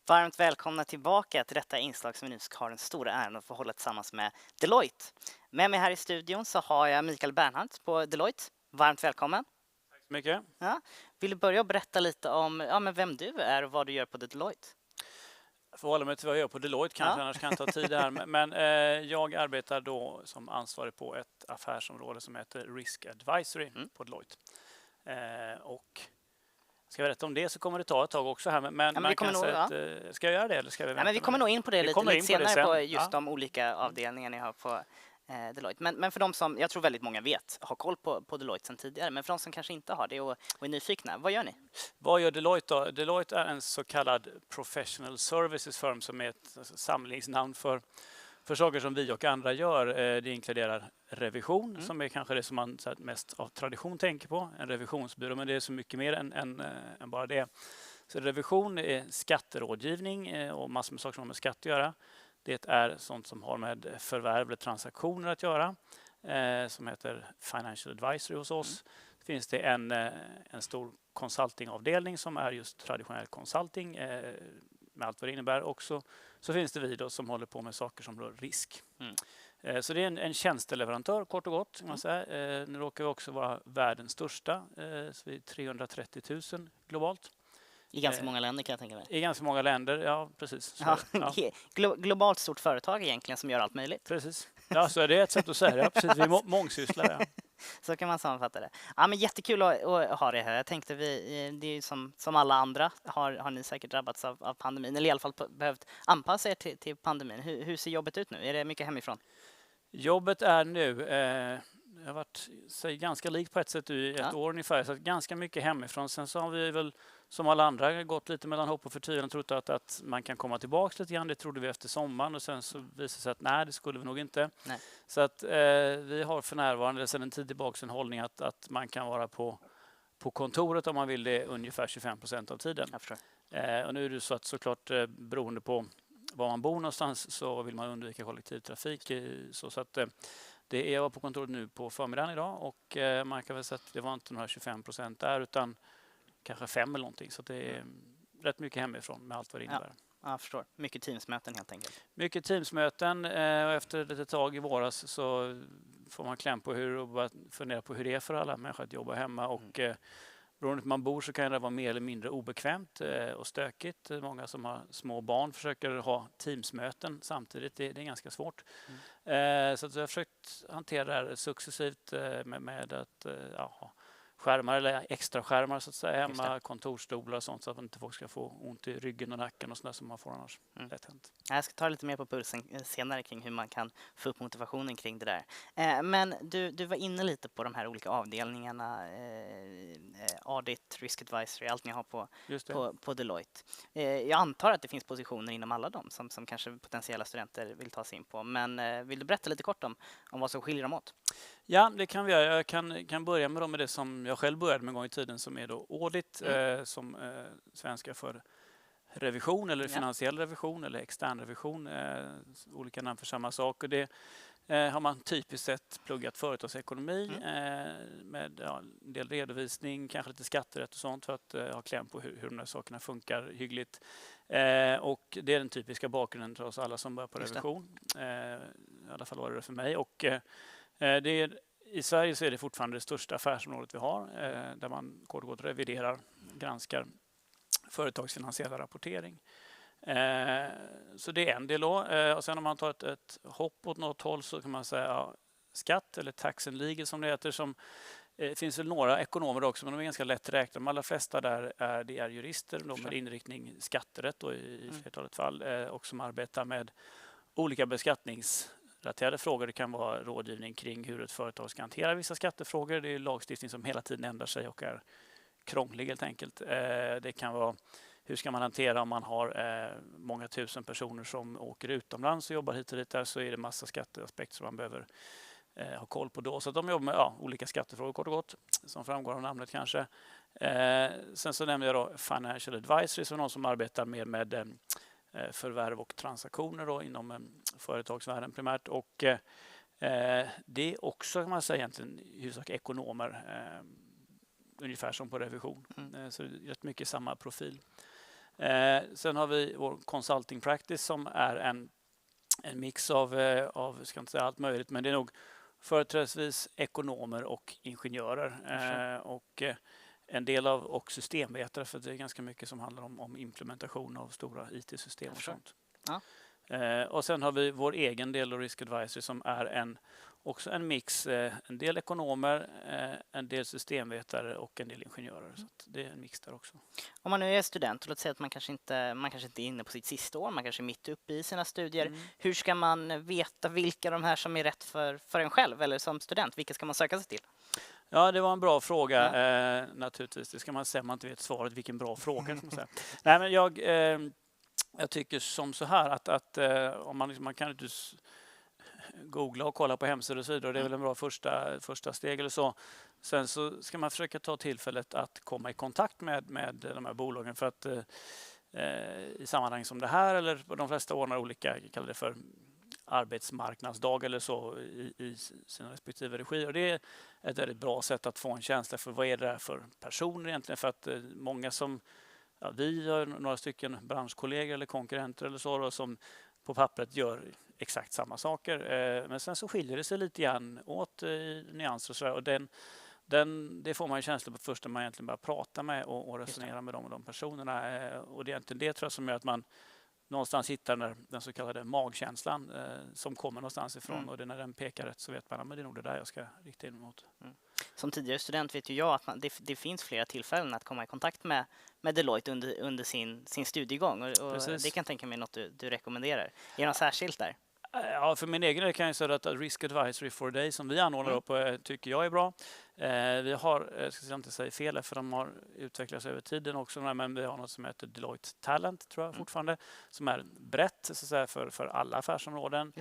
Varmt välkomna tillbaka till detta inslag som vi nu ska ha den stora äran att få hålla tillsammans med Deloitte. Med mig här i studion så har jag Mikael Bernhardt på Deloitte. Varmt välkommen. Tack så mycket. Ja. Vill du börja och berätta lite om men vem du är och vad du gör på Deloitte? Jag får hålla mig till vad jag gör på Deloitte kanske, annars kan jag ta tid här. Men jag arbetar då som ansvarig på ett affärsområde som heter Risk Advisory på Deloitte. Och ska jag berätta om det så kommer det ta ett tag också här. Men man kan säga att, ska jag göra det eller ska vi vänta? Men vi kommer nog in på det lite senare på just de olika avdelningar ni har på Deloitte. Men för de som, jag tror väldigt många har koll på Deloitte sedan tidigare, men för de som kanske inte har det och är nyfikna, vad gör ni? Vad gör Deloitte då? Deloitte är en så kallad professional services firm som är ett samlingsnamn för saker som vi och andra gör. Det inkluderar revision som är kanske det som man mest av tradition tänker på, en revisionsbyrå, men det är så mycket mer än bara det. Så revision är skatterådgivning och massor med saker som har med skatt att göra. Det är sånt som har med förvärv eller transaktioner att göra som heter Financial Advisory hos oss. Det finns det en stor consultingavdelning som är just traditionell consulting med allt vad det innebär också. Så finns det vi då som håller på med saker som rör risk. Så det är en tjänsteleverantör kort och gott. Kan man säga. Nu råkar vi också vara världens största. Så vi är 330 000 globalt. I ganska många länder kan jag tänka mig. I ganska många länder, ja precis. Så, globalt stort företag egentligen som gör allt möjligt. Precis. Ja, så är det ett sätt att säga det. Ja, precis. Vi är mångsysslare. Så kan man sammanfatta det. Ja, men jättekul att ha det här. Jag tänkte det är som alla andra har ni säkert drabbats av pandemin, eller i alla fall behövt anpassa er till pandemin. Hur ser jobbet ut nu? Är det mycket hemifrån? Jobbet är nu, det har varit ganska likt på ett sätt i ett år ungefär, så ganska mycket hemifrån. Sen så har vi väl som alla andra gått lite mellan hopp och förtvivlan, trott att man kan komma tillbaka lite grann. Det trodde vi efter sommaren och sen så visade det sig att nej, det skulle vi nog inte. Nej. Så att vi har för närvarande sedan en tid tillbaka en hållning att man kan vara på kontoret om man vill det ungefär 25% av tiden. Och nu är det så att såklart beroende på var man bor någonstans så vill man undvika kollektivtrafik. Så att jag var på kontoret nu på förmiddagen idag och man kan väl säga att det var inte några 25% där utan kanske 5 eller någonting. Så det är rätt mycket hemifrån med allt vad det innebär. Ja, jag förstår. Mycket teamsmöten helt enkelt. Mycket teamsmöten och efter ett tag i våras så får man kläm på och fundera på hur det är för alla människor att jobba hemma. Och beroende på man bor så kan det vara mer eller mindre obekvämt och stökigt. Många som har små barn försöker ha teamsmöten samtidigt. Det är ganska svårt. Så att jag har försökt hantera det här successivt med att skärmar eller extra skärmar så att säga hemma, kontorstolar och sånt så att inte folk ska få ont i ryggen och nacken och sånt som man får annars. Lätt hänt. Jag ska ta lite mer på pulsen senare kring hur man kan få upp motivationen kring det där. Men du var inne lite på de här olika avdelningarna, audit, risk advisory, allt ni har på Deloitte. Jag antar att det finns positioner inom alla dem som kanske potentiella studenter vill ta sig in på. Men vill du berätta lite kort om vad som skiljer dem åt? Ja, det kan vi göra. Jag kan börja med det som jag själv började med en gång i tiden som är då audit som svenska för revision eller finansiell revision eller extern revision. Olika namn för samma sak. Och det har man typiskt sett pluggat företagsekonomi med en del redovisning, kanske lite skatterätt och sånt för att ha kläm på hur de här sakerna funkar hyggligt. Och det är den typiska bakgrunden till oss alla som börjar på revision. I alla fall var det för mig. Och i Sverige så är det fortfarande det största affärsområdet vi har där man kort och gott reviderar, granskar företagsfinansiella rapportering. Så det är en del då. Och sen om man tar ett hopp åt något håll så kan man säga skatt eller tax and legal som det heter. Det finns väl några ekonomer också men de är ganska lätt räknade. De allra flesta där är jurister de med inriktning skatterätt då, i flertalet fall och som arbetar med olika beskattningsrelaterade frågor. Det kan vara rådgivning kring hur ett företag ska hantera vissa skattefrågor. Det är lagstiftning som hela tiden ändrar sig och är krånglig helt enkelt. Det kan vara hur ska man hantera om man har många tusen personer som åker utomlands och jobbar hit och dit där så är det massa skatteaspekter som man behöver ha koll på då. Så att de jobbar med olika skattefrågor kort och gott som framgår av namnet kanske. Sen så nämnde jag då Financial Advisory som någon som arbetar med förvärv och transaktioner då inom företagsvärlden primärt. Och det är också kan man säga egentligen i huvudsak ekonomer ungefär som på revision. Så det är rätt mycket samma profil. Sen har vi vår consulting practice som är en mix av ska inte säga allt möjligt, men det är nog företrädesvis ekonomer och ingenjörer och en del av och systemvetare, för det är ganska mycket som handlar om implementation av stora IT-system och sånt. Ja. Och sen har vi vår egen del av Risk Advisory som är också en mix, en del ekonomer, en del systemvetare och en del ingenjörer. Så att det är en mix där också. Om man nu är student, låt säga att man kanske inte är inne på sitt sista år, man kanske är mitt uppe i sina studier. Hur ska man veta vilka de här som är rätt för en själv eller som student? Vilka ska man söka sig till? Ja, det var en bra fråga naturligtvis. Det ska man säga om man inte vet svaret. Vilken bra fråga. Ska man säga. Nej, men jag tycker som så här att om man kan inte googla och kolla på hemsidor och så vidare. Det är väl en bra första steg eller så. Sen så ska man försöka ta tillfället att komma i kontakt med de här bolagen för att i sammanhang som det här eller på de flesta ordnar olika, kallar det för arbetsmarknadsdag eller så i sina respektive regier. Och det är ett väldigt bra sätt att få en känsla för vad är det där för personer egentligen. För att många som, vi har några stycken branschkollegor eller konkurrenter eller så då, som på pappret gör exakt samma saker. Men sen så skiljer det sig lite grann åt i nyanser och så där. Och det får man ju känsla på först när man egentligen börjar prata med och resonera med de personerna. Och det är egentligen det tror jag som gör att man någonstans hittar den så kallade magkänslan som kommer någonstans ifrån. Och det när den pekar rätt så vet man att det är nog det där jag ska rikta in mot. Som tidigare student vet ju jag att det finns flera tillfällen att komma i kontakt med Deloitte under sin studiegång. Och det kan jag tänka mig något du rekommenderar. Är det något särskilt där? Ja, för min egen del kan jag säga att Risk Advisory for a Day som vi anordnar upp tycker jag är bra. Vi har, jag ska inte säga fel, för de har utvecklats över tiden också, men vi har något som heter Deloitte Talent tror jag fortfarande, som är brett så att säga, för alla affärsområden.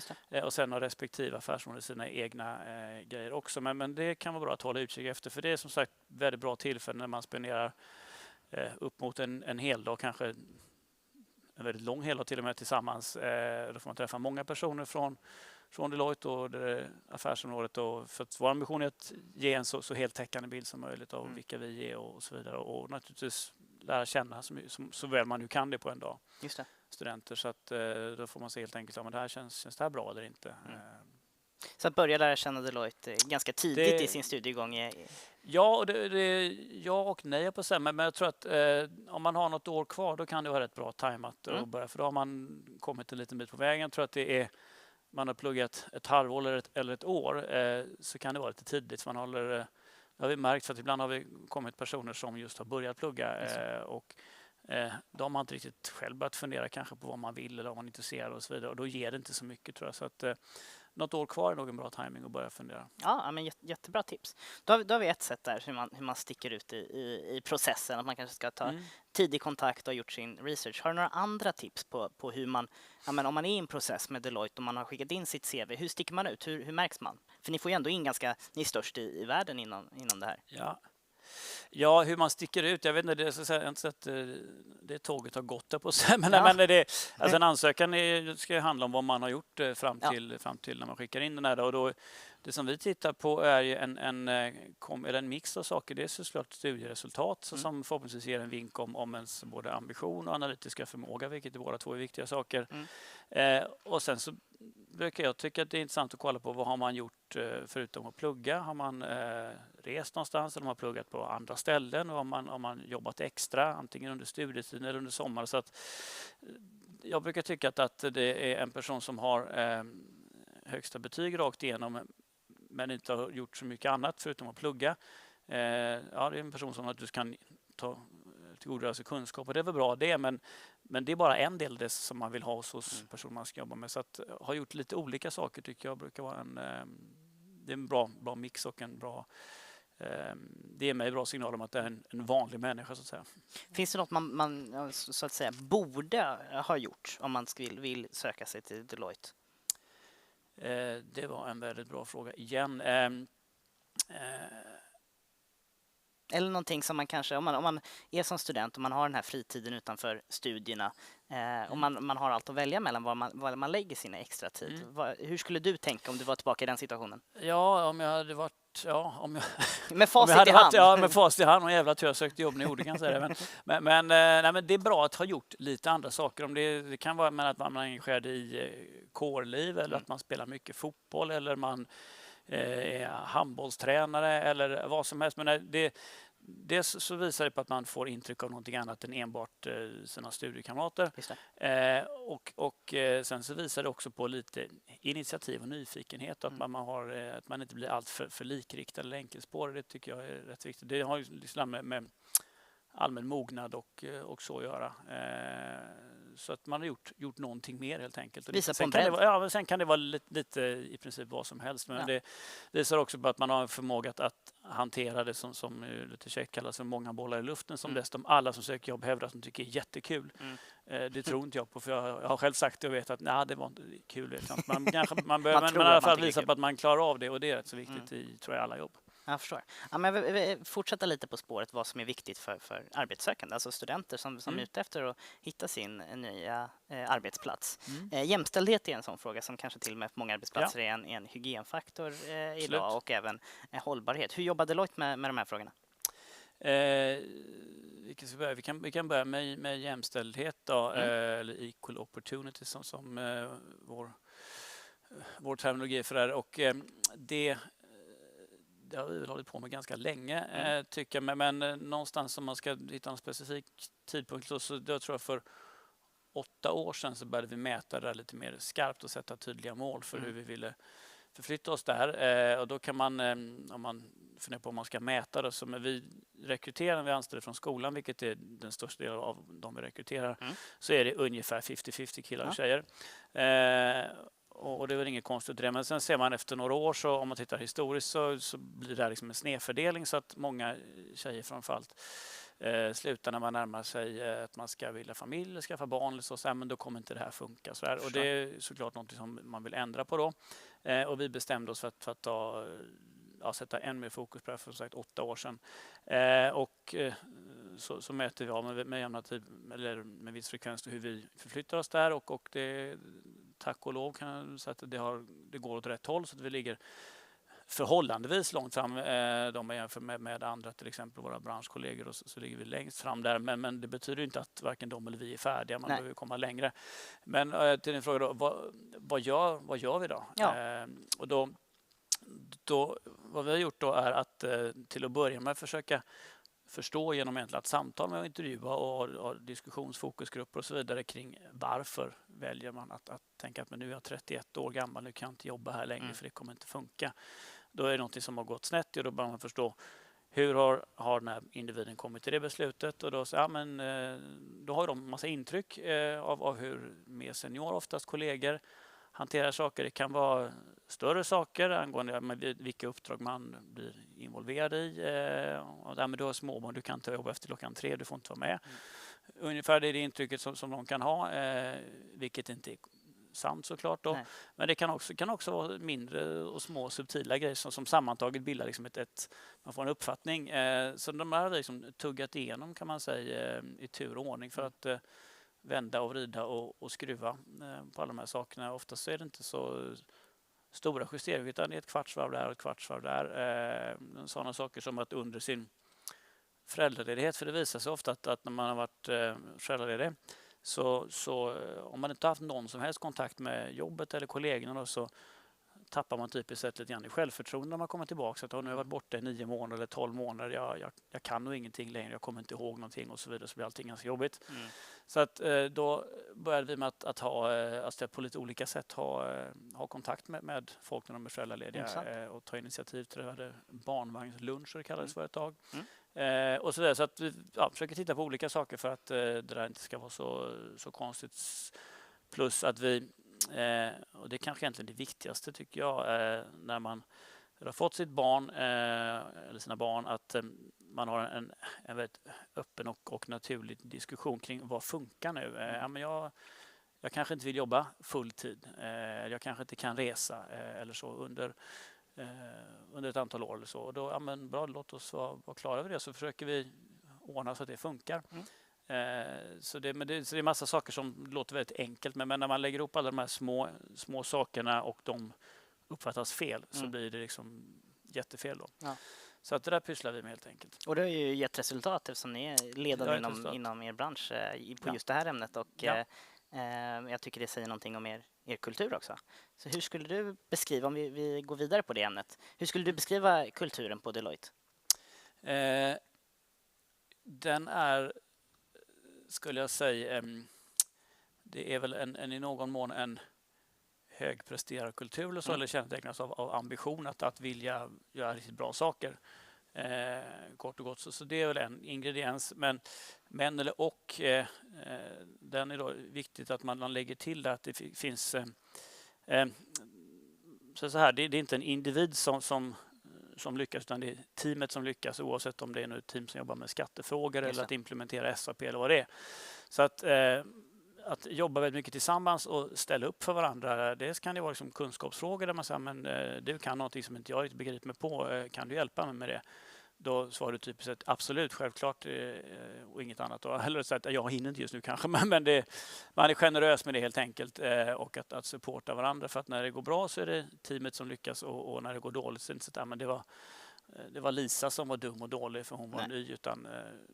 Och sen har respektive affärsområden sina egna grejer också. Men det kan vara bra att hålla utkik efter, för det är som sagt väldigt bra tillfälle när man spenderar upp mot en hel dag, kanske en väldigt lång heldag till och med tillsammans. Då får man träffa många personer från Deloitte och affärsområdet. Och för att vår ambition är att ge en så heltäckande bild som möjligt av vilka vi är och så vidare. Och naturligtvis lära känna så väl man nu kan det på en dag. Just det. Studenter. Så att då får man se helt enkelt om det här känns det här bra eller inte. Så att börja lära känna Deloitte ganska tidigt i sin studiegång. Ja, ja och nej på sig. Men jag tror att om man har något år kvar då kan det vara rätt bra tajmat att börja. För då har man kommit en liten bit på vägen. Jag tror att man har pluggat ett halvår eller ett år så kan det vara lite tidigt. Så det har vi märkt för att ibland har vi kommit personer som just har börjat plugga och de har inte riktigt själv börjat fundera kanske på vad man vill eller vad man är intresserad och så vidare. Och då ger det inte så mycket tror jag. Så att något år kvar är nog en bra timing att börja fundera. Ja, men jättebra tips. Då har vi ett sätt där hur man sticker ut i processen. Att man kanske ska ta tidig kontakt och ha gjort sin research. Har du några andra tips på hur man, om man är i en process med Deloitte och man har skickat in sitt CV, hur sticker man ut? Hur märks man? För ni får ju ändå in ni är störst i världen inom det här. Ja, hur man sticker ut. Jag vet inte, det tåget har gått där på sig. Men alltså en ansökan ska handla om vad man har gjort fram till när man skickar in den här. Och då, det som vi tittar på är ju en mix av saker. Det är såklart studieresultat som förhoppningsvis ger en vink om ens både ambition och analytiska förmåga, vilket är båda två är viktiga saker. Och sen så brukar jag tycka att det är intressant att kolla på vad har man gjort förutom att plugga. Har man rest någonstans eller har man pluggat på andra ställen och har man jobbat extra antingen under studietiden eller under sommar. Så att jag brukar tycka att det är en person som har högsta betyg rakt igenom men inte har gjort så mycket annat förutom att plugga. Det är en person som du kan tillgodogöra sig kunskap och det är väl bra det, men det är bara en del av det som man vill ha hos personer man ska jobba med. Så att ha gjort lite olika saker tycker jag brukar vara det är en bra mix och en bra det är mig bra signal om att det är en vanlig människa så att säga. Finns det något man så att säga borde ha gjort om man vill söka sig till Deloitte? Det var en väldigt bra fråga igen. Eller någonting som man kanske, om man är som student och man har den här fritiden utanför studierna Och man har allt att välja mellan var man lägger sin extra tid. Hur skulle du tänka om du var tillbaka i den situationen? Ja, om jag hade varit... Ja, om jag, med facit i hand. Ja, med facit i hand. Och jävla tur jag sökte jobb när jag gjorde, kan jag säga det. Men det är bra att ha gjort lite andra saker. Om det kan vara med att man är engagerad i kårliv eller att man spelar mycket fotboll eller man är handbollstränare eller vad som helst. Men det så visar det på att man får intryck av någonting annat än enbart sina studiekamrater. Och sen så visar det också på lite initiativ och nyfikenhet. Att att man inte blir allt för likriktad eller enkelspårig. Det tycker jag är rätt viktigt. Det har ju liksom med allmän mognad och så att göra. Så att man har gjort någonting mer helt enkelt. Sen kan det vara lite i princip vad som helst. Men det visar också på att man har en förmåga att hantera det som lite käckt kallas för många bollar i luften. Som dessutom alla som söker jobb hävdar som tycker är jättekul. Det tror inte jag på, för jag har själv sagt det och vet att det var inte kul. Man behöver i alla fall visa på att man klarar av det, och det är rätt så viktigt i, tror jag, alla jobb. Jag förstår. Ja, men vi fortsätta lite på spåret vad som är viktigt för arbetssökande, alltså studenter som är ute efter att hitta sin nya arbetsplats. Jämställdhet är en sån fråga som kanske till och med på många arbetsplatser är en hygienfaktor idag, och även hållbarhet. Hur jobbar Deloitte med de här frågorna? Vi kan börja med jämställdhet då, eller equal opportunity som vår terminologi för det här. Och det har vi väl hållit på med ganska länge, tycker jag. Men någonstans om man ska hitta en specifik tidpunkt, så jag tror jag för 8 år sedan så började vi mäta det lite mer skarpt och sätta tydliga mål för hur vi ville förflytta oss där. Och då kan man, om man funderar på om man ska mäta det, så vi rekryterar, vi anställer från skolan, vilket är den största delen av de vi rekryterar, så är det ungefär 50-50 killar och tjejer. Och det är väl inget konstigt det, men sen ser man efter några år, så om man tittar historiskt så blir det liksom en snedfördelning, så att många tjejer framförallt slutar när man närmar sig att man ska vilja familj eller skaffa barn, eller så men då kommer inte det här funka. Så och det är såklart något som man vill ändra på då. Och vi bestämde oss för att sätta än mer fokus på det för sagt 8 år sedan. Så mäter vi med jämna tid, eller med viss frekvens, hur vi förflyttar oss där, och det, tack och lov kan jag säga att det går åt rätt håll, så att vi ligger förhållandevis långt fram. De är jämfört med andra, till exempel våra branschkollegor, och så ligger vi längst fram där. Men det betyder inte att varken de eller vi är färdiga. Man behöver komma längre. Men till din fråga då, vad gör vi då? Ja. Och då vad vi har gjort då är att till att börja med försöka förstå genom egentligen att samtala med och intervjua och diskussionsfokusgrupper och så vidare kring varför väljer man att tänka att men nu är jag 31 år gammal, nu kan jag inte jobba här längre för det kommer inte funka. Då är det något som har gått snett, och då bör man förstå hur har den här individen kommit till det beslutet, och då då har de massa intryck av hur mer senior, oftast kollegor, hanterar saker. Det kan vara större saker angående vilka uppdrag man blir involverad i. Men du har småbarn, du kan inte jobba efter klockan 3, du får inte vara med. Ungefär det är det intrycket som de kan ha, vilket inte är sant såklart då. Men det kan också vara mindre och små subtila grejer som sammantaget bildar liksom man får en uppfattning. Så de har liksom tuggat igenom, kan man säga, i tur och ordning för att vända och vrida och skruva på alla de här sakerna. Oftast är det inte så stora justeringar, utan det är ett kvartsvarv där och ett kvartsvarv där. Sådana saker som att under sin föräldraledighet, för det visar sig ofta att när man har varit föräldraledig, så om man inte har haft någon som helst kontakt med jobbet eller kollegorna då, så tappar man typiskt sett lite grann i självförtroende när man kommer tillbaka. Att nu har jag varit borta i 9 månader eller 12 månader. Jag kan nog ingenting längre. Jag kommer inte ihåg någonting och så vidare. Så blir allting ganska jobbigt. Så att då började vi med att på lite olika sätt ha kontakt med folk när de är föräldralediga och ta initiativ till det. Vi hade barnvagnsluncher, det kallades för ett tag. Och så där, så att vi försöker titta på olika saker för att det där inte ska vara så konstigt. Plus att vi, och det är kanske egentligen det viktigaste tycker jag, när man har fått sitt barn eller sina barn, att man har en väldigt öppen och naturlig diskussion kring vad funkar nu. Men jag kanske inte vill jobba fulltid, jag kanske inte kan resa eller så under ett antal år eller så. Och då, bra, låt oss vara klara över det, så försöker vi ordna så att det funkar. Så det är massa saker som låter väldigt enkelt, men när man lägger ihop alla de här små sakerna och de uppfattas fel så blir det liksom jättefel då. Ja. Så att det där pysslar vi med helt enkelt. Och det har ju gett resultat eftersom ni är ledande inom er bransch på just det här ämnet. Och jag tycker det säger någonting om er kultur också. Så hur skulle du beskriva, om vi går vidare på det ämnet, hur skulle du beskriva kulturen på Deloitte? Den är, skulle jag säga, det är väl en i någon mån en högpresterarkultur eller så, eller kännetecknas av ambition att vilja göra riktigt bra saker. Kort och gott. Så det är väl en ingrediens. Men den är då viktigt att man lägger till det att det finns så här, det är inte en individ som lyckas, utan det är teamet som lyckas, oavsett om det är ett team som jobbar med skattefrågor eller att implementera SAP eller vad det är. Så att jobba väldigt mycket tillsammans och ställa upp för varandra, det kan det vara liksom kunskapsfrågor där man säger, men du kan någonting som inte jag riktigt begriper mig på, kan du hjälpa mig med det? Då svarar du typiskt sett absolut, självklart och inget annat. Eller så att jag hinner inte just nu kanske, men man är generös med det helt enkelt, och att supporta varandra, för att när det går bra så är det teamet som lyckas, och när det går dåligt så är det inte så att men det var Lisa som var dum och dålig för hon var ny, utan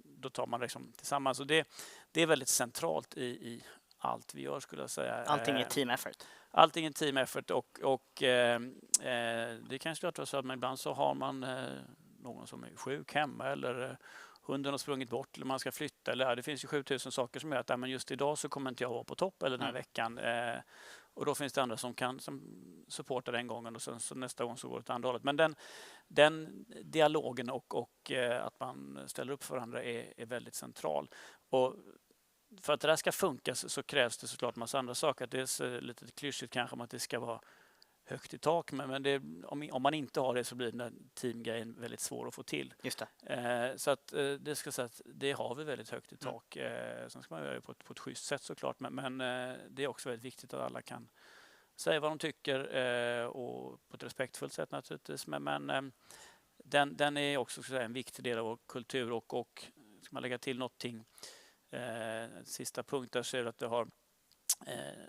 då tar man liksom tillsammans. Och det är väldigt centralt i allt vi gör, skulle jag säga. Allting är team effort. Allting är team effort, och det kan ju vara så att ibland så har man någon som är sjuk hemma, eller hunden har sprungit bort, eller man ska flytta, eller det finns ju 7000 saker som gör att men just idag så kommer inte jag vara på topp eller den här veckan. Och då finns det andra som kan supporta den gången, och sen så nästa gång så går det åt andra hållet. Men den dialogen och att man ställer upp för varandra är väldigt central. Och för att det där ska funka så krävs det såklart massa andra saker. Det är lite klyschigt kanske om att det ska vara högt i tak, men om man inte har det så blir den där teamgrejen väldigt svår att få till. Just det. Så att det ska säga att det har vi väldigt högt i tak. Sen ska man göra det på ett schysst sätt såklart, men det är också väldigt viktigt att alla kan säga vad de tycker, och på ett respektfullt sätt naturligtvis. Men den är också en viktig del av vår kultur, och ska man lägga till någonting, sista punkt där, så är det att det har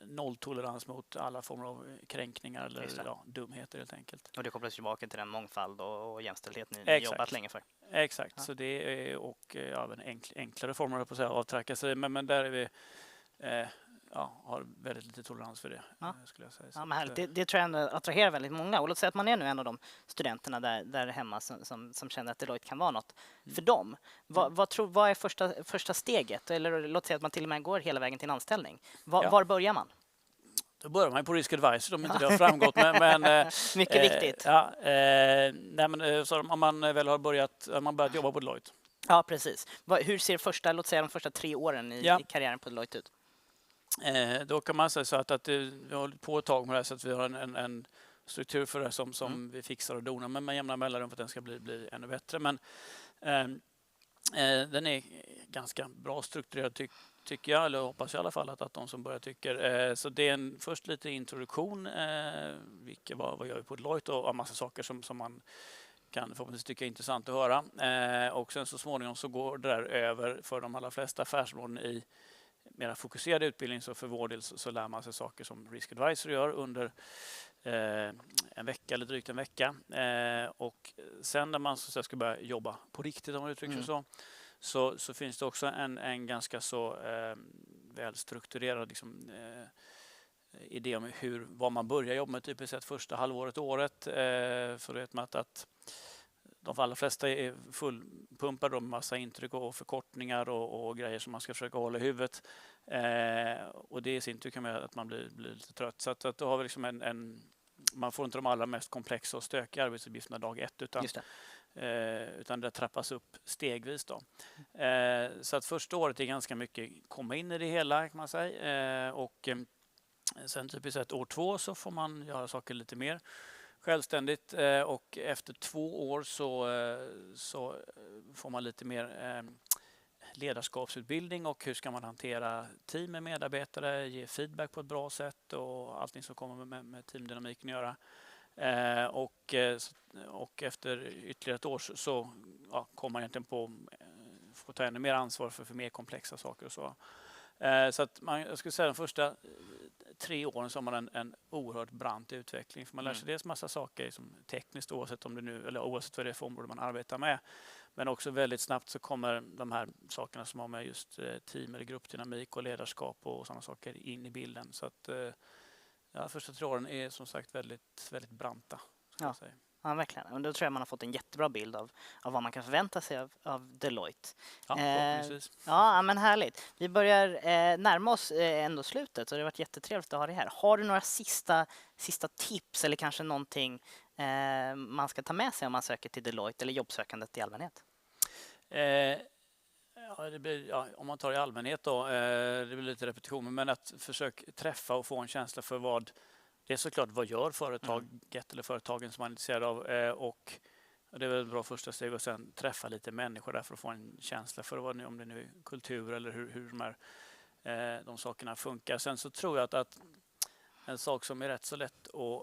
nolltolerans mot alla former av kränkningar eller dumheter helt enkelt. Och det kopplas tillbaka till den mångfald och jämställdhet ni jobbat länge för. Exakt, så det är, och även enklare former på att säga, av trakasserier, men där är vi har väldigt lite tolerans för det, skulle jag säga. Ja, men härligt. Det tror jag ändå attraherar väldigt många. Och låt säga att man är nu en av de studenterna där hemma som känner att Deloitte kan vara något för dem. Vad är första steget? Eller låt säga att man till och med går hela vägen till en anställning. Var börjar man? Då börjar man på Risk Advisor, om inte det har framgått. Men mycket viktigt. Så om man väl har börjat jobba på Deloitte. Ja, precis. Hur ser låt säga de första 3 åren i karriären på Deloitte ut? Då kan man säga så att vi har hållit på ett tag med det, så att vi har en struktur för det som vi fixar och donar med jämna mellanrum för att den ska bli ännu bättre. Men den är ganska bra strukturerad tycker jag, eller hoppas jag i alla fall att de som börjar tycker. Så det är först lite introduktion, vad gör vi på Deloitte, och en massa saker som man kan förhoppningsvis tycka är intressant att höra. Och sen så småningom så går det där över för de allra flesta affärsområden i mera fokuserad utbildning. Så för vår del så lär man sig saker som Risk Advisor gör under en vecka eller drygt en vecka. Och sen när man så ska börja jobba på riktigt, om man uttrycker så finns det också en ganska så välstrukturerad idé om vad man börjar jobba med typiskt sett första halvåret, året. För vet man att de allra flesta är fullpumpade med massa intryck och förkortningar och grejer som man ska försöka hålla i huvudet. Och det i sin tur kan göra att man blir lite trött. Så att då har vi liksom man får inte de allra mest komplexa och stökiga arbetsuppgifterna dag 1, utan det trappas upp stegvis då. Så att första året är ganska mycket komma in i det hela, kan man säga. Och sen typiskt sett år 2 så får man göra saker lite mer självständigt, och efter 2 år så får man lite mer ledarskapsutbildning, och hur ska man hantera team med medarbetare, ge feedback på ett bra sätt och allting som kommer med teamdynamiken att göra. Och efter ytterligare ett år så kommer man egentligen få ta ännu mer ansvar för mer komplexa saker och så. Så att jag skulle säga de första 3 åren så har man en oerhört brant utveckling. För man lär sig dels massa saker som tekniskt oavsett vad det är för område man arbetar med. Men också väldigt snabbt så kommer de här sakerna som har med just team eller gruppdynamik och ledarskap och sådana saker in i bilden. Så att första 3 åren är som sagt väldigt, väldigt branta. Ja. Ja, verkligen. Och då tror jag man har fått en jättebra bild av vad man kan förvänta sig av Deloitte. Ja, förhoppningsvis. Ja, men härligt. Vi börjar närma oss ändå slutet och det har varit jättetrevligt att ha dig här. Har du några sista tips eller kanske någonting man ska ta med sig om man söker till Deloitte eller jobbsökandet i allmänhet? Om man tar i allmänhet då, det blir lite repetition, men att försöka träffa och få en känsla för vad det är såklart, vad gör företaget eller företagen som man är intresserad av och det är väl ett bra första steg och sen träffa lite människor där för att få en känsla för vad om det nu är kultur eller hur de sakerna funkar. Sen så tror jag att en sak som är rätt så lätt att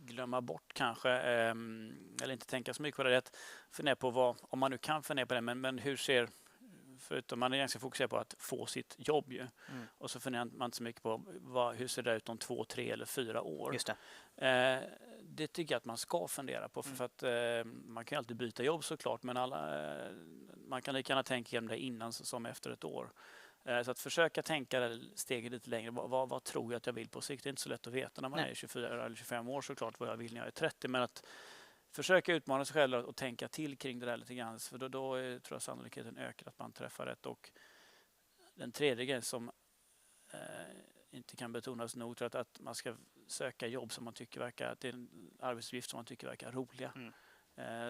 glömma bort kanske eller inte tänka så mycket på det är att fundera på om man nu kan fundera på det men hur ser förutom man är ganska fokuserad på att få sitt jobb ju. Och så funderar man inte så mycket på hur ser det ut om 2, 3 eller 4 år. Just det. Det tycker jag att man ska fundera på för att man kan alltid byta jobb såklart men man kan lika gärna tänka igenom det innan som efter ett år. Så att försöka tänka steget lite längre. Vad tror jag att jag vill på sikt? Det är inte så lätt att veta när man är 24 eller 25 år såklart vad jag vill när jag är 30 men att försöka utmana sig själv och tänka till kring det där lite grann. För då tror jag sannolikheten ökar att man träffar rätt. Och den tredje grejen som inte kan betonas nog tror jag att man ska söka jobb som man tycker verkar, det är en arbetsuppgift som man tycker verkar roliga.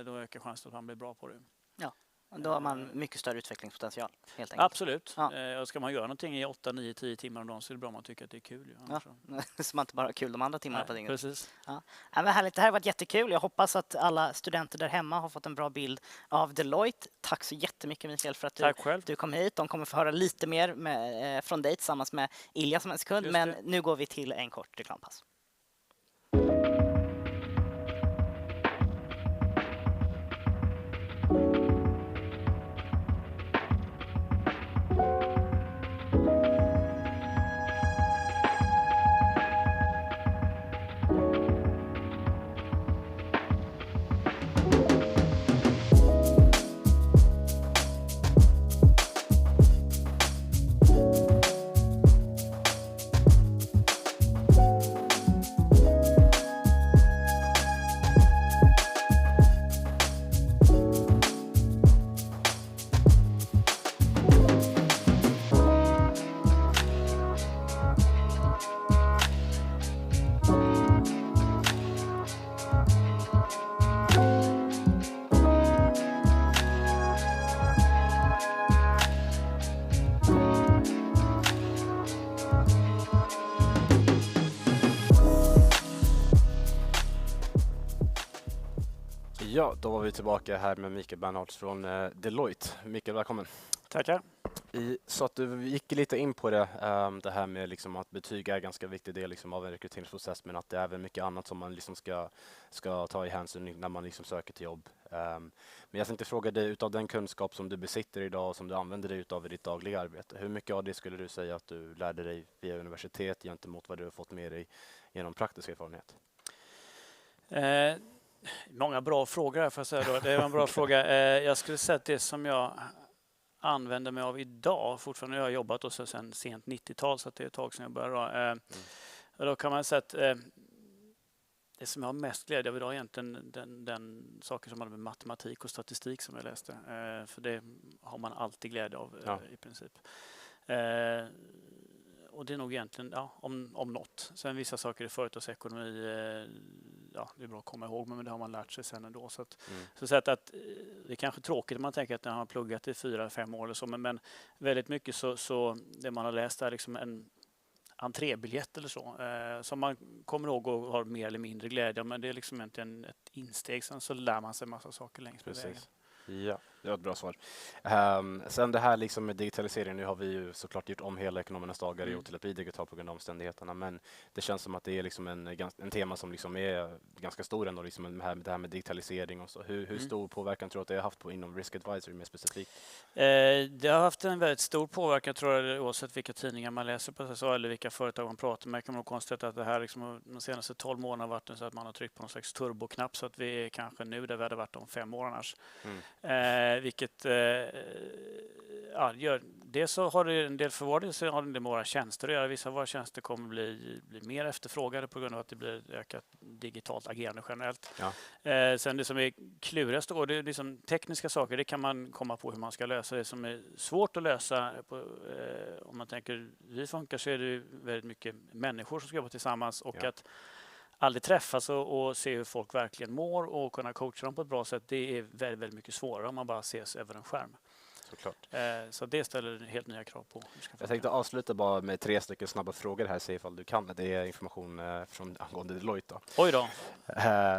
Då ökar chansen att man blir bra på det. Ja, då har man mycket större utvecklingspotential helt enkelt. Absolut. Ja. Ska man göra någonting i 8, 9, 10 timmar om dagen så är det bra om man tycker att det är kul. Ja. Så man inte bara har kul de andra timmarna på dygnet. Precis. Ja. Ja, men härligt. Det här har varit jättekul. Jag hoppas att alla studenter där hemma har fått en bra bild av Deloitte. Tack så jättemycket Mikael för att du kom hit. De kommer få höra lite mer från dig tillsammans med Ilja som en sekund. Men nu går vi till en kort reklampass. Ja, då var vi tillbaka här med Mikael Bernhards från Deloitte. Mikael, välkommen. Tackar. Så att du gick lite in på det här med liksom att betyg är en ganska viktig del liksom av en rekryteringsprocess, men att det är även mycket annat som man liksom ska ta i hänsyn när man liksom söker till jobb. Men jag tänkte fråga dig, utav den kunskap som du besitter idag och som du använder dig utav i ditt dagliga arbete, hur mycket av det skulle du säga att du lärde dig via universitet gentemot vad du har fått med dig genom praktisk erfarenhet? Många bra frågor här får jag säga då. Det är en bra fråga. Jag skulle säga att det som jag använder mig av idag, fortfarande har jag jobbat och så sen sent 90-tal så att det är ett tag sedan jag började. Då kan man säga att det som jag har mest glädje av idag är egentligen den saker som har med matematik och statistik som jag läste. För det har man alltid glädje av i princip. Och det är nog egentligen om något. Sen vissa saker i företagsekonomi, det är bra att komma ihåg, men det har man lärt sig sen ändå. Så att det är kanske tråkigt om man tänker att när man har pluggat i 4-5 år eller så, men väldigt mycket så det man har läst är liksom en entrébiljett eller så, som man kommer ihåg och har mer eller mindre glädje av, men det är liksom inte ett insteg. Sen så lär man sig massa saker längs med vägen. Ja. Det var ett bra svar. Sen det här liksom med digitalisering, nu har vi ju såklart gjort om hela Ekonomernas dagar till att bli digital på grund av omständigheterna, men det känns som att det är liksom en tema som liksom är ganska stor ändå, liksom det här med digitalisering och så. Hur stor påverkan tror du att det har haft inom Risk Advisory mer specifikt? Det har haft en väldigt stor påverkan, tror jag, oavsett vilka tidningar man läser på SSA eller vilka företag man pratar med. Jag kan nog konstatera att det här liksom, de senaste 12 månaderna har varit så att man har tryckt på någon slags turboknapp, så att vi är kanske nu där vi hade varit om 5 år annars. Vilket gör det, så har det en del för vår del, så har det en del med våra tjänster att göra. Vissa av våra tjänster kommer bli mer efterfrågade på grund av att det blir ökat digitalt agerande generellt. Sen det som är klurigast då, det är liksom tekniska saker, det kan man komma på hur man ska lösa. Det som är svårt att lösa om man tänker vi funkar, så är det väldigt mycket människor som ska jobba tillsammans, och att aldrig träffas och se hur folk verkligen mår och kunna coacha dem på ett bra sätt, det är väldigt, väldigt mycket svårare om man bara ses över en skärm. Såklart. Så det ställer helt nya krav på. Jag tänkte avsluta bara med 3 stycken snabba frågor här, se ifall du kan. Det är information från angående Deloitte. Oj då.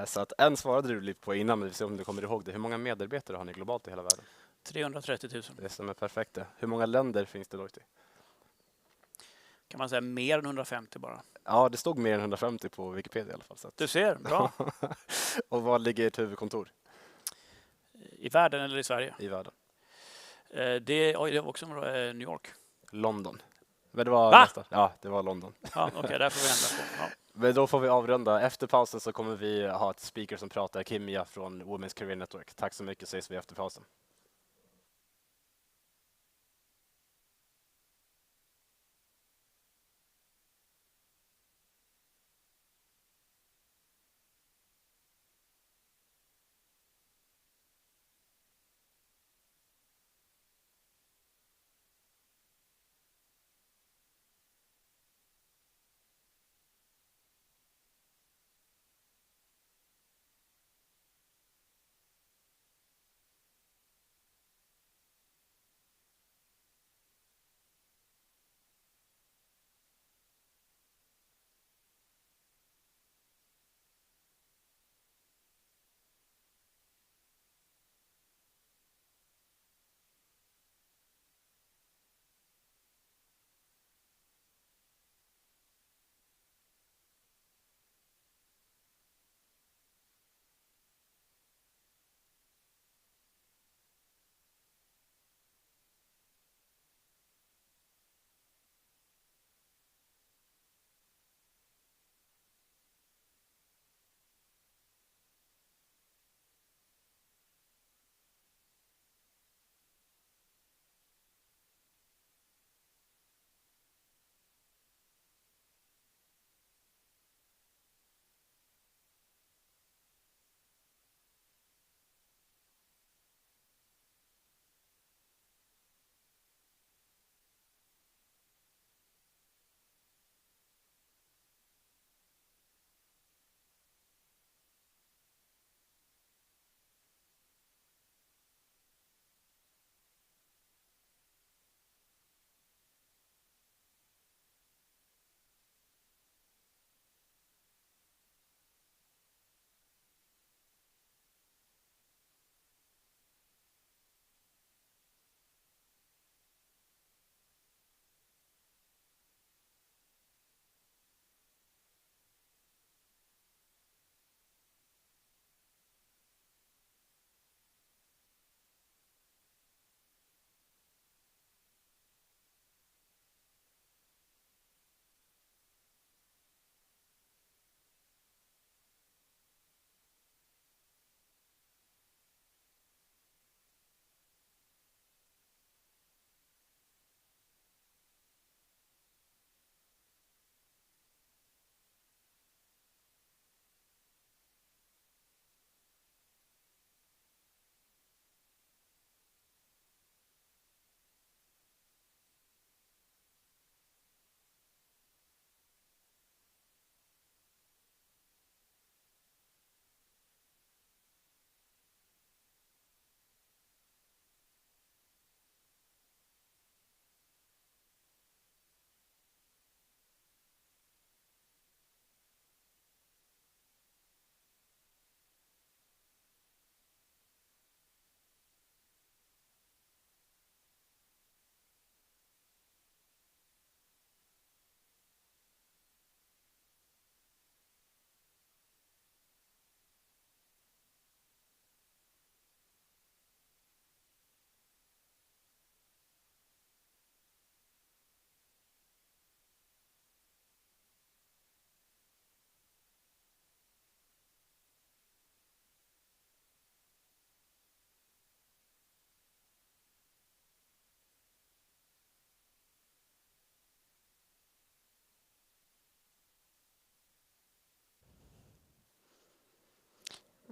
Så att en svarade du lite på innan, men vi får se om du kommer ihåg det. Hur många medarbetare har ni globalt i hela världen? 330 000. Det stämmer perfekt. Hur många länder finns Deloitte i? Kan man säga mer än 150 bara? Ja, det stod mer än 150 på Wikipedia i alla fall. Så att... Du ser, bra. Och var ligger ert huvudkontor? I världen eller i Sverige? I världen. Det var också New York. London. Men det var nästa. Ja, det var London. Ja, okej, där får vi ändra på. Ja. Men då får vi avrunda. Efter pausen så kommer vi ha ett speaker som pratar, Kimia från Women's Career Network. Tack så mycket, ses vi efter pausen.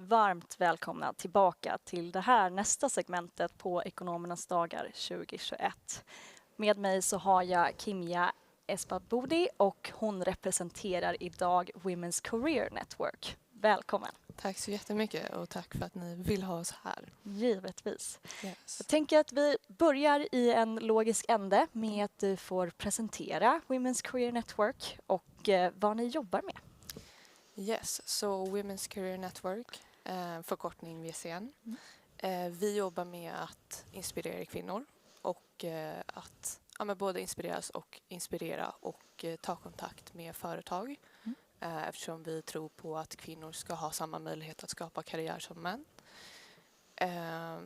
varmt välkomna tillbaka till det här nästa segmentet på Ekonomernas dagar 2021. Med mig så har jag Kimia Espadbodi och hon representerar idag Women's Career Network. Välkommen! Tack så jättemycket och tack för att ni vill ha oss här. Givetvis. Yes. Jag tänker att vi börjar i en logisk ände med att du får presentera Women's Career Network och vad ni jobbar med. Yes, så Women's Career Network, förkortning WCN. Vi jobbar med att inspirera kvinnor och att både inspireras och inspirera och ta kontakt med företag. Eftersom vi tror på att kvinnor ska ha samma möjlighet att skapa karriär som män.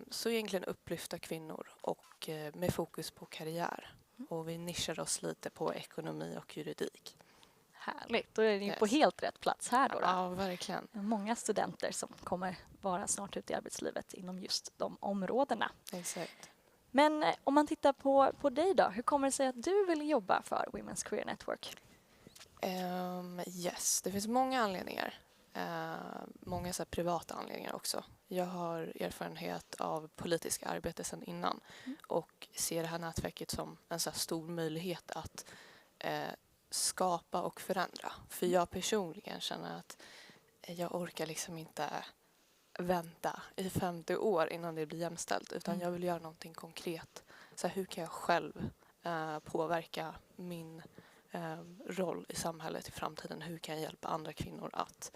Så egentligen upplyfta kvinnor och med fokus på karriär. Och vi nischar oss lite på ekonomi och juridik. Härligt, då är ni på helt rätt plats här då. Ja, verkligen. Många studenter som kommer vara snart ute i arbetslivet inom just de områdena. Exakt. Men om man tittar på dig då, hur kommer det sig att du vill jobba för Women's Career Network? Yes, det finns många anledningar. Många så här privata anledningar också. Jag har erfarenhet av politiskt arbete sedan innan och ser det här nätverket som en så här stor möjlighet att skapa och förändra. För jag personligen känner att jag orkar liksom inte vänta i 50 år innan det blir jämställt, utan jag vill göra någonting konkret. Så här, hur kan jag själv påverka min roll i samhället i framtiden? Hur kan jag hjälpa andra kvinnor att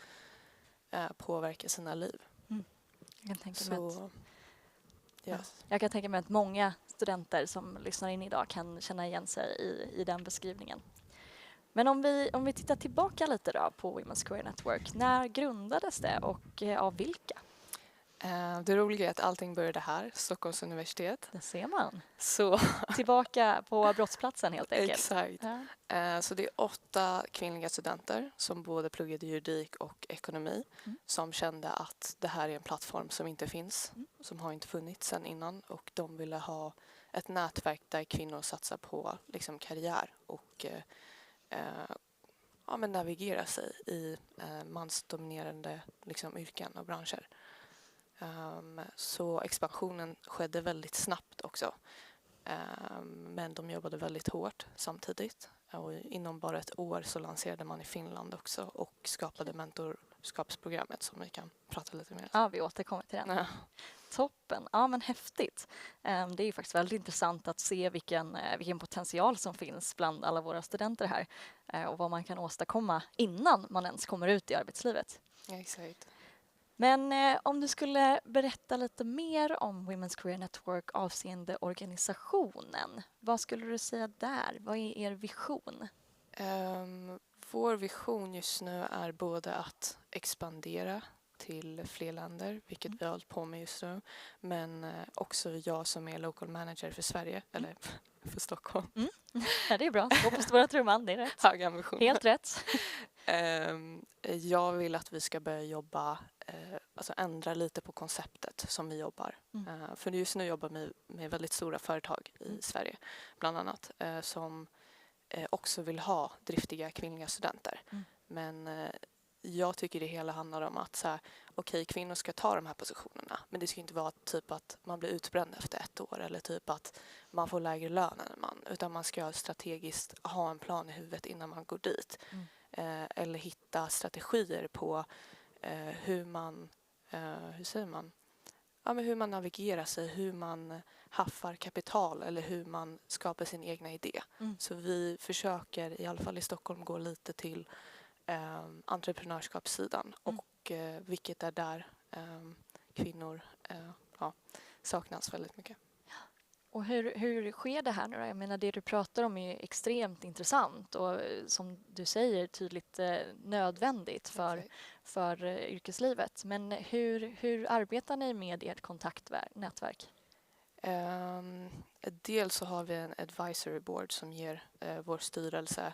påverka sina liv? Jag kan tänka mig att många studenter som lyssnar in idag kan känna igen sig i den beskrivningen. Men om vi tittar tillbaka lite då på Women's Career Network, när grundades det och av vilka? Det roliga är att allting började här, Stockholms universitet. Det ser man. Så. Tillbaka på brottsplatsen helt enkelt. Exakt. Ja. Så det är 8 kvinnliga studenter som både pluggade juridik och ekonomi som kände att det här är en plattform som inte finns, som har inte funnits sedan innan, och de ville ha ett nätverk där kvinnor satsar på liksom karriär och navigera sig i mansdominerande liksom, yrken och branscher. Så expansionen skedde väldigt snabbt också. Men de jobbade väldigt hårt samtidigt. Och inom bara ett år så lanserade man i Finland också och skapade mentorskapsprogrammet som vi kan prata lite mer om. Ja, vi återkommer till den. Ja. Toppen. Ja, men häftigt. Det är ju faktiskt väldigt intressant att se vilken potential som finns bland alla våra studenter här och vad man kan åstadkomma innan man ens kommer ut i arbetslivet. Ja, exakt. Men om du skulle berätta lite mer om Women's Career Network avseende organisationen, vad skulle du säga där? Vad är er vision? Vår vision just nu är både att expandera till fler länder, vilket vi har hållit på med just nu, men också jag som är local manager för Sverige, eller för Stockholm. Ja, det är bra. Gå på stora trumman, det är rätt. Hög ambition. Helt rätt. Jag vill att vi ska börja jobba, alltså ändra lite på konceptet som vi jobbar. För just nu jobbar vi med väldigt stora företag i Sverige, bland annat, som också vill ha driftiga kvinnliga studenter. Men jag tycker det hela handlar om att okej, kvinnor ska ta de här positionerna, men det ska inte vara typ att man blir utbränd efter 1 år eller typ att man får lägre lön än en man, utan man ska strategiskt ha en plan i huvudet innan man går dit. Eller hitta strategier på hur man navigerar sig, hur man haffar kapital eller hur man skapar sin egna idé. Så vi försöker i alla fall i Stockholm gå lite till entreprenörskapssidan och vilket är där kvinnor saknas väldigt mycket. Och hur sker det här nu då? Jag menar, det du pratar om är extremt intressant och som du säger tydligt nödvändigt för yrkeslivet. Men hur arbetar ni med ert kontaktnätverk? Dels så har vi en advisory board som ger vår styrelse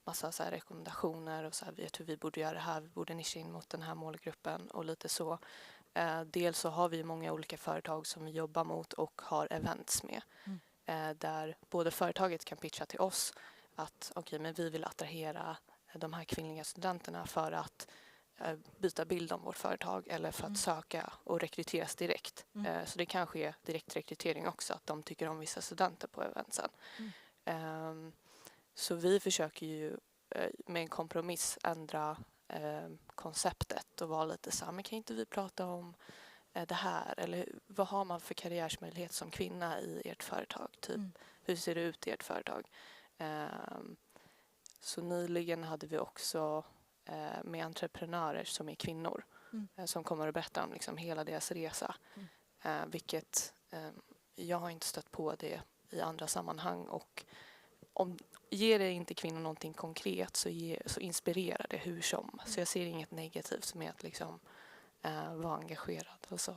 massa så här rekommendationer och så här, vet hur vi borde göra det här, vi borde nischa in mot den här målgruppen och lite så. Dels så har vi många olika företag som vi jobbar mot och har events med. Där både företaget kan pitcha till oss att men vi vill attrahera de här kvinnliga studenterna för att byta bild om vårt företag eller för att söka och rekryteras direkt. Så det kan ske direktrekrytering också, att de tycker om vissa studenter på eventsen. Så vi försöker ju med en kompromiss ändra konceptet och vara lite så här, men kan inte vi prata om det här? Eller vad har man för karriärsmöjlighet som kvinna i ert företag? Typ, hur ser det ut i ert företag? Så nyligen hade vi också med entreprenörer som är kvinnor som kommer att berätta om liksom hela deras resa. Vilket jag har inte stött på det i andra sammanhang. Och ger det inte kvinnor någonting konkret så inspirerar det hur som. Så jag ser inget negativt med att liksom, vara engagerad. Och så.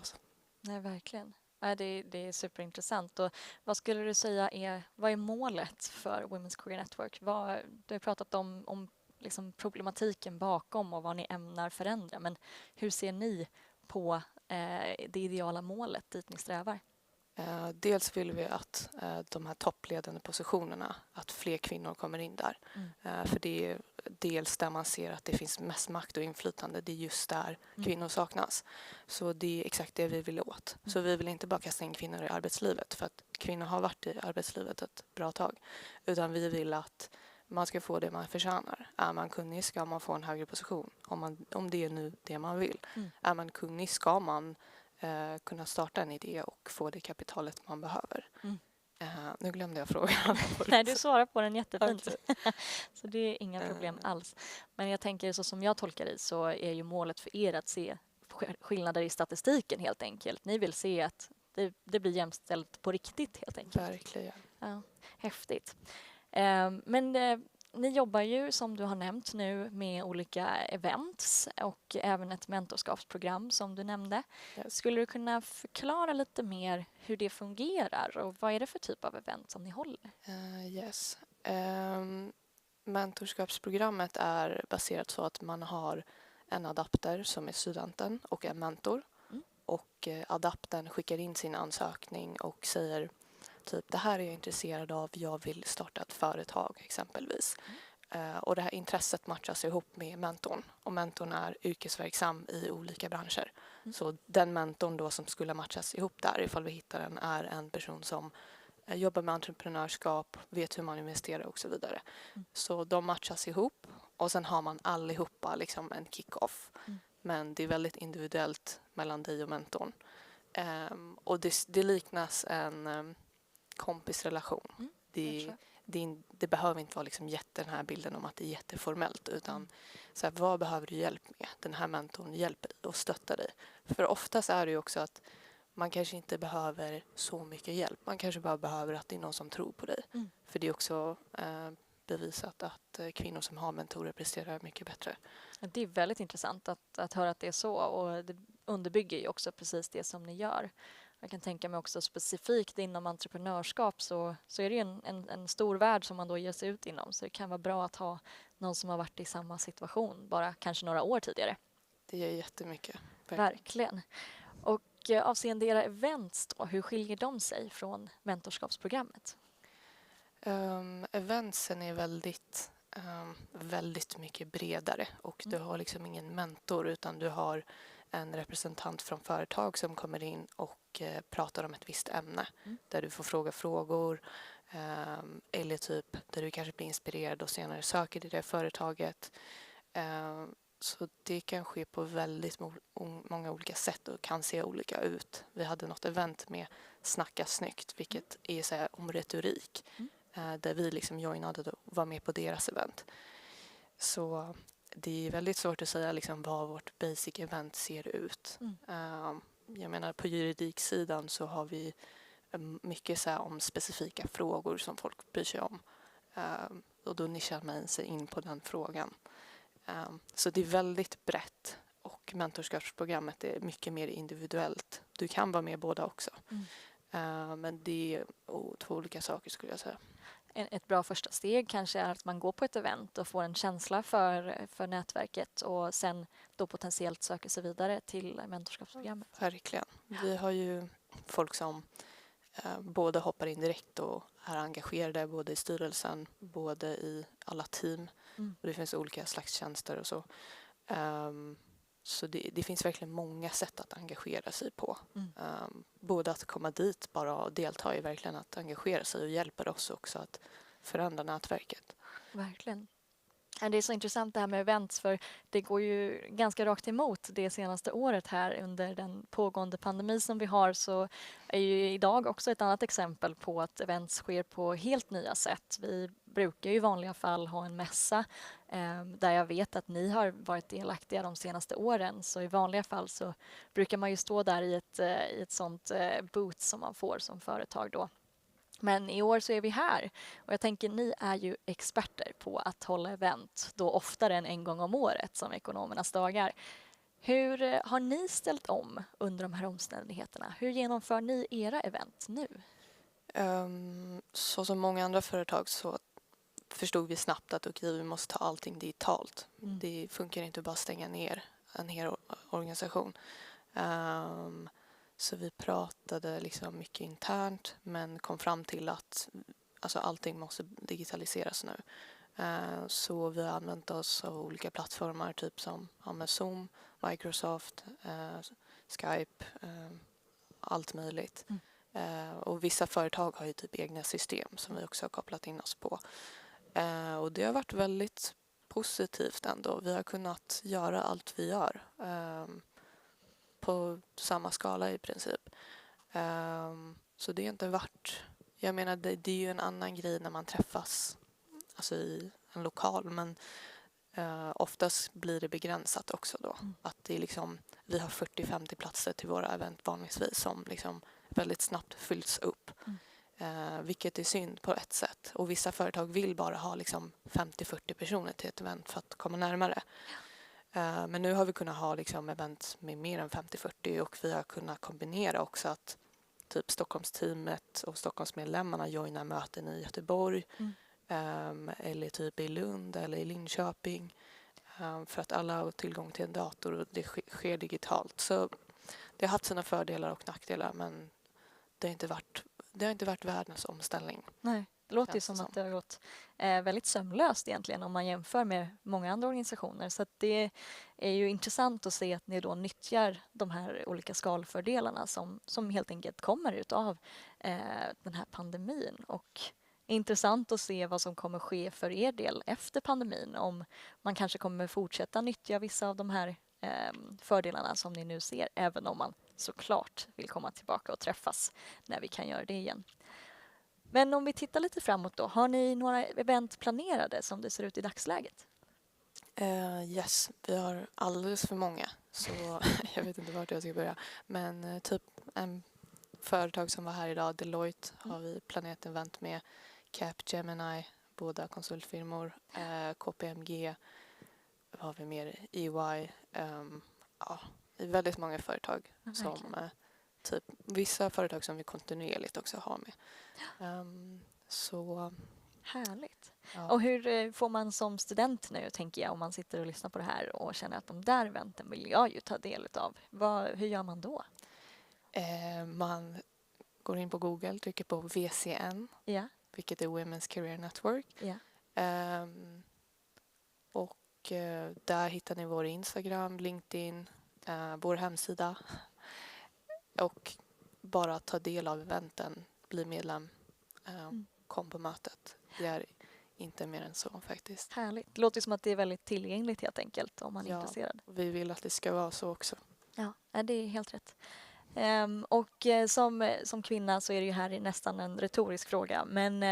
Nej, verkligen. Det är superintressant. Och vad skulle du säga vad är målet för Women's Career Network? Du har pratat om liksom problematiken bakom och vad ni ämnar förändra. Men hur ser ni på det ideala målet dit ni strävar? Dels vill vi att de här toppledande positionerna, att fler kvinnor kommer in där. För det är dels där man ser att det finns mest makt och inflytande. Det är just där kvinnor saknas. Så det är exakt det vi vill åt. Så vi vill inte bara kasta in kvinnor i arbetslivet, för att kvinnor har varit i arbetslivet ett bra tag. Utan vi vill att man ska få det man förtjänar. Är man kunnig ska man få en högre position. Om det är nu det man vill. Är man kunnig ska man kunna starta en idé och få det kapitalet man behöver. Nu glömde jag frågan. Nej, du svarar på den jättefint. Så det är inga problem alls. Men jag tänker, så som jag tolkar det, så är ju målet för er att se skillnader i statistiken helt enkelt. Ni vill se att det blir jämställt på riktigt helt enkelt. Verkligen. Ja, häftigt. Men ni jobbar ju, som du har nämnt nu, med olika events och även ett mentorskapsprogram som du nämnde. Yes. Skulle du kunna förklara lite mer hur det fungerar och vad är det för typ av event som ni håller? Yes. Mentorskapsprogrammet är baserat så att man har en adapter som är studenten och en mentor. Och adaptern skickar in sin ansökning och säger typ, det här är jag intresserad av, jag vill starta ett företag exempelvis. Och det här intresset matchas ihop med mentorn. Och mentorn är yrkesverksam i olika branscher. Så den mentorn då som skulle matchas ihop där, ifall vi hittar den, är en person som jobbar med entreprenörskap, vet hur man investerar och så vidare. Så de matchas ihop och sen har man allihopa liksom en kick-off. Men det är väldigt individuellt mellan dig och mentorn. Och det liknas en kompisrelation. Det behöver inte vara liksom den här bilden om att det är jätteformellt, utan så här, vad behöver du hjälp med? Den här mentorn hjälper dig och stöttar dig. För oftast är det ju också att man kanske inte behöver så mycket hjälp. Man kanske bara behöver att det är någon som tror på dig. För det är också bevisat att kvinnor som har mentorer presterar mycket bättre. Det är väldigt intressant att höra att det är så, och det underbygger ju också precis det som ni gör. Jag kan tänka mig också specifikt inom entreprenörskap så är det ju en stor värld som man då ger sig ut inom. Så det kan vara bra att ha någon som har varit i samma situation, bara kanske några år tidigare. Det gör jättemycket. Verkligen. Och avseende era events då, hur skiljer de sig från mentorskapsprogrammet? Eventsen är väldigt mycket bredare, och du har liksom ingen mentor, utan du har en representant från företag som kommer in och pratar om ett visst ämne där du får fråga frågor eller typ där du kanske blir inspirerad och senare söker till det företaget. Så det kan ske på väldigt många olika sätt och kan se olika ut. Vi hade något event med Snacka snyggt, vilket är så här om retorik, där vi liksom joinade och var med på deras event. Så det är väldigt svårt att säga liksom vad vårt basic event ser ut. Jag menar, på juridiksidan så har vi mycket så här om specifika frågor som folk bryr sig om. Och då nischar man sig in på den frågan. Så det är väldigt brett, och mentorskapsprogrammet är mycket mer individuellt. Du kan vara med båda också. Men det är två olika saker, skulle jag säga. Ett bra första steg kanske är att man går på ett event och får en känsla för nätverket och sen då potentiellt söker sig vidare till mentorskapsprogrammet. Verkligen. Vi har ju folk som både hoppar in direkt och är engagerade både i styrelsen, både i alla team. Och det finns olika slags tjänster och så. Så det finns verkligen många sätt att engagera sig på. Både att komma dit bara och delta är verkligen att engagera sig och hjälper oss också att förändra nätverket. Verkligen. Det är så intressant det här med events, för det går ju ganska rakt emot det senaste året här under den pågående pandemi som vi har, så är ju idag också ett annat exempel på att events sker på helt nya sätt. Vi brukar ju i vanliga fall ha en mässa där jag vet att ni har varit delaktiga de senaste åren, så i vanliga fall så brukar man ju stå där i ett sånt booth som man får som företag då. Men i år så är vi här och jag tänker ni är ju experter på att hålla event då oftare än en gång om året som Ekonomernas dagar. Hur har ni ställt om under de här omständigheterna? Hur genomför ni era event nu? Så som många andra företag så förstod vi snabbt att okej, vi måste ta allting digitalt. Det funkar inte att bara stänga ner en hel organisation. Så vi pratade liksom mycket internt men kom fram till att alltså, allting måste digitaliseras nu. Så vi har använt oss av olika plattformar typ som Zoom, Microsoft, Skype, allt möjligt. Och vissa företag har ju typ egna system som vi också har kopplat in oss på. Och det har varit väldigt positivt ändå. Vi har kunnat göra allt vi gör. På samma skala i princip. Så det har inte varit... Jag menar, det är ju en annan grej när man träffas alltså i en lokal, men oftast blir det begränsat också då. Att det är liksom, vi har 40-50 platser till våra event vanligtvis som liksom väldigt snabbt fylls upp. Vilket är synd på ett sätt. Och vissa företag vill bara ha liksom 50-40 personer till ett event för att komma närmare. Men nu har vi kunnat ha liksom event med mer än 50-40 och vi har kunnat kombinera också att typ Stockholmsteamet och Stockholmsmedlemmarna joinar möten i Göteborg eller typ i Lund eller i Linköping för att alla har tillgång till en dator och det sker digitalt. Så det har haft sina fördelar och nackdelar men det har inte varit världens omställning. Nej. Det låter ju som att det har gått väldigt sömlöst egentligen om man jämför med många andra organisationer. Så att det är ju intressant att se att ni då nyttjar de här olika skalfördelarna som helt enkelt kommer utav den här pandemin. Och intressant att se vad som kommer ske för er del efter pandemin. Om man kanske kommer fortsätta nyttja vissa av de här fördelarna som ni nu ser. Även om man såklart vill komma tillbaka och träffas när vi kan göra det igen. Men om vi tittar lite framåt då, har ni några event planerade som det ser ut i dagsläget? Yes, vi har alldeles för många så jag vet inte vart jag ska börja. Men typ en företag som var här idag, Deloitte, har vi planerat event med, Capgemini, båda konsultfirmor, KPMG, vad har vi mer, EY, det är väldigt många företag som typ vissa företag som vi kontinuerligt också har med. Så härligt. Ja. Och hur får man som student nu, tänker jag, om man sitter och lyssnar på det här och känner att de där eventen vill jag ju ta del av. Hur gör man då? Man går in på Google, trycker på VCN, vilket är Women's Career Network. Och där hittar ni vår Instagram, LinkedIn, vår hemsida. Och bara ta del av eventen, bli medlem, kom på mötet. Det är inte mer än så faktiskt. Härligt. Det låter som att det är väldigt tillgängligt helt enkelt om man är intresserad. Vi vill att det ska vara så också. Ja, det är helt rätt. Och som kvinna så är det ju här nästan en retorisk fråga, men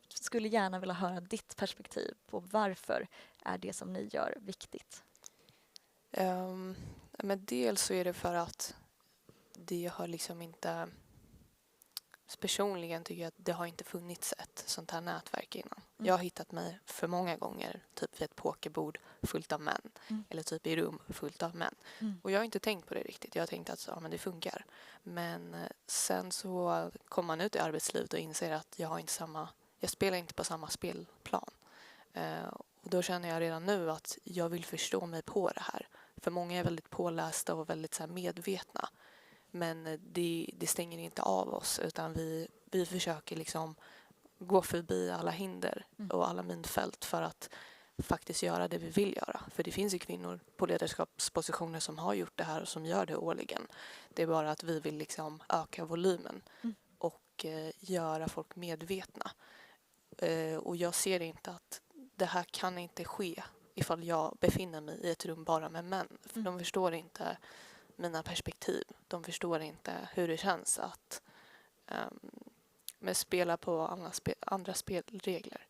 skulle gärna vilja höra ditt perspektiv på varför är det som ni gör viktigt? Men dels så är det för att det har liksom inte... Personligen tycker jag att det har inte funnits ett sånt här nätverk innan. Jag har hittat mig för många gånger typ vid ett pokerbord fullt av män. Eller typ i rum fullt av män. Och jag har inte tänkt på det riktigt. Jag har tänkt att men det funkar. Men sen så kommer man ut i arbetslivet och inser att jag spelar inte på samma spelplan. Och då känner jag redan nu att jag vill förstå mig på det här. För många är väldigt pålästa och väldigt så här medvetna. Men det stänger inte av oss utan vi försöker liksom gå förbi alla hinder och alla minfält för att faktiskt göra det vi vill göra. För det finns ju kvinnor på ledarskapspositioner som har gjort det här och som gör det årligen. Det är bara att vi vill liksom öka volymen och göra folk medvetna. Och jag ser inte att det här kan inte ske ifall jag befinner mig i ett rum bara med män. För de förstår inte mina perspektiv. De förstår inte hur det känns att spela på andra spelregler.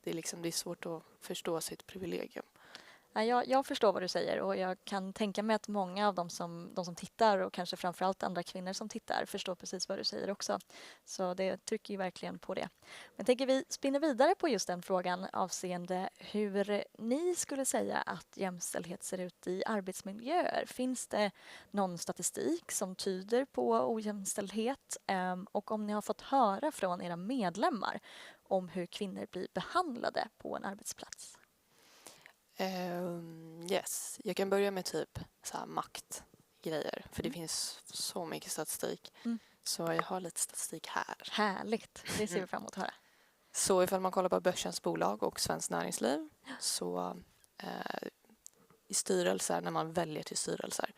Det är svårt att förstå sitt privilegium. Jag förstår vad du säger och jag kan tänka mig att många av de som tittar och kanske framförallt andra kvinnor som tittar förstår precis vad du säger också. Så det trycker ju verkligen på det. Men jag tänker vi spinner vidare på just den frågan avseende hur ni skulle säga att jämställdhet ser ut i arbetsmiljöer. Finns det någon statistik som tyder på ojämställdhet? Och om ni har fått höra från era medlemmar om hur kvinnor blir behandlade på en arbetsplats? Yes, jag kan börja med typ så här maktgrejer. För det finns så mycket statistik. Så jag har lite statistik här. Härligt, det ser vi fram emot att höra. Så ifall man kollar på börsens bolag och Svenskt Näringsliv så i styrelser, när man väljer till styrelser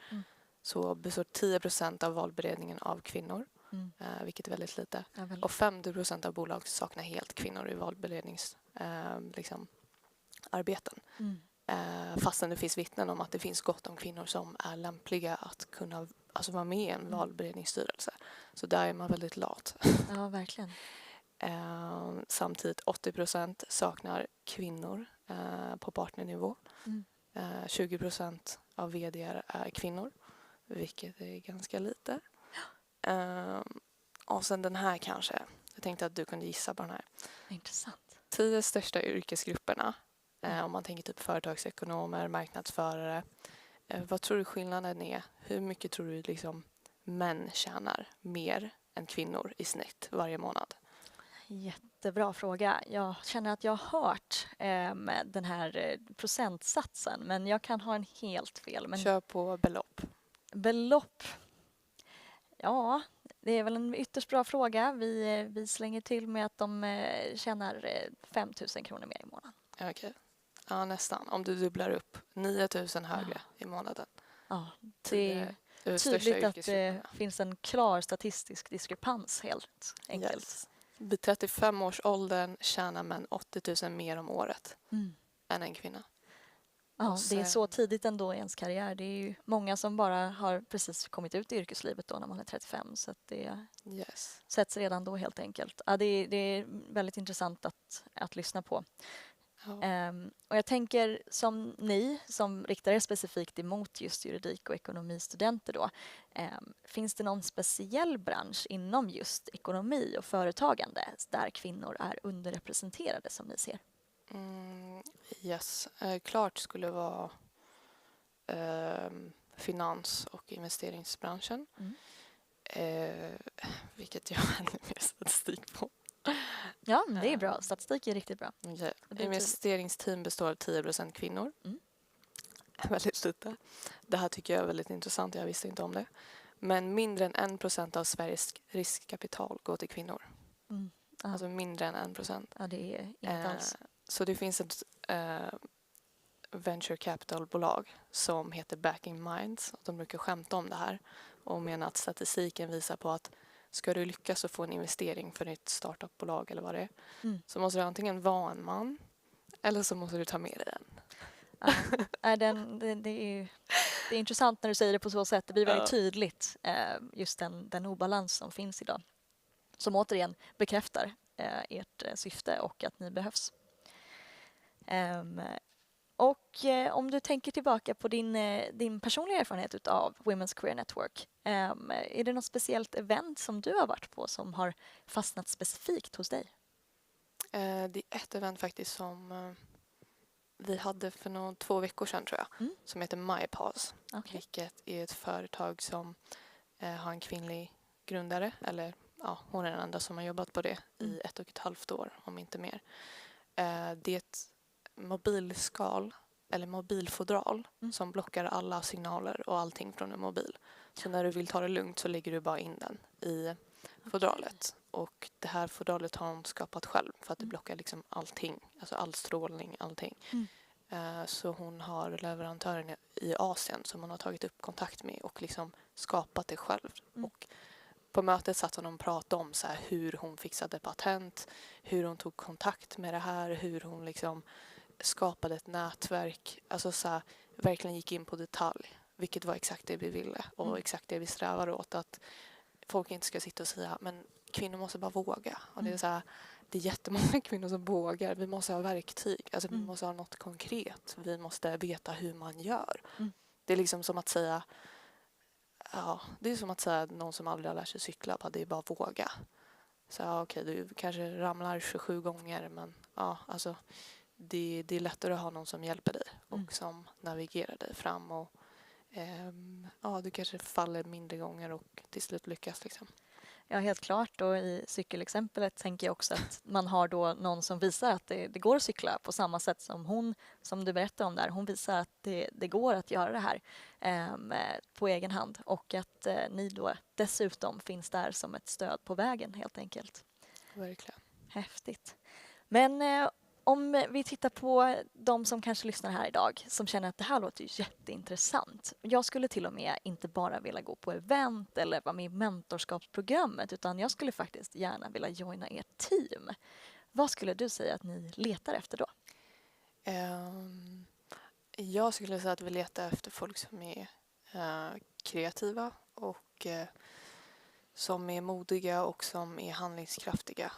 så består 10% av valberedningen av kvinnor. Vilket är väldigt lite. Och 50% av bolag saknar helt kvinnor i valberedningsarbeten. Fastän det finns vittnen om att det finns gott om kvinnor som är lämpliga att kunna vara med i en valberedningsstyrelse. Så där är man väldigt lat. Ja, verkligen. Samtidigt 80% saknar kvinnor på partnernivå. 20% av vd är kvinnor, vilket är ganska lite. Och sen den här kanske. Jag tänkte att du kunde gissa på den här. Intressant. 10 största yrkesgrupperna. Om man tänker typ företagsekonomer, marknadsförare. Vad tror du skillnaden är? Hur mycket tror du liksom män tjänar mer än kvinnor i snitt varje månad? Jättebra fråga. Jag känner att jag har hört den här procentsatsen, men jag kan ha en helt fel. Men kör på belopp. Belopp? Ja, det är väl en ytterst bra fråga. Vi slänger till med att de tjänar 5 000 kronor mer i månaden. Okej. Ja, nästan. Om du dubblar upp 9 000 högre i månaden. Ja, det är tydligt att det finns en klar statistisk diskrepans helt enkelt. Yes. Vid 35-årsåldern tjänar män 80 000 mer om året än en kvinna. Ja, det är så tidigt ändå i ens karriär. Det är ju många som bara har precis kommit ut i yrkeslivet då när man är 35. Så att det sätts redan då helt enkelt. Ja, det är väldigt intressant att lyssna på. Ja. Och jag tänker som ni som riktar er specifikt emot just juridik och ekonomistudenter då. Finns det någon speciell bransch inom just ekonomi och företagande där kvinnor är underrepresenterade som ni ser? Yes, klart skulle vara finans- och investeringsbranschen. Vilket jag har ännu mer statistik på. Ja, det är bra. Statistik är riktigt bra. Yeah. Investeringsteam består av 10% kvinnor. Väldigt lite. Det här tycker jag är väldigt intressant. Jag visste inte om det. Men mindre än 1% av Sveriges riskkapital går till kvinnor. Alltså mindre än 1%. Ja, det är inte alls. Så det finns ett venture capital-bolag som heter Backing Minds. De brukar skämta om det här och menar att statistiken visar på att ska du lyckas att få en investering för ditt startupbolag eller vad det är så måste du antingen vara en man eller så måste du ta med dig en. Ja, det är intressant när du säger det på så sätt. Det blir väldigt tydligt just den obalans som finns idag. Som återigen bekräftar ert syfte och att ni behövs. Och om du tänker tillbaka på din personliga erfarenhet av Women's Career Network. Är det något speciellt event som du har varit på som har fastnat specifikt hos dig? Det är ett event faktiskt som vi hade för 2 veckor sedan tror jag. Som heter MyPause. Vilket är ett företag som har en kvinnlig grundare. Eller ja, hon är den enda som har jobbat på det i 1,5 år om inte mer. Det är ett mobilskal eller mobilfodral som blockar alla signaler och allting från en mobil. Så när du vill ta det lugnt så lägger du bara in den i fodralet. Och det här fodralet har hon skapat själv för att det blockar liksom allting. Alltså all strålning, allting. Så hon har leverantören i Asien som hon har tagit upp kontakt med och liksom skapat det själv. Och på mötet satt hon och pratade om så här hur hon fixade patent, hur hon tog kontakt med det här, hur hon liksom skapade ett nätverk. Alltså så här, verkligen gick in på detalj, vilket var exakt det vi ville och exakt det vi strävar åt. Att folk inte ska sitta och säga men kvinnor måste bara våga. Och det är så här, det är jättemånga kvinnor som vågar. Vi måste ha verktyg. Alltså vi måste ha något konkret. Vi måste veta hur man gör. Det är liksom som att säga det är som att säga någon som aldrig har lärt sig cykla, det är bara att våga. Så okej, du kanske ramlar 27 gånger men alltså det är lättare att ha någon som hjälper dig och som navigerar dig fram och du kanske faller mindre gånger och till slut lyckas liksom. Ja, helt klart. Och i cykelexemplet tänker jag också att man har då någon som visar att det går att cykla på samma sätt som hon, som du berättade om där. Hon visar att det går att göra det här på egen hand och att ni då dessutom finns där som ett stöd på vägen helt enkelt. Verkligen. Häftigt. Men om vi tittar på de som kanske lyssnar här idag som känner att det här låter ju jätteintressant. Jag skulle till och med inte bara vilja gå på event eller vara med i mentorskapsprogrammet utan jag skulle faktiskt gärna vilja joina ert team. Vad skulle du säga att ni letar efter då? Jag skulle säga att vi letar efter folk som är kreativa och som är modiga och som är handlingskraftiga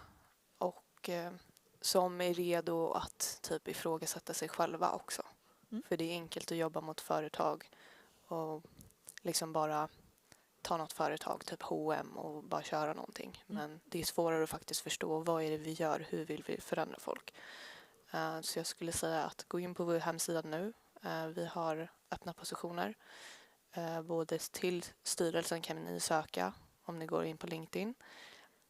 och som är redo att typ ifrågasätta sig själva också. För det är enkelt att jobba mot företag och liksom bara ta något företag, typ H&M och bara köra någonting. Men det är svårare att faktiskt förstå vad är det vi gör, hur vill vi förändra folk. Så jag skulle säga att gå in på vår hemsida nu. Vi har öppna positioner. Både till styrelsen kan ni söka om ni går in på LinkedIn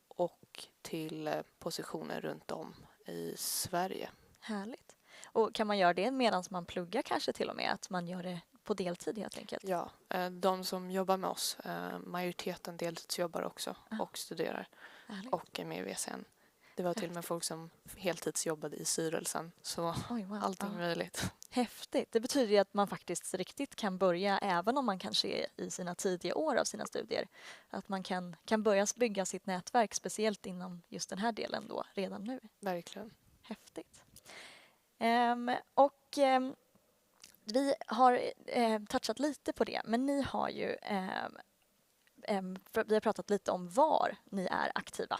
och till positioner runt om i Sverige. Härligt. Och kan man göra det medan man pluggar kanske till och med? Att man gör det på deltid helt enkelt? Ja, de som jobbar med oss, majoriteten deltidsjobbar också och studerar. Härligt. Och är med i VCN. Det var till och med folk som heltidsjobbade i styrelsen. Så allting möjligt. Häftigt. Det betyder ju att man faktiskt riktigt kan börja även om man kanske är i sina tidiga år av sina studier. Att man kan börja bygga sitt nätverk speciellt inom just den här delen då redan nu. Verkligen. Häftigt. Vi har touchat lite på det men ni har ju vi har pratat lite om var ni är aktiva.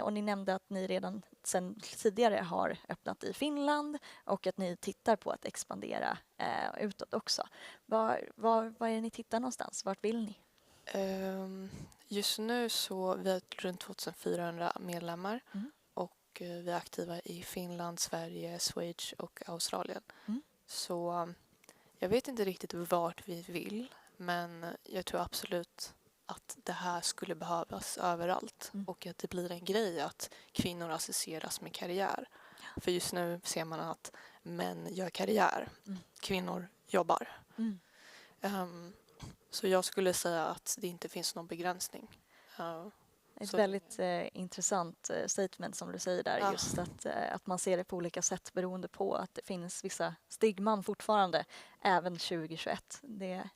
Och ni nämnde att ni redan sedan tidigare har öppnat i Finland och att ni tittar på att expandera utåt också. Var är det ni tittar någonstans? Vart vill ni? Just nu så vi har runt 2400 medlemmar och vi är aktiva i Finland, Sverige, Schweiz och Australien. Så jag vet inte riktigt vart vi vill. Men jag tror absolut att det här skulle behövas överallt och att det blir en grej att kvinnor associeras med karriär. För just nu ser man att män gör karriär, kvinnor jobbar. Så jag skulle säga att det inte finns någon begränsning. Ett väldigt intressant statement som du säger där. Just att man ser det på olika sätt beroende på att det finns vissa stigman fortfarande även 2021. Det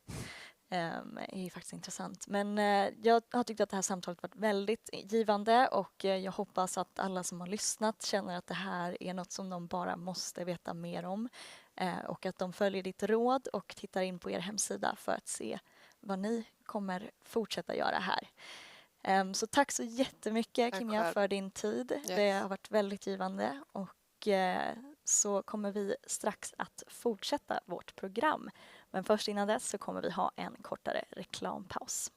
är faktiskt intressant. Men jag har tyckt att det här samtalet varit väldigt givande och jag hoppas att alla som har lyssnat känner att det här är något som de bara måste veta mer om och att de följer ditt råd och tittar in på er hemsida för att se vad ni kommer fortsätta göra här. Så tack så jättemycket Kimia för din tid. Yes. Det har varit väldigt givande och så kommer vi strax att fortsätta vårt program. Men först innan dess så kommer vi ha en kortare reklampaus.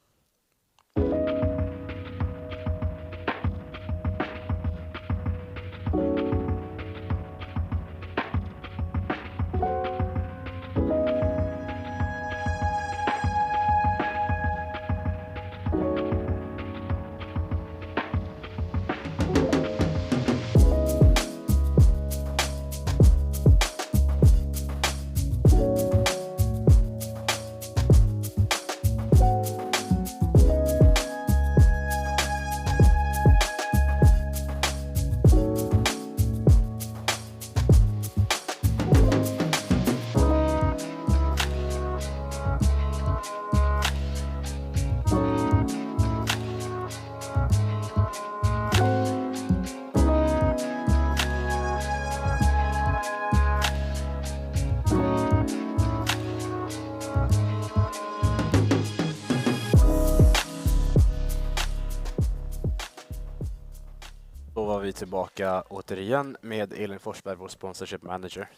var vi tillbaka återigen med Elin Forsberg, vår sponsorship manager.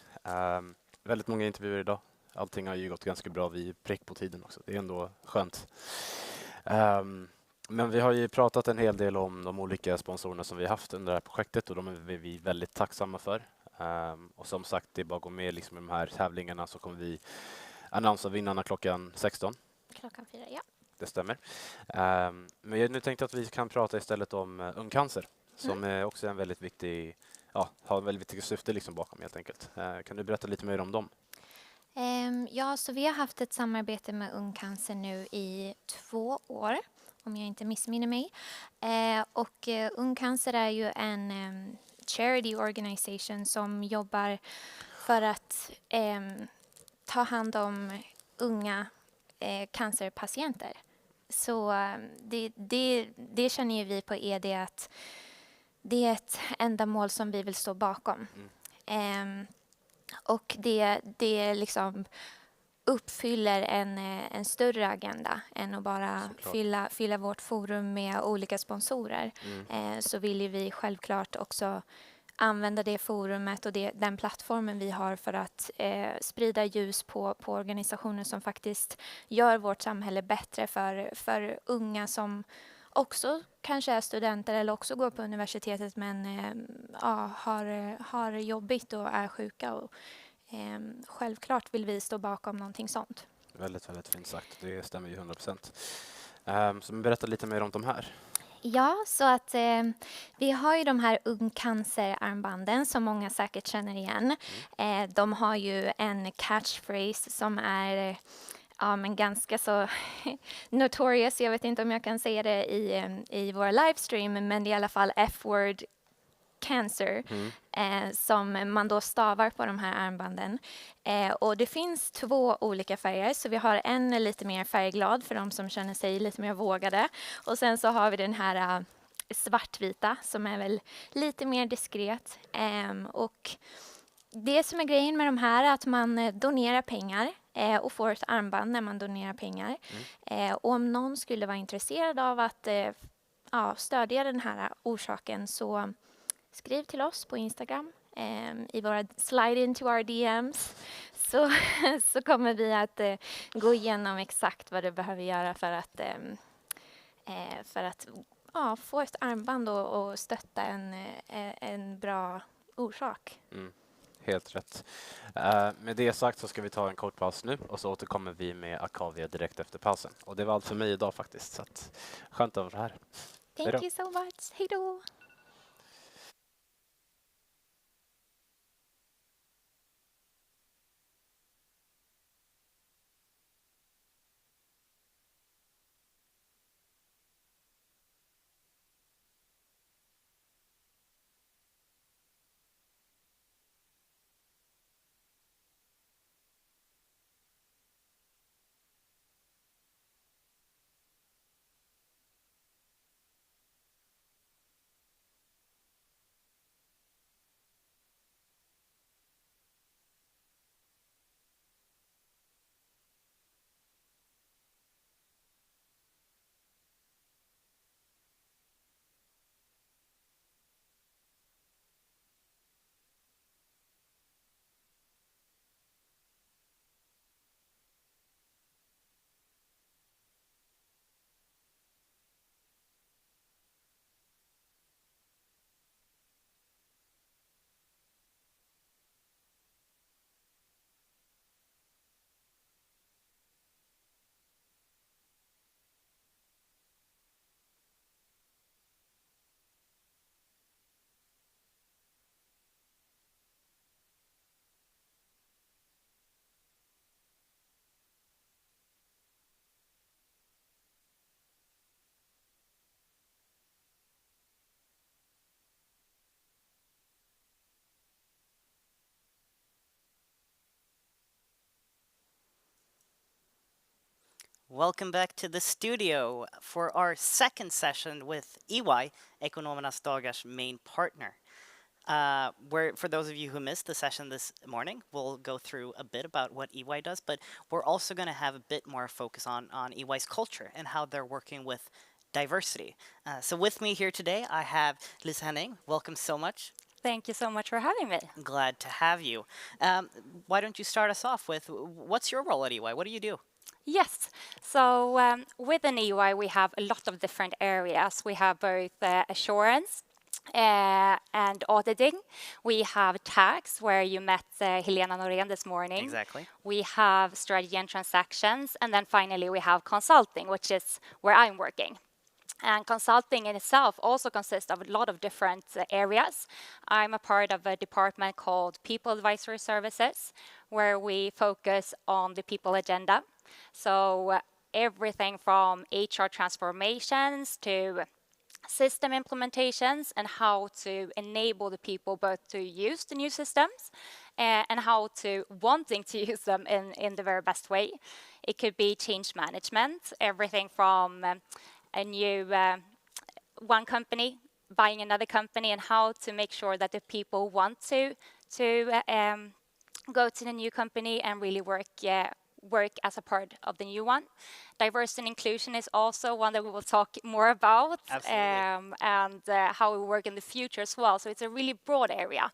Väldigt många intervjuer idag. Allting har ju gått ganska bra, vi är prick på tiden också. Det är ändå skönt. Men vi har ju pratat en hel del om de olika sponsorerna som vi har haft under det här projektet och de är vi väldigt tacksamma för. Och som sagt, det är bara att gå med liksom i de här tävlingarna så kommer vi annonsera vinnarna klockan 16. Klockan 4, ja. Det stämmer. Men nu tänkte jag att vi kan prata istället om ungcancer som är också en väldigt viktig, har en väldigt viktigt syfte liksom bakom helt enkelt. Kan du berätta lite mer om dem? Ja, så vi har haft ett samarbete med Ungcancer nu i 2 år, om jag inte missminner mig. Och Ungcancer är ju en charity organization som jobbar för att ta hand om unga cancerpatienter. Så det känner ju vi på ED att det är ett ändamål som vi vill stå bakom. Och det liksom uppfyller en större agenda än att bara fylla vårt forum med olika sponsorer. Så vill ju vi självklart också använda det forumet och den plattformen vi har för att sprida ljus på organisationer som faktiskt gör vårt samhälle bättre för unga som också kanske är studenter eller också går på universitetet men har jobbigt och är sjuka. Och, självklart vill vi stå bakom någonting sånt. Väldigt, väldigt fint sagt. Det stämmer ju 100%. Så berätta lite mer om de här. Ja, så att vi har ju de här ungcancerarmbanden som många säkert känner igen. De har ju en catchphrase som är men ganska så notorious. Jag vet inte om jag kan säga det i våra livestream, men det är i alla fall F-word cancer som man då stavar på de här armbanden. Och det finns 2 olika färger, så vi har en lite mer färgglad för de som känner sig lite mer vågade. Och sen så har vi den här svartvita som är väl lite mer diskret. Och det som är grejen med de här är att man donerar pengar och får ett armband när man donerar pengar. Och om någon skulle vara intresserad av att stödja den här orsaken så skriv till oss på Instagram i våra slide into our DMs så kommer vi att gå igenom exakt vad du behöver göra för att få ett armband och stötta en bra orsak. Helt rätt. Med det sagt så ska vi ta en kort paus nu och så återkommer vi med Akavia direkt efter pausen. Och det var allt för mig idag faktiskt, så att skönt att vara här. Thank you so much. Hej då! Welcome back to the studio for our second session with EY, Ekonomernas Dagar's main partner. Where, for those of you who missed the session this morning, we'll go through a bit about what EY does, but we're also going to have a bit more focus on EY's culture and how they're working with diversity. So with me here today, I have Liz Henning. Welcome so much. Thank you so much for having me. Glad to have you. Why don't you start us off with what's your role at EY? What do you do? Yes, so within EY we have a lot of different areas. We have both assurance and auditing. We have tax, where you met Helena Norén this morning. Exactly. We have strategy and transactions, and then finally we have consulting, which is where I'm working. And consulting in itself also consists of a lot of different areas. I'm a part of a department called People Advisory Services, where we focus on the people agenda. So everything from HR transformations to system implementations and how to enable the people both to use the new systems and how to wanting to use them in the very best way. It could be change management, everything from a new one company buying another company and how to make sure that the people want to go to the new company and really work as a part of the new one. Diversity and inclusion is also one that we will talk more about, and how we work in the future as well. So it's a really broad area,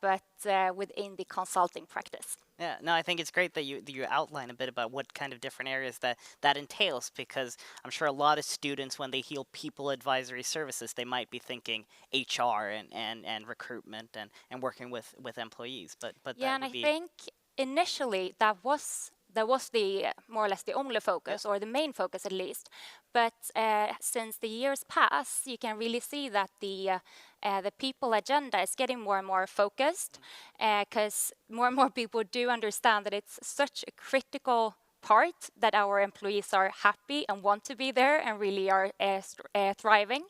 but within the consulting practice. Yeah, no, I think it's great that you outline a bit about what kind of different areas that entails, because I'm sure a lot of students, when they hear people advisory services, they might be thinking HR and recruitment and working with employees. But yeah, and I think initially that was the more or less the only focus, or the main focus at least. But since the years pass, you can really see that the people agenda is getting more and more focused, because more and more people do understand that it's such a critical part that our employees are happy and want to be there and really are thriving.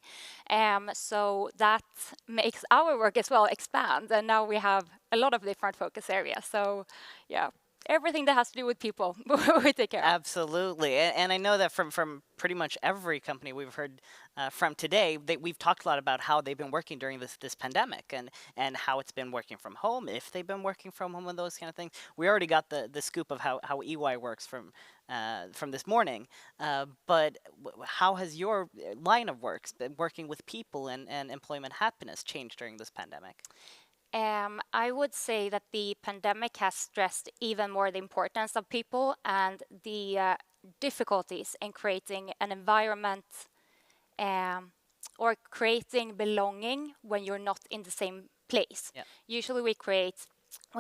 So that makes our work as well expand, and now we have a lot of different focus areas. So yeah, everything that has to do with people we take care of. Absolutely, and I know that from pretty much every company we've heard from today, we've talked a lot about how they've been working during this pandemic and how it's been working from home, if they've been working from home and those kind of things. We already got the scoop of how EY works from this morning, but how has your line of work, working with people and employment happiness, changed during this pandemic? I would say that the pandemic has stressed even more the importance of people and the difficulties in creating an environment or creating belonging when you're not in the same place. Yeah. Usually we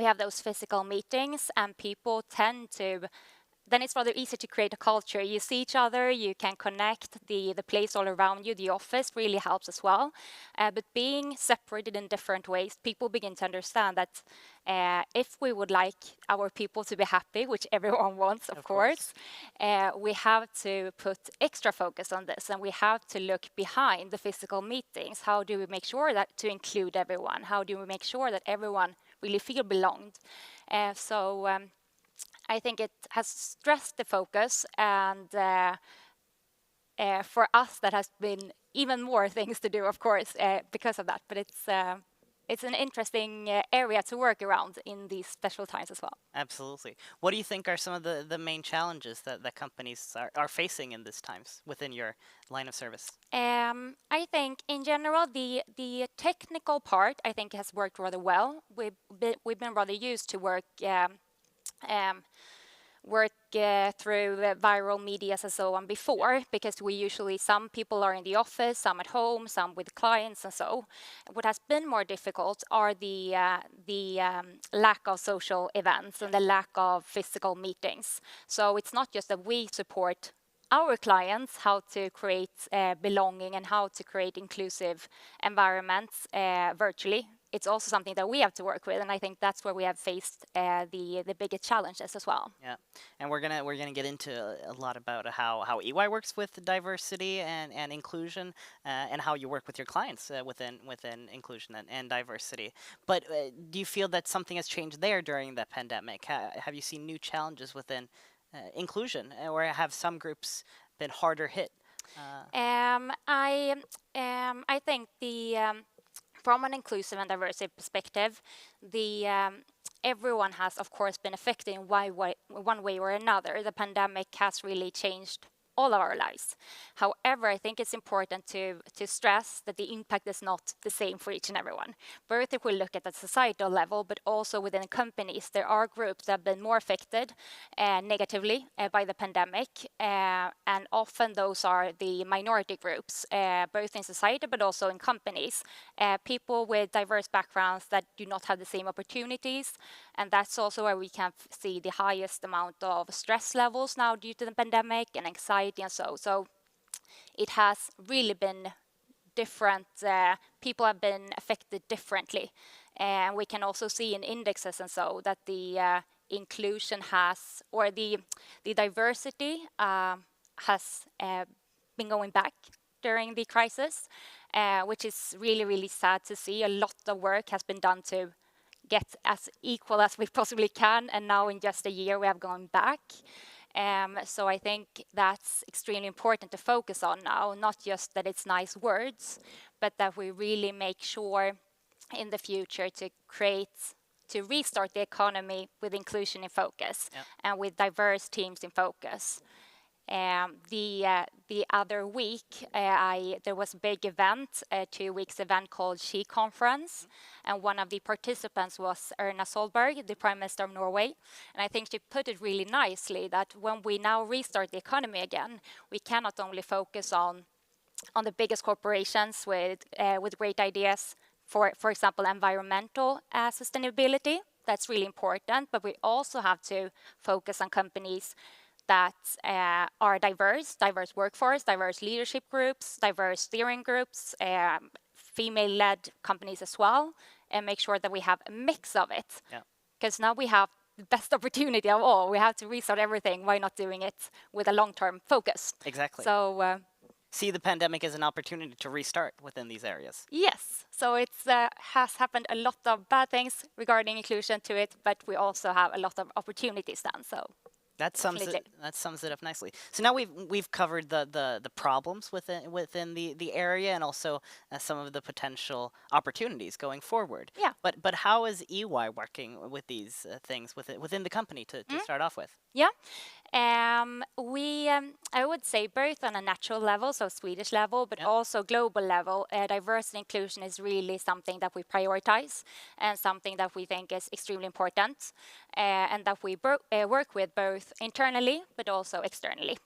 have those physical meetings and people tend to, then it's rather easy to create a culture. You see each other, you can connect, the place all around you, the office really helps as well. But being separated in different ways, people begin to understand that if we would like our people to be happy, which everyone wants, of course, we have to put extra focus on this, and we have to look behind the physical meetings. How do we make sure that to include everyone? How do we make sure that everyone really feel belonged? I think it has stressed the focus, and for us that has been even more things to do, of course, because of that. But it's an interesting area to work around in these special times as well. Absolutely. What do you think are some of the main challenges that companies are facing in these times within your line of service? I think in general the technical part I think has worked rather well. We've been rather used to work through viral medias and so on before, because some people are in the office, some at home, some with clients and so. What has been more difficult are the lack of social events and the lack of physical meetings. So it's not just that we support our clients how to create belonging and how to create inclusive environments virtually. It's also something that we have to work with, and I think that's where we have faced the biggest challenges as well. Yeah, and we're gonna get into a lot about how EY works with diversity and inclusion, and how you work with your clients within inclusion and diversity. But do you feel that something has changed there during the pandemic? Have you seen new challenges within inclusion, or have some groups been harder hit? I think from an inclusive and diversity perspective, everyone has, of course, been affected in one way or another. The pandemic has really changed all of our lives. However, I think it's important to stress that the impact is not the same for each and everyone. Both if we look at the societal level, but also within companies, there are groups that have been more affected negatively by the pandemic, and often those are the minority groups, both in society but also in companies. People with diverse backgrounds that do not have the same opportunities, and that's also where we can see the highest amount of stress levels now due to the pandemic and anxiety and so it has really been different. People have been affected differently, and we can also see in indexes and so that the inclusion has, or the diversity has been going back during the crisis, which is really sad to see. A lot of work has been done to get as equal as we possibly can, and now in just a year we have gone back. So I think that's extremely important to focus on now, not just that it's nice words, but that we really make sure in the future to restart the economy with inclusion in focus, and with diverse teams in focus. The other week, there was a big event, a 2 weeks event called She Conference, and one of the participants was Erna Solberg, the Prime Minister of Norway. And I think she put it really nicely that when we now restart the economy again, we cannot only focus on the biggest corporations with great ideas, for example, environmental sustainability. That's really important, but we also have to focus on companies that are diverse workforce, diverse leadership groups, diverse steering groups, female-led companies as well, and make sure that we have a mix of it. Because now we have the best opportunity of all. We have to restart everything. Why not doing it with a long-term focus? Exactly. So see the pandemic as an opportunity to restart within these areas. Yes. So it has happened a lot of bad things regarding inclusion to it, but we also have a lot of opportunities then. So that sums it up nicely. So now we've covered the problems within the area, and also some of the potential opportunities going forward. Yeah. But how is EY working with these things within the company to start off with? Yeah. I would say both on a natural level, so Swedish level, but also global level, diversity and inclusion is really something that we prioritize and something that we think is extremely important, and that we work with both internally but also externally.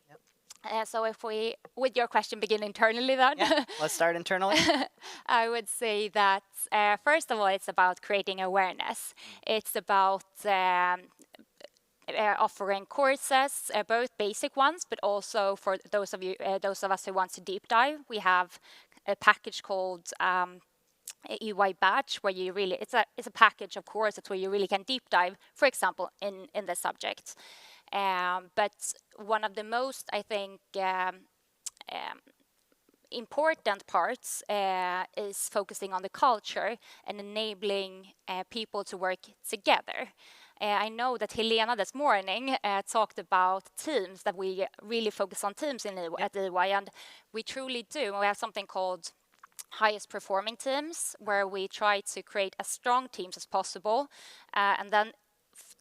So if we, with your question, begin internally then. Yeah, let's start internally. I would say that, first of all, it's about creating awareness. It's about offering courses, both basic ones, but also for those of us who want to deep dive. We have a package called EY Batch, where you really it's a package of courses where you really can deep dive, for example, in the subject. But one of the most, I think, important parts is focusing on the culture and enabling people to work together. I know that Helena this morning talked about teams, that we really focus on teams at EY, and we truly do. We have something called highest performing teams, where we try to create as strong teams as possible, and then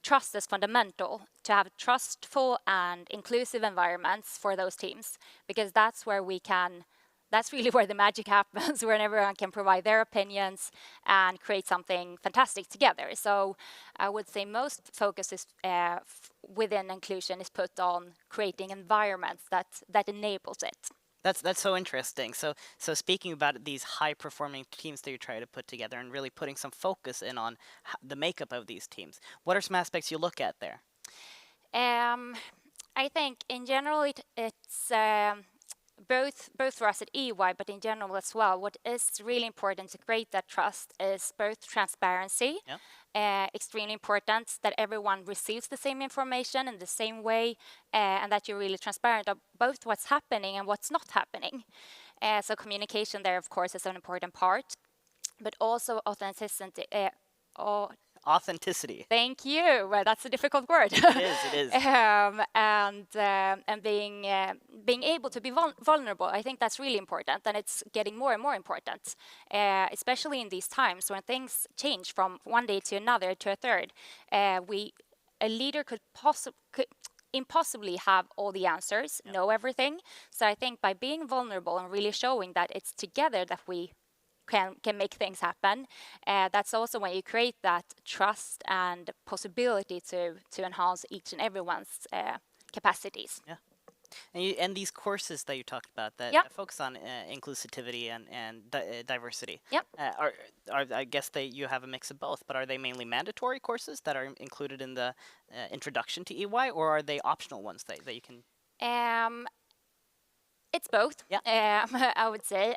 trust is fundamental, to have trustful and inclusive environments for those teams, because that's really where the magic happens, where everyone can provide their opinions and create something fantastic together. So I would say most focus is within inclusion is put on creating environments that enables it. That's so interesting. So speaking about these high-performing teams that you try to put together and really putting some focus in on the makeup of these teams, what are some aspects you look at there? I think in general it's both for us at EY, but in general as well, what is really important to create that trust is both transparency, extremely important, that everyone receives the same information in the same way, and that you're really transparent of both what's happening and what's not happening. So communication there, of course, is an important part, but also authenticity. Authenticity. Thank you. Well, that's a difficult word. It is. And being able to be vulnerable. I think that's really important, and it's getting more and more important, especially in these times when things change from one day to another to a third. A leader impossibly have all the answers, know everything. So I think by being vulnerable and really showing that it's together that we can make things happen, that's also when you create that trust and possibility to enhance each and everyone's capacities. Yeah. And these courses that you talked about that focus on inclusivity and diversity. Yep. Are I guess you have a mix of both, but are they mainly mandatory courses that are included in the introduction to EY, or are they optional ones that you can? It's both. Yeah. I would say.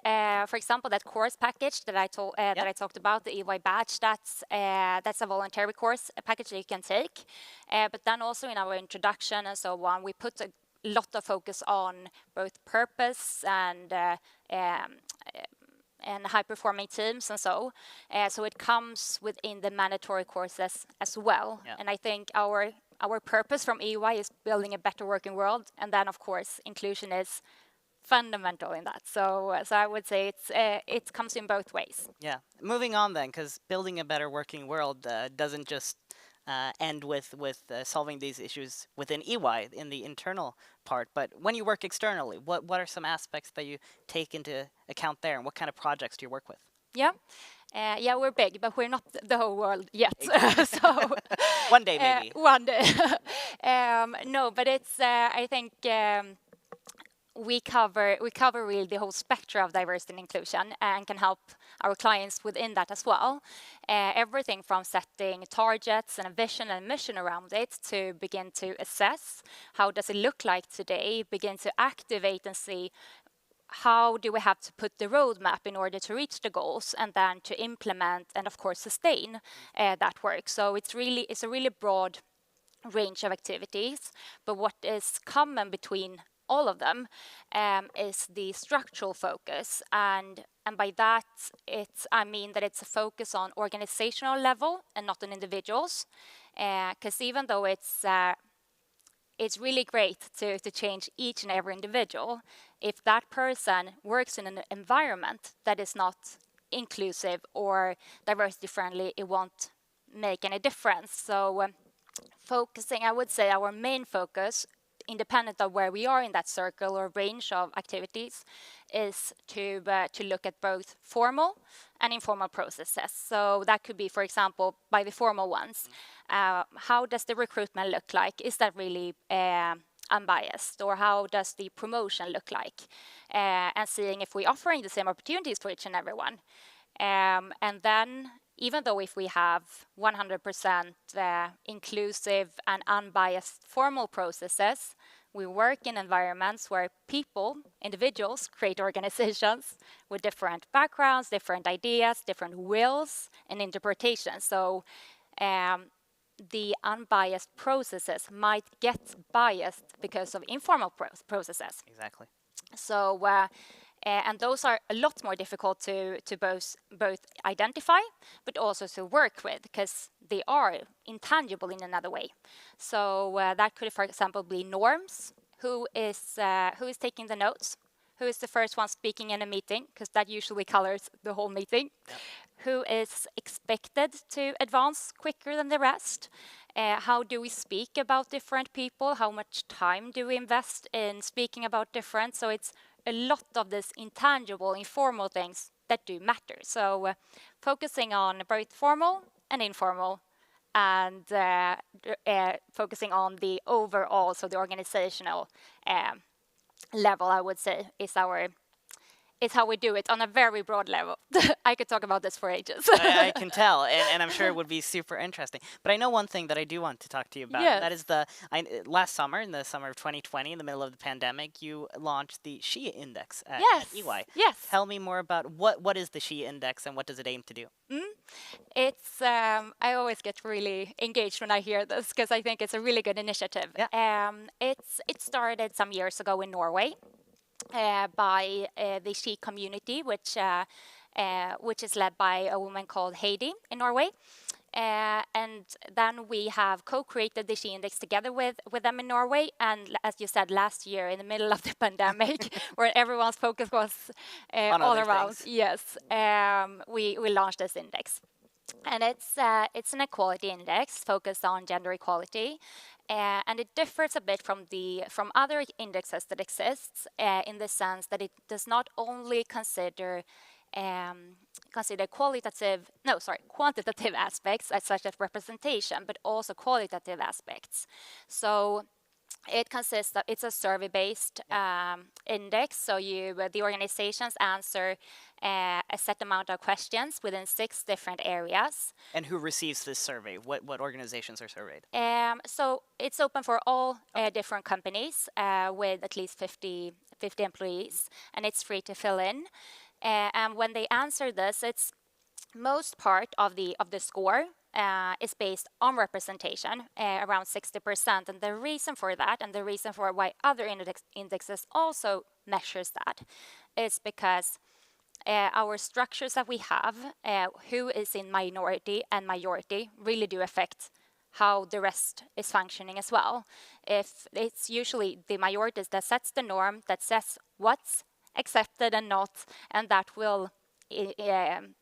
For example, that course package that I talked about, the EY badge, that's a voluntary course package that you can take. But then also in our introduction and so on, we put a lot of focus on both purpose and high-performing teams and so. So it comes within the mandatory courses as well. Yeah. And I think our purpose from EY is building a better working world, and then of course inclusion is fundamental in that. So I would say it comes in both ways. Yeah. Moving on then, because building a better working world doesn't just end with solving these issues within EY in the internal part, but when you work externally, what are some aspects that you take into account there, and what kind of projects do you work with? Yeah. Yeah, we're big, but we're not the whole world yet. So one day maybe. One day. No, but it's I think. We cover really the whole spectrum of diversity and inclusion, and can help our clients within that as well. Everything from setting targets and a vision and mission around it to begin to assess how does it look like today, begin to activate and see how do we have to put the roadmap in order to reach the goals, and then to implement and of course sustain that work. So it's a really broad range of activities, but what is common between all of them is the structural focus, and by that I mean that it's a focus on organizational level and not on individuals, because even though it's really great to change each and every individual, if that person works in an environment that is not inclusive or diversity friendly, it won't make any difference. So focusing, I would say our main focus, independent of where we are in that circle or range of activities, is to look at both formal and informal processes. So that could be, for example, by the formal ones, how does the recruitment look like? Is that really unbiased? Or how does the promotion look like? And seeing if we're offering the same opportunities for each and everyone. And then, even though if we have 100% inclusive and unbiased formal processes, we work in environments where people, individuals, create organizations with different backgrounds, different ideas, different wills and interpretations. So the unbiased processes might get biased because of informal processes. Exactly. So and those are a lot more difficult to both identify, but also to work with, because they are intangible in another way. So that could, for example, be norms. Who is taking the notes? Who is the first one speaking in a meeting? Because that usually colors the whole meeting. Yep. Who is expected to advance quicker than the rest? How do we speak about different people? How much time do we invest in speaking about different? So it's a lot of these intangible, informal things that do matter. So focusing on both formal and informal, and focusing on the overall, so the organizational level, I would say, is how we do it on a very broad level. I could talk about this for ages. I can tell, and I'm sure it would be super interesting. But I know one thing that I do want to talk to you about. Yes. That is last summer, in the summer of 2020, in the middle of the pandemic, you launched the SHE Index at EY. Yes. Tell me more about what is the SHE Index and what does it aim to do? It's I always get really engaged when I hear this, because I think it's a really good initiative. Yeah. It started some years ago in Norway. By the SHE community, which is led by a woman called Heidi in Norway. And then we have co-created the SHE Index together with them in Norway. And as you said, last year, in the middle of the pandemic, where everyone's focus was all around, we launched this index. And it's an equality index focused on gender equality. And it differs a bit from other indexes that exists in the sense that it does not only consider quantitative aspects such as representation, but also qualitative aspects. So it's a survey-based index. So the organizations answer a set amount of questions within 6 different areas. And who receives this survey? What organizations are surveyed? So it's open for all different companies with at least 50 employees, and it's free to fill in. And when they answer this, it's most part of the score is based on representation, around 60%. And the reason for that, and the reason for why other indexes also measures that, is because our structures that we have, who is in minority and majority, really do affect how the rest is functioning as well. If it's usually the majorities that sets the norm, that says what's accepted and not, and that will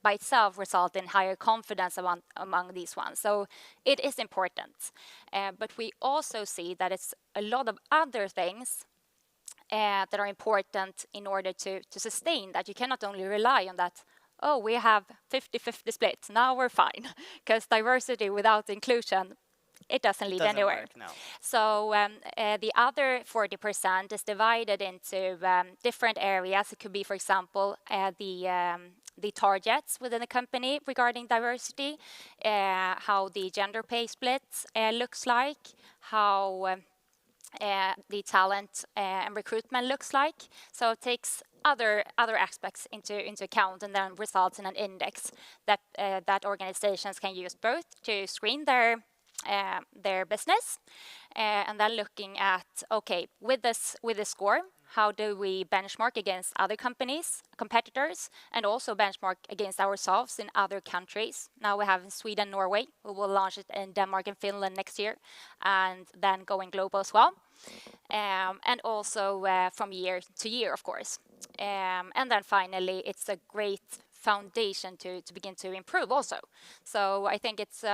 by itself result in higher confidence among these ones. So it is important. But we also see that it's a lot of other things that are important in order to sustain that. You cannot only rely on that, oh, we have 50-50 split, now we're fine. Because diversity without inclusion, it doesn't lead anywhere. Work, no. So the other 40% is divided into different areas. It could be, for example, the targets within the company regarding diversity, how the gender pay split looks like, how the talent and recruitment looks like. So it takes other aspects into account, and then results in an index that that organizations can use both to screen their business, and then looking at, okay, with this score, how do we benchmark against other competitors, and also benchmark against ourselves in other countries. Now we have in Sweden, Norway. We will launch it in Denmark and Finland next year, and then going global as well. And also from year to year, of course. And then finally, it's a great foundation to begin to improve also. So I think it's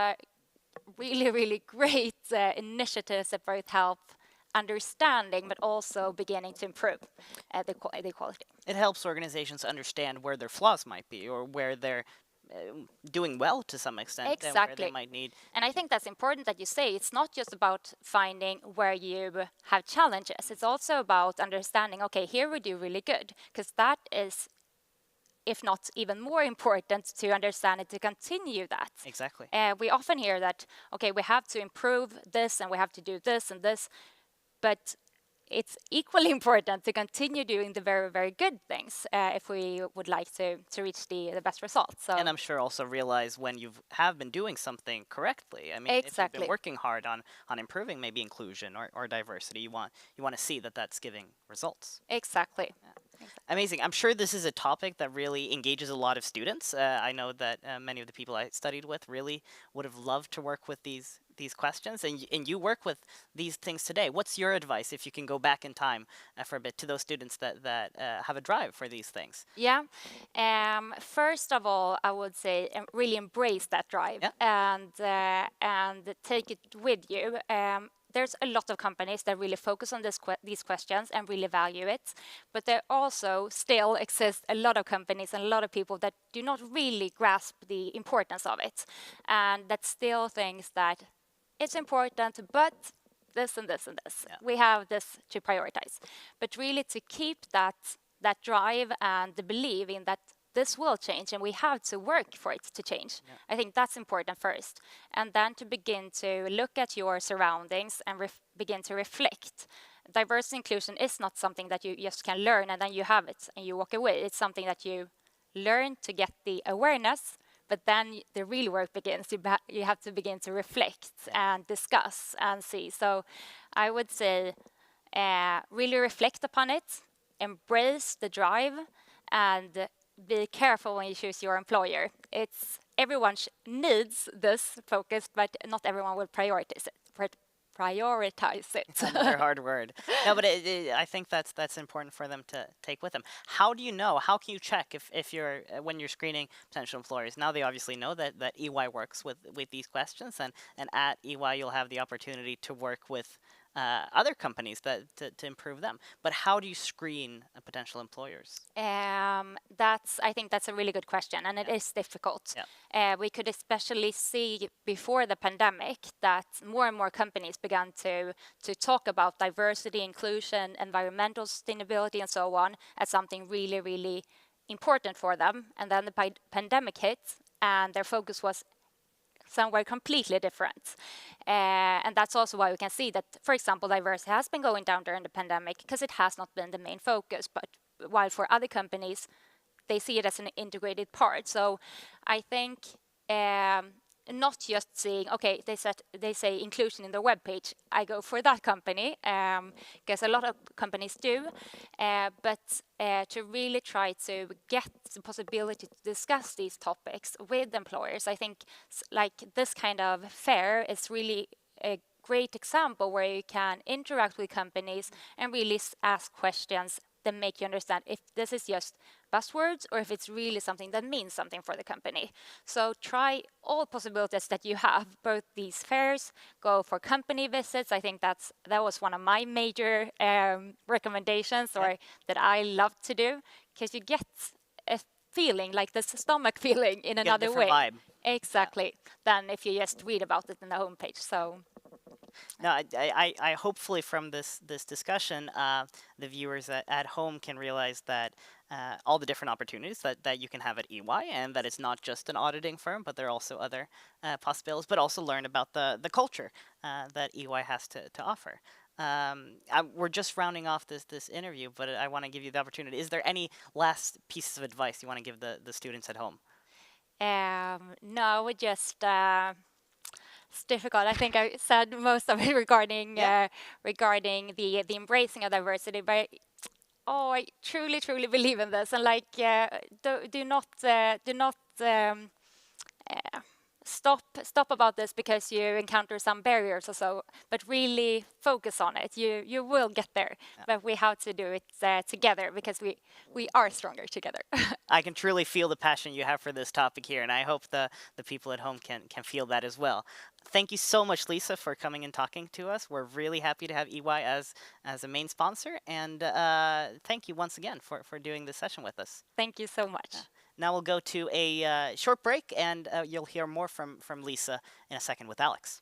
really, really great initiatives that both help understanding, but also beginning to improve the quality. It helps organizations understand where their flaws might be, or where they're doing well to some extent, Exactly. and where they might need. And I think that's important that you say it's not just about finding where you have challenges. It's also about understanding, okay, here we do really good, because that is, if not even more important, to understand it, to continue that. Exactly. We often hear that, okay, we have to improve this and we have to do this and this, but it's equally important to continue doing the very, very good things if we would like to reach the best results. So. And I'm sure also realize when you have been doing something correctly. I mean, if you've been working hard on improving maybe inclusion or diversity, you want to see that that's giving results. Exactly. Yeah. Amazing. I'm sure this is a topic that really engages a lot of students. I know that many of the people I studied with really would have loved to work with these questions, and you work with these things today. What's your advice, if you can go back in time for a bit, to those students that have a drive for these things? Yeah. First of all, I would say really embrace that drive, and take it with you. There's a lot of companies that really focus on these questions and really value it. But there also still exist a lot of companies and a lot of people that do not really grasp the importance of it. And that still thinks that it's important, but this and this and this. Yeah. We have this to prioritize. But really to keep that drive and the belief in that this will change, and we have to work for it to change. Yeah. I think that's important first. And then to begin to look at your surroundings and begin to reflect. Diversity inclusion is not something that you just can learn and then you have it and you walk away. It's something that you learn to get the awareness, but then the real work begins. You have to begin to reflect and discuss and see. So I would say really reflect upon it, embrace the drive, and be careful when you choose your employer. Everyone needs this focus, but not everyone will prioritize prioritize it. Another hard word. No, but I think that's important for them to take with them. How do you know? How can you check if you're when you're screening potential employers? Now they obviously know that EY works with these questions, and at EY you'll have the opportunity to work with other companies to improve them. But how do you screen potential employers? I think that's a really good question, and it is difficult. We could especially see before the pandemic that more and more companies began to talk about diversity, inclusion, environmental sustainability, and so on as something really, really important for them. And then the pandemic hit, and their focus was somewhere completely different. And that's also why we can see that, for example, diversity has been going down during the pandemic because it has not been the main focus. But while for other companies, they see it as an integrated part. So I think not just saying, okay, they say inclusion in their webpage, I go for that company, because a lot of companies do, but to really try to get the possibility to discuss these topics with employers, I think like this kind of fair is really a great example where you can interact with companies and really ask questions that make you understand if this is just buzzwords or if it's really something that means something for the company. So try all possibilities that you have, both these fairs, go for company visits. I think that was one of my major recommendations that I love to do, because you get a feeling like this stomach feeling in another way. Vibe. Exactly. Than if you just read about it in the homepage. So. No, I hopefully from this discussion, the viewers at home can realize that all the different opportunities that you can have at EY, and that it's not just an auditing firm, but there are also other possibilities, but also learn about the culture that EY has to offer. We're just rounding off this interview, but I want to give you the opportunity. Is there any last pieces of advice you want to give the students at home? No, just... it's difficult. I think I said most of it regarding the embracing of diversity, but I truly believe in this, and like do not stop about this because you encounter some barriers or so, but really focus on it. You will get there, but we have to do it together, because we are stronger together. I can truly feel the passion you have for this topic here, and I hope the people at home can feel that as well. Thank you so much, Lisa, for coming and talking to us. We're really happy to have EY as a main sponsor, and thank you once again for doing this session with us. Thank you so much. Now we'll go to a short break, and you'll hear more from Lisa in a second with Alex.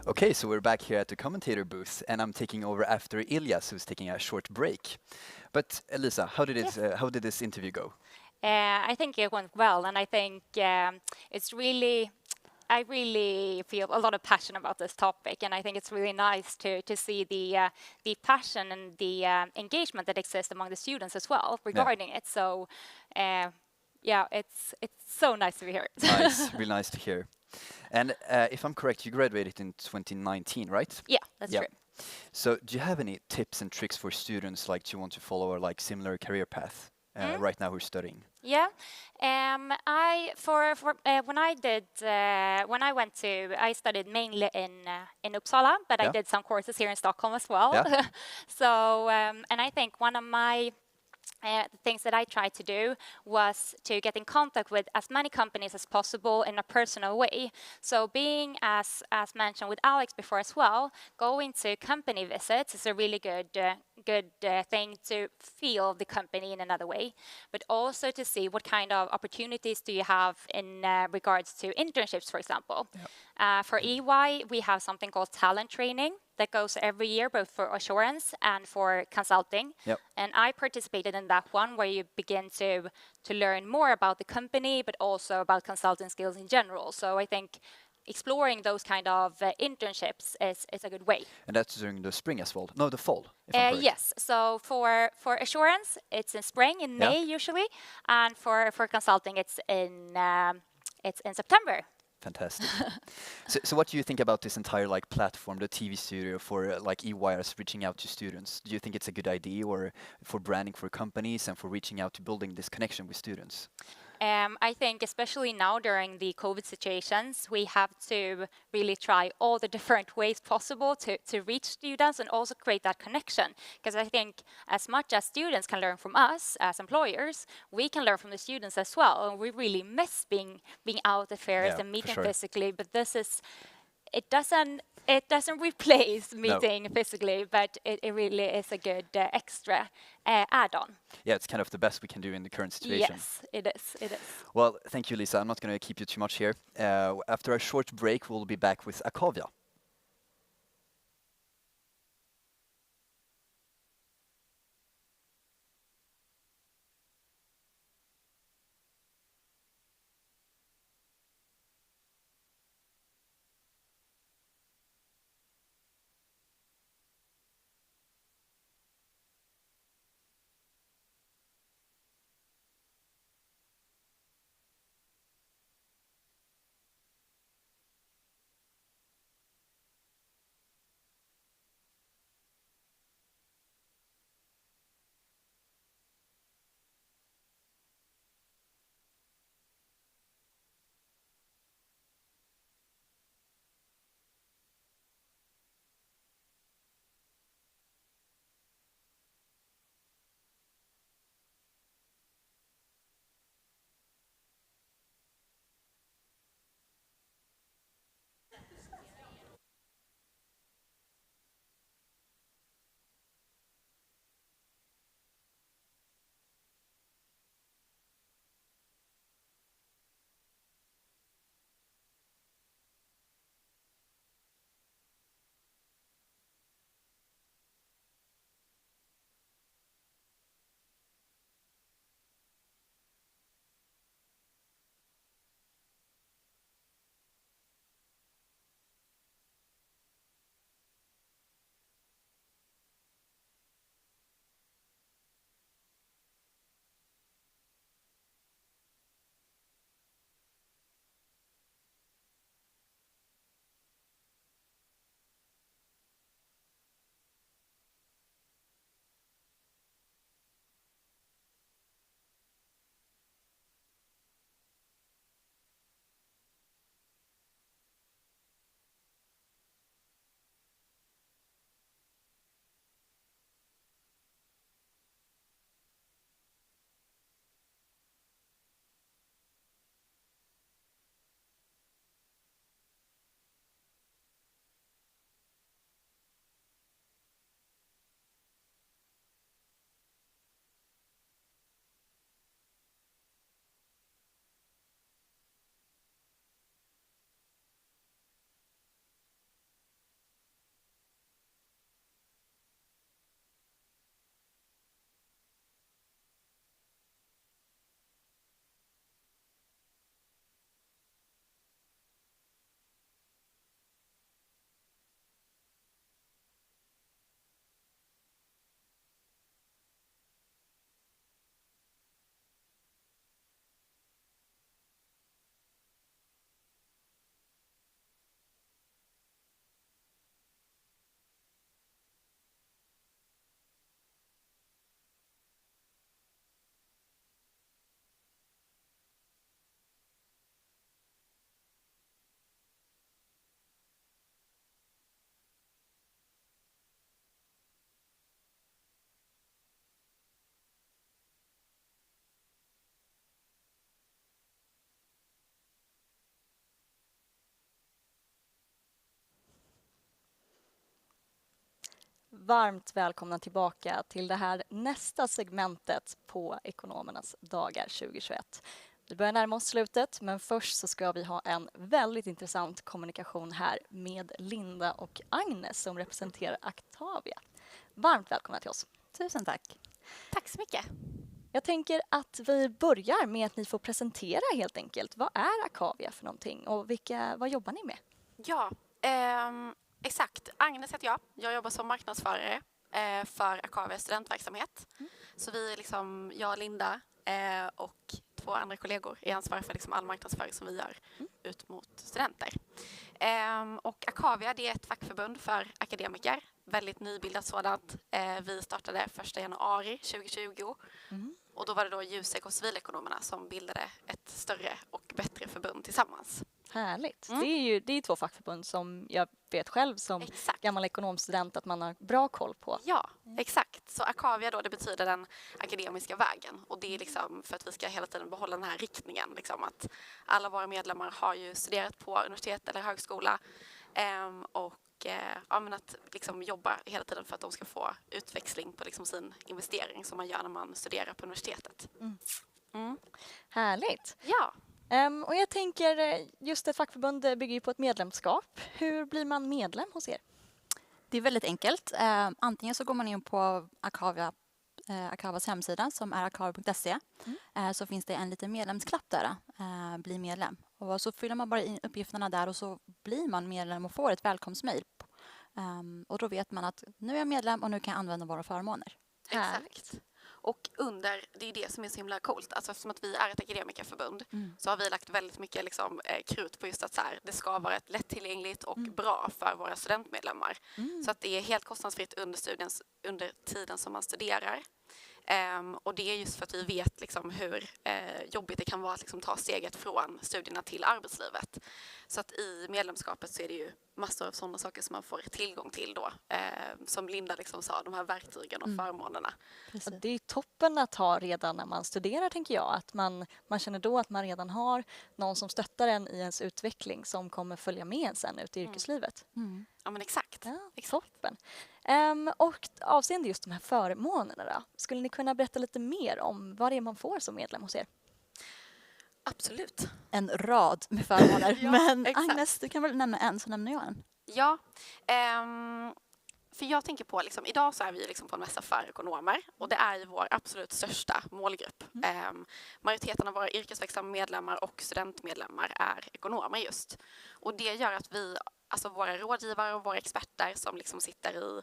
Okay, so we're back here at the commentator booth, and I'm taking over after Ilyas, who's taking a short break. But Elisa, how did this interview go? I think it went well, and I think I really feel a lot of passion about this topic, and I think it's really nice to see the passion and the engagement that exists among the students as well regarding it. So, it's so nice to be here. Nice, really nice to hear. And if I'm correct, you graduated in 2019, right? Yeah, that's true. So do you have any tips and tricks for students like you want to follow or like similar career path right now who are studying? Yeah, I studied mainly in Uppsala, but I did some courses here in Stockholm as well. So and I think one of my the things that I tried to do was to get in contact with as many companies as possible in a personal way. So being, as mentioned with Alex before as well, going to company visits is a really good thing to feel the company in another way, but also to see what kind of opportunities do you have in regards to internships, for example. For EY, we have something called talent training that goes every year, both for assurance and for consulting. And I participated in that one, where you begin to learn more about the company, but also about consulting skills in general. So I think exploring those kind of internships is a good way. And that's during the spring as well? No, the fall, if I'm correct. Yes. So for assurance, it's in spring, in May usually, and for consulting, it's in September. Fantastic. So what do you think about this entire like platform, the TV studio for like EYers reaching out to students? Do you think it's a good idea, or for branding for companies and for reaching out to building this connection with students? I think especially now during the COVID situations, we have to really try all the different ways possible to reach students and also create that connection. Because I think as much as students can learn from us as employers, we can learn from the students as well. And we really miss being out at fairs and meeting physically. But this is, it doesn't replace meeting physically, but it really is a good extra add-on. Yeah, it's kind of the best we can do in the current situation. Yes, it is. It is. Well, thank you, Lisa. I'm not going to keep you too much here. After a short break, we'll be back with Akavia. varmt välkomna tillbaka till det här nästa segmentet på Ekonomernas dagar 2021. Vi börjar närma oss slutet, men först så ska vi ha en väldigt intressant kommunikation här med Linda och Agnes som representerar Actavia. Varmt välkomna till oss. Tusen tack. Tack så mycket. Jag tänker att vi börjar med att ni får presentera helt enkelt. Vad är Actavia för någonting och vad jobbar ni med? Ja, exakt. Agnes heter jag. Jag jobbar som marknadsförare för Actavias studentverksamhet. Så vi är liksom, jag och Linda och 2 andra kollegor är ansvariga för liksom all marknadsföring som vi gör ut mot studenter. Och Actavia, det är ett fackförbund för akademiker. Väldigt nybildat sådant. Vi startade 1 januari 2020. Och då var det då Jusek och civilekonomerna som bildade ett större och bättre förbund tillsammans. Härligt. Det är 2 fackförbund som jag vet själv som gammal ekonomstudent att man har bra koll på. Ja, exakt. Så Actavia då, det betyder den akademiska vägen. Och det är liksom för att vi ska hela tiden behålla den här riktningen. Liksom att alla våra medlemmar har ju studerat på universitet eller högskola. Men att liksom jobba hela tiden för att de ska få utväxling på liksom sin investering som man gör när man studerar på universitetet. Härligt. Ja. Och jag tänker, just ett fackförbund bygger ju på ett medlemskap. Hur blir man medlem hos er? Det är väldigt enkelt. Antingen så går man in på Actavias hemsida som är actavia.se. Så finns det en liten medlemsklapp där, bli medlem. Och så fyller man bara in uppgifterna där och så blir man medlem och får ett välkomstmejl. Och då vet man att nu är jag medlem och nu kan jag använda våra förmåner. Exakt. Och det är det som är så himla coolt. Alltså eftersom att vi är ett akademikerförbund så har vi lagt väldigt mycket liksom, krut på just att så här, det ska vara ett lättillgängligt och bra för våra studentmedlemmar. Så att det är helt kostnadsfritt under tiden som man studerar. Och det är just för att vi vet liksom hur jobbigt det kan vara att liksom ta steget från studierna till arbetslivet. Så att i medlemskapet så är det ju massor av sådana saker som man får tillgång till då. Som Linda liksom sa, de här verktygen och förmånerna. Det är toppen att ha redan när man studerar, tänker jag. Att man känner då att man redan har någon som stöttar en i ens utveckling som kommer följa med en sen ut i yrkeslivet. Ja, men exakt. Ja, toppen. Och avseende just de här förmånerna då, skulle ni kunna berätta lite mer om vad det är man får som medlem hos er? Absolut. En rad med förmåner. Ja, men exakt. Agnes, du kan väl nämna en så nämner jag en. Ja, för jag tänker på, liksom, idag så är vi liksom på en mässa för ekonomer och det är ju vår absolut största målgrupp. Majoriteten av våra yrkesverksamma medlemmar och studentmedlemmar är ekonomer just. Och det gör att vi, alltså våra rådgivare och våra experter som liksom sitter i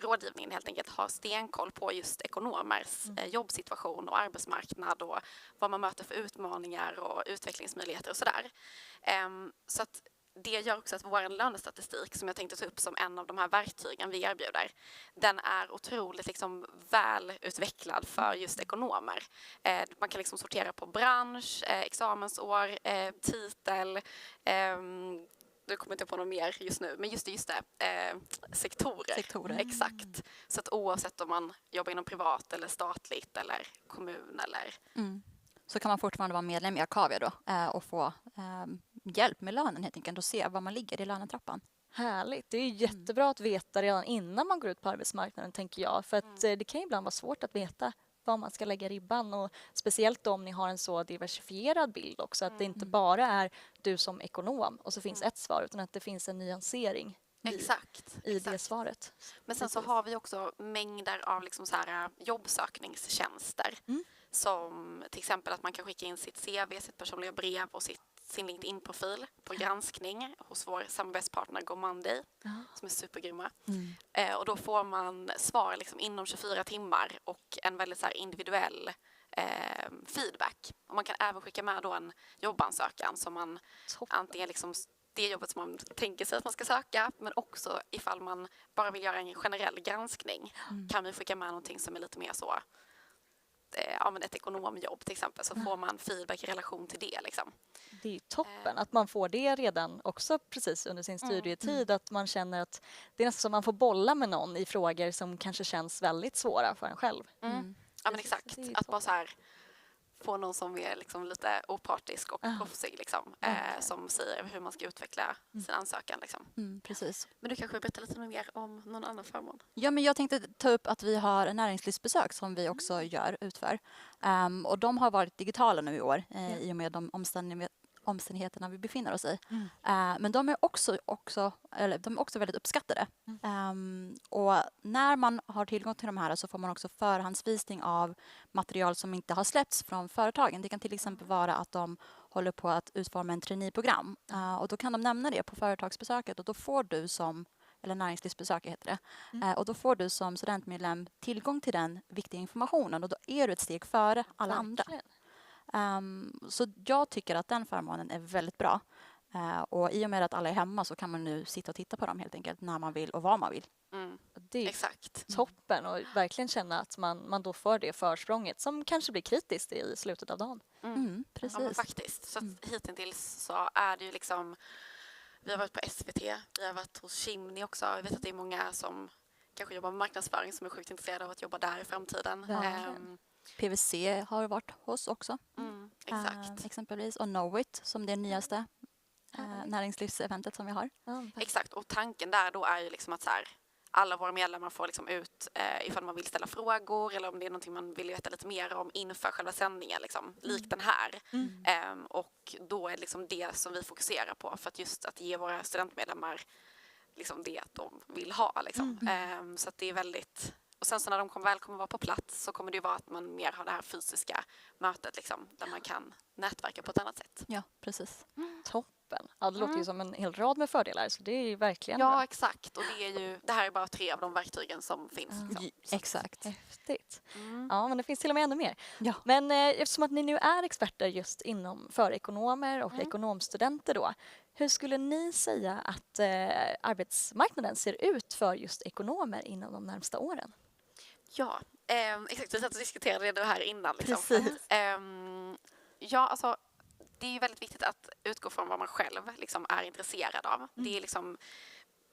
rådgivningen helt enkelt har stenkoll på just ekonomers jobbsituation och arbetsmarknad och vad man möter för utmaningar och utvecklingsmöjligheter och sådär. Så att det gör också att vår lönestatistik, som jag tänkte ta upp som en av de här verktygen vi erbjuder, den är otroligt liksom välutvecklad för just ekonomer. Man kan liksom sortera på bransch, examensår, titel, nu kommer jag inte på något mer just nu, men just det, sektorer. Exakt. Så att oavsett om man jobbar inom privat eller statligt eller kommun eller... Så kan man fortfarande vara medlem i Actavia då och få hjälp med lönen helt enkelt och se var man ligger i lönetrappan. Härligt. Det är jättebra att veta redan innan man går ut på arbetsmarknaden, tänker jag. För att det kan ibland vara svårt att veta var man ska lägga ribban. Och speciellt om ni har en så diversifierad bild också. Att det inte bara är du som ekonom och så finns ett svar, utan att det finns en nyansering i det svaret. Men sen så har vi också mängder av liksom så här jobbsökningstjänster. Som till exempel att man kan skicka in sitt CV, sitt personliga brev och sin LinkedIn-profil på granskning hos vår samarbetspartner GoMonday som är supergrymma. Och då får man svar liksom inom 24 timmar och en väldigt så här individuell feedback. Och man kan även skicka med då en jobbansökan som man antingen liksom det jobbet som man tänker sig att man ska söka, men också ifall man bara vill göra en generell granskning kan vi skicka med någonting som är lite mer så men ett ekonomjobb till exempel, så får man feedback i relation till det. Liksom. Det är ju toppen att man får det redan också precis under sin studietid, att man känner att det är nästan som man får bolla med någon i frågor som kanske känns väldigt svåra för en själv. Ja men exakt, att bara så här få någon som är liksom lite opartisk och proffsig liksom, som säger hur man ska utveckla sin ansökan. Liksom. Precis. Men du kanske berättar lite mer om någon annan förmån? Ja, men jag tänkte ta upp att vi har näringslivsbesök som vi också utför. Och de har varit digitala nu i år i och med de omständigheterna vi befinner oss i. Men de är också väldigt uppskattade. Och när man har tillgång till de här så får man också förhandsvisning av material som inte har släppts från företagen. Det kan till exempel vara att de håller på att utforma en traineeprogram. Och då kan de nämna det på företagsbesöket och då får du eller näringslivsbesök heter det. Och då får du som studentmedlem tillgång till den viktiga informationen och då är du ett steg före alla andra. Så jag tycker att den förmånen är väldigt bra. Och i och med att alla är hemma så kan man nu sitta och titta på dem helt enkelt när man vill och vad man vill. Det är exakt toppen och verkligen känna att man då får det försprånget som kanske blir kritiskt i slutet av dagen. Precis. Ja, men faktiskt. Så hittills så är det ju liksom, vi har varit på SVT, vi har varit hos Chimney också. Jag vet att det är många som kanske jobbar med marknadsföring som är sjukt intresserade av att jobba där i framtiden. PVC har varit hos också. Exakt. Exempelvis. Och Knowit som det nyaste näringslivseventet som vi har. Exakt. Och tanken där då är ju liksom att så här, alla våra medlemmar får liksom ut ifall man vill ställa frågor eller om det är någonting man vill veta lite mer om inför själva sändningen, liksom, likt den här. Och då är det liksom det som vi fokuserar på för att just att ge våra studentmedlemmar liksom det de vill ha. Liksom. Så att det är väldigt... Och sen så när de väl kommer vara på plats så kommer det ju vara att man mer har det här fysiska mötet liksom, där man kan nätverka på ett annat sätt. Ja, precis. Toppen. Ja, det låter ju som en hel rad med fördelar så det är ju verkligen bra. bra. Exakt. Och det här är bara 3 av de verktygen som finns. Liksom. Exakt. Häftigt. Ja, men det finns till och med ännu mer. Ja. Men eftersom att ni nu är experter just för ekonomer och ekonomstudenter då, hur skulle ni säga att arbetsmarknaden ser ut för just ekonomer inom de närmsta åren? Ja, exakt. Vi satt och diskuterade det här innan. Liksom. Precis. Ja, alltså, det är ju väldigt viktigt att utgå från vad man själv liksom, är intresserad av. Det är liksom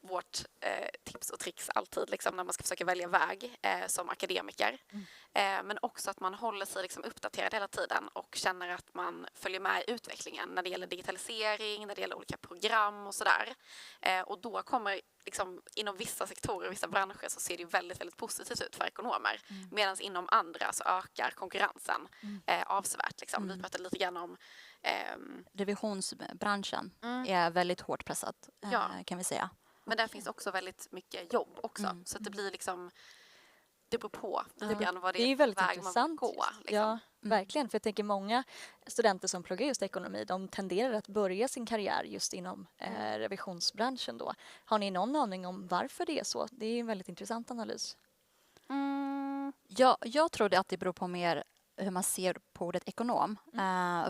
vårt tips och tricks alltid liksom, när man ska försöka välja väg som akademiker. Men också att man håller sig liksom, uppdaterad hela tiden och känner att man följer med i utvecklingen när det gäller digitalisering, när det gäller olika program och sådär. Och då kommer liksom, inom vissa sektorer och vissa branscher så ser det väldigt, väldigt positivt ut för ekonomer. Medan inom andra så ökar konkurrensen avsevärt. Liksom. Vi pratade lite grann om revisionsbranschen är väldigt hårt pressad kan vi säga. Men där finns också väldigt mycket jobb också. Så att det blir liksom, det beror på lite grann vad det är väldigt väg intressant. man vill gå. Liksom. Ja, verkligen. För jag tänker många studenter som pluggar just ekonomi, de tenderar att börja sin karriär just inom revisionsbranschen då. Har ni någon aning om varför det är så? Det är en väldigt intressant analys. Ja, jag tror att det beror på mer hur man ser på ordet ekonom.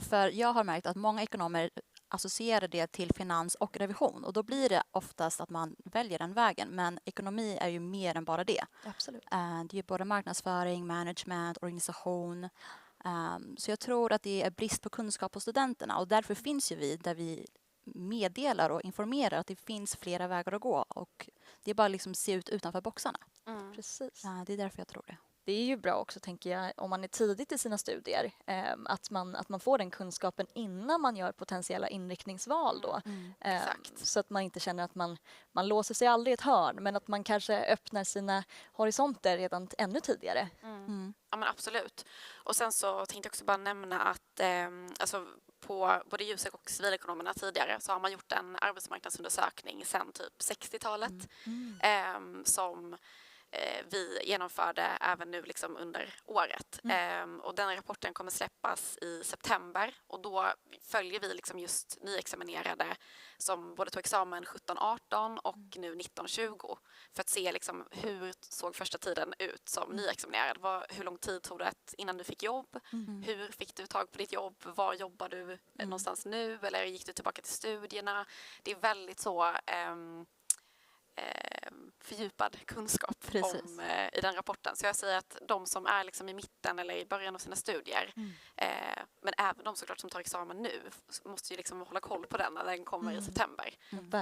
För jag har märkt att många ekonomer associerar det till finans och revision och då blir det oftast att man väljer den vägen. Men ekonomi är ju mer än bara det. Absolut. Det är ju både marknadsföring, management, organisation. Så jag tror att det är brist på kunskap hos studenterna och därför finns ju vi där vi meddelar och informerar att det finns flera vägar att gå och det är bara liksom se ut utanför boxarna. Precis. Det är därför jag tror det. Det är ju bra också, tänker jag, om man är tidigt i sina studier, att man får den kunskapen innan man gör potentiella inriktningsval då. Så att man inte känner att man låser sig aldrig i ett hörn, men att man kanske öppnar sina horisonter redan ännu tidigare. Ja, men absolut. Och sen så tänkte jag också bara nämna att alltså på både Jusek och civilekonomerna tidigare så har man gjort en arbetsmarknadsundersökning sedan typ 60-talet som vi genomförde även nu liksom under året. Och den rapporten kommer släppas i september och då följer vi liksom just nyexaminerade som både tog examen 17-18 och nu 19-20 för att se liksom hur såg första tiden ut som nyexaminerad. Hur lång tid tog det innan du fick jobb? Hur fick du tag på ditt jobb? Var jobbar du någonstans nu? Eller gick du tillbaka till studierna? Det är väldigt så fördjupad kunskap i den rapporten. Så jag säger att de som är liksom i mitten eller i början av sina studier men även de såklart som tar examen nu måste ju liksom hålla koll på den när den kommer i september.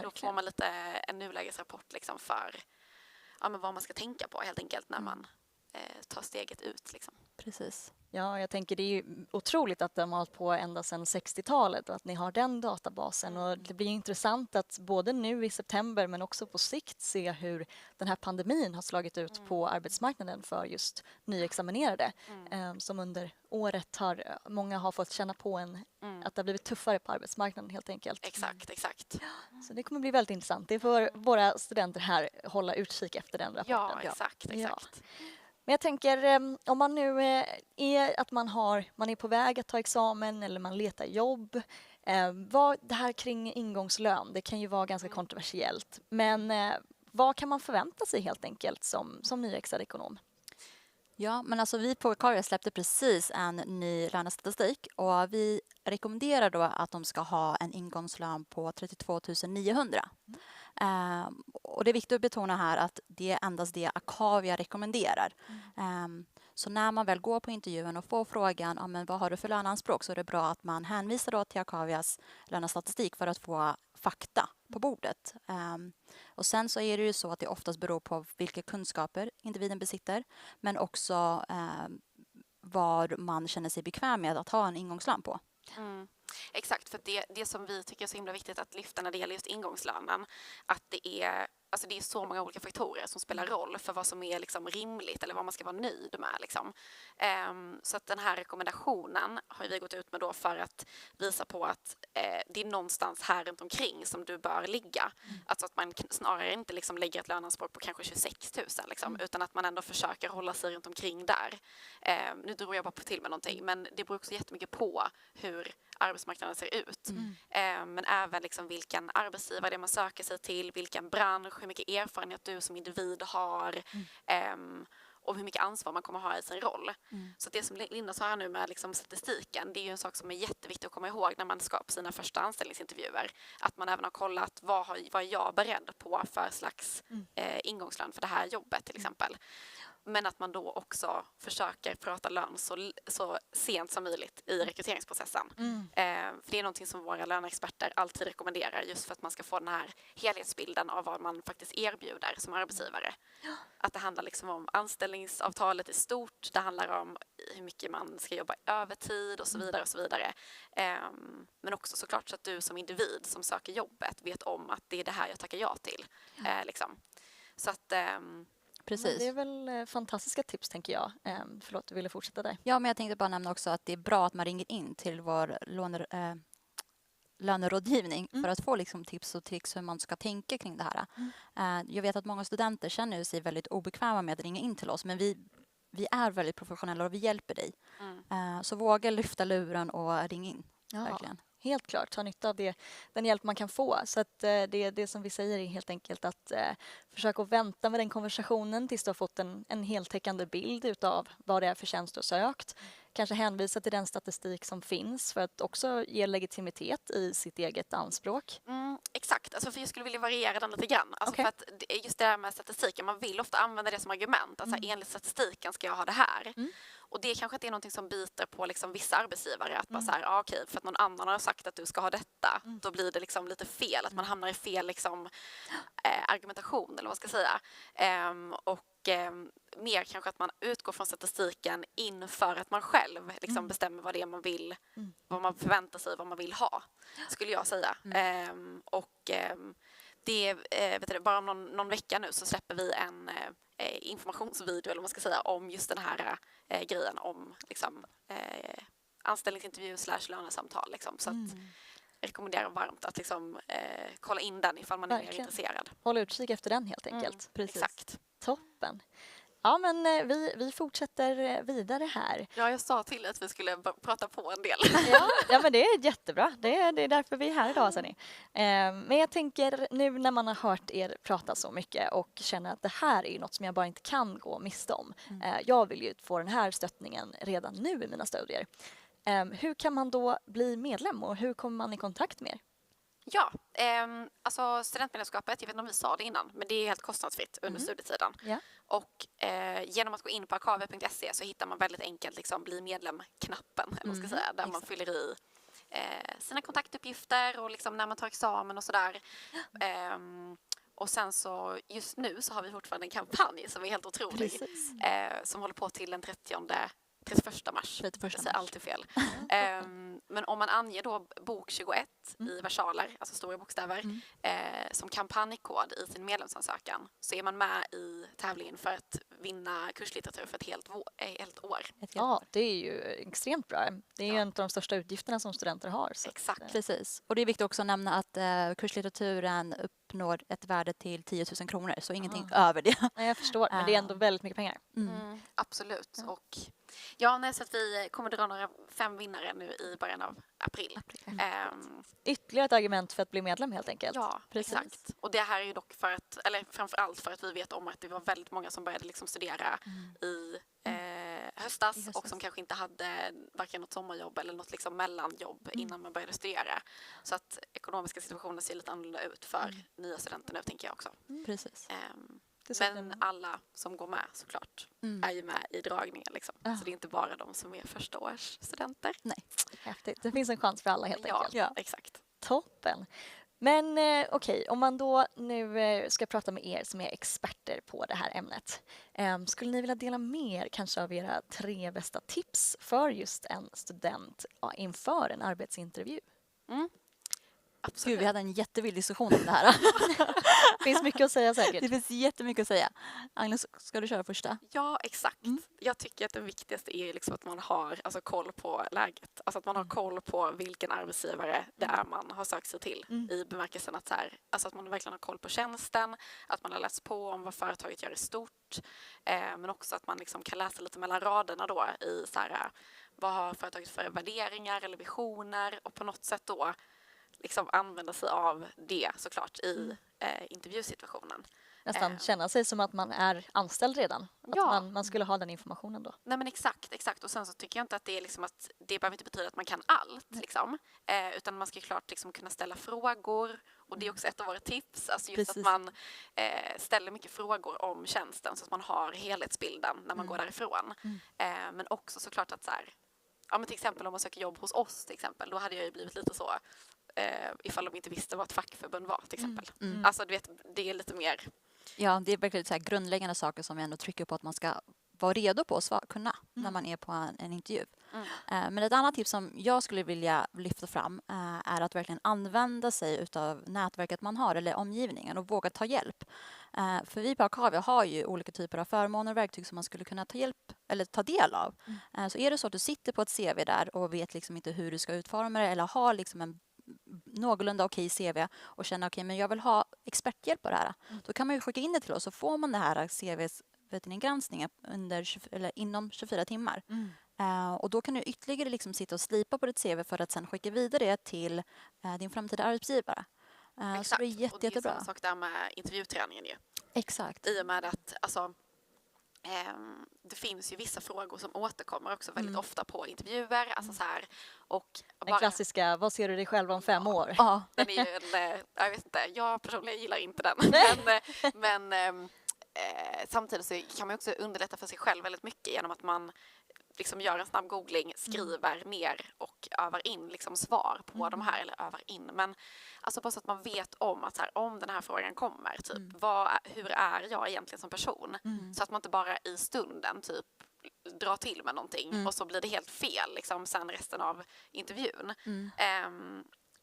Då får man lite en nulägesrapport liksom för men vad man ska tänka på helt enkelt när man ta steget ut. Liksom. Precis. Ja, jag tänker det är ju otroligt att de har hållit på ända sedan 60-talet och att ni har den databasen. Och det blir intressant att både nu i september men också på sikt se hur den här pandemin har slagit ut på arbetsmarknaden för just nyexaminerade. Som under året många har fått känna på att det har blivit tuffare på arbetsmarknaden helt enkelt. Exakt. Så det kommer bli väldigt intressant. Det får våra studenter här hålla utkik efter den rapporten. Ja, exakt. Ja. Men jag tänker, om man nu är att man är på väg att ta examen eller man letar jobb. Det här kring ingångslön, det kan ju vara ganska kontroversiellt. Men vad kan man förvänta sig helt enkelt som nyexad ekonom? Ja, men alltså vi på Akavia släppte precis en ny lönestatistik och vi rekommenderar då att de ska ha en ingångslön på 32 900. Och det är viktigt att betona här att det är endast det Akavia rekommenderar. Så när man väl går på intervjun och får frågan men vad har du för löneanspråk, så är det bra att man hänvisar då till Akavias lönestatistik för att få fakta på bordet. Och sen så är det ju så att det oftast beror på vilka kunskaper individen besitter, men också vad man känner sig bekväm med att ha en ingångslön på. Exakt, för det som vi tycker är så himla viktigt att lyfta när det gäller just ingångslönen, att det är så många olika faktorer som spelar roll för vad som är liksom rimligt eller vad man ska vara nöjd med. Liksom. Så att den här rekommendationen har vi gått ut med då för att visa på att det är någonstans här runt omkring som du bör ligga. Alltså att man snarare inte liksom lägger ett löneanspråk på kanske 26 000 liksom, utan att man ändå försöker hålla sig runt omkring där. Nu drog jag bara till med någonting, men det beror också jättemycket på hur arbetsmarknaden ser ut. Men även liksom vilken arbetsgivare det man söker sig till, vilken bransch, hur mycket erfarenhet du som individ har och hur mycket ansvar man kommer ha i sin roll. Så det som Linda sa här nu med liksom statistiken, det är ju en sak som är jätteviktig att komma ihåg när man ska på sina första anställningsintervjuer. Att man även har kollat vad är jag beredd på för slags ingångslön för det här jobbet till exempel. Men att man då också försöker prata lön så sent som möjligt i rekryteringsprocessen. För det är någonting som våra löneexperter alltid rekommenderar just för att man ska få den här helhetsbilden av vad man faktiskt erbjuder som arbetsgivare. Att det handlar liksom om anställningsavtalet i stort, det handlar om hur mycket man ska jobba övertid och så vidare och så vidare. Men också såklart så att du som individ som söker jobbet vet om att det är det här jag tackar ja till. Liksom. Så att Precis. Det är väl fantastiska tips tänker jag. Förlåt, du ville fortsätta där. Ja, men jag tänkte bara nämna också att det är bra att man ringer in till vår lönerådgivning för att få liksom tips och tricks hur man ska tänka kring det här. Jag vet att många studenter känner sig väldigt obekväma med att ringa in till oss, men vi är väldigt professionella och vi hjälper dig. Så våga lyfta luren och ring in. Verkligen. Helt klart, ta nytta av den hjälp man kan få. Så att det som vi säger är helt enkelt att försöka att vänta med den konversationen tills du har fått en heltäckande bild utav vad det är för tjänst du har sökt. Kanske hänvisa till den statistik som finns för att också ge legitimitet i sitt eget anspråk. Exakt, alltså för jag skulle vilja variera den lite grann. Alltså för att just det här med statistiken, man vill ofta använda det som argument. Alltså enligt statistiken ska jag ha det här. Och det kanske inte är någonting som biter på liksom vissa arbetsgivare. Att bara så här, okej, för att någon annan har sagt att du ska ha detta, då blir det liksom lite fel. Att man hamnar i fel liksom, argumentation, eller vad ska jag säga. Mer kanske att man utgår från statistiken inför att man själv liksom bestämmer vad det är man vill, vad man förväntar sig, vad man vill ha, skulle jag säga. Bara om någon vecka nu så släpper vi en informationsvideo, eller vad man ska säga, om just den här grejen om liksom, anställningsintervju / lönesamtal. Liksom. Så att jag rekommenderar varmt att liksom, kolla in den ifall man är mer intresserad. Håll utkik efter den helt enkelt. Precis. Exakt. Toppen. Ja, men vi fortsätter vidare här. Ja, jag sa till att vi skulle prata på en del. Ja, men det är jättebra. Det är därför vi är här idag, Sani. Men jag tänker nu när man har hört er prata så mycket och känner att det här är något som jag bara inte kan gå miste om. Jag vill ju få den här stöttningen redan nu i mina studier. Hur kan man då bli medlem och hur kommer man i kontakt med er? Ja, alltså studentmedlemskapet, jag vet inte om vi sa det innan, men det är helt kostnadsfritt under studietiden. Och genom att gå in på akavia.se så hittar man väldigt enkelt liksom bli medlem-knappen, eller man ska säga, där man fyller i sina kontaktuppgifter och liksom när man tar examen och sådär. Och sen så just nu så har vi fortfarande en kampanj som är helt otrolig. Som håller på till den 31 mars. Jag säger alltid fel. Men om man anger då bok 21 i versaler, alltså stora bokstäver, som kampanjkod i sin medlemsansökan, så är man med i tävlingen för att vinna kurslitteratur för ett helt år. Ja, det är ju extremt bra. Det är ju en av de största utgifterna som studenter har. Så Exakt. Precis. Och det är viktigt också att nämna att kurslitteraturen uppnår ett värde till 10 000 kronor, så ingenting över det. Nej, jag förstår, men det är ändå väldigt mycket pengar. Absolut. Och så att vi kommer dra några 5 vinnare nu i början av april. Ytterligare ett argument för att bli medlem helt enkelt. Ja, exakt. Och det här är ju dock framförallt för att vi vet om att det var väldigt många som började liksom studera i höstas och som kanske inte hade varken något sommarjobb eller något liksom mellanjobb innan man började studera. Så att ekonomiska situationen ser lite annorlunda ut för nya studenter nu, tänker jag också. Precis. Men alla som går med såklart är ju med i dragningen. Liksom. Så det är inte bara de som är första års studenter. Nej, häftigt. Det finns en chans för alla helt enkelt. Ja, exakt. Toppen. Men okej, om man då nu ska prata med er som är experter på det här ämnet. Skulle ni vilja dela med er kanske av era 3 bästa tips för just en student inför en arbetsintervju? Absolut. Gud, vi hade en jättevild diskussion om det här. Det finns mycket att säga säkert. Det finns jättemycket att säga. Agnes, ska du köra första? Ja, exakt. Jag tycker att det viktigaste är liksom att man har koll på läget. Alltså att man har koll på vilken arbetsgivare det är man har sökt sig till. I bemärkelsen att, att man verkligen har koll på tjänsten, att man har läst på om vad företaget gör i stort. Men också att man liksom kan läsa lite mellan raderna då i vad har företaget för värderingar eller visioner, och på något sätt då liksom använda sig av det såklart i intervjusituationen. Nästan känna sig som att man är anställd redan. Att man skulle ha den informationen då. Nej, men exakt. Och sen så tycker jag inte att det är liksom att det behöver inte betyda att man kan allt. Liksom. Utan man ska klart liksom kunna ställa frågor. Och det är också ett av våra tips. Alltså just att man ställer mycket frågor om tjänsten så att man har helhetsbilden när man går därifrån. Men också såklart att men till exempel om man söker jobb hos oss till exempel, då hade jag ju blivit lite så ifall de inte visste vad ett fackförbund var till exempel. Alltså du vet, det är lite mer. Ja, det är verkligen så här grundläggande saker som vi ändå trycker på att man ska vara redo på att kunna när man är på en intervju. Men ett annat tips som jag skulle vilja lyfta fram är att verkligen använda sig av nätverket man har eller omgivningen och våga ta hjälp. För vi på Akavia har ju olika typer av förmåner och verktyg som man skulle kunna ta hjälp eller ta del av. Så är det så att du sitter på ett CV där och vet liksom inte hur du ska utforma det eller har liksom en någorlunda okej CV och känner men jag vill ha experthjälp på det här. Då kan man ju skicka in det till oss, så får man det här CVs granskningen inom 24 timmar. Och då kan du ytterligare liksom sitta och slipa på ditt CV för att sen skicka vidare det till din framtida arbetsgivare. Exakt, så det är jättebra. Och det är samma sak där med intervjuträningen ju. Exakt. I och med att det finns ju vissa frågor som återkommer också väldigt ofta på intervjuer. Alltså den klassiska, vad ser du dig själv om 5 år? Ja, den är ju jag vet inte, jag personligen gillar inte den. men samtidigt så kan man också underlätta för sig själv väldigt mycket genom att man liksom gör en snabb googling, skriver ner och övar in liksom svar på de här, eller övar in. Men alltså bara så att man vet om att om den här frågan kommer, typ, hur är jag egentligen som person? Så att man inte bara i stunden typ drar till med någonting och så blir det helt fel liksom, sen resten av intervjun.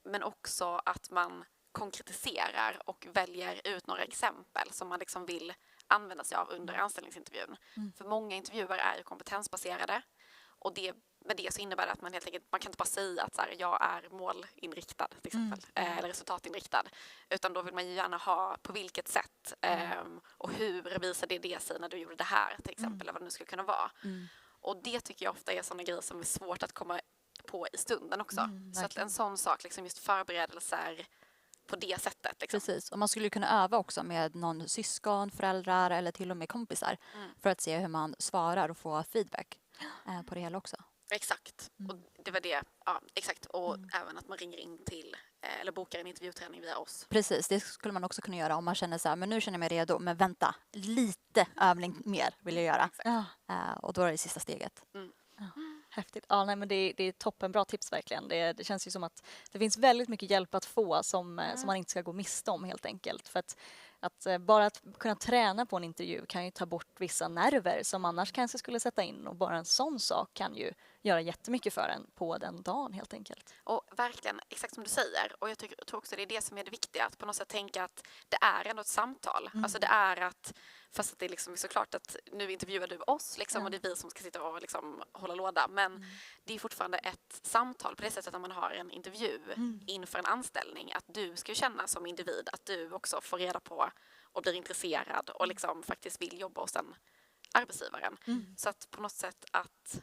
Men också att man konkretiserar och väljer ut några exempel som man liksom vill använda sig av under anställningsintervjun. För många intervjuer är ju kompetensbaserade, och med det så innebär det att man helt enkelt, man kan inte bara säga att jag är målinriktad till exempel, eller resultatinriktad, utan då vill man ju gärna ha på vilket sätt och hur visade det sig när du gjorde det här till exempel, eller vad det nu skulle kunna vara. Och det tycker jag ofta är sådana grejer som är svårt att komma på i stunden också. Så att en sån sak, liksom just förberedelser på det sättet. Liksom. Precis, och man skulle kunna öva också med någon syskon, föräldrar eller till och med kompisar för att se hur man svarar och få feedback på det hela också. Exakt, och det var det. Ja, exakt. Och även att man ringer in till eller bokar en intervjuträning via oss. Precis, det skulle man också kunna göra om man känner så här, men nu känner jag mig redo, men vänta, lite övning mer vill jag göra. Och då är det sista steget. Häftigt. Ja, nej, men det är toppenbra tips verkligen. Det känns ju som att det finns väldigt mycket hjälp att få som man inte ska gå miste om helt enkelt. För att bara att kunna träna på en intervju kan ju ta bort vissa nerver som annars kanske skulle sätta in, och bara en sån sak kan ju göra jättemycket för en på den dagen helt enkelt. Och verkligen, exakt som du säger. Och jag tror också det är det som är det viktiga, att på något sätt tänka att det är ändå ett samtal. Alltså det är att, fast att det är liksom såklart att nu intervjuar du oss liksom, och det är vi som ska sitta och liksom hålla låda. Men det är fortfarande ett samtal på det sättet att man har en intervju inför en anställning. Att du ska känna som individ att du också får reda på och blir intresserad och liksom faktiskt vill jobba hos den arbetsgivaren. Så att på något sätt att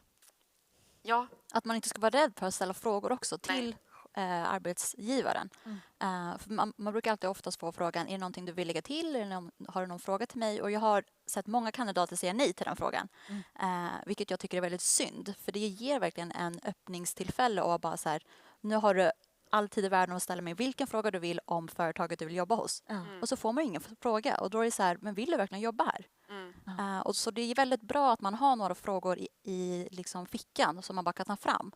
Att man inte ska vara rädd för att ställa frågor också till arbetsgivaren. För man brukar alltid oftast få frågan, är det någonting du vill lägga till? Eller har du någon fråga till mig? Och jag har sett många kandidater säga nej till den frågan. Vilket jag tycker är väldigt synd. För det ger verkligen en öppningstillfälle och bara så här, nu har du all tid i världen att ställa mig vilken fråga du vill om företaget du vill jobba hos. Och så får man ingen fråga. Och då är det så här, men vill du verkligen jobba här? Och så det är väldigt bra att man har några frågor i liksom fickan som man bara kan ta fram.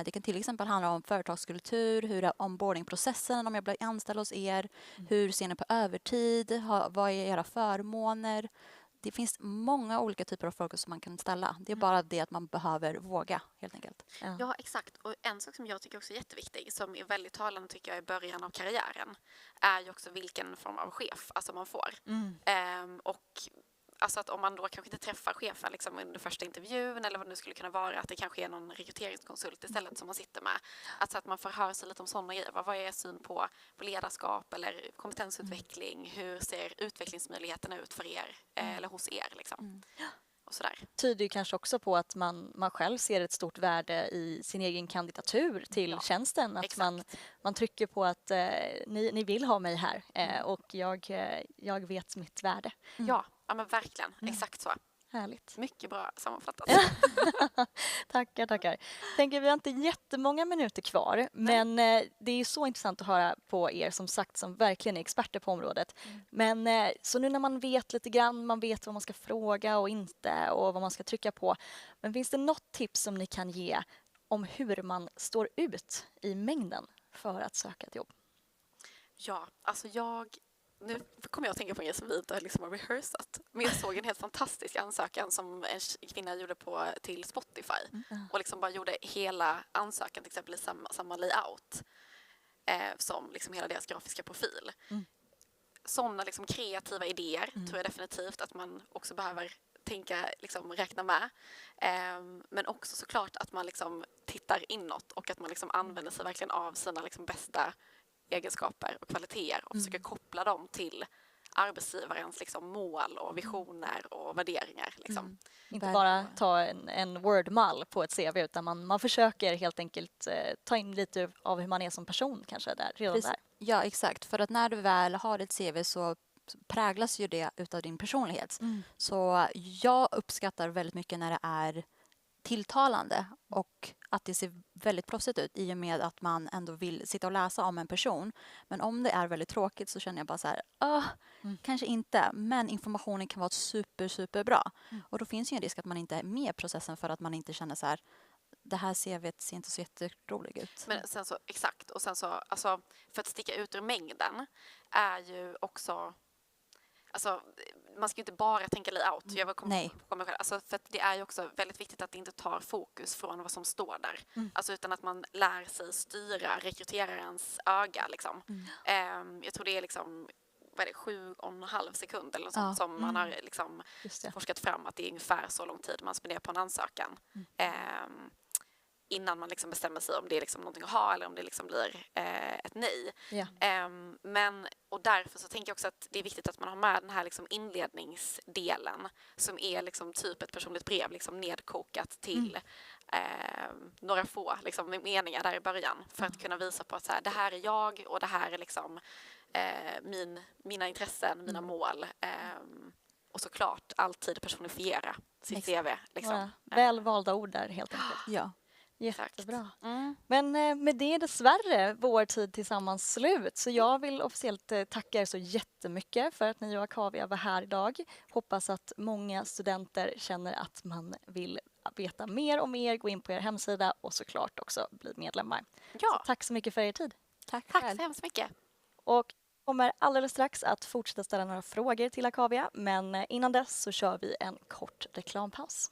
Det kan till exempel handla om företagskultur, hur är onboardingprocessen om jag blir anställd hos er, hur ser ni på övertid, vad är era förmåner? Det finns många olika typer av frågor som man kan ställa. Det är bara det att man behöver våga helt enkelt. Ja, exakt. Och en sak som jag tycker också är jätteviktig, som är väldigt talande tycker jag i början av karriären, är ju också vilken form av chef alltså man får. Och alltså att om man då kanske inte träffar chefen liksom under första intervjun eller vad det nu skulle kunna vara, att det kanske är någon rekryteringskonsult istället som man sitter med. Alltså att man får höra sig lite om sådana grejer. Vad är er syn på ledarskap eller kompetensutveckling? Hur ser utvecklingsmöjligheterna ut för er eller hos er liksom? Och sådär. Tyder ju kanske också på att man själv ser ett stort värde i sin egen kandidatur till tjänsten. Att man trycker på att ni vill ha mig här och jag vet mitt värde. Ja, men verkligen. Exakt så. Härligt. Mycket bra sammanfattat. Tackar. Tänker vi har inte jättemånga minuter kvar, men det är så intressant att höra på er som sagt som verkligen är experter på området. Men så nu när man vet lite grann, man vet vad man ska fråga och inte och vad man ska trycka på. Men finns det något tips som ni kan ge om hur man står ut i mängden för att söka ett jobb? Ja, alltså nu kommer jag att tänka på en grej som vi inte liksom har rehearsat. Men jag såg en helt fantastisk ansökan som en kvinna gjorde till Spotify. Och liksom bara gjorde hela ansökan till exempel i samma layout som liksom hela deras grafiska profil. Sådana liksom kreativa idéer tror jag definitivt att man också behöver tänka, liksom, räkna med. Men också såklart att man liksom tittar inåt och att man liksom använder sig verkligen av sina liksom bästa egenskaper och kvaliteter och försöker koppla dem till arbetsgivarens liksom mål och visioner och värderingar. Liksom. Inte bara ta en Word-mall på ett CV utan man försöker helt enkelt ta in lite av hur man är som person kanske redan där. Ja, exakt. För att när du väl har ett CV så präglas ju det utav din personlighet. Så jag uppskattar väldigt mycket när det är tilltalande och att det ser väldigt proffsigt ut i och med att man ändå vill sitta och läsa om en person. Men om det är väldigt tråkigt så känner jag bara så här, kanske inte, men informationen kan vara super bra. Och då finns ju en risk att man inte är med i processen för att man inte känner så här, det här CV:t ser inte så jätteroligt ut. Men sen så, exakt, och sen så, alltså för att sticka ut ur mängden är ju också, alltså, man ska ju inte bara tänka layout. Jag kommer själv. Alltså, för att det är ju också väldigt viktigt att det inte tar fokus från vad som står där. Alltså, utan att man lär sig styra rekryterarens öga. Liksom. Jag tror det är liksom 7,5 sekund eller något sånt som man har liksom forskat fram att det är ungefär så lång tid man spenderar på en ansökan. Innan man liksom bestämmer sig om det är liksom någonting att ha eller om det liksom blir ett nej. Och därför så tänker jag också att det är viktigt att man har med den här liksom inledningsdelen som är liksom typ ett personligt brev liksom nedkokat till några få liksom meningar där i början för att kunna visa på att så här, det här är jag och det här är liksom mina intressen, mina mål och såklart alltid personifiera sitt CV. Liksom. Väl valda ord där helt enkelt. Ja. Jättebra. Men med det är dessvärre vår tid tillsammans slut. Så jag vill officiellt tacka er så jättemycket för att ni och Akavia var här idag. Hoppas att många studenter känner att man vill veta mer och mer, gå in på er hemsida och såklart också bli medlemmar. Ja. Så tack så mycket för er tid. Tack så hemskt mycket. Och kommer alldeles strax att fortsätta ställa några frågor till Akavia, men innan dess så kör vi en kort reklampaus.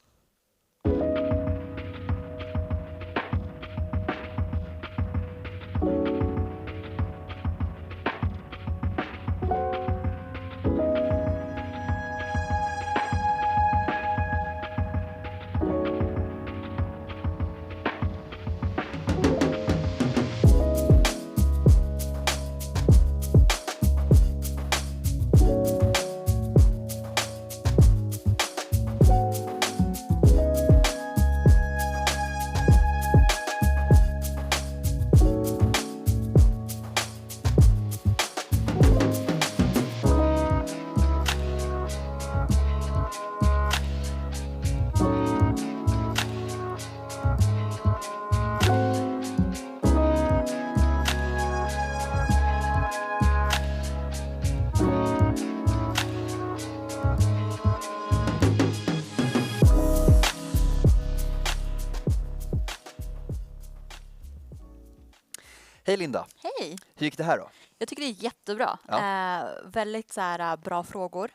Hej Linda! Hej! Hur gick det här då? Jag tycker det är jättebra. Ja. Väldigt så här, bra frågor.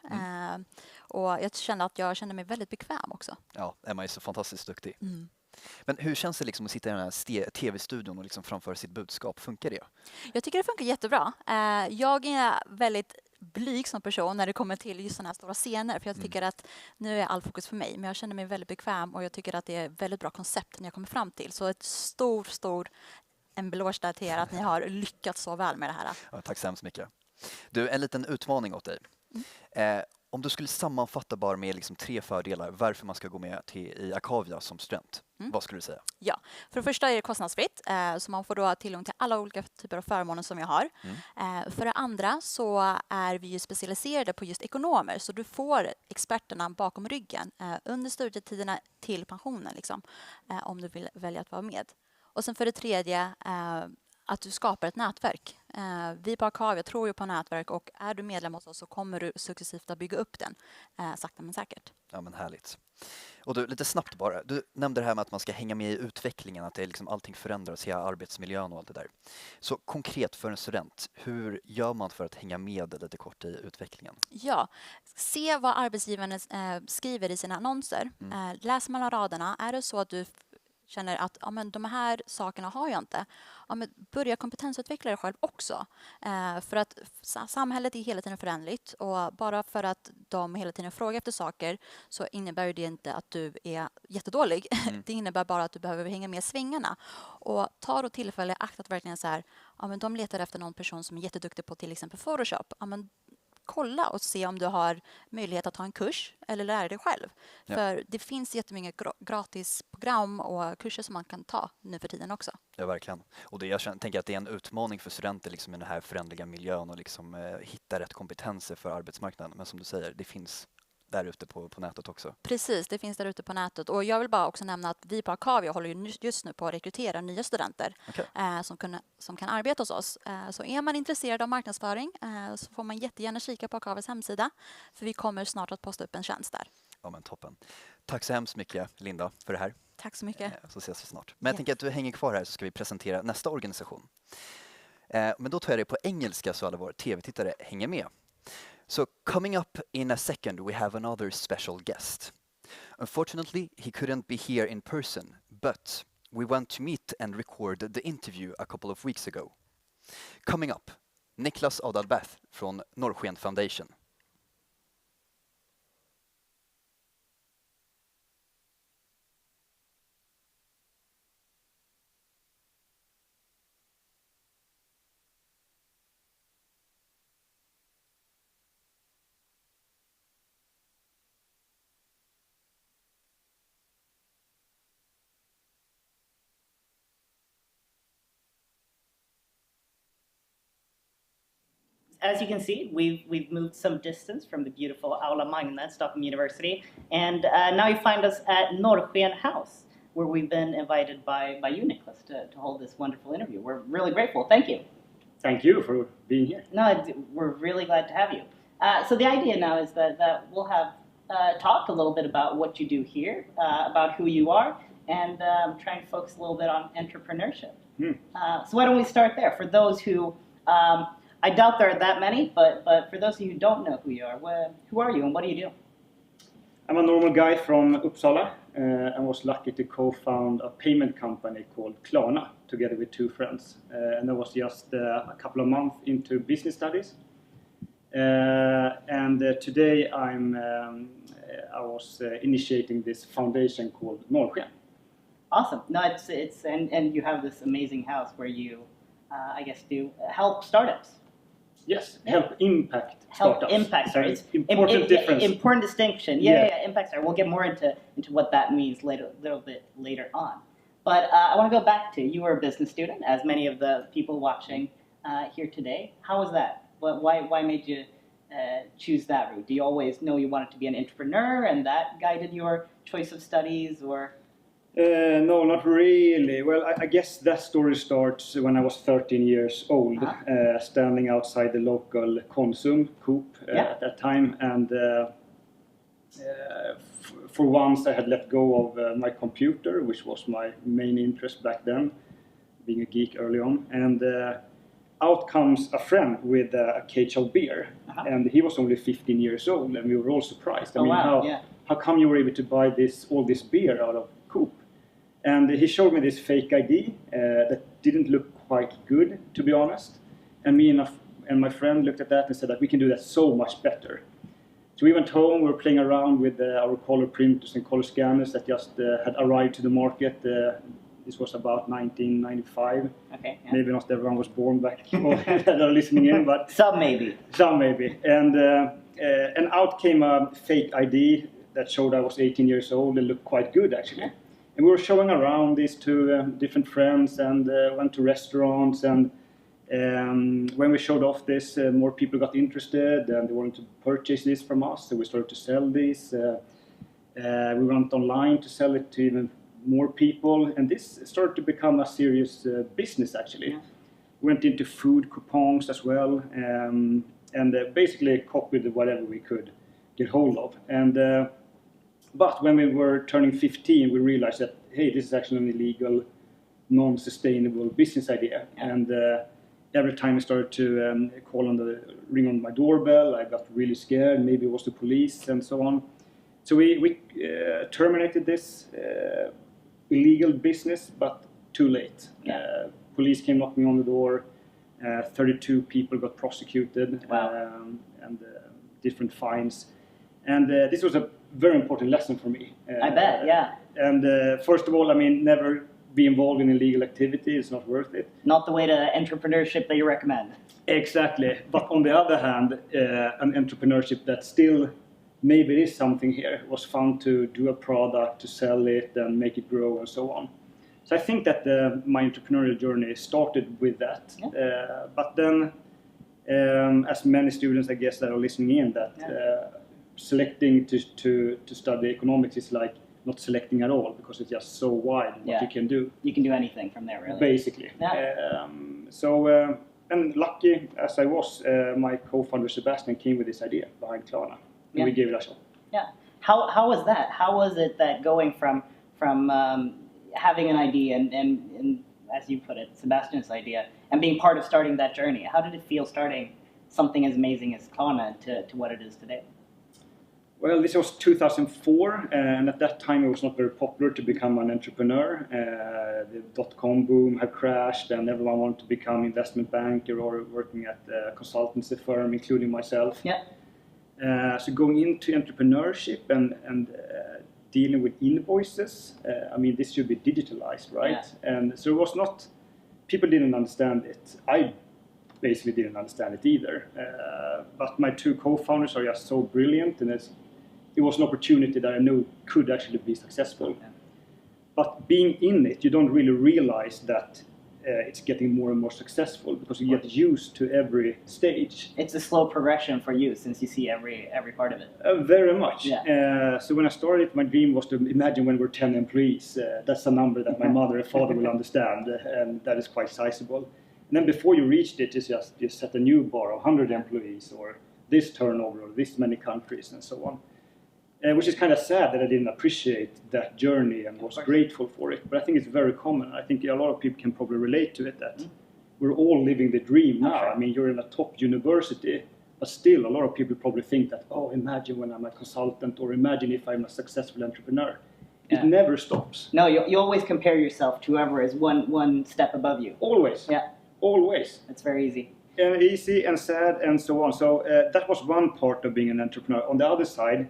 Och jag kände att jag kände mig väldigt bekväm också. Ja, Emma är så fantastiskt duktig. Men hur känns det liksom att sitta i den här tv-studion och liksom framföra sitt budskap? Funkar det? Jag tycker det funkar jättebra. Jag är väldigt blyg som person när det kommer till just sådana här stora scener. För jag tycker att nu är all fokus för mig. Men jag känner mig väldigt bekväm och jag tycker att det är väldigt bra koncept när jag kommer fram till. Så ett stor en blås där till er att ni har lyckats så väl med det här. Ja, tack så hemskt mycket. Du, en liten utmaning åt dig. Om du skulle sammanfatta bara med liksom 3 fördelar varför man ska gå med i Akavia som student, vad skulle du säga? Ja, för det första är det kostnadsfritt, så man får då tillgång till alla olika typer av förmåner som jag har. För det andra så är vi ju specialiserade på just ekonomer, så du får experterna bakom ryggen under studietiderna till pensionen, liksom, om du vill välja att vara med. Och sen för det tredje, att du skapar ett nätverk. Vi på Akavia tror ju på nätverk och är du medlem hos oss så kommer du successivt att bygga upp den, sakta men säkert. Ja, men härligt. Och du, lite snabbt bara. Du nämnde det här med att man ska hänga med i utvecklingen, att det är liksom allting förändras, hela arbetsmiljön och allt det där. Så konkret för en student, hur gör man för att hänga med lite kort i utvecklingen? Ja, se vad arbetsgivarna skriver i sina annonser. Läser mellan raderna, är det så att du känner att men de här sakerna har jag inte. Men börja kompetensutveckla dig själv också. För att samhället är hela tiden föränderligt och bara för att de hela tiden frågar efter saker så innebär det inte att du är jättedålig. Det innebär bara att du behöver hänga med svängarna. Och ta då tillfälle i akt att verkligen så här, men de letar efter någon person som är jätteduktig på till exempel Photoshop. Men kolla och se om du har möjlighet att ta en kurs eller lära dig själv. Ja. För det finns jättemycket gratis program och kurser som man kan ta nu för tiden också. Ja, verkligen. Och det, jag tänker att det är en utmaning för studenter liksom, i den här föränderliga miljön och liksom, hitta rätt kompetenser för arbetsmarknaden. Men som du säger, det finns där ute på nätet också. Precis, det finns där ute på nätet. Och jag vill bara också nämna att vi på Akavia håller just nu på att rekrytera nya studenter som kan arbeta hos oss. Så är man intresserad av marknadsföring så får man jättegärna kika på Akavias hemsida. För vi kommer snart att posta upp en tjänst där. Ja, men toppen. Tack så hemskt mycket, Linda, för det här. Tack så mycket. Så ses vi snart. Men jag tänker att du hänger kvar här så ska vi presentera nästa organisation. Men då tar jag det på engelska så alla våra tv-tittare hänger med. So coming up in a second, we have another special guest. Unfortunately, he couldn't be here in person, but we went to meet and record the interview a couple of weeks ago. Coming up, Niklas Adalbeth från Norrsken Foundation. As you can see, we've moved some distance from the beautiful Aula Magna at Stockholm University, and now you find us at Norrsken House, where we've been invited by you, Niklas, to hold this wonderful interview. We're really grateful. Thank you. Thank you for being here. No, we're really glad to have you. So the idea now is that we'll have talk a little bit about what you do here, about who you are, and try and focus a little bit on entrepreneurship. So why don't we start there? For those who, I doubt there are that many, but for those of you who don't know who you are, who are you and what do you do? I'm a normal guy from Uppsala and was lucky to co-found a payment company called Klarna together with two friends. And I was just a couple of months into business studies. And today I was initiating this foundation called Norrsken. Awesome. No, it's and you have this amazing house where you, I guess, do help startups. Yes, help impact startups. Help impact startups. Important difference. Important distinction. Yeah, impact startup. We'll get more into what that means later, a little bit later on. But I want to go back to, you were a business student, as many of the people watching here today. How was that? Why made you choose that route? Do you always know you wanted to be an entrepreneur and that guided your choice of studies, or? No, not really. Well, I guess that story starts when I was 13 years old, standing outside the local Konsum, Coop at that time. And for once I had let go of my computer, which was my main interest back then, being a geek early on. And out comes a friend with a cage of beer. And he was only 15 years old, and we were all surprised. I mean, how come you were able to buy all this beer out of Coop? And he showed me this fake ID that didn't look quite good, to be honest. And me and my friend looked at that and said that we can do that so much better. So we went home, we were playing around with our color printers and color scanners that just had arrived to the market. This was about 1995. Okay. Yeah. Maybe not everyone was born back that are listening in, but some maybe. Some maybe. And out came a fake ID that showed I was 18 years old and looked quite good actually. Yeah. And we were showing around these to different friends and went to restaurants. And when we showed off this, more people got interested and they wanted to purchase this from us. So we started to sell these. We went online to sell it to even more people. And this started to become a serious business, actually. Yeah. We went into food coupons as well. And basically copied whatever we could get hold of. And but when we were turning 15, we realized that, hey, this is actually an illegal, non-sustainable business idea. Yeah. And every time I started to ring on my doorbell, I got really scared. Maybe it was the police and so on. So we terminated this illegal business, but too late. Yeah. Police came knocking on the door. 32 people got prosecuted. Wow. And different fines. And this was a very important lesson for me. I bet, yeah. And first of all, I mean, never be involved in illegal activity. It's not worth it. Not the way to entrepreneurship that you recommend. Exactly. But on the other hand, an entrepreneurship that still, maybe it is something here, was fun to do a product, to sell it and make it grow and so on. So I think that my entrepreneurial journey started with that. Yeah. But then, as many students, I guess, that are listening in, that selecting to study economics is like not selecting at all, because it's just so wide what you can do. You can do anything from there, really. Basically. Yeah. And lucky as I was, my co-founder Sebastian came with this idea behind Klarna, and we gave it a shot. Yeah. How was that? How was it that going from having an idea and as you put it, Sebastian's idea, and being part of starting that journey? How did it feel starting something as amazing as Klarna to what it is today? Well, this was 2004, and at that time it was not very popular to become an entrepreneur. The dot-com boom had crashed, and everyone wanted to become investment banker or working at a consultancy firm, including myself. Yeah. So going into entrepreneurship and dealing with invoices, I mean, this should be digitalized, right? Yeah. And so it was not, people didn't understand it. I basically didn't understand it either. But my two co-founders are just so brilliant, and it was an opportunity that I knew could actually be successful. Yeah. But being in it, you don't really realize that it's getting more and more successful, because you get used to every stage. It's a slow progression for you, since you see every part of it. Very much. Yeah. So when I started, my dream was to imagine when we're 10 employees. That's a number that my mother and father will understand, and that is quite sizable. And then before you reached it, you set a new bar of 100 employees, or this turnover, or this many countries, and so on. which is kind of sad that I didn't appreciate that journey and was grateful for it. But I think it's very common. I think a lot of people can probably relate to it, that we're all living the dream now. I mean, you're in a top university, but still a lot of people probably think that, oh, imagine when I'm a consultant, or imagine if I'm a successful entrepreneur. It never stops. No, you always compare yourself to whoever is one step above you. Always. Yeah. Always. It's very easy. And easy and sad and so on. So that was one part of being an entrepreneur. On the other side,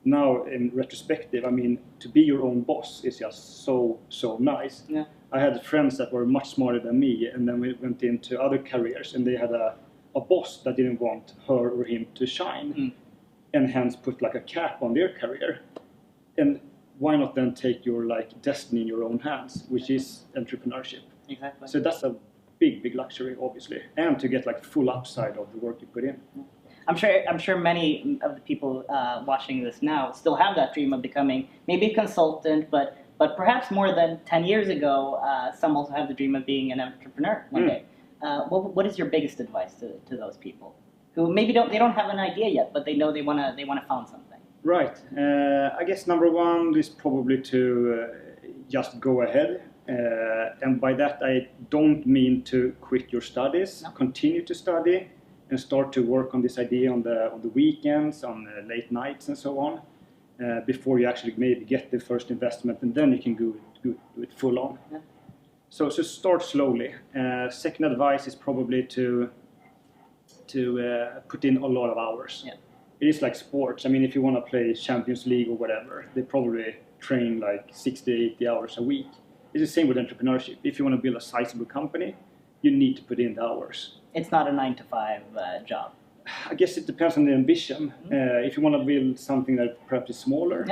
now in retrospective, I mean, to be your own boss is just so nice. Yeah. I had friends that were much smarter than me, and then we went into other careers, and they had a boss that didn't want her or him to shine, and hence put like a cap on their career. And why not then take your destiny in your own hands, which is entrepreneurship. Exactly. So that's a big luxury, obviously, and to get like full upside of the work you put in. I'm sure many of the people watching this now still have that dream of becoming maybe a consultant, but perhaps more than 10 years ago, some also have the dream of being an entrepreneur one day. What is your biggest advice to those people who maybe don't have an idea yet, but they know they want to found something? Right. I guess number one is probably to just go ahead. And by that, I don't mean to quit your studies. No. Continue to study and start to work on this idea on the weekends, on late nights and so on, before you actually maybe get the first investment, and then you can do it full on. Yeah. So start slowly. Second advice is probably to put in a lot of hours. Yeah. It is like sports. I mean, if you want to play Champions League or whatever, they probably train like 60, 80 hours a week. It's the same with entrepreneurship. If you want to build a sizable company, you need to put in the hours. It's not a 9-to-5 job. I guess it depends on the ambition. If you want to build something that perhaps is smaller,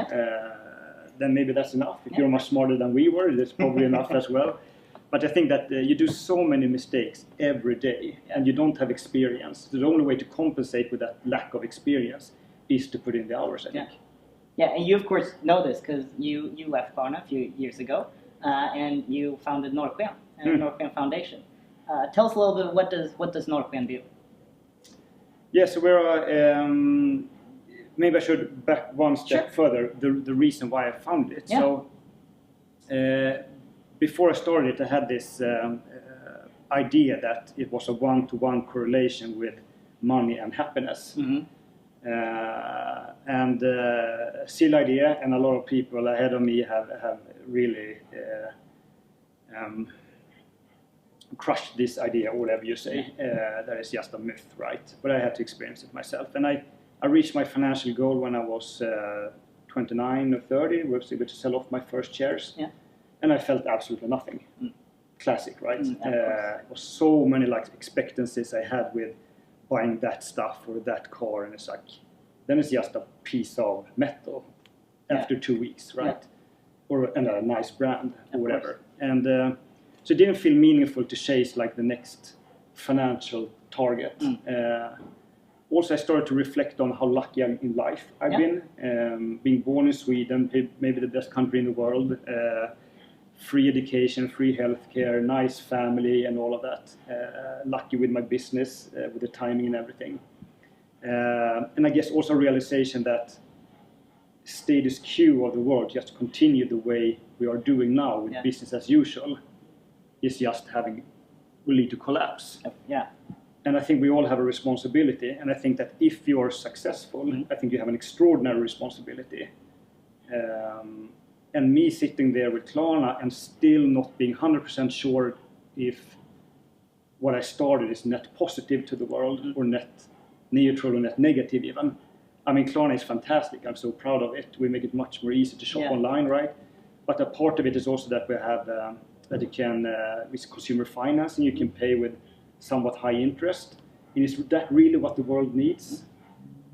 then maybe that's enough. If you're much smarter than we were, that's probably enough as well. But I think that you do so many mistakes every day, and you don't have experience. The only way to compensate with that lack of experience is to put in the hours, I think. Yeah, and you of course know this because you left Klarna a few years ago, and you founded Norrsken, Norrsken Foundation. Tell us a little bit, what does Norrsken do? Yeah, so we're maybe I should back one step further. The reason why I founded it. Yeah. So before I started it, I had this idea that it was a one-to-one correlation with money and happiness. And silly idea, and a lot of people ahead of me have really crushed this idea, or whatever you say. That is just a myth, right? But I had to experience it myself. And I reached my financial goal when I was 29 or 30, was able to sell off my first shares. Yeah. And I felt absolutely nothing. Classic, right? It was so many expectancies I had with buying that stuff or that car, and it's like, then it's just a piece of metal after 2 weeks, right? And a nice brand or whatever. And so it didn't feel meaningful to chase like the next financial target. Also, I started to reflect on how lucky I'm in life I've been. Being born in Sweden, maybe the best country in the world. Free education, free healthcare, nice family, and all of that. Lucky with my business, with the timing and everything. And I guess also realization that status quo of the world, just continue the way we are doing now with business as usual, is just will lead to collapse. And I think we all have a responsibility. And I think that if you are successful, I think you have an extraordinary responsibility. And me sitting there with Klarna and still not being 100% sure if what I started is net positive to the world or net neutral or net negative even. I mean, Klarna is fantastic. I'm so proud of it. We make it much more easy to shop online, right? But a part of it is also that we have that you can, with consumer financing, you can pay with somewhat high interest. And is that really what the world needs?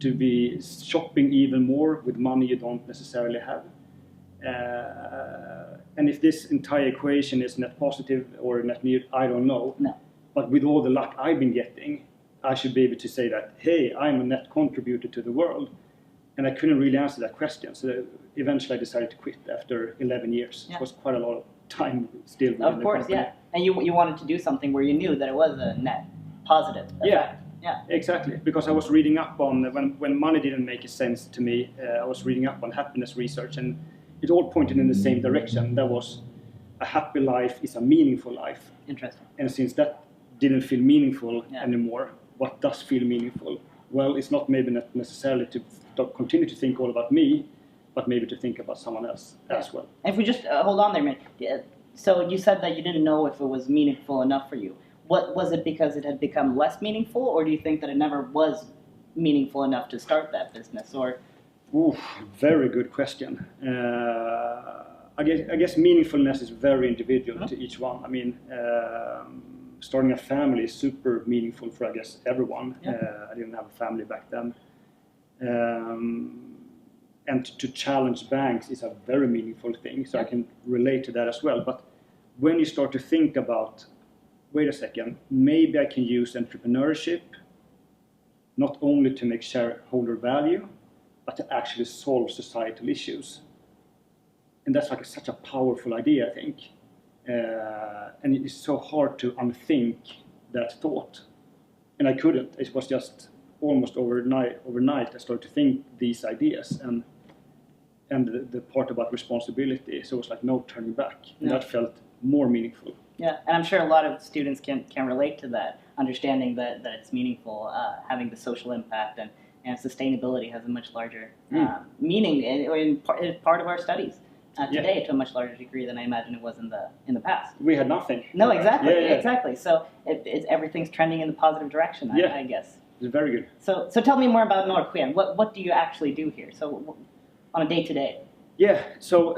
To be shopping even more with money you don't necessarily have? And if this entire equation is net positive or net neutral, I don't know. No. But with all the luck I've been getting, I should be able to say that, hey, I'm a net contributor to the world. And I couldn't really answer that question. So eventually I decided to quit after 11 years. It was quite a lot of time still. Of course, yeah. And you wanted to do something where you knew that it was a net positive effect. Yeah, exactly. Because I was reading up on when money didn't make sense to me. I was reading up on happiness research, and it all pointed in the same direction. That was a happy life is a meaningful life. Interesting. And since that didn't feel meaningful anymore, what does feel meaningful? Well, it's not maybe not necessarily to continue to think all about me, but maybe to think about someone else as well. If we just hold on there a minute. So you said that you didn't know if it was meaningful enough for you. What was it, because it had become less meaningful, or do you think that it never was meaningful enough to start that business? Or very good question. I guess meaningfulness is very individual to each one. I mean, starting a family is super meaningful for, I guess, everyone. I didn't have a family back then. And to challenge banks is a very meaningful thing, so I can relate to that as well. But when you start to think about, wait a second, maybe I can use entrepreneurship not only to make shareholder value, but to actually solve societal issues. And that's like such a powerful idea, I think. And it is so hard to unthink that thought. And I couldn't. It was just almost overnight I started to think these ideas. And the part about responsibility, so it was like no turning back. And that felt more meaningful. Yeah, and I'm sure a lot of students can relate to that, understanding that it's meaningful, having the social impact, and sustainability has a much larger meaning in part of our studies today to a much larger degree than I imagine it was in the past. We had nothing. No, exactly, exactly. So everything's trending in the positive direction, I guess. It's very good. So tell me more about Norrsken. What do you actually do here? So on a day-to-day? Yeah, so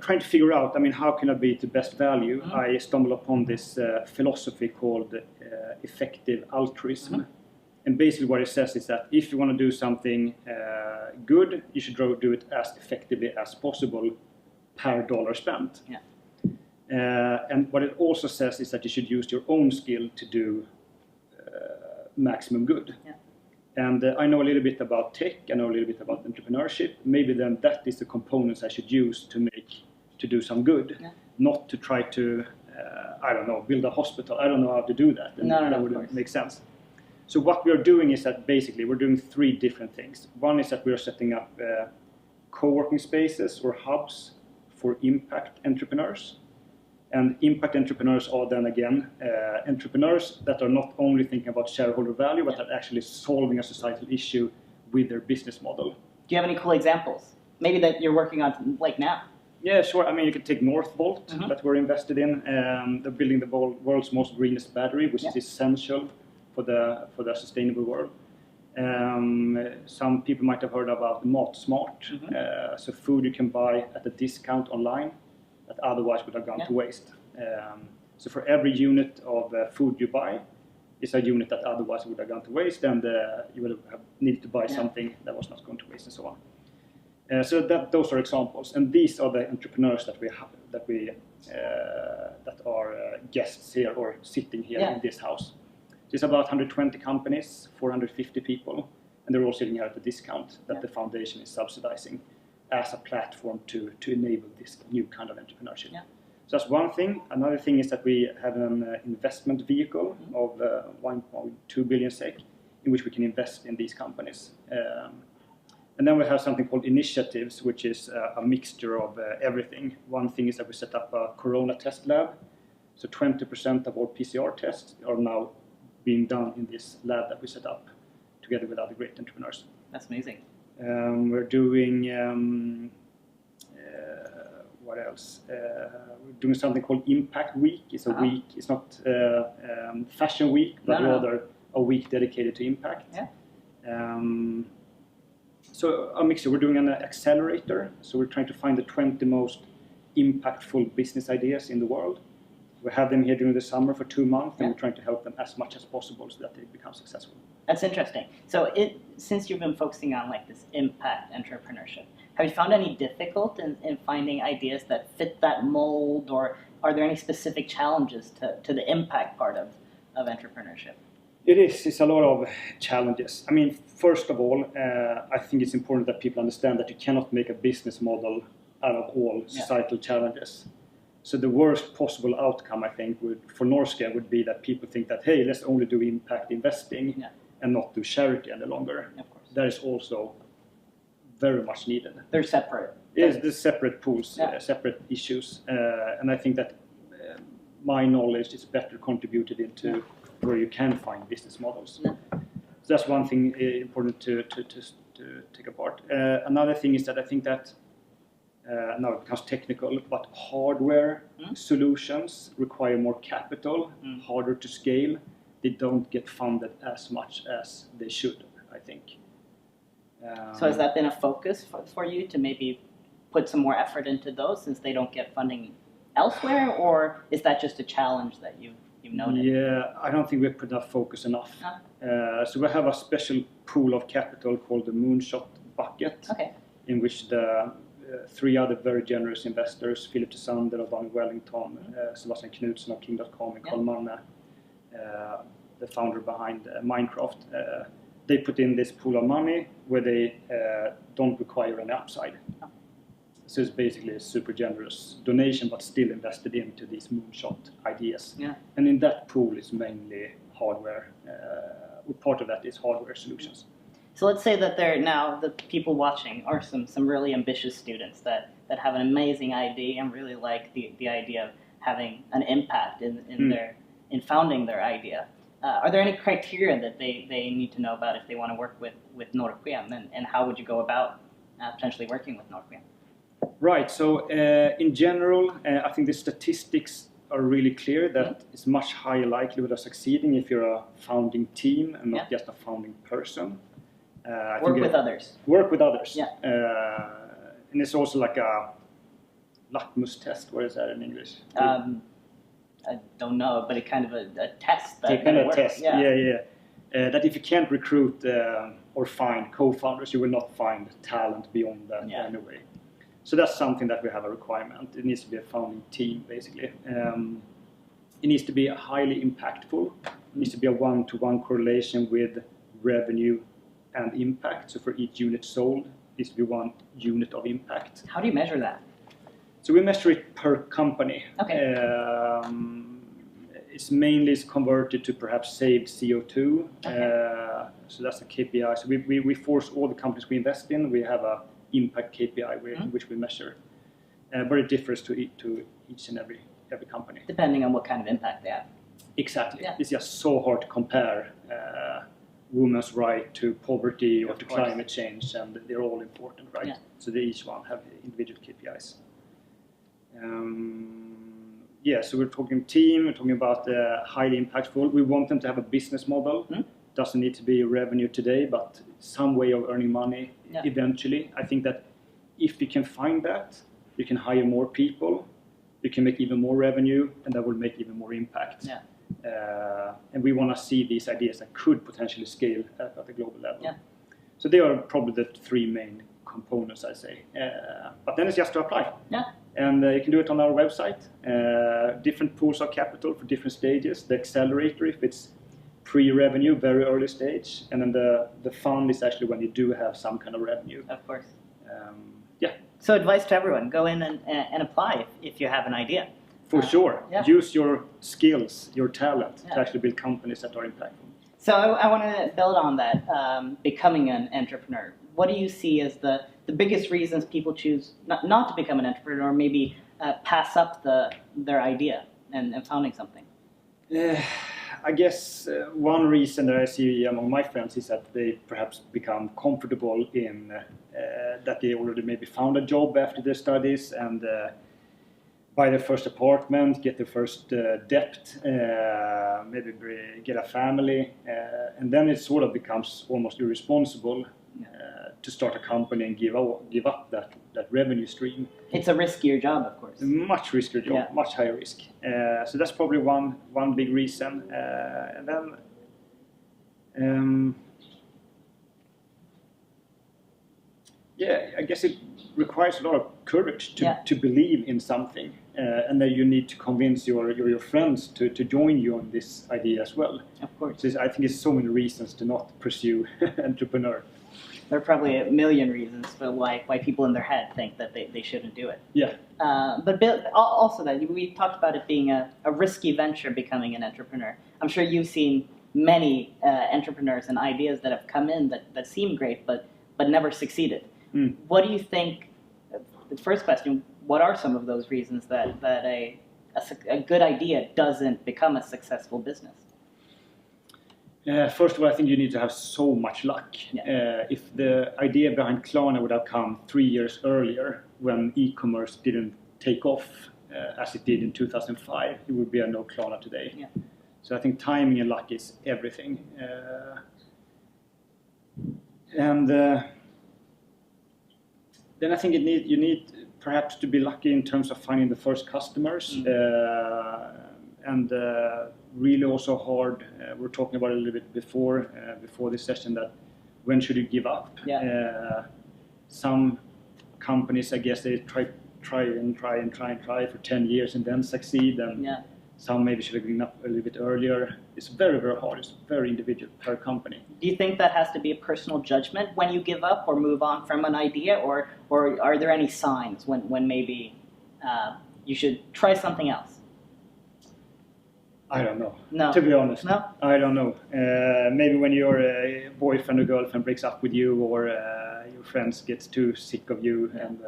trying to figure out, I mean, how can I be the best value? I stumbled upon this philosophy called effective altruism. And basically what it says is that if you want to do something good, you should do it as effectively as possible per dollar spent. And what it also says is that you should use your own skill to do maximum good. And I know a little bit about tech, I know a little bit about entrepreneurship. Maybe then that is the components I should use to do some good, not to try to, I don't know, build a hospital. I don't know how to do that, and that wouldn't make sense. So what we are doing is that basically we're doing three different things. One is that we are setting up co-working spaces or hubs for impact entrepreneurs. And impact entrepreneurs are then again entrepreneurs that are not only thinking about shareholder value, but are actually solving a societal issue with their business model. Do you have any cool examples? Maybe that you're working on like now? Yeah, sure. I mean, you can take Northvolt that we're invested in. They're building the world's most greenest battery, which is essential for the sustainable world. Some people might have heard about MatSmart. So food you can buy at a discount online that otherwise would have gone to waste. So for every unit of food you buy, is a unit that otherwise would have gone to waste, and you would have needed to buy something that was not going to waste, and so on. So those are examples, and these are the entrepreneurs that are guests here or sitting here in this house. So it's about 120 companies, 450 people, and they're all sitting here at the discount that the foundation is subsidizing as a platform to enable this new kind of entrepreneurship. So that's one thing. Another thing is that we have an investment vehicle of 1.2 billion SEK in which we can invest in these companies. And then we have something called initiatives, which is a mixture of everything. One thing is that we set up a corona test lab. So 20% of all PCR tests are now being done in this lab that we set up together with other great entrepreneurs. That's amazing. We're doing, what else? We're doing something called Impact Week. It's a week, it's not Fashion Week, but rather a week dedicated to impact. So a mixture, we're doing an accelerator. So we're trying to find the 20 most impactful business ideas in the world. We have them here during the summer for 2 months, and we're trying to help them as much as possible so that they become successful. That's interesting. So since you've been focusing on like this impact entrepreneurship, have you found any difficult in finding ideas that fit that mold, or are there any specific challenges to the impact part of entrepreneurship? It's a lot of challenges. I mean, first of all, I think it's important that people understand that you cannot make a business model out of all societal challenges. So the worst possible outcome, I think, for Norska would be that people think that, hey, let's only do impact investing and not do charity any longer. Of course. That is also very much needed. They're separate. Yes, there's separate pools, separate issues. And I think that my knowledge is better contributed into where you can find business models. So that's one thing important to take apart. Another thing is that I think that now it becomes technical, but hardware solutions require more capital, harder to scale. They don't get funded as much as they should, I think. So has that been a focus for you to maybe put some more effort into those since they don't get funding elsewhere, or is that just a challenge that you've noted? Yeah, I don't think we've put enough focus enough. So we have a special pool of capital called the Moonshot Bucket, in which the 3 other very generous investors, Philip Tisander of Bonnie Wellington, Sebastian Knutsson of King.com, and Carl Manne, the founder behind Minecraft, they put in this pool of money where they don't require any upside. So it's basically a super generous donation, but still invested into these moonshot ideas. And in that pool is mainly hardware. Part of that is hardware solutions. So let's say that the people watching are some really ambitious students that have an amazing idea and really like the idea of having an impact in founding their idea. Are there any criteria that they need to know about if they want to work with Norrsken, and how would you go about potentially working with Norrsken? Right, so in general, I think the statistics are really clear that it's much higher likelihood of succeeding if you're a founding team and not just a founding person. Work with others. Work with others. Yeah. And it's also like a litmus test. What is that in English? I don't know, but it's kind of a test. That kind of test. Yeah. That if you can't recruit or find co-founders, you will not find talent beyond that anyway. So that's something that we have a requirement. It needs to be a founding team, basically. It needs to be highly impactful. It needs to be a one-to-one correlation with revenue and impact. So for each unit sold, it needs to be 1 unit of impact. How do you measure that? So we measure it per company. It's mainly converted to perhaps saved CO2. So that's a KPI. So we force all the companies we invest in, we have a impact KPI which we measure. But it differs to each and every company. Depending on what kind of impact they have. Exactly. It's just so hard to compare women's right to poverty or to climate change, and they're all important, right? So they each one have individual KPIs. So we're talking team, we're talking about highly impactful. We want them to have a business model. Doesn't need to be revenue today, but some way of earning money eventually. I think that if you can find that, you can hire more people, you can make even more revenue, and that will make even more impact. And we want to see these ideas that could potentially scale at a global level. So they are probably the 3 main components, I say. But then it's just to apply. And you can do it on our website. Different pools of capital for different stages. The accelerator, if it's pre-revenue, very early stage. And then the fund is actually when you do have some kind of revenue. Of course. Yeah. So advice to everyone, go in and apply if you have an idea. For sure. Use your skills, your talent to actually build companies that are impactful. So I want to build on that, becoming an entrepreneur. What do you see as the biggest reasons people choose not to become an entrepreneur, or maybe pass up their idea and founding something? I guess one reason that I see among my friends is that they perhaps become comfortable in that they already maybe found a job after their studies and buy their first apartment, get their first debt, maybe get a family, and then it sort of becomes almost irresponsible to start a company and give up that revenue stream. It's a riskier job, of course. Much riskier job, much higher risk. So that's probably one big reason. And then, I guess it requires a lot of courage to believe in something, and then you need to convince your friends to join you on this idea as well. Of course. So I think it's so many reasons to not pursue entrepreneur. There are probably a million reasons for why people in their head think that they shouldn't do it. Yeah. But also that we talked about it being a risky venture, becoming an entrepreneur. I'm sure you've seen many entrepreneurs and ideas that have come in that seem great but never succeeded. What do you think? The first question: what are some of those reasons that a good idea doesn't become a successful business? First of all, I think you need to have so much luck. Yeah. If the idea behind Klarna would have come 3 years earlier, when e-commerce didn't take off as it did in 2005, it would be a no Klarna today. Yeah. So I think timing and luck is everything. Then I think you need perhaps to be lucky in terms of finding the first customers, and really also hard. We're talking about it a little bit before this session, that when should you give up? Yeah. Some companies, I guess, they try for 10 years and then succeed, and Yeah. some maybe should have given up a little bit earlier. It's very, very hard. It's very individual per company. Do you think that has to be a personal judgment when you give up or move on from an idea, or are there any signs when maybe you should try something else? I don't know. No. To be honest. No? I don't know. Maybe when your boyfriend or girlfriend breaks up with you, or your friends gets too sick of you, and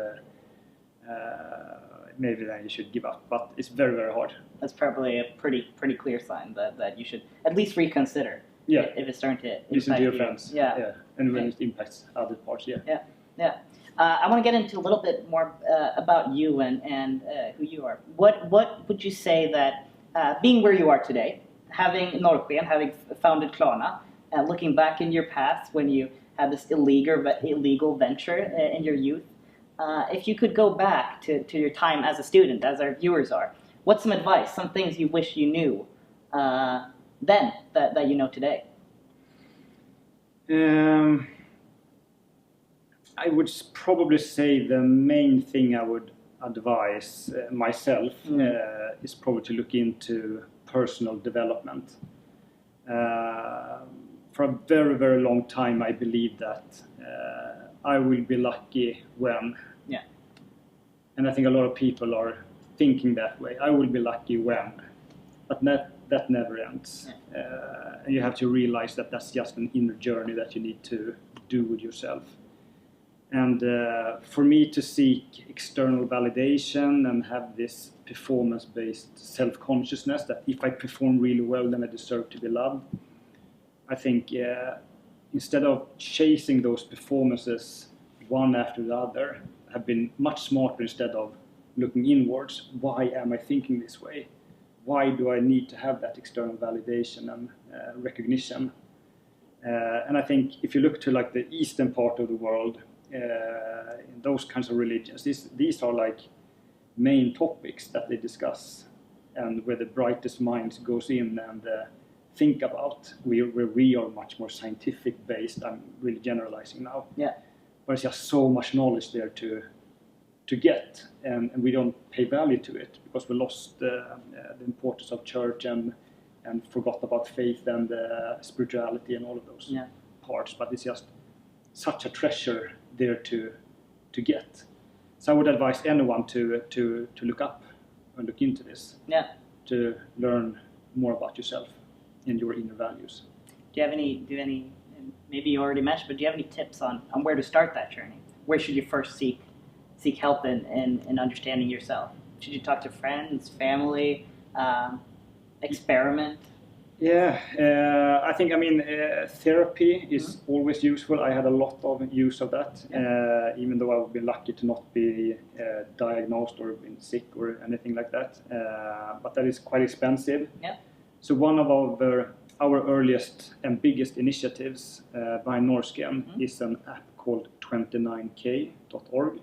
maybe then you should give up. But it's very, very hard. That's probably a pretty clear sign that you should at least reconsider. Yeah. If it's starting to listen to your you. friends. Yeah. And when it impacts other parts. Yeah. I want to get into a little bit more about you and who you are. What would you say that being where you are today, having Norrsken, having founded Klarna, looking back in your past when you had this illegal venture in your youth, if you could go back to your time as a student, as our viewers are, what's some advice, some things you wish you knew then that you know today? I would probably say the main thing I would advise myself is probably to look into personal development. For a very, very long time, I believed that I will be lucky when. Yeah. And I think a lot of people are thinking that way. I will be lucky when. But that never ends. And you have to realize that that's just an inner journey that you need to do with yourself. And for me to seek external validation and have this performance-based self-consciousness that if I perform really well, then I deserve to be loved, I think instead of chasing those performances one after the other, have been much smarter instead of looking inwards. Why am I thinking this way? Why do I need to have that external validation and recognition? And I think if you look to like the eastern part of the world, in those kinds of religions, these are like main topics that they discuss, and where the brightest minds goes in and think about. Where we are much more scientific based. I'm really generalizing now. Yeah. But it's just so much knowledge there to get, and we don't pay value to it because we lost the importance of church and forgot about faith and spirituality and all of those parts. But it's just such a treasure there to get. So I would advise anyone to look up and look into this. Yeah. To learn more about yourself and your inner values. Do you have any? Maybe you already mentioned, but do you have any tips on where to start that journey? Where should you first seek help in understanding yourself? Should you talk to friends, family, experiment? Yeah, I think, therapy is always useful. I had a lot of use of that, even though I would be lucky to not be diagnosed or been sick or anything like that. But that is quite expensive. Yeah. So one of our earliest and biggest initiatives by Norrsken is an app called 29k.org.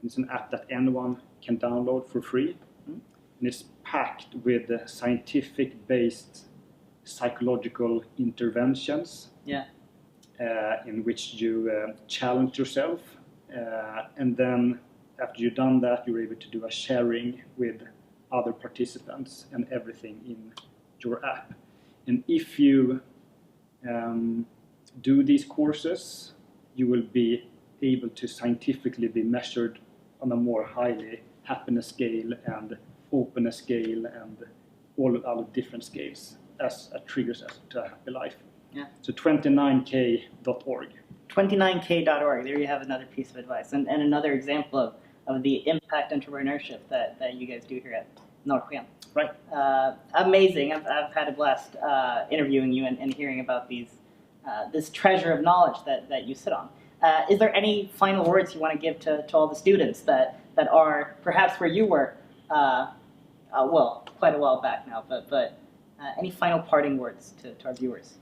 It's an app that anyone can download for free. And it's packed with scientific-based psychological interventions in which you challenge yourself, and then after you've done that, you're able to do a sharing with other participants and everything in your app. And if you do these courses you will be able to scientifically be measured on a more highly happiness scale and openness scale and all other different scales as a triggers us to a happy life. Yeah. So 29k.org. 29k.org. There you have another piece of advice and another example of the impact entrepreneurship that you guys do here at Norrsken. Right. Amazing. I've had a blast interviewing you and hearing about this treasure of knowledge that you sit on. Is there any final words you want to give to all the students that are perhaps where you were, well, quite a while back now, but any final parting words to our viewers?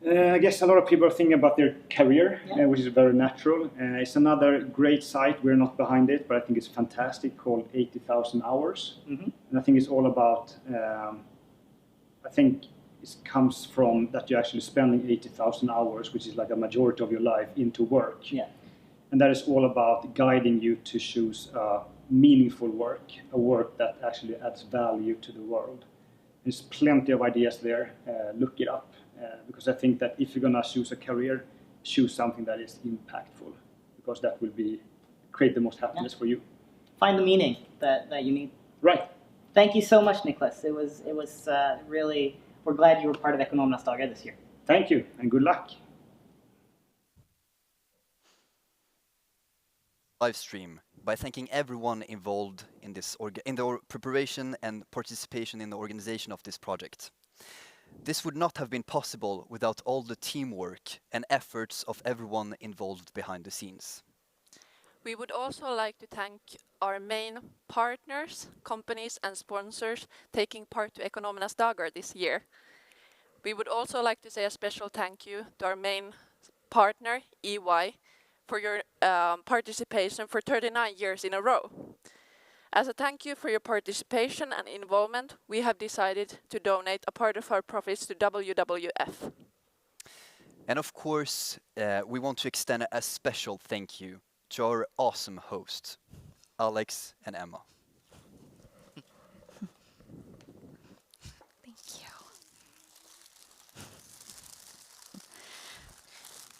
I guess a lot of people are thinking about their career, which is very natural. It's another great site. We're not behind it, but I think it's fantastic, called 80,000 Hours. Mm-hmm. And I think it's all about, I think it comes from that you're actually spending 80,000 hours, which is like a majority of your life, into work. Yeah. And that is all about guiding you to choose meaningful work, a work that actually adds value to the world. There's plenty of ideas there. Look it up. Because I think that if you're going to choose a career, choose something that is impactful, because that will create the most happiness for you. Find the meaning that you need. Right. Thank you so much, Niklas. It was really, we're glad you were part of Ekonomernas Dagar this year. Thank you, and good luck. Livestream by thanking everyone involved in this in the preparation and participation in the organization of this project. This would not have been possible without all the teamwork and efforts of everyone involved behind the scenes. We would also like to thank our main partners, companies and sponsors taking part to Ekonomernas Dagar this year. We would also like to say a special thank you to our main partner, EY, for your participation for 39 years in a row. As a thank you for your participation and involvement, we have decided to donate a part of our profits to WWF. And of course, we want to extend a special thank you to our awesome hosts, Alex and Emma.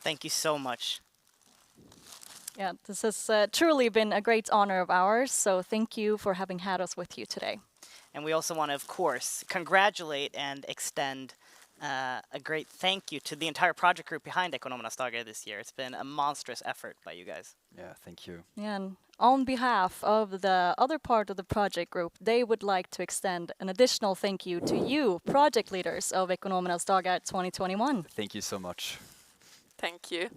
Thank you so much. Yeah, this has truly been a great honor of ours, so thank you for having had us with you today. And we also want to, of course, congratulate and extend a great thank you to the entire project group behind Ekonomernas Dagar this year. It's been a monstrous effort by you guys. Yeah, thank you. Yeah, and on behalf of the other part of the project group, they would like to extend an additional thank you to you, project leaders of Ekonomernas Dagar 2021. Thank you so much. Thank you.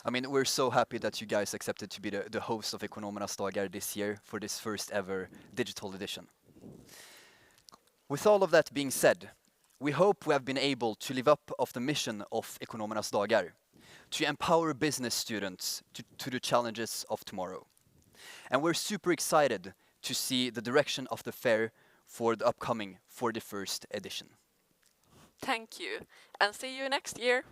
I mean, we're so happy that you guys accepted to be the host of Ekonomernas Dagar this year for this first ever digital edition. With all of that being said, we hope we have been able to live up of the mission of Ekonomernas Dagar, to empower business students to the challenges of tomorrow. And we're super excited to see the direction of the fair for the upcoming 41st edition. Thank you, and see you next year.